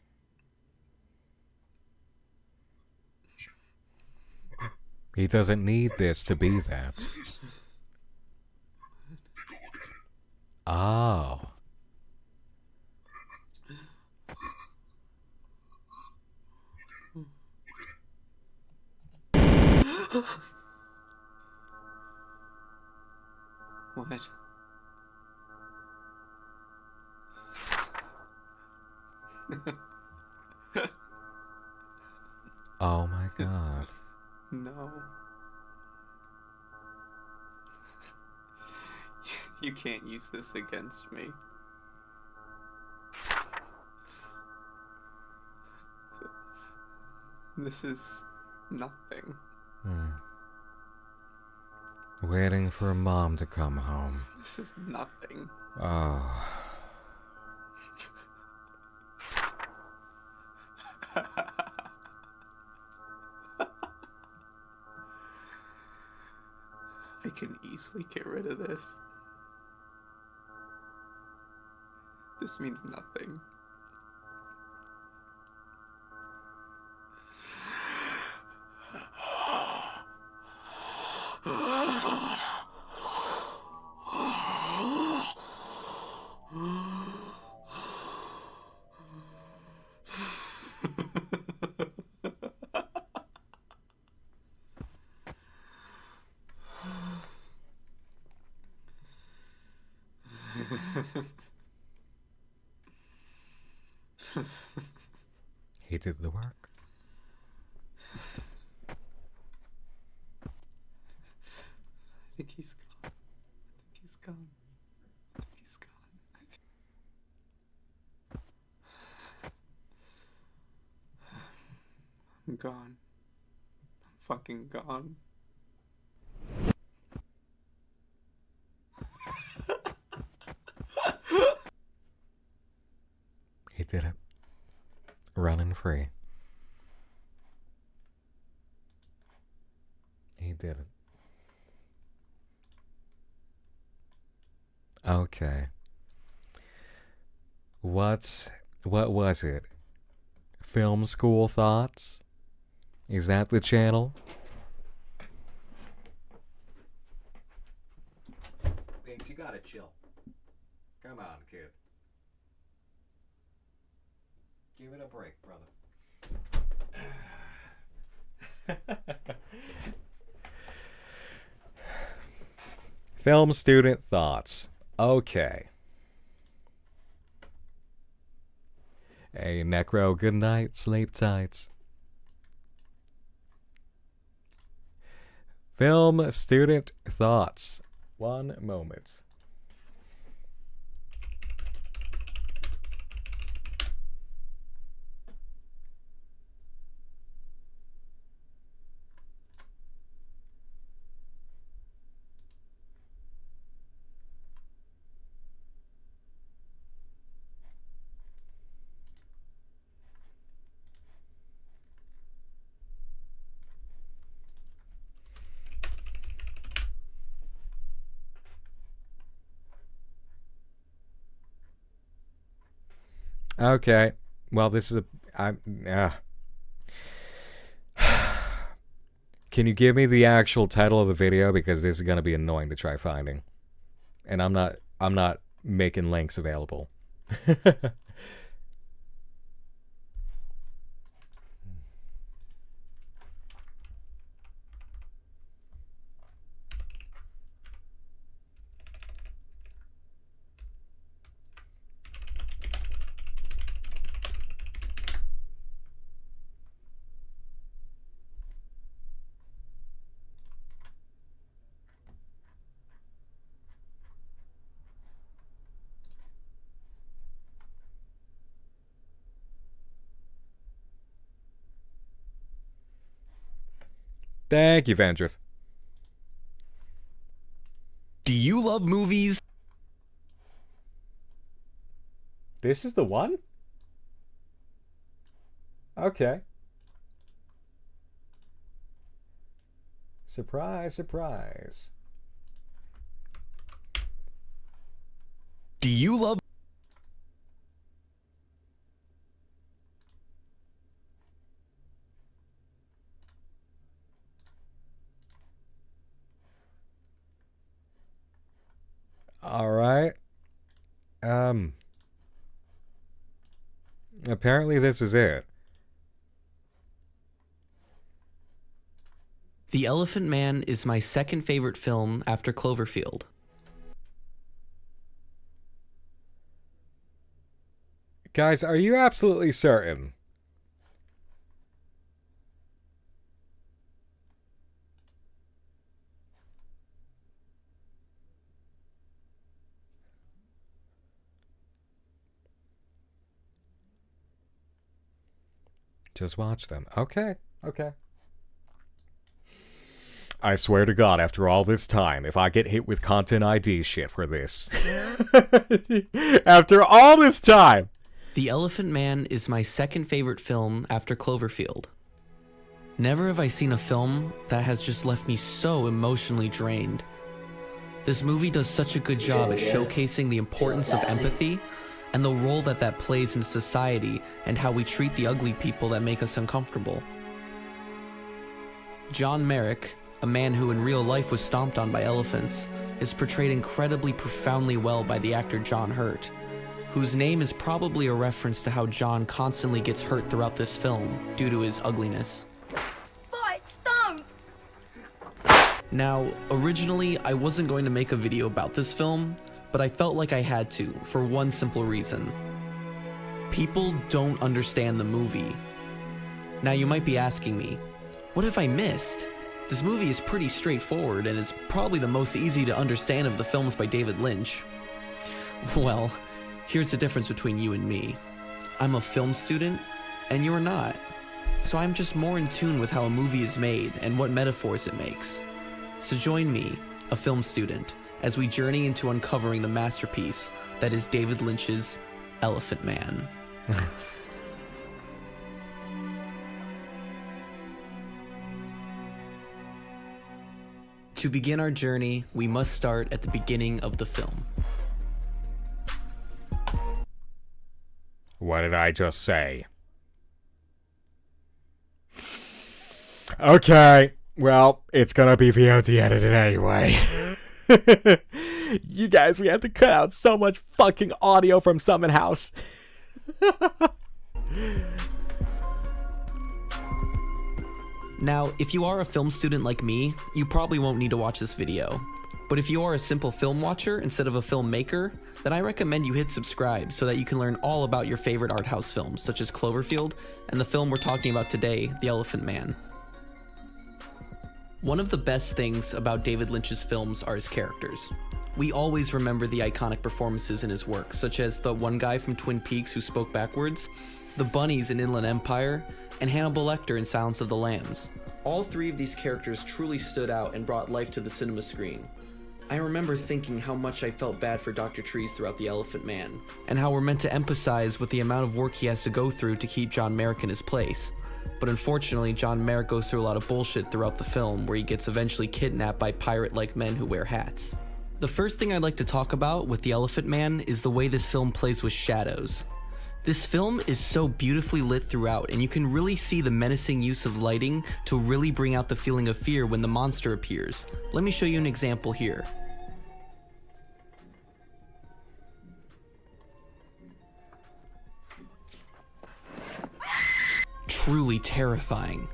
[SPEAKER 2] He doesn't need this to be that. Oh.
[SPEAKER 4] What?
[SPEAKER 2] Oh my god.
[SPEAKER 4] No. You can't use this against me. This is nothing.
[SPEAKER 2] Waiting for Mom to come home.
[SPEAKER 4] This is nothing.
[SPEAKER 2] Oh.
[SPEAKER 4] I can easily get rid of this. This means nothing.
[SPEAKER 2] He did the work.
[SPEAKER 4] I think he's gone. I think he's gone. I think he's gone. I'm gone. I'm fucking gone.
[SPEAKER 2] He did it. Running free. He did it. Okay. What was it? Film School Thoughts? Is that the channel? Thanks, you gotta chill. Come on, kid. Give it a break, brother. Film student thoughts. Okay. Hey, Necro, good night. Sleep tight. Film student thoughts. One moment. Okay. Well, this is Can you give me the actual title of the video, because this is going to be annoying to try finding. And I'm not making links available. Thank you, Vandrith.
[SPEAKER 9] Do you love movies?
[SPEAKER 2] This is the one? Okay. Surprise, surprise.
[SPEAKER 9] Do you love...
[SPEAKER 2] All right. Apparently this is it.
[SPEAKER 16] The Elephant Man is my second favorite film after Cloverfield.
[SPEAKER 2] Guys, are you absolutely certain? Just watch them. Okay, okay. I swear to God, after all this time, if I get hit with content ID shit for this. After all this time!
[SPEAKER 16] The Elephant Man is my second favorite film after Cloverfield. Never have I seen a film that has just left me so emotionally drained. This movie does such a good job at showcasing the importance of empathy and the role that plays in society and how we treat the ugly people that make us uncomfortable. John Merrick, a man who in real life was stomped on by elephants, is portrayed incredibly profoundly well by the actor John Hurt, whose name is probably a reference to how John constantly gets hurt throughout this film due to his ugliness.
[SPEAKER 6] Don't!
[SPEAKER 16] Now, originally I wasn't going to make a video about this film, but I felt like I had to, for one simple reason. People don't understand the movie. Now you might be asking me, what have I missed? This movie is pretty straightforward and is probably the most easy to understand of the films by David Lynch. Well, here's the difference between you and me. I'm a film student, and you're not. So I'm just more in tune with how a movie is made and what metaphors it makes. So join me, a film student, as we journey into uncovering the masterpiece that is David Lynch's Elephant Man. To begin our journey, we must start at the beginning of the film.
[SPEAKER 2] What did I just say? Okay, well, it's gonna be VOD edited anyway. You guys, we have to cut out so much fucking audio from Summon House.
[SPEAKER 16] Now, if you are a film student like me, you probably won't need to watch this video. But if you are a simple film watcher instead of a filmmaker, then I recommend you hit subscribe so that you can learn all about your favorite art house films, such as Cloverfield and the film we're talking about today, The Elephant Man. One of the best things about David Lynch's films are his characters. We always remember the iconic performances in his work, such as the one guy from Twin Peaks who spoke backwards, the bunnies in Inland Empire, and Hannibal Lecter in Silence of the Lambs. All three of these characters truly stood out and brought life to the cinema screen. I remember thinking how much I felt bad for Dr. Trees throughout The Elephant Man, and how we're meant to empathize with the amount of work he has to go through to keep John Merrick in his place. But unfortunately, John Merrick goes through a lot of bullshit throughout the film, where he gets eventually kidnapped by pirate-like men who wear hats. The first thing I'd like to talk about with The Elephant Man is the way this film plays with shadows. This film is so beautifully lit throughout, and you can really see the menacing use of lighting to really bring out the feeling of fear when the monster appears. Let me show you an example here. Truly terrifying.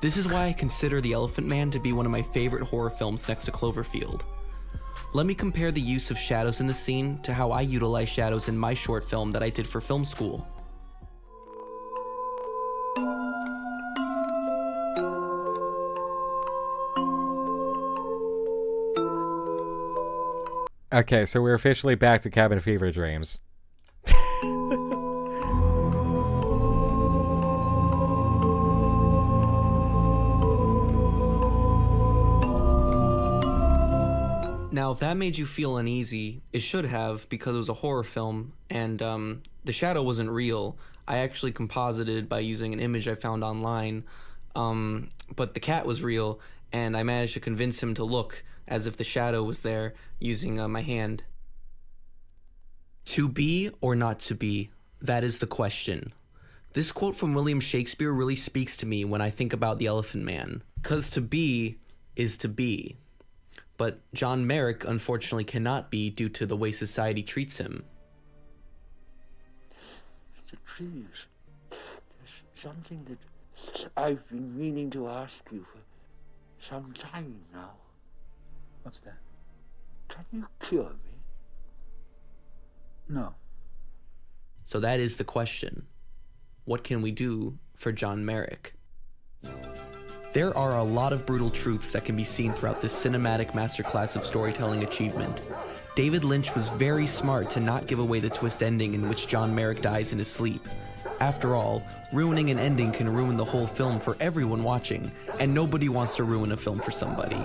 [SPEAKER 16] This is why I consider The Elephant Man to be one of my favorite horror films next to Cloverfield. Let me compare the use of shadows in the scene to how I utilize shadows in my short film that I did for film school.
[SPEAKER 2] Okay, so we're officially back to cabin fever dreams.
[SPEAKER 16] Now, if that made you feel uneasy, it should have, because it was a horror film, and the shadow wasn't real. I actually composited by using an image I found online, but the cat was real, and I managed to convince him to look as if the shadow was there using my hand. To be or not to be, that is the question. This quote from William Shakespeare really speaks to me when I think about the Elephant Man, 'cause to be is to be. But John Merrick unfortunately cannot be due to the way society treats him.
[SPEAKER 10] Mr. Treves, there's something that I've been meaning to ask you for some time now.
[SPEAKER 11] What's that?
[SPEAKER 10] Can you cure me?
[SPEAKER 11] No.
[SPEAKER 16] So that is the question. What can we do for John Merrick? There are a lot of brutal truths that can be seen throughout this cinematic masterclass of storytelling achievement. David Lynch was very smart to not give away the twist ending in which John Merrick dies in his sleep. After all, ruining an ending can ruin the whole film for everyone watching, and nobody wants to ruin a film for somebody.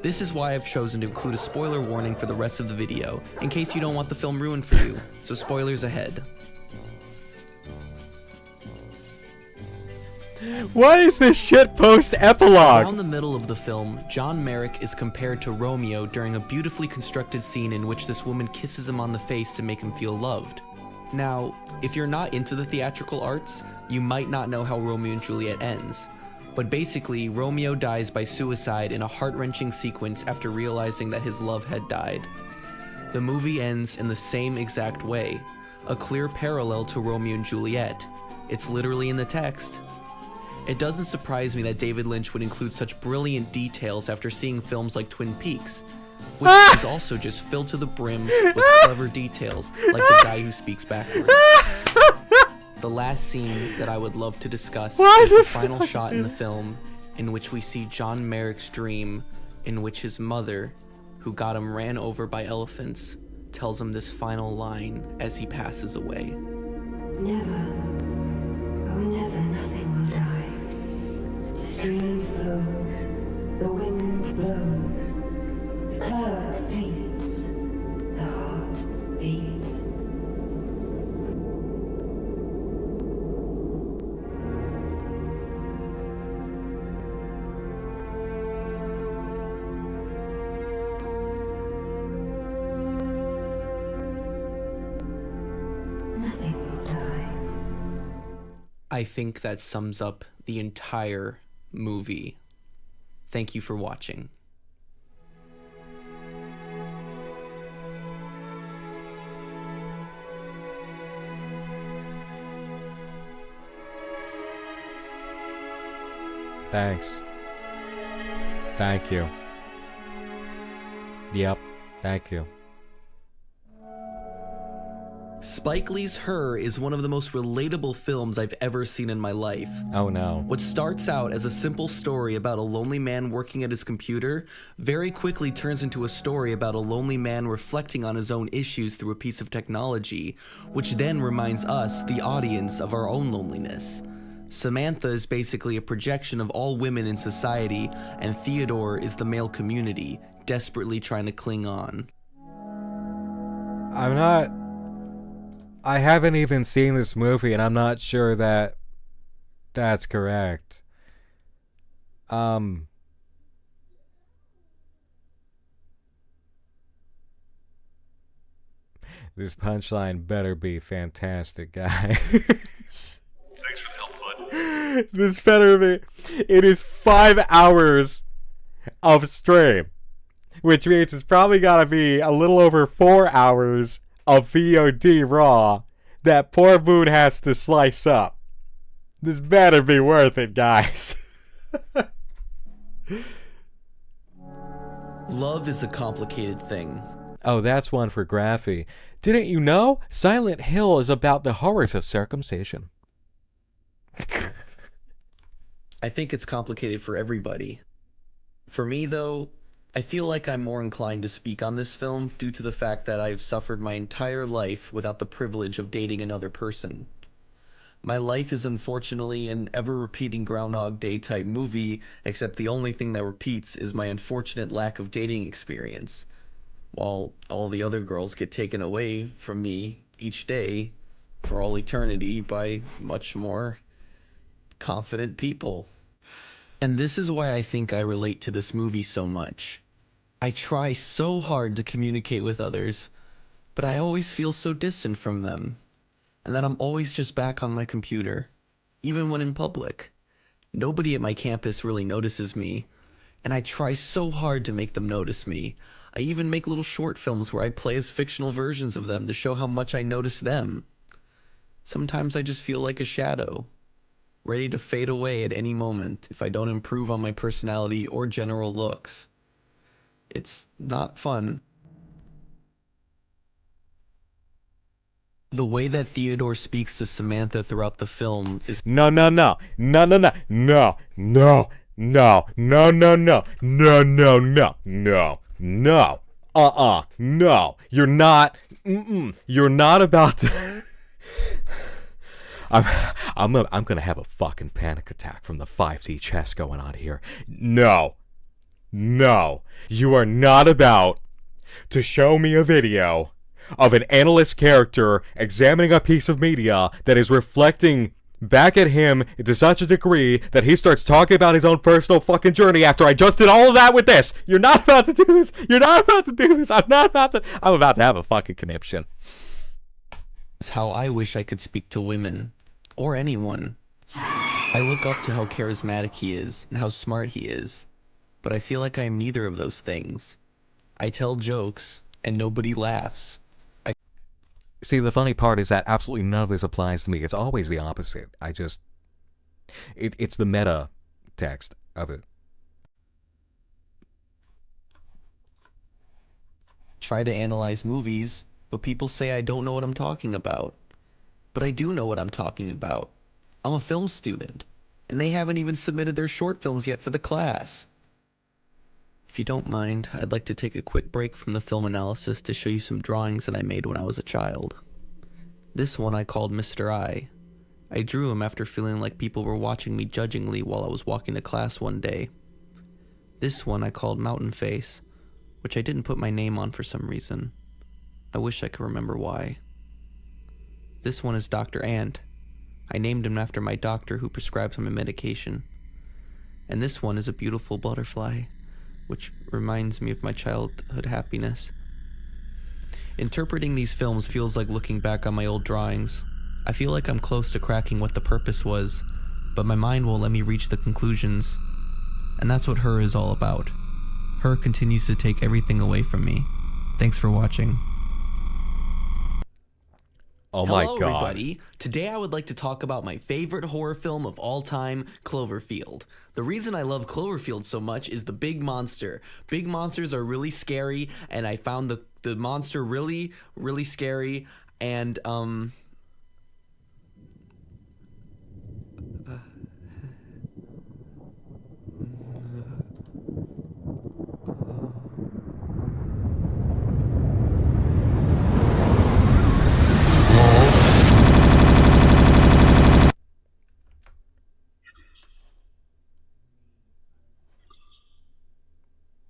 [SPEAKER 16] This is why I've chosen to include a spoiler warning for the rest of the video, in case you don't want the film ruined for you, so spoilers ahead.
[SPEAKER 2] What is this shitpost epilogue?
[SPEAKER 16] Around the middle of the film, John Merrick is compared to Romeo during a beautifully constructed scene in which this woman kisses him on the face to make him feel loved. Now, if you're not into the theatrical arts, you might not know how Romeo and Juliet ends. But basically, Romeo dies by suicide in a heart-wrenching sequence after realizing that his love had died. The movie ends in the same exact way, a clear parallel to Romeo and Juliet. It's literally in the text. It doesn't surprise me that David Lynch would include such brilliant details after seeing films like Twin Peaks, which is also just filled to the brim with clever details, like the guy who speaks backwards. The last scene that I would love to discuss is the final shot in the film, in which we see John Merrick's dream, in which his mother, who got him ran over by elephants, tells him this final line as he passes away.
[SPEAKER 23] Never, oh never, nothing will die. The stream flows, the wind blows, the cloud faints, the heart beats. Nothing will die.
[SPEAKER 16] I think that sums up the entire movie. Thank you for watching.
[SPEAKER 2] Thanks. Thank you. Yep, thank you.
[SPEAKER 16] Spike Lee's Her is one of the most relatable films I've ever seen in my life.
[SPEAKER 2] Oh no.
[SPEAKER 16] What starts out as a simple story about a lonely man working at his computer very quickly turns into a story about a lonely man reflecting on his own issues through a piece of technology, which then reminds us, the audience, of our own loneliness. Samantha is basically a projection of all women in society, and Theodore is the male community, desperately trying to cling on.
[SPEAKER 2] I haven't even seen this movie, and I'm not sure that that's correct. This punchline better be fantastic, guys.
[SPEAKER 21] Thanks for the help, bud.
[SPEAKER 2] This better be. It is 5 hours of stream, which means it's probably got to be a little over 4 hours of VOD raw that poor Moone has to slice up. This better be worth it, guys.
[SPEAKER 9] Love is a complicated thing.
[SPEAKER 2] Oh, that's one for Graphy. Didn't you know? Silent Hill is about the horrors of circumcision.
[SPEAKER 5] I think it's complicated for everybody. For me, though, I feel like I'm more inclined to speak on this film due to the fact that I've suffered my entire life without the privilege of dating another person. My life is unfortunately an ever-repeating Groundhog Day type movie, except the only thing that repeats is my unfortunate lack of dating experience. While all the other girls get taken away from me each day for all eternity by much more confident people. And this is why I think I relate to this movie so much. I try so hard to communicate with others, but I always feel so distant from them. And that I'm always just back on my computer, even when in public. Nobody at my campus really notices me, and I try so hard to make them notice me. I even make little short films where I play as fictional versions of them to show how much I notice them. Sometimes I just feel like a shadow, ready to fade away at any moment if I don't improve on my personality or general looks. It's not fun. The way that Theodore speaks to Samantha throughout the film is
[SPEAKER 2] No. No. You're not. You're not about to. I'm gonna have a fucking panic attack from the 5D chess going on here. No. You are not about to show me a video of an analyst character examining a piece of media that is reflecting back at him to such a degree that he starts talking about his own personal fucking journey after I just did all of that with this. You're not about to do this. I'm about to have a fucking conniption.
[SPEAKER 5] It's how I wish I could speak to women, or anyone. I look up to how charismatic he is and how smart he is, but I feel like I am neither of those things. I tell jokes and nobody laughs.
[SPEAKER 2] See, the funny part is that absolutely none of this applies to me. It's always the opposite. It's the meta text of it.
[SPEAKER 5] Try to analyze movies, but people say I don't know what I'm talking about. But I do know what I'm talking about. I'm a film student, and they haven't even submitted their short films yet for the class. If you don't mind, I'd like to take a quick break from the film analysis to show you some drawings that I made when I was a child. This one I called Mr. I. I drew him after feeling like people were watching me judgingly while I was walking to class one day. This one I called Mountain Face, which I didn't put my name on for some reason. I wish I could remember why. This one is Dr. Ant. I named him after my doctor who prescribes my medication. And this one is a beautiful butterfly, which reminds me of my childhood happiness. Interpreting these films feels like looking back on my old drawings. I feel like I'm close to cracking what the purpose was, but my mind won't let me reach the conclusions. And that's what Her is all about. Her continues to take everything away from me. Thanks for watching.
[SPEAKER 2] Oh my
[SPEAKER 5] Hello,
[SPEAKER 2] god.
[SPEAKER 5] everybody. Today I would like to talk about my favorite horror film of all time, Cloverfield. The reason I love Cloverfield so much is the big monster. Big monsters are really scary, and I found the monster really, really scary, and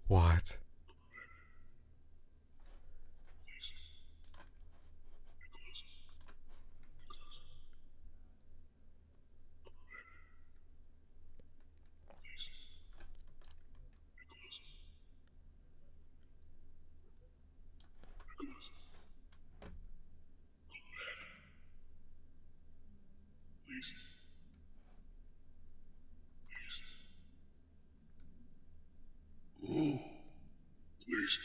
[SPEAKER 2] What?
[SPEAKER 21] Ooh, please.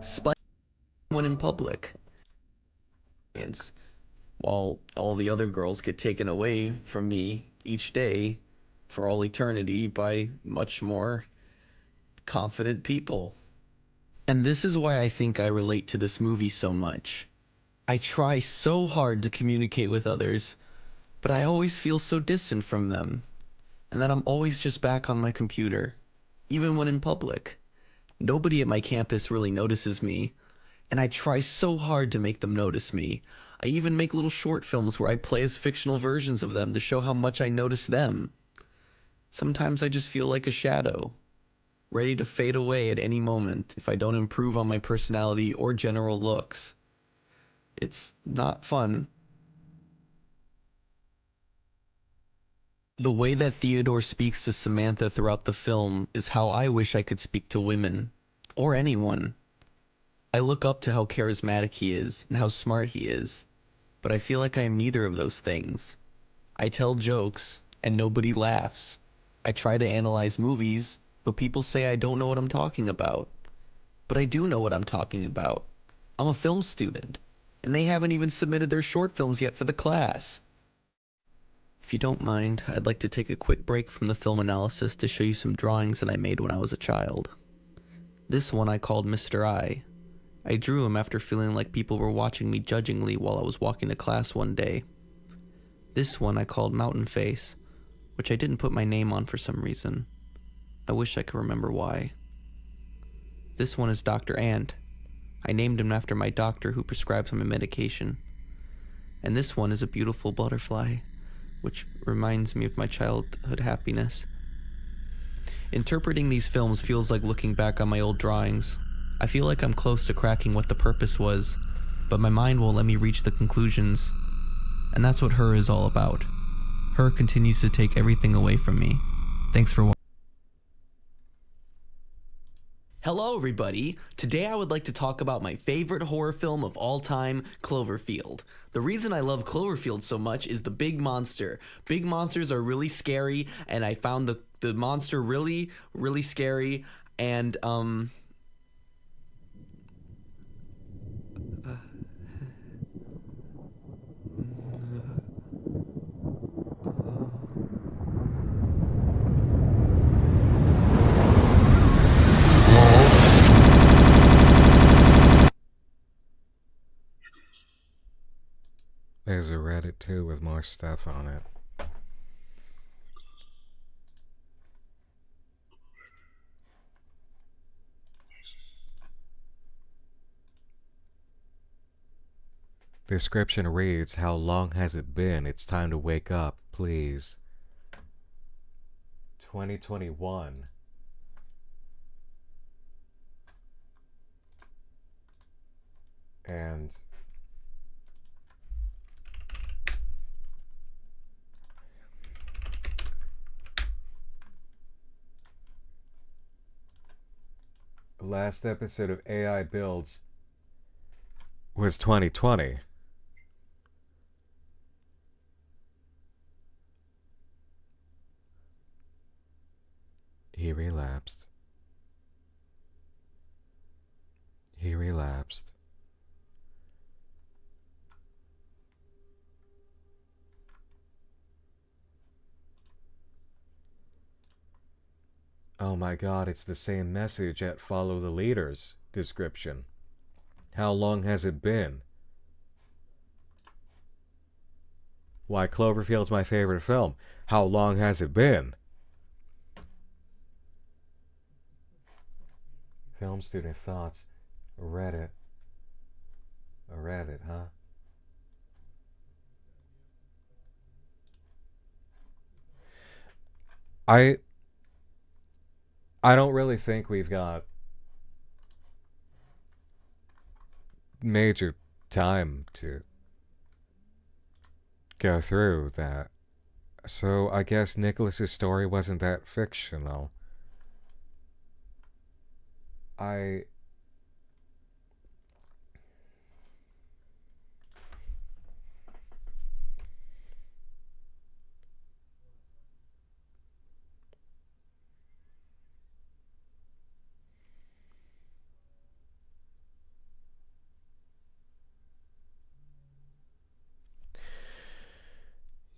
[SPEAKER 5] Spite someone in public. While all the other girls get taken away from me each day for all eternity by much more confident people. And this is why I think I relate to this movie so much. I try so hard to communicate with others, but I always feel so distant from them, and that I'm always just back on my computer, even when in public. Nobody at my campus really notices me, and I try so hard to make them notice me. I even make little short films where I play as fictional versions of them to show how much I notice them. Sometimes I just feel like a shadow, ready to fade away at any moment if I don't improve on my personality or general looks. It's not fun. The way that Theodore speaks to Samantha throughout the film is how I wish I could speak to women, or anyone. I look up to how charismatic he is and how smart he is, but I feel like I am neither of those things. I tell jokes, and nobody laughs. I try to analyze movies, but people say I don't know what I'm talking about. But I do know what I'm talking about. I'm a film student, and they haven't even submitted their short films yet for the class. If you don't mind, I'd like to take a quick break from the film analysis to show you some drawings that I made when I was a child. This one I called Mr. I. I drew him after feeling like people were watching me judgingly while I was walking to class one day. This one I called Mountain Face, which I didn't put my name on for some reason. I wish I could remember why. This one is Dr. Ant. I named him after my doctor who prescribes my medication. And this one is a beautiful butterfly, which reminds me of my childhood happiness. Interpreting these films feels like looking back on my old drawings. I feel like I'm close to cracking what the purpose was, but my mind won't let me reach the conclusions. And that's what Her is all about. Her continues to take everything away from me. Thanks for watching. Hello everybody! Today I would like to talk about my favorite horror film of all time, Cloverfield. The reason I love Cloverfield so much is the big monster. Big monsters are really scary, and I found the monster really, really scary, and
[SPEAKER 2] There's a Reddit too with more stuff on it. Description reads, how long has it been? It's time to wake up, please. 2021. And last episode of AI Builds was 2020. He relapsed. He relapsed. Oh my god, it's the same message at Follow the Leader's description. How long has it been? Why Cloverfield's my favorite film. How long has it been? Film student thoughts. Reddit. A Reddit, huh? I don't really think we've got major time to go through that. So I guess Nicholas's story wasn't that fictional.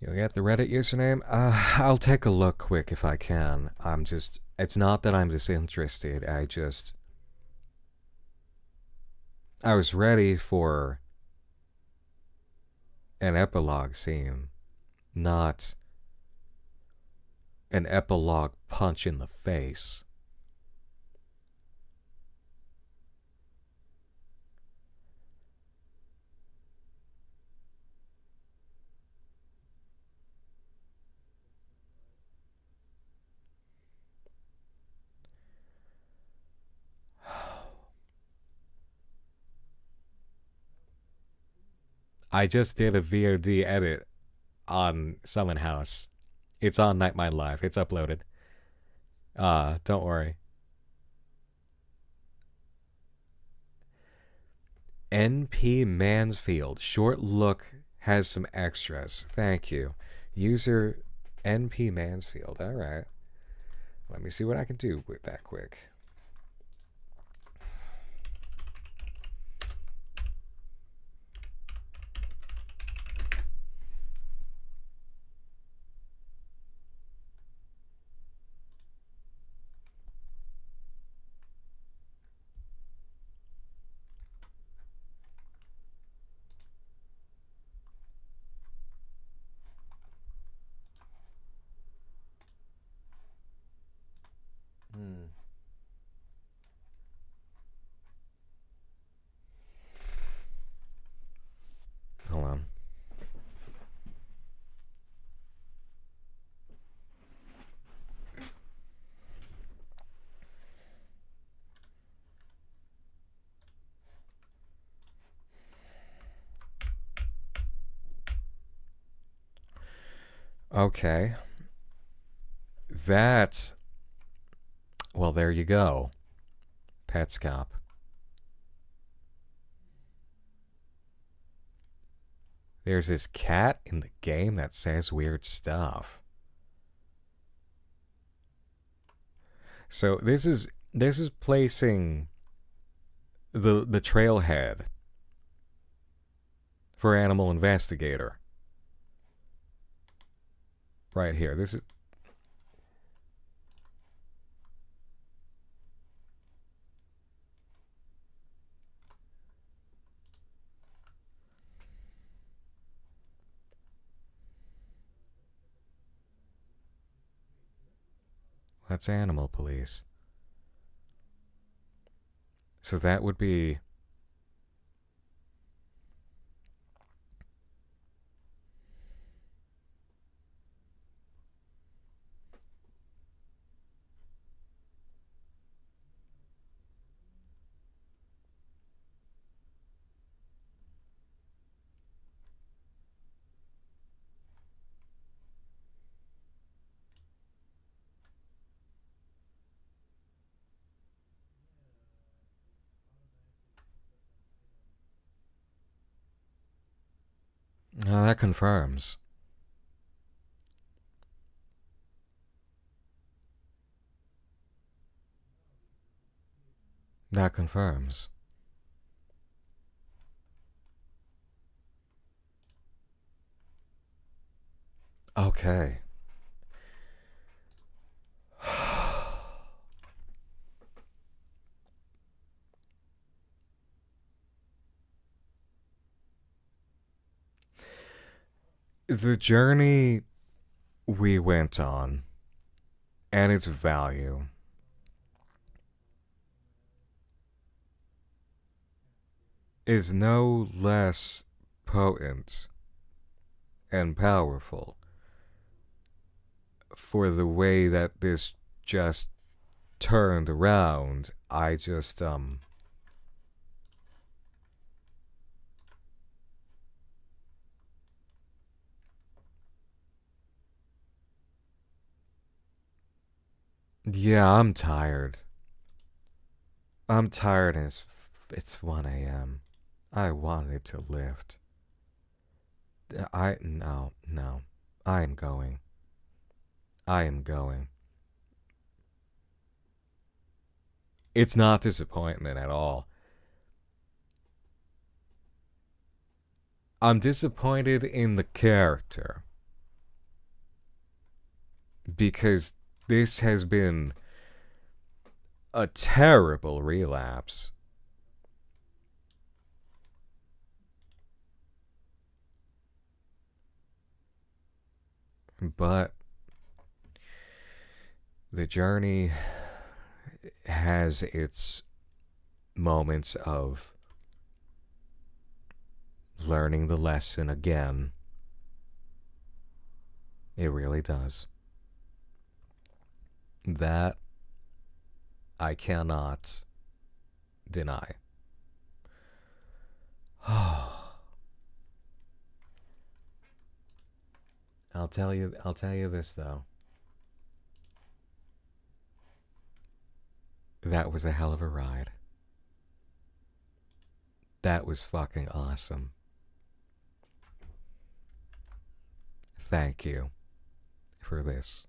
[SPEAKER 2] You get the Reddit username? I'll take a look quick if I can. It's not that I'm disinterested, I was ready for an epilogue scene, not an epilogue punch in the face. I just did a VOD edit on Summon House. It's on Nightmind Live. It's uploaded. Don't worry. NP Mansfield. Short look has some extras. Thank you. User NP Mansfield. Alright. Let me see what I can do with that quick. Hold on. Okay. Well, there you go. Petscop. There's this cat in the game that says weird stuff. So this is placing the trailhead for Animal Investigator. Right here. This is That's Animal Police. So that would be... that confirms. That confirms. Okay. The journey we went on and its value is no less potent and powerful for the way that this just turned around. I just, yeah, I'm tired. I'm tired and it's 1 a.m. I wanted to lift. No. I am going. It's not disappointment at all. I'm disappointed in the character. Because this has been a terrible relapse. But the journey has its moments of learning the lesson again. It really does. That I cannot deny. I'll tell you this though. That was a hell of a ride. That was fucking awesome. Thank you for this.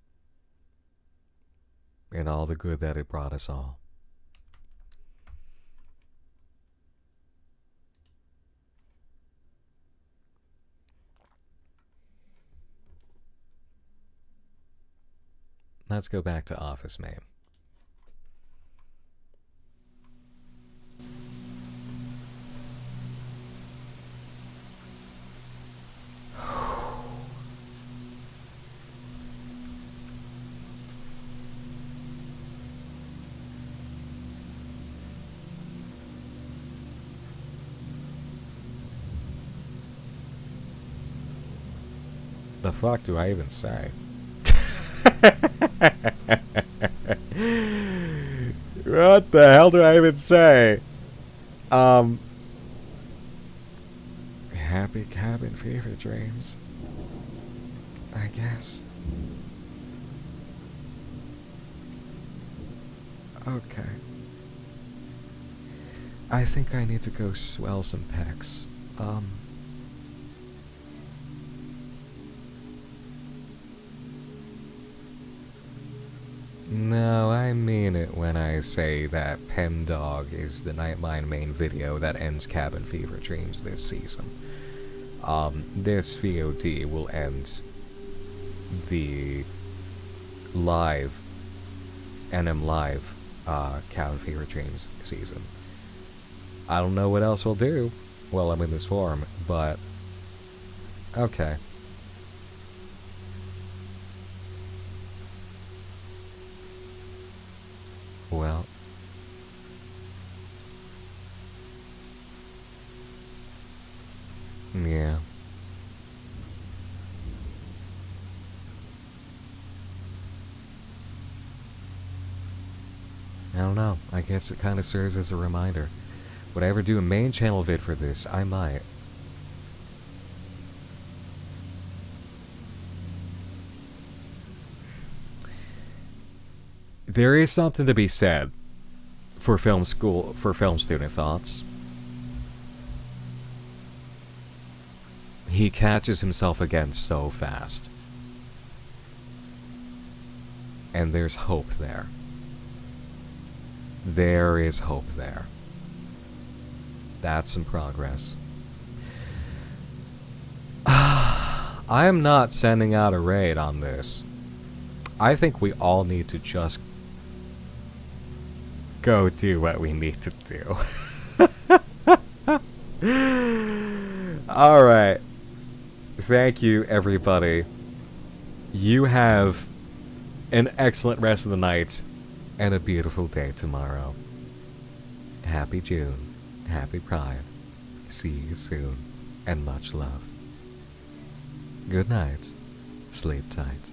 [SPEAKER 2] And all the good that it brought us all. Let's go back to Office Main. The fuck do I even say? What the hell do I even say? Happy cabin fever dreams, I guess. Okay. I think I need to go swell some pecs. No, I mean it when I say that Pen Dog is the Nightmine main video that ends Cabin Fever Dreams this season. This VOD will end the live, NM Live, Cabin Fever Dreams season. I don't know what else we'll do while I'm in this form, but okay. Well, yeah. I don't know. I guess it kind of serves as a reminder. Would I ever do a main channel vid for this? I might. There is something to be said for film student thoughts. He catches himself again so fast. And there's hope there. There is hope there. That's some progress. I am not sending out a raid on this. I think we all need to just go do what we need to do. Alright. Thank you, everybody. You have an excellent rest of the night and a beautiful day tomorrow. Happy June. Happy Pride. See you soon. And much love. Good night. Sleep tight.